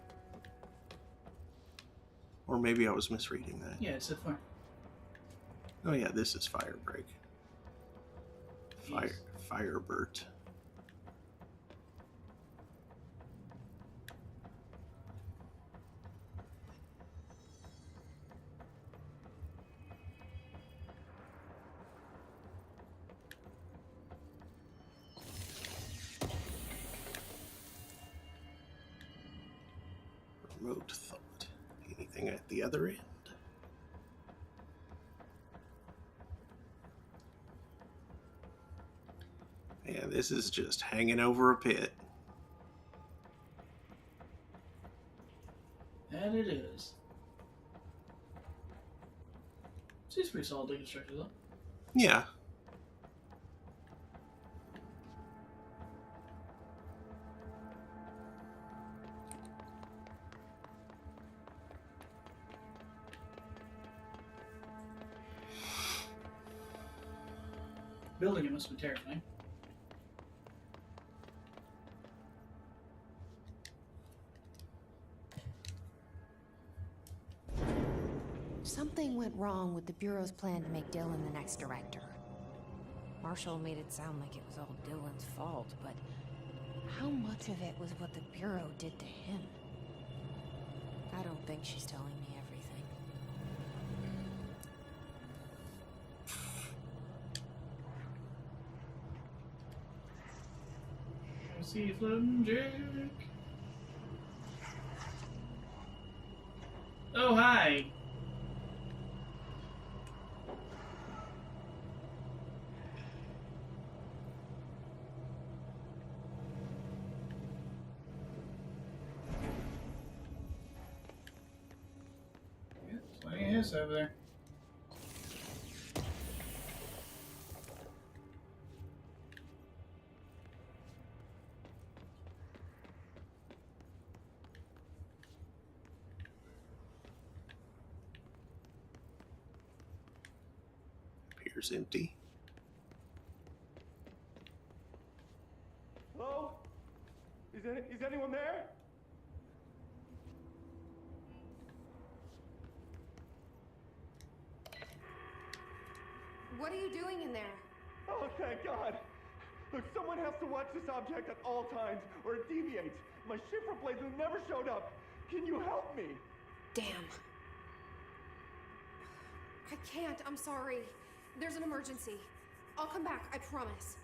Or maybe I was misreading that. Yeah, it said 4. Oh yeah, this is fire break. Yes. Firebird. Remote thought. Anything at the other end? Yeah, this is just hanging over a pit. And it is. Seems pretty solidly constructed, though. Yeah. Building it must have been terrifying. Something went wrong with the Bureau's plan to make Dylan the next director. Marshall made it sound like it was all Dylan's fault, but how much of it was what the Bureau did to him? I don't think she's telling me everything. I see floating Jake. Oh, hi. Yeah, plenty of his over there. Appears empty. Hello? Is anyone there? What are you doing in there? Oh, thank God. Look, someone has to watch this object at all times, or it deviates. My ship replacement never showed up. Can you help me? Damn. I can't. I'm sorry. There's an emergency. I'll come back. I promise.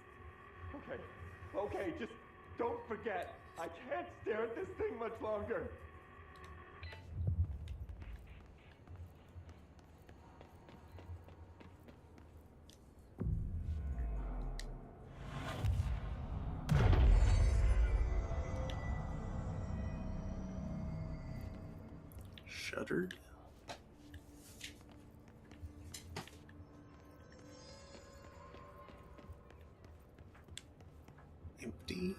Okay, just don't forget. I can't stare at this thing much longer. Shuttered. Empty.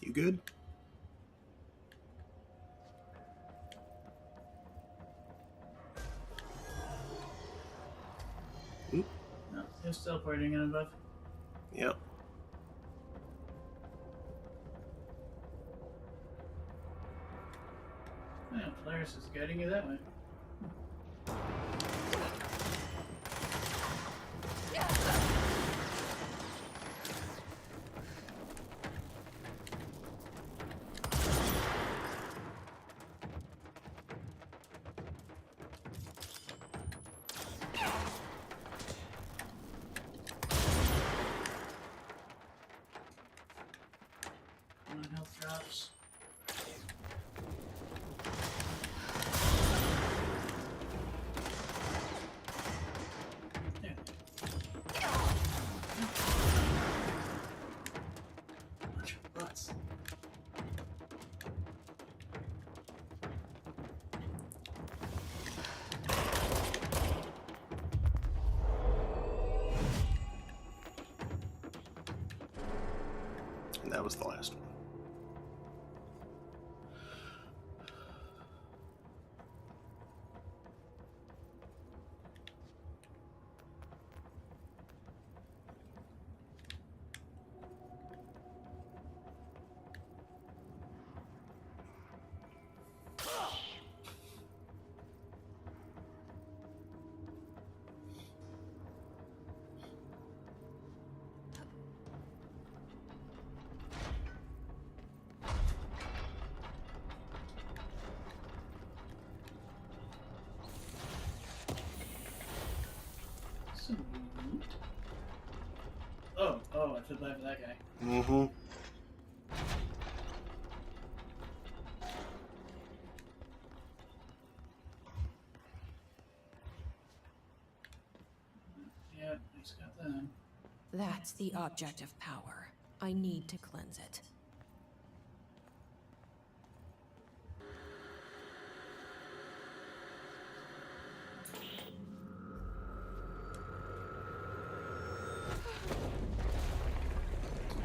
You good? Just teleporting in above. Yep. Yeah, Polaris is guiding you that way. One health drops. There. Bunch of butts. And that was the last one. Oh, I feel bad for that guy. Mm-hmm. Yeah, he's got that. That's the object of power. I need to cleanse it.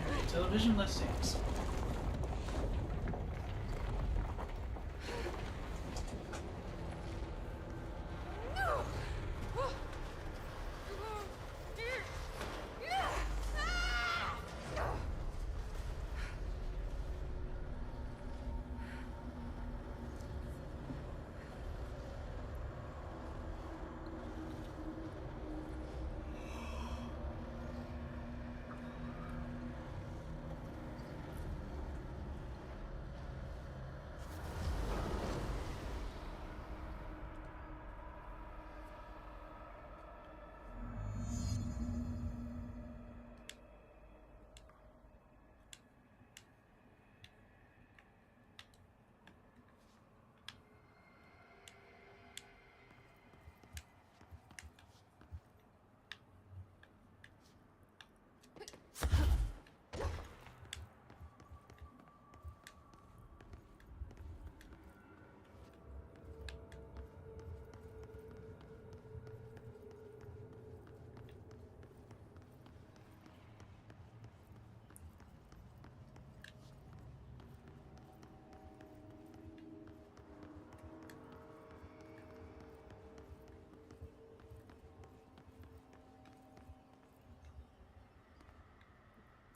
Alright, television listings.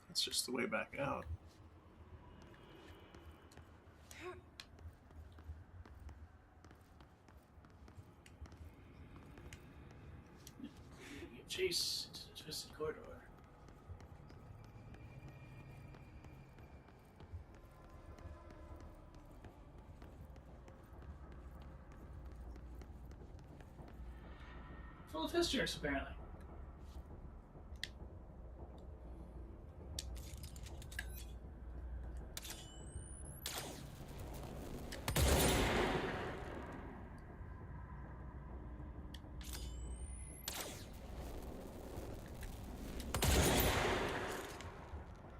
That's just the way back out. You chase into the twisted corridor. Full of fisters, apparently.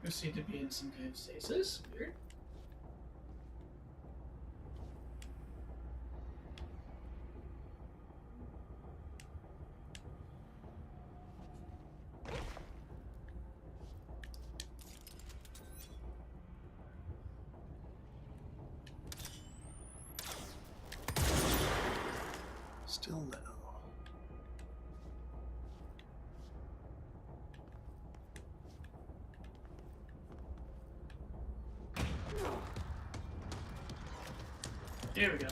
You seem to be in some kind of stasis. Weird. Still no. Here we go.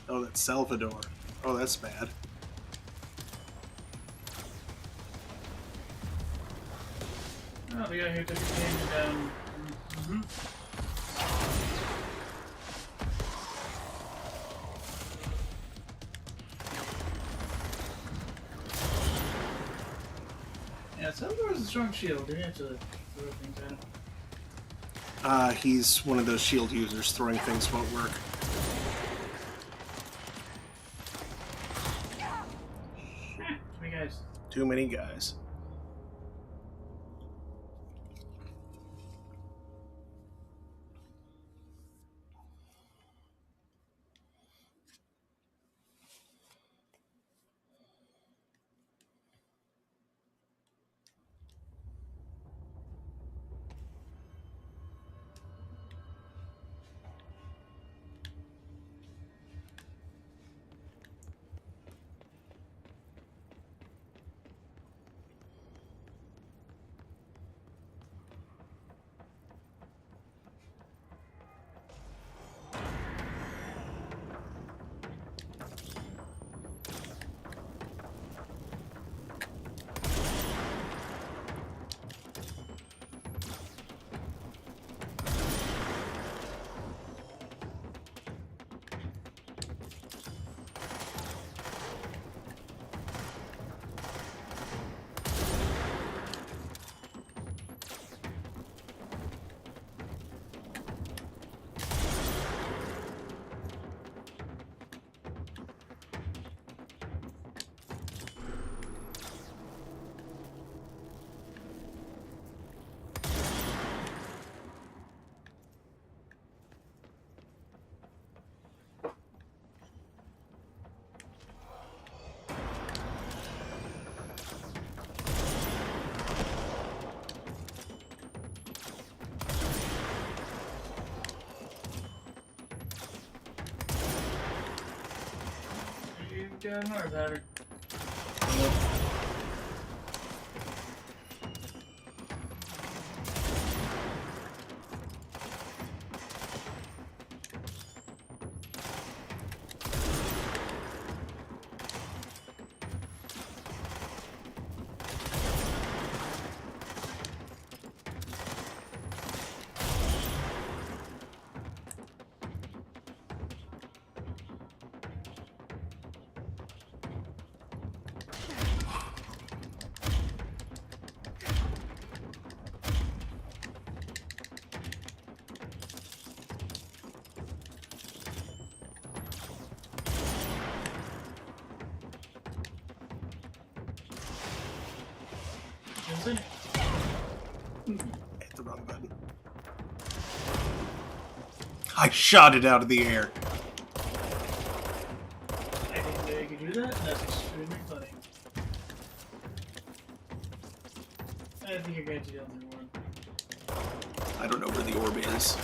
Oh, that's Salvador. Oh, that's bad. Oh, the guy who took his name down. Mm-hmm. Yeah, Salvador has a strong shield. You have to throw things at him. He's one of those shield users. Throwing things won't work. Too many guys. Too many guys. You've got more powder. Hit the wrong button. I shot it out of the air. I didn't know you could do that. That's extremely funny. I think you're going to do the one. I don't know where the orb is.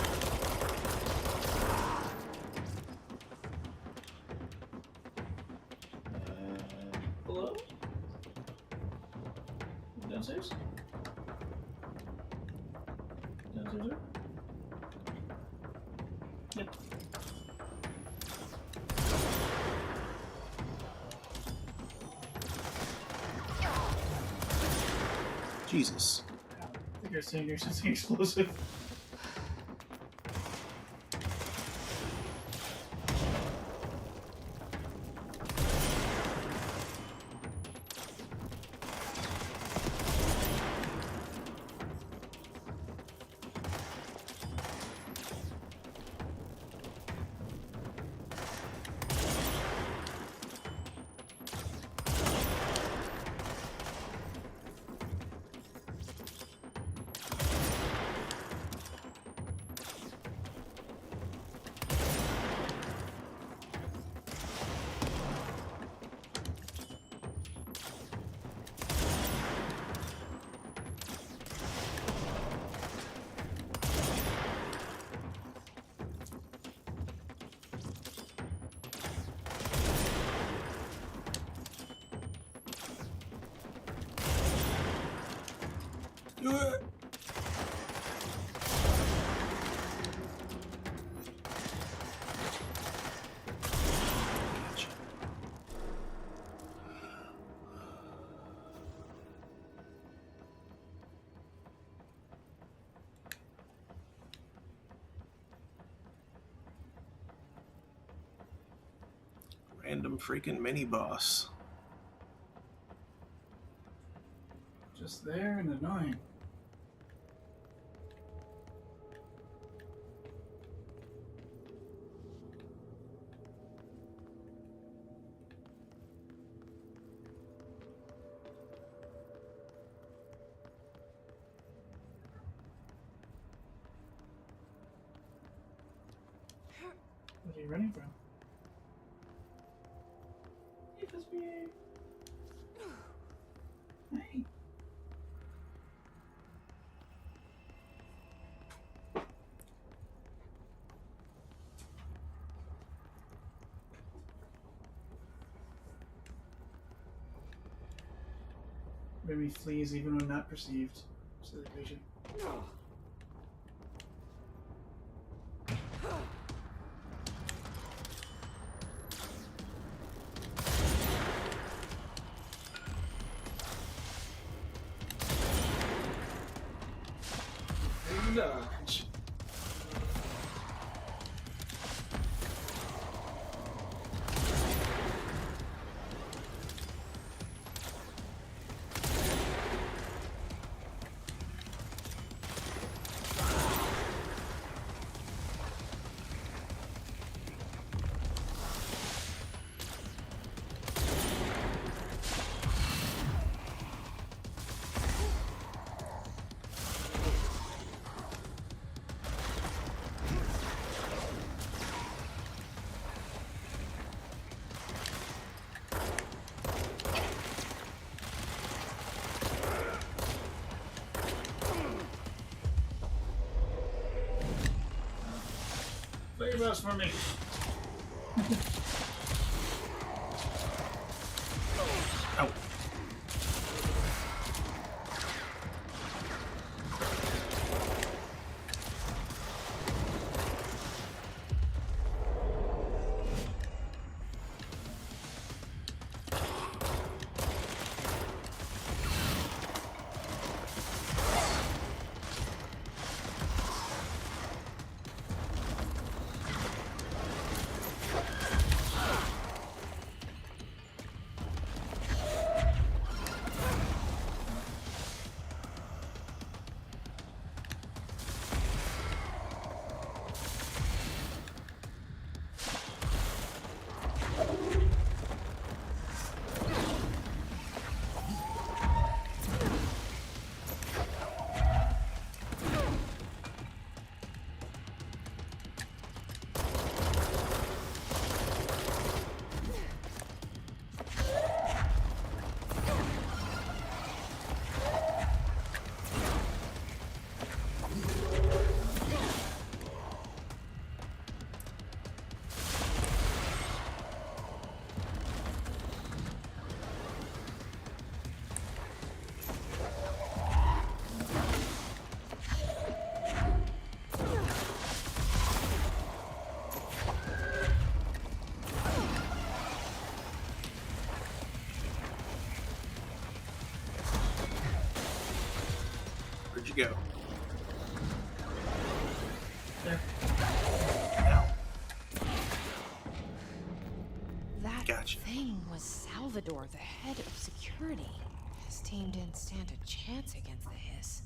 Below? Downstairs? Downstairs, sir? Yep. Jesus. I think you're saying you're something explosive. Random freaking mini boss. Just there and annoying. What are you running from? Hey, Frisbee. Hey. Maybe flees even when not perceived. Silly creature. Dodge. Fire blast for me. Ow. Where'd you go? There. Ow. That Gotcha. thing was Salvador, the head of security. His team didn't stand a chance against the Hiss.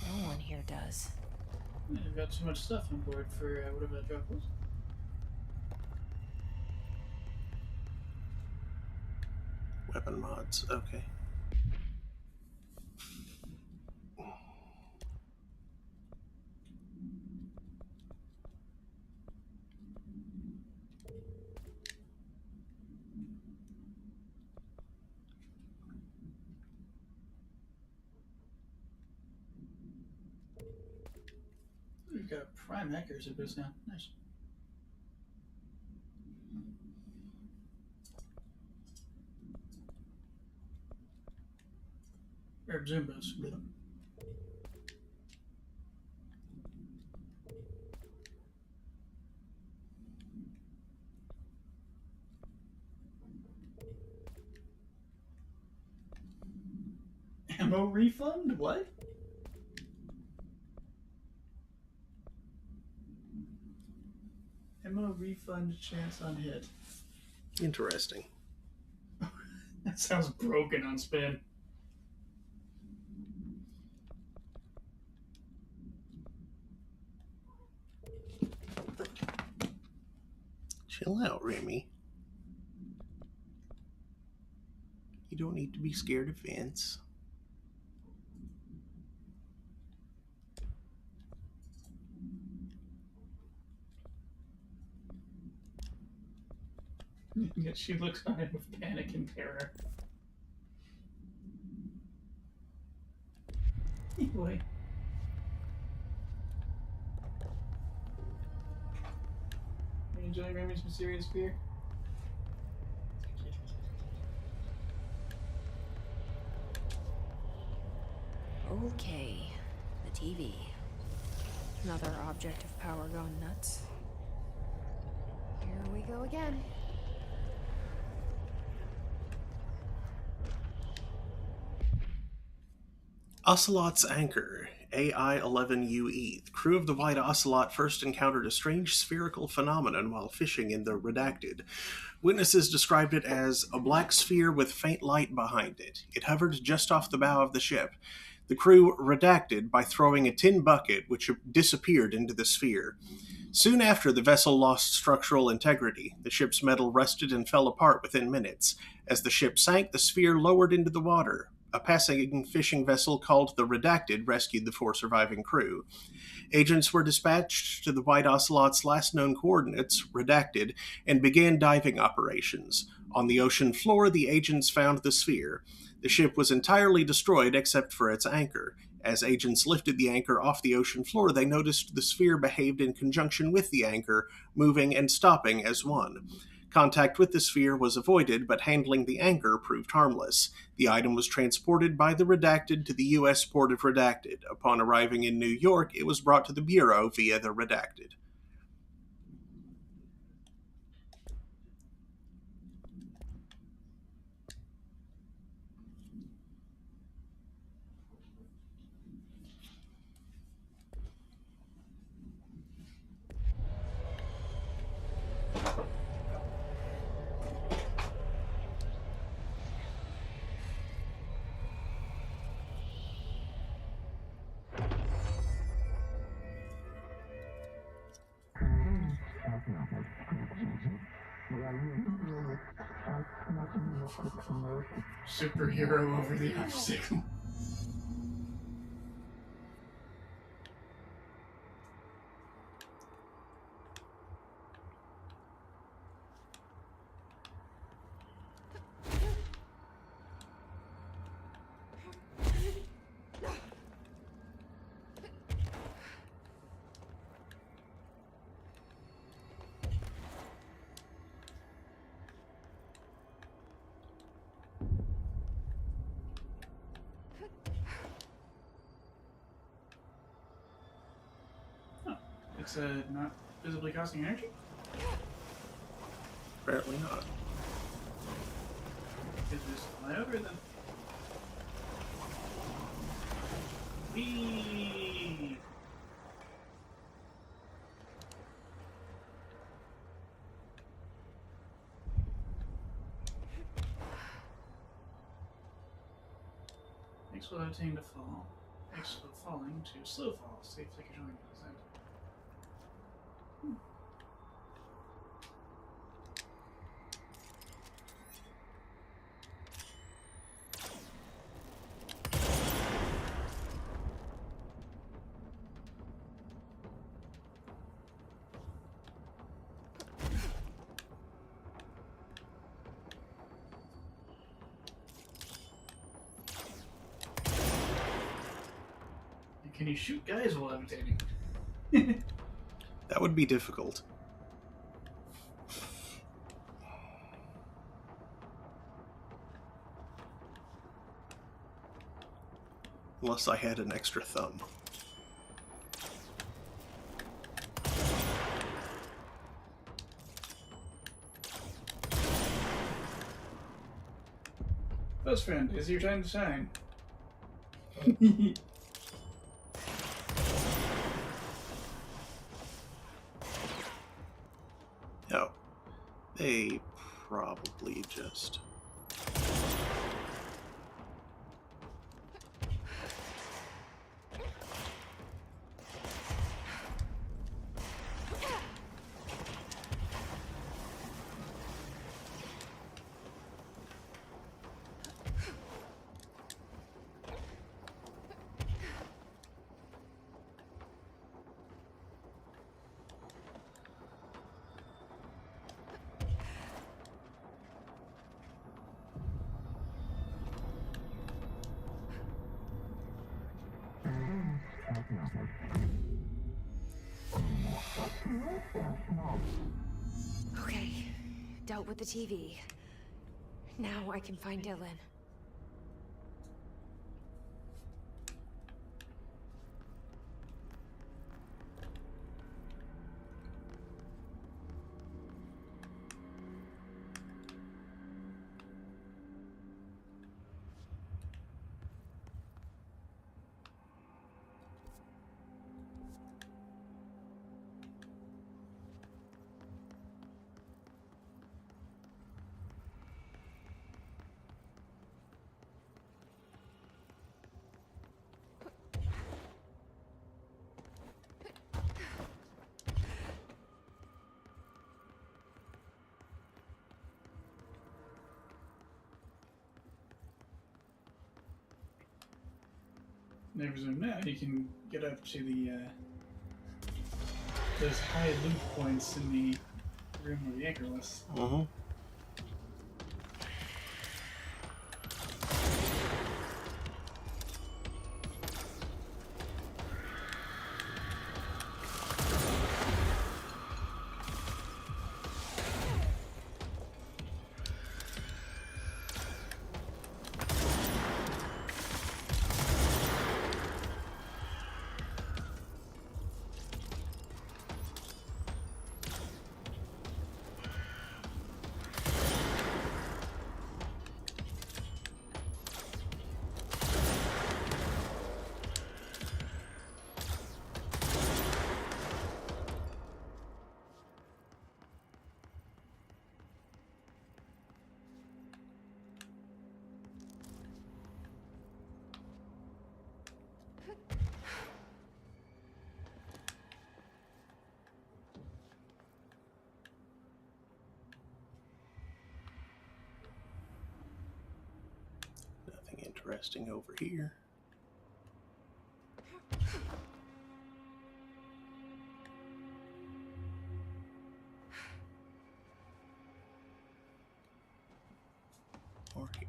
No one here does. I've got too much stuff on board for whatever that drop was. Weapon mods. Okay. We've got prime hackers at this now. Nice. Or Zumbos. Ammo refund? What? Ammo refund chance on hit. Interesting. That sounds broken on spin. Chill out, Remy. You don't need to be scared of Vince. Yet she looks on him with panic and terror. Boy. Are you enjoying Remy's mysterious fear? Okay, the TV. Another object of power gone nuts. Here we go again. Ocelot's anchor, AI-11UE. The crew of the White Ocelot first encountered a strange spherical phenomenon while fishing in the Redacted. Witnesses described it as a black sphere with faint light behind it. It hovered just off the bow of the ship. The crew redacted by throwing a tin bucket, which disappeared into the sphere. Soon after, the vessel lost structural integrity. The ship's metal rusted and fell apart within minutes. As the ship sank, the sphere lowered into the water. A passing fishing vessel called the Redacted rescued the 4 surviving crew. Agents were dispatched to the White Ocelot's last known coordinates, Redacted, and began diving operations. On the ocean floor, the agents found the sphere. The ship was entirely destroyed except for its anchor. As agents lifted the anchor off the ocean floor, they noticed the sphere behaved in conjunction with the anchor, moving and stopping as one. Contact with the sphere was avoided, but handling the anchor proved harmless. The item was transported by the Redacted to the U.S. Port of Redacted. Upon arriving in New York, it was brought to the Bureau via the Redacted. Superhero over the obstacle. It's not visibly costing energy? Apparently not. Is this fly over then? Whee! Exploding to fall. Falling to slow fall. Safely controlling percent. Can you shoot guys while levitating? That would be difficult. Unless I had an extra thumb. Best friend, is your time to shine. No. They probably just... Okay, dealt with the TV. Now I can find Dylan. I presume now you can get up to the those high loop points in the room where the anchor was. Mm-hmm. Nothing interesting over here. Or here.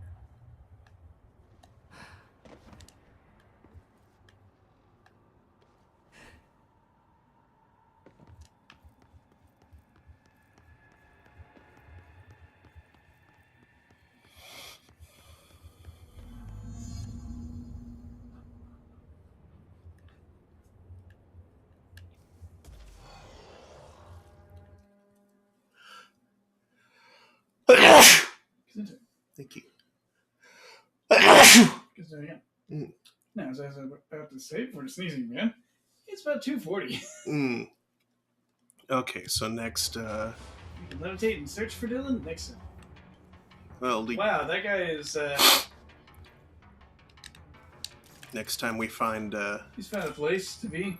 Thank you. Now, as I was about to say before sneezing, man, it's about 2:40. Okay, so next, You can levitate and search for Dylan. Next time. well, Wow, that guy is. Next time we find, He's found a place to be.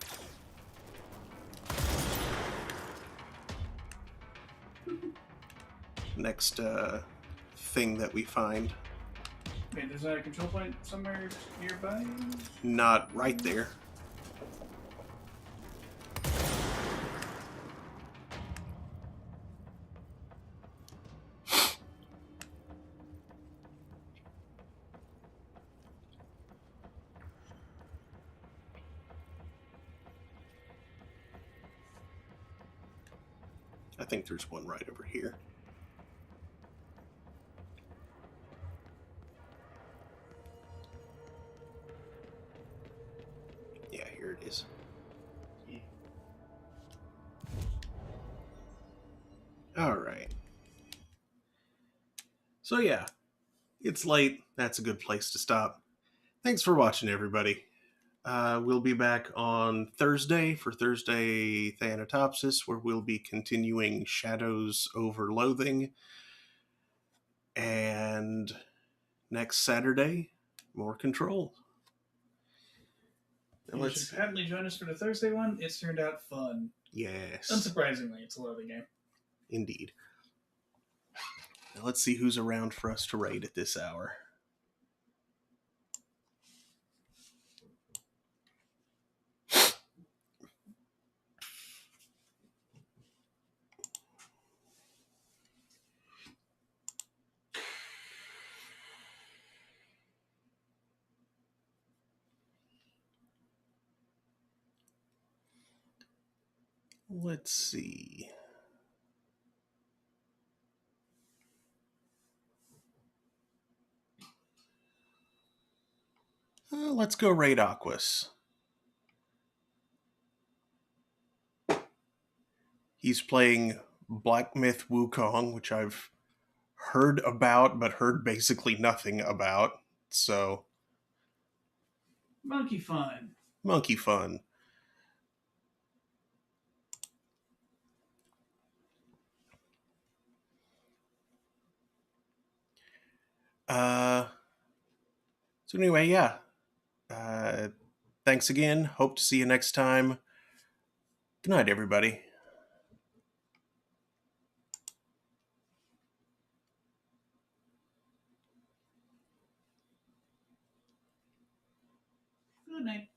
next, thing that we find. Wait, there's a control point somewhere nearby? Not right there. I think there's one right over here. Yeah, here it is. All right. So yeah, it's late. That's a good place to stop. Thanks for watching, everybody. We'll be back on Thursday for Thursday Thanatopsis, where we'll be continuing Shadows over Loathing. And next Saturday, more Control. You should patently join us for the Thursday one. It's turned out fun. Yes. Unsurprisingly, it's a lovely game. Indeed. Now let's see who's around for us to raid at this hour. Let's see. Let's go raid Aquas. He's playing Black Myth Wukong, which I've heard about, but heard basically nothing about. So, monkey fun. Monkey fun. So anyway, yeah. Thanks again. Hope to see you next time. Good night, everybody. Good night.